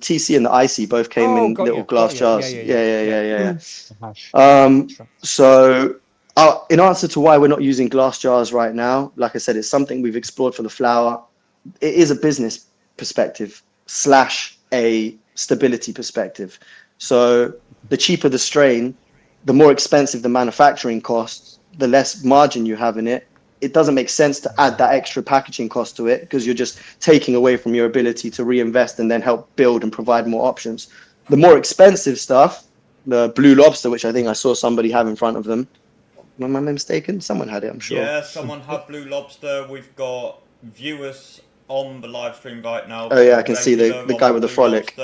TC and the IC both came in little glass jars. Yeah. So in answer to why we're not using glass jars right now, like I said, it's something we've explored for the flour. It is a business perspective / a stability perspective. So the cheaper the strain, the more expensive the manufacturing costs, the less margin you have in it. It doesn't make sense to add that extra packaging cost to it because you're just taking away from your ability to reinvest and then help build and provide more options. The more expensive stuff, the Blue Lobster, which I think I saw somebody have in front of them. Am I mistaken? Someone had it, I'm sure. Yeah, someone had Blue Lobster. We've got viewers on the live stream right now. Oh yeah, I can see the guy with the frolic.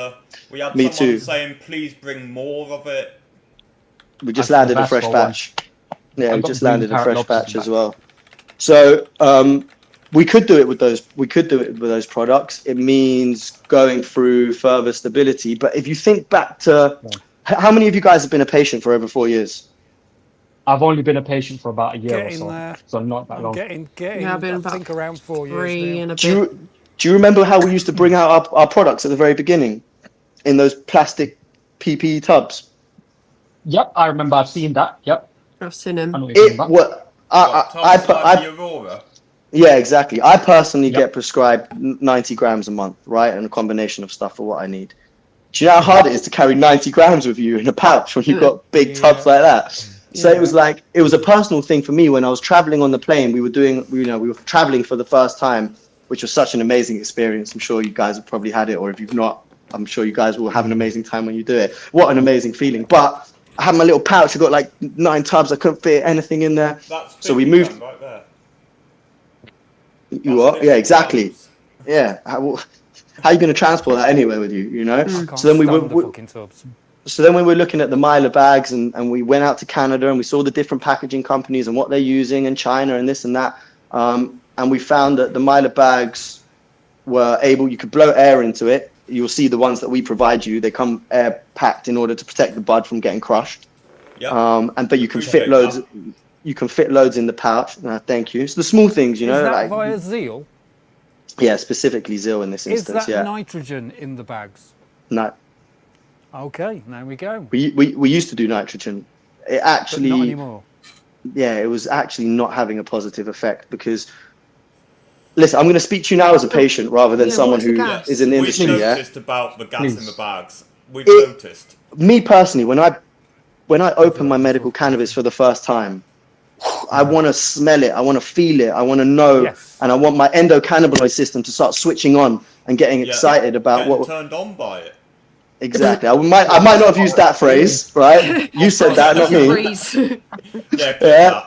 We had Me someone too. saying, please bring more of it. We just landed a fresh batch. Yeah, we just landed a fresh batch as well. So we could do it with those. We could do it with those products. It means going through further stability. But if you think back to how many of you guys have been a patient for over 4 years? I've only been a patient for about a year or so, There. so not that long. Yeah, I've been about around 4 years now. Do you remember how we used to bring out our products at the very beginning in those plastic PPE tubs? Yep, I remember. I've seen that. Yep, I've seen him. Yeah, exactly. I personally get prescribed 90 grams a month, right? And a combination of stuff for what I need. Do you know how hard it is to carry 90 grams with you in a pouch when you've got big tubs like that? So it was like, it was a personal thing for me when I was traveling on the plane. We were traveling for the first time, which was such an amazing experience. I'm sure you guys have probably had it, or if you've not, I'm sure you guys will have an amazing time when you do it. What an amazing feeling. But I had my little pouch. I got like 9 tubs. I couldn't fit anything in there. So we moved. Right there. You are? Yeah, exactly. Yeah. How are you going to transport that anywhere with you? You know. So then we were looking at the Myla bags, and we went out to Canada and we saw the different packaging companies and what they're using in China and this and that. And we found that the Myla bags were able. You could blow air into it. You'll see the ones that we provide you. They come air packed in order to protect the bud from getting crushed. Yeah. But you can fit loads. You can fit loads in the pouch. Thank you. So the small things, you know, Is that like via Zeal? Yeah, specifically Zeal in this Is instance. that Yeah. nitrogen in the bags? No. Okay, there we go. We used to do nitrogen. It actually. But not anymore. Yeah, it was actually not having a positive effect because. Listen, I'm going to speak to you now as a patient rather than someone who is in the industry. We've Yeah. noticed about the gas in the bags. We've noticed. Me personally, when I open my medical cannabis for the first time, I want to smell it, I want to feel it, I want to know, and I want my endocannabinoid system to start switching on and getting excited about what. Turned on by it. Exactly. I might not have used that phrase, right? You said that, not me. Yeah.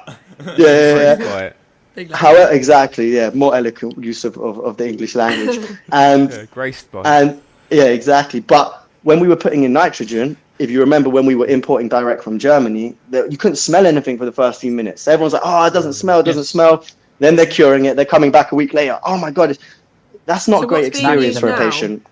However, exactly, yeah, more eloquent use of the English language, and graced by. And yeah, exactly. But when we were putting in nitrogen, if you remember when we were importing direct from Germany, you couldn't smell anything for the first few minutes. Everyone's like, "Oh, it doesn't smell, it doesn't smell." Then they're curing it. They're coming back a week later. Oh my god, that's not a great experience for a patient.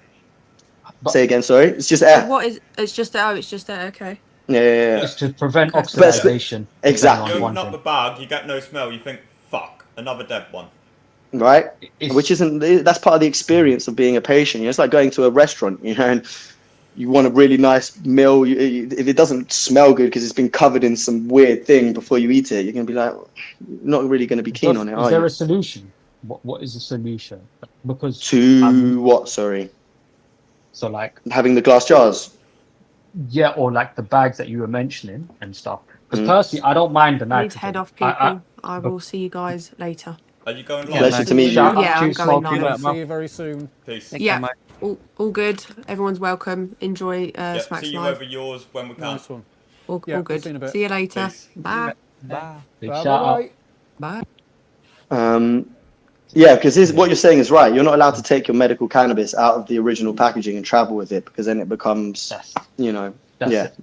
Say again, sorry. It's just air. What is? It's just air. It's just air. Okay. Yeah. It's to prevent Okay. oxidization. Exactly. You open up the bag, you get no smell. You think, fuck, another dead one. Right. Which isn't. That's part of the experience of being a patient. It's like going to a restaurant, and you want a really nice meal. If it doesn't smell good because it's been covered in some weird thing before you eat it, you're gonna be like, not really gonna be keen on it, Is are there you? a solution? What is the solution? Because what? Sorry. So like having the glass jars. Yeah, or like the bags that you were mentioning and stuff. Because Mm. personally, I don't mind the I nitrogen. need to head off, people. I will see you guys later. Are you going live? Pleasure to meet you. Yeah, I'm going live. See you very soon. Peace. Yeah, all good. Everyone's welcome. Enjoy Smacks see you Live. over yours when we can. Nice one. All Yeah, good. see you in a bit. See you later. Peace. Bye. Bye. Big Bye. shout out. Bye. Yeah, because what you're saying is right. You're not allowed to take your medical cannabis out of the original packaging and travel with it, because then it becomes,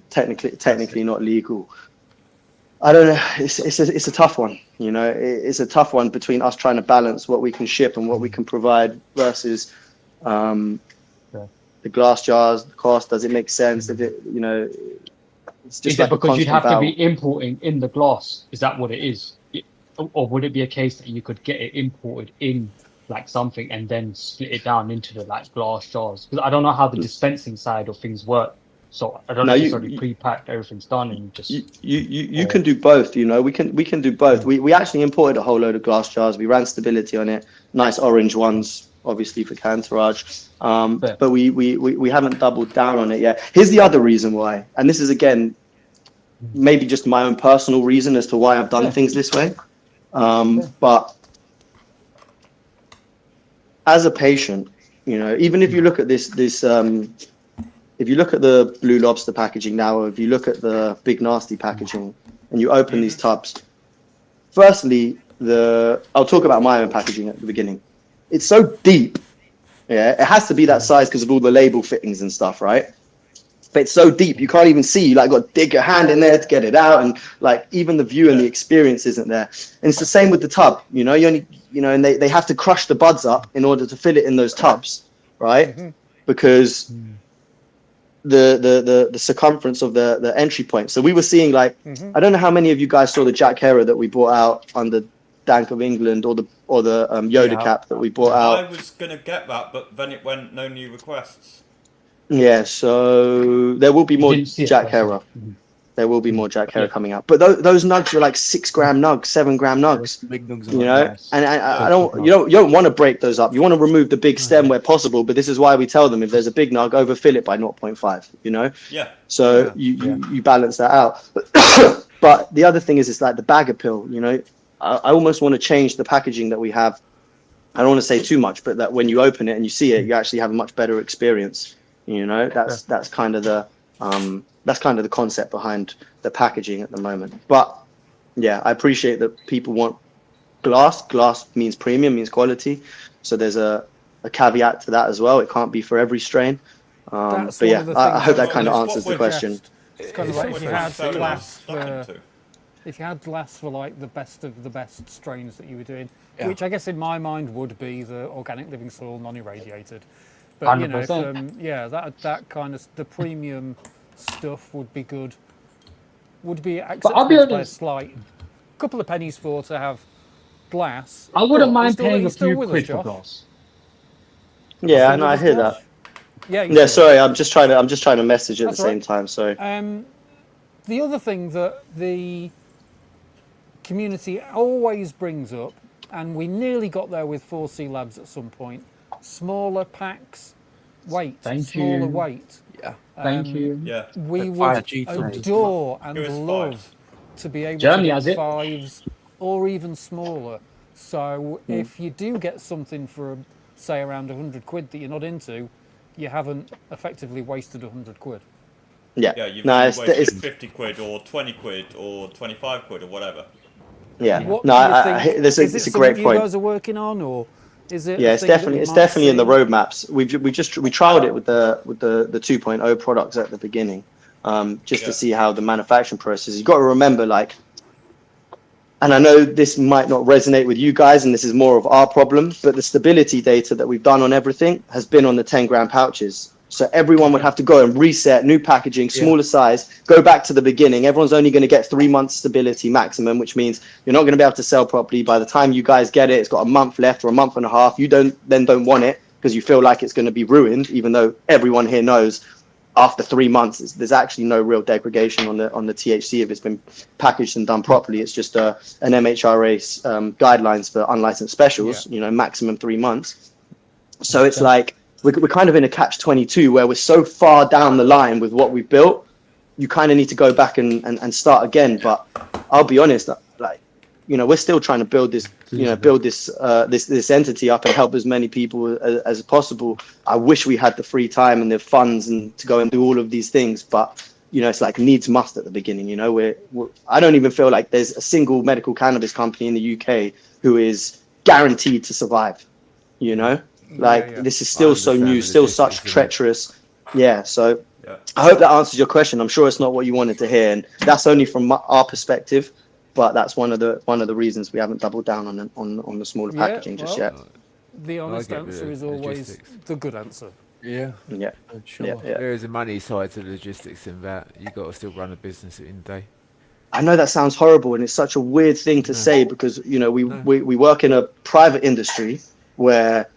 technically not legal. I don't know. It's a tough one. It's a tough one between us trying to balance what we can ship and what we can provide versus the glass jars, the cost. Does it make sense? If it, it's just Is like it because a you'd constant have to be battle. importing in the glass? Is that what it is? Or would it be a case that you could get it imported in like something and then split it down into the like glass jars? Because I don't know how the dispensing side of things work. So I don't know if it's already pre-packed, everything's done, and you just You can do both. We can do both. We actually imported a whole load of glass jars. We ran stability on it, nice orange ones, obviously for Cantourage. But we haven't doubled down on it yet. Here's the other reason why, and this is again maybe just my own personal reason as to why I've done things this way. But as a patient, even if you look at this, if you look at the Blue Lobster packaging now, or if you look at the Big Nasty packaging, and you open these tubs, firstly, I'll talk about my own packaging at the beginning. It's so deep, yeah. It has to be that size because of all the label fittings and stuff, right? But it's so deep you can't even see. You got to dig your hand in there to get it out, and even the view and the experience isn't there. And it's the same with the tub. You only, and they have to crush the buds up in order to fit it in those tubs, right? Because the circumference of the entry point. So we were seeing I don't know how many of you guys saw the Jack Herer that we brought out under Dank of England, or the Yoda cap that we brought out. I was gonna get that, but then it went no new requests. Yeah, so there will be more Jack Herer. There will be more Jack Herer coming out. But those nugs are like 6 gram nugs, 7 gram nugs. Big nugs. And I don't. You don't want to break those up. You want to remove the big stem where possible. But this is why we tell them, if there's a big nug, overfill it by 0.5. Yeah. So you balance that out. But the other thing is, it's like the bag appeal. I almost want to change the packaging that we have. I don't want to say too much, but that when you open it and you see it, you actually have a much better experience. That's kind of the concept behind the packaging at the moment. But yeah, I appreciate that people want glass. Glass means premium, means quality. So there's a caveat to that as well. It can't be for every strain. But yeah, I hope that kind of answers the question. It's kind of like if you had glass for like the best of the best strains that you were doing, which I guess in my mind would be the organic living soil non-irradiated. But 100%. that kind of the premium stuff would be good. Would be But I'll be acceptable by a honest. slight couple of pennies for to have glass. I wouldn't But mind still- paying a he's still few with us, quid for Josh. glass. Yeah, no, I hear that. Yeah. Yeah, sorry, I'm just trying to message at That's the same time. Sorry. The other thing that the community always brings up, and we nearly got there with 4C Labs at some point, smaller packs, smaller weight. Yeah. Thank you. Yeah. We Like would 5G adore It was and 5. love to be able Germany to has get it. 5s or even smaller. So if you do get something for, say, around 100 quid that you're not into, you haven't effectively wasted 100 quid. Yeah. Yeah, you've No, wasted it's 50 quid or 20 quid or 25 quid or whatever. yeah. What No, do you I think? this Is it's it a great something point. you guys are working on, or is it? Yeah, a it's thing that definitely we it's might definitely in the see? roadmaps. We trialed it with the 2.0 products at the beginning, just to see how the manufacturing process. You've got to remember, and I know this might not resonate with you guys, and this is more of our problem, but the stability data that we've done on everything has been on the 10 gram pouches. So everyone would have to go and reset, new packaging, smaller size, go back to the beginning. Everyone's only going to get 3 months stability maximum, which means you're not going to be able to sell properly. By the time you guys get it, it's got a month left or a month and a half. You don't want it because you feel like it's going to be ruined, even though everyone here knows after 3 months, there's actually no real degradation on the THC if it's been packaged and done properly. It's just an MHRA guidelines for unlicensed specials, maximum 3 months. So it's like, we're kind of in a catch-22 where we're so far down the line with what we've built, you kind of need to go back and start again. But I'll be honest, like, we're still trying to build this, this entity up and help as many people as possible. I wish we had the free time and the funds and to go and do all of these things, but it's like needs must at the beginning. I don't even feel like there's a single medical cannabis company in the UK who is guaranteed to survive. This is still so new, still such treacherous. So I hope that answers your question. I'm sure it's not what you wanted to hear, and that's only from our perspective, but that's one of the reasons we haven't doubled down on the smaller packaging just yet. The honest answer is always the good answer. Yeah. Sure. There is a money side to the logistics in that. You got to still run a business in the day. I know that sounds horrible, and it's such a weird thing to say because we work in a private industry where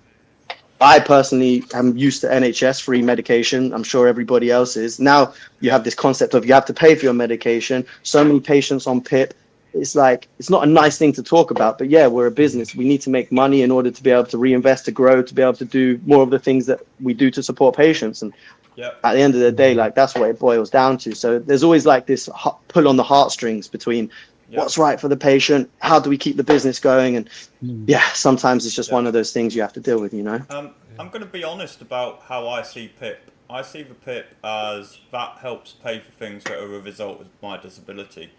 I personally am used to NHS free medication. I'm sure everybody else is. Now you have this concept of you have to pay for your medication. So many patients on PIP. It's like, it's not a nice thing to talk about, but yeah, we're a business. We need to make money in order to be able to reinvest, to grow, to be able to do more of the things that we do to support patients. And at the end of the day, like, that's what it boils down to. So there's always like this pull on the heartstrings between what's right for the patient, how do we keep the business going, and sometimes it's just one of those things you have to deal with. I'm going to be honest about how I see PIP. I see the PIP as that helps pay for things that are a result of my disability.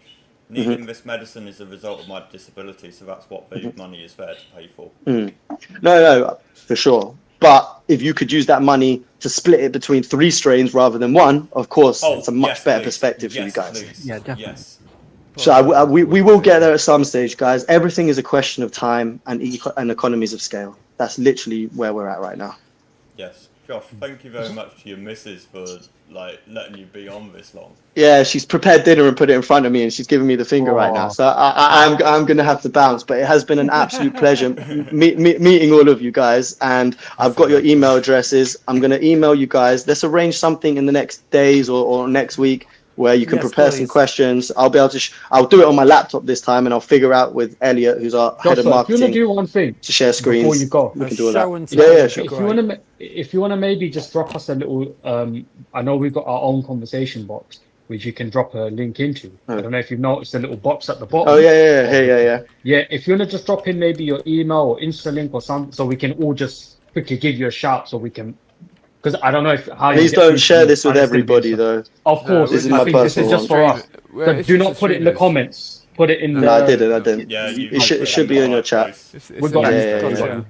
Needing this medicine is a result of my disability, so that's what the money is there to pay for. No, for sure. But if you could use that money to split it between 3 strains rather than 1, of course, it's a much better perspective for you guys. Please. Yeah, definitely. Yes. So we will get there at some stage, guys. Everything is a question of time and economies of scale. That's literally where we're at right now. Yes. Josh, thank you very much to your missus for letting you be on this long. Yeah, she's prepared dinner and put it in front of me, and she's giving me the finger right now. So I'm going to have to bounce. But it has been an absolute pleasure meeting all of you guys. And I've got your email addresses. I'm going to email you guys. Let's arrange something in the next days or next week where you can prepare some questions. I'll be able to. I'll do it on my laptop this time, and I'll figure out with Elliot, who's our head of marketing, if you want to do one thing to share screens before you go. We can do all that. Yeah, sure. If you want to maybe just drop us a little. I know we've got our own conversation box, which you can drop a link into. I don't know if you've noticed a little box at the bottom. Oh yeah. Yeah, if you want to just drop in maybe your email or Insta link or something, so we can all just quickly give you a shout, so we can. Because I don't know how. Please don't share this with everybody, though. Of course, this is my personal this is just for us. So do not put it in the comments. Put it in the. No, I didn't. Yeah, it should be in your chat. We got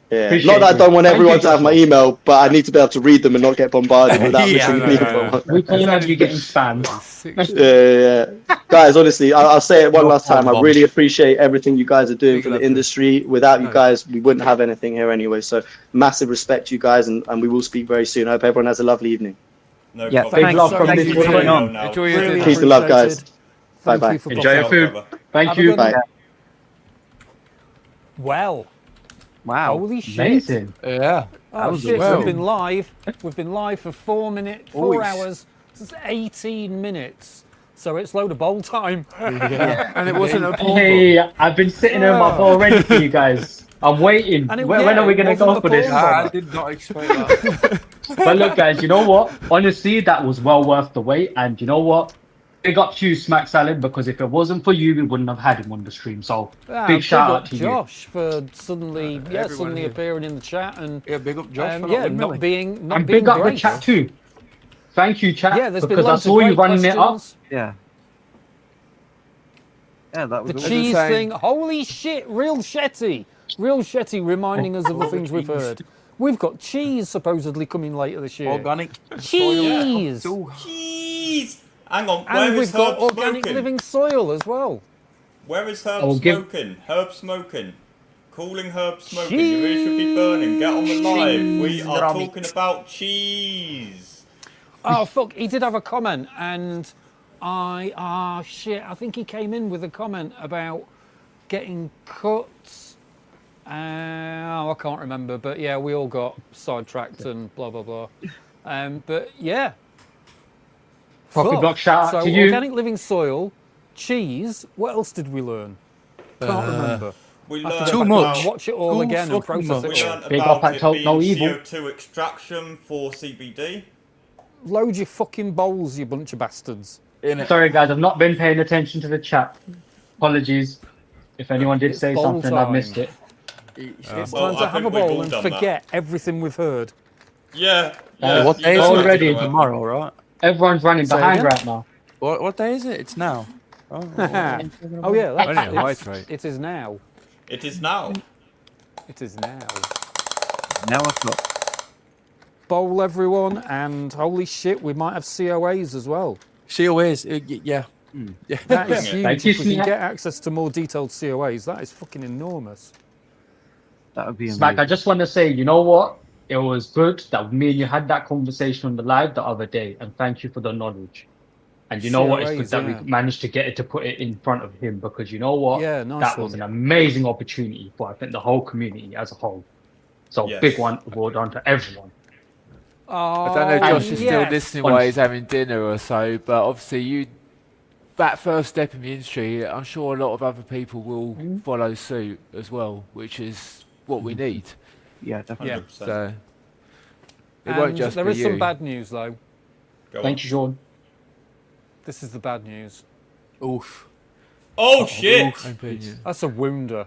Yeah. Not that I don't want everyone to have my email, but I need to be able to read them and not get bombarded without missing me. We can't have you getting spammed. Yeah. Guys, honestly, I'll say it one last time. I really appreciate everything you guys are doing for the industry. Without you guys, we wouldn't have anything here anyway. So massive respect to you guys, and we will speak very soon. I hope everyone has a lovely evening. No yeah, problem. big love from Thank this you for point coming on. Enjoy your dinner. Peace and love, guys. Bye-bye. Enjoy your food. Thank you. Bye. Well. Wow. Holy shit. Amazing. Yeah. Oh shit, we've been live. We've been live for 4 hours. This is 18 minutes. So it's load of bowl time. And it wasn't a portal. Hey, I've been sitting in my ball ready for you guys. I'm waiting. When are we going to go for this? I did not expect that. But look, guys, you know what? Honestly, that was well worth the wait. And you know what? Big up to you, Smack Salad, because if it wasn't for you, we wouldn't have had him on the stream. So big shout out to Josh for suddenly, suddenly appearing in the chat, and big up Josh for not being and big up the chat too. Thank you, chat. Yeah, there's been because I saw you running it up. Yeah. Yeah, that was the cheese thing. Holy shit! Real Shetty reminding us of the things we've heard. We've got cheese supposedly coming later this year. Organic cheese. Cheese. Hang on, and we've got organic living soil as well. Where is Herb smoking? Herb smoking. Cooling herb smoking. You really should be burning. Get on the live. We are Ramit. talking about cheese. Oh fuck! He did have a comment, and shit! I think he came in with a comment about getting cuts. I can't remember, but yeah, we all got sidetracked and blah blah blah. But yeah. Poppy Block, shout out So to you. organic living soil, cheese. What else did we learn? Can't remember. We I have to learned go back about and watch it all again and process We it all. learned Big about up at it Talk being No Evil. CO2 extraction for CBD. Load your fucking bowls, you bunch of bastards. Sorry, guys, I've not been paying attention to the chat. Apologies if anyone did It's say bowl something and I time. missed it. It's Well, time to I have a think we've bowl all and done forget everything we've heard. Yeah. What day is it? already Tomorrow, right? Everyone's running Say behind again? right now. What day is it? It's now. Oh yeah, Only a high it's, rate. it is now. It is now. It is now. Now o'clock. Bowl everyone, and holy shit, we might have COAs as well. COAs, yeah. Yeah. That is huge. Thank you, If we can Smack. get access to more detailed COAs, that is fucking enormous. That would be Smack, I amazing. just want to say, you know what? It was good that me and you had that conversation on the live the other day, and thank you for the knowledge. And you know what? It's good COAs, that yeah. we managed to get it to put it in front of him because you know what? Yeah, nice that was one. an amazing opportunity for I think the whole community as a whole. So Yes. big one, well done to everyone. I don't know if Josh is still yes. listening while he's having dinner or so, but obviously that first step in the industry, I'm sure a lot of other people will follow suit as well, which is what we need. Yeah, definitely. Yeah. 100%. So it won't And just there be is some you. bad news though. Go on. Thank you, Sean. This is the bad news. Oof. Oh shit! Opinion. That's a wounder.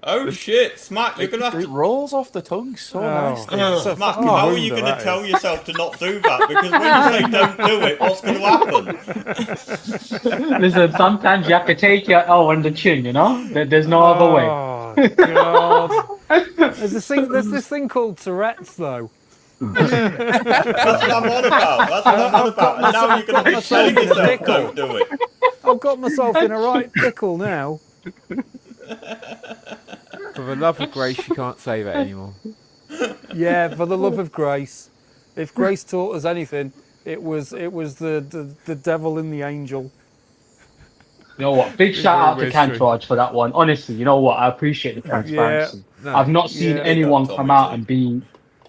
Oh shit! Smack, you're gonna have It to. rolls off the tongue so nice. It's a Smack, fucking how are you wounder, going that to tell is. yourself to not do that? Because when you say don't do it, what's going to happen? Listen, sometimes you have to take your L on the chin, you know? There's no other way. Oh god. There's this thing called Tourette's though. That's what I'm on about. That's what I'm on about. And now you're going to be telling yourself don't do it. I've got myself in a right pickle now. For the love of grace, you can't say that anymore. Yeah, for the love of grace. If grace taught us anything, it was the devil and the angel. You know what? Big shout out to very true. Cantourage for that one. Honestly, you know what? I appreciate the transparency. no, I've not seen yeah. anyone Big up, come Tommy, out too. and be,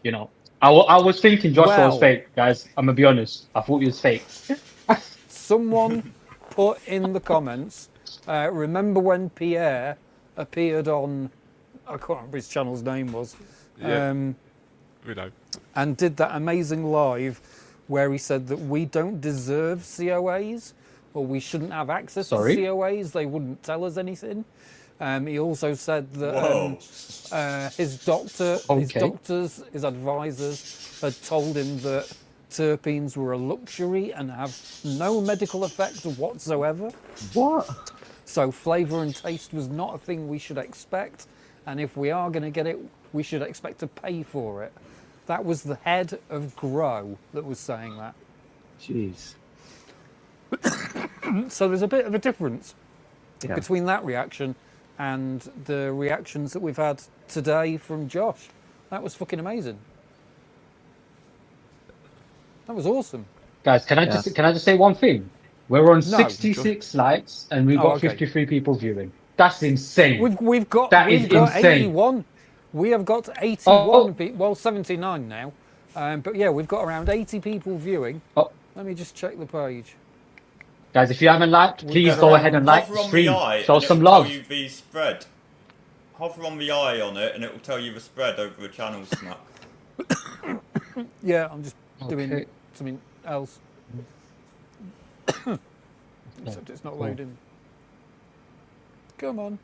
you know. I was thinking Joshua Well- was fake, guys. I'm going to be honest. I thought he was fake. Someone put in the comments, remember when Pierre appeared on, I can't remember his channel's name was, Yeah. We know. and did that amazing live where he said that we don't deserve COAs or we shouldn't have access Sorry? to COAs, they wouldn't tell us anything. He also said that Whoa. his doctors, his advisors had told him that terpenes were a luxury and have no medical effect whatsoever. What? So flavour and taste was not a thing we should expect, and if we are going to get it, we should expect to pay for it. That was the head of Grow that was saying that. Jeez. So there's a bit of a difference Yeah. between that reaction and the reactions that we've had today from Josh. That was fucking amazing. That was awesome. Guys, can I just say one thing? We're on 66 likes and we've got okay. 53 people viewing. That's insane. We've got That we've is got insane. 81. We have got 81 Oh. well 79 now. But yeah, we've got around 80 people viewing. Oh. Let me just check the page. Guys, if you haven't liked, please got go around- ahead and like Hover the on stream. the eye Show and some it'll love. tell you the spread. Hover on the eye on it and it will tell you the spread over the channel, Smack. Yeah, I'm just doing Okay. something else. Except it's not Cool. loading. Come on.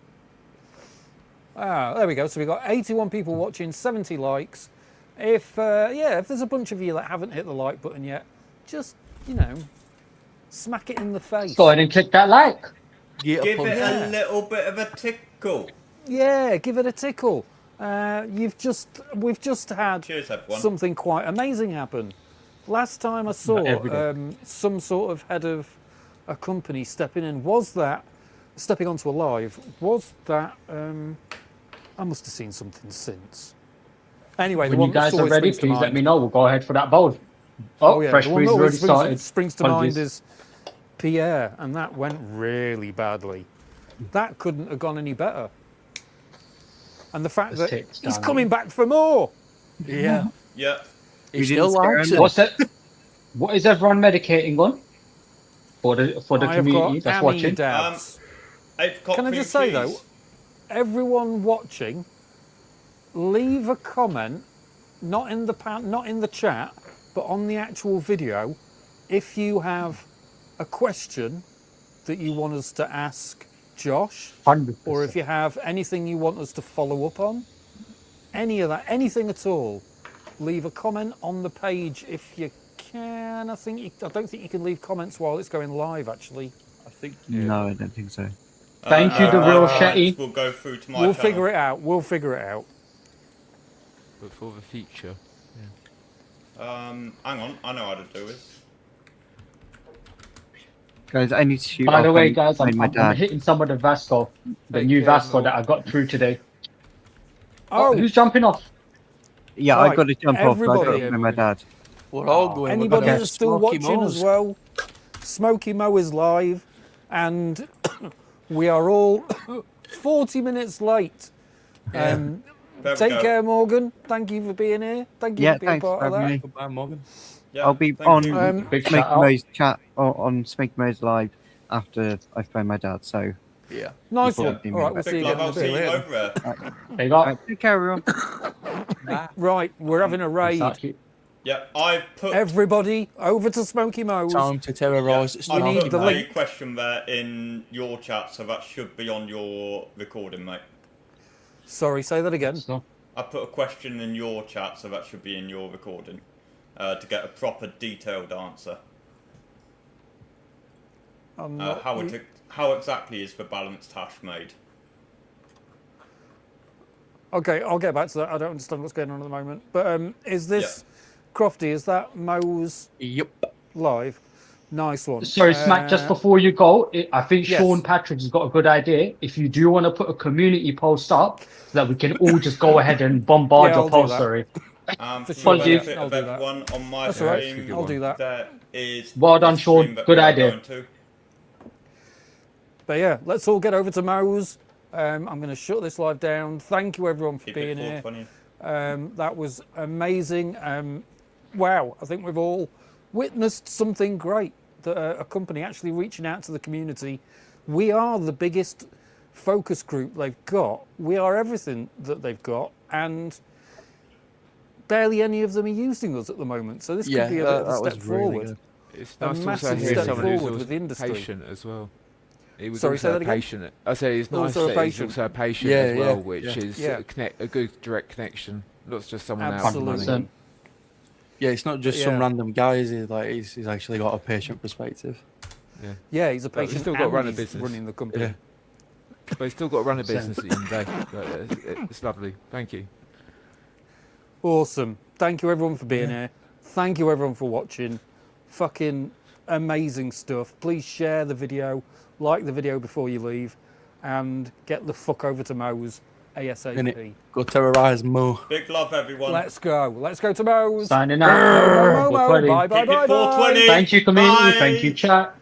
Ah, there we go. So we've got 81 people watching, 70 likes. If there's a bunch of you that haven't hit the like button yet, just, smack it in the face. Go ahead and click that like. Give it Yeah. a little bit of a tickle. Yeah, give it a tickle. We've just had Cheers, everyone. something quite amazing happen. Last time I saw every day. some sort of head of a company stepping onto a live, was that I must have seen something since. Anyway, When the you one that guys are always ready, springs to please let mind. me know. We'll go ahead for that bold. Oh, yeah, fresh the one freeze that already always started. springs to mind Apologies. is Pierre, and that went really badly. That couldn't have gone any better. And the fact Let's that take this he's down. coming back for more. Yeah. Yeah. He still likes it. What's it? What is everyone medicating on? For the I have community got that's Annie watching. Dabs. I've got Can I cream just say cheese. though, everyone watching, leave a comment, not in the chat, but on the actual video, if you have a question that you want us to ask Josh, 100%. or if you have anything you want us to follow up on, any of that, anything at all, leave a comment on the page if you can. I don't think you can leave comments while it's going live. Actually, I think. No, I don't think so. Thank you, the real Shetty. Will go through to my we'll channel. figure it out. We'll figure it out. But for the future. Hang on, I know how to do this. Guys, I need to shoot. By the off way, and guys, find I'm my dad. hitting some of the Vasco, the Take new care, Vasco that I got through today. Oh, who's jumping off? Yeah, Right, I got to jump off. I got everybody. to find my dad. We're all going. Anybody We're gonna that's still Smoky watching Mo's. as well, Smoky Mo is live, and we are all 40 minutes late. There we Take go. care, Morgan. Thank you for being here. Thank you Yeah, for being thanks part for of having that. me. Goodbye, Morgan. Yeah, I'll be thank on you. Big Smoky shout out. Mo's chat or on Smoky Mo's live after I find my dad. So Yeah. Nice People one. see me. All right, we'll see Big you love, again in I'll a see bit. you Later. over there. There you go. take care, everyone. Right, we're having a raid. Yeah, I've put Everybody over to Smoky Mo's. Time to terrorise the I need put the a link. question there in your chat, so that should be on your recording, mate. Sorry, say that again. I put a question in your chat, so that should be in your recording to get a proper detailed answer. I'm not- How exactly is the balanced hash made? Okay, I'll get back to that. I don't understand what's going on at the moment. But is this Crofty? Is that Mo's Yep. live? Nice one. Sorry, Smack, just before you go, I think Yes. Sean Patrick has got a good idea. If you do want to put a community post up, so that we can all just go ahead and bombard Yeah, your I'll do post, that. sorry. For sure. the benefit I'll of do that. everyone on my That's all right. stream, I'll do that. there is Well done, a Sean. stream that Good we are idea. going to. But yeah, let's all get over to Mo's. I'm going to shut this live down. Thank you everyone for Keep being it here. 420. That was amazing. Wow, I think we've all witnessed something great. A company actually reaching out to the community. We are the biggest focus group they've got. We are everything that they've got, and barely any of them are using us at the moment. So this could be a bit of a step forward. It's A nice to also massive hear step someone forward who's with also the industry. patient as well. He was Sorry, say also that again? patient. I say it's nice Also a that he's patient. also a patient Yeah, as well, yeah, which yeah. is Yeah. a good direct connection, not just someone out for Absolutely. money. Yeah, it's not just some Yeah. random guy, is he? Like he's actually got a patient perspective. Yeah, Yeah, he's a But we've patient still got to and run a he's business. running the company. Yeah. but he's still got to run a business at the end of the day. But it's lovely. Thank you. Awesome. Thank you everyone for being here. Thank you everyone for watching. Fucking amazing stuff. Please share the video, like the video before you leave, and get the fuck over to Mo's ASAP. Innit? Go terrorise Mo. Big love, everyone. Let's go. Let's go to Mo's. Signing out. Mo, Mo, Mo, Mo. 420. Bye, bye, Keep it bye, bye. 420. Thank you, community. Bye. Thank you, chat.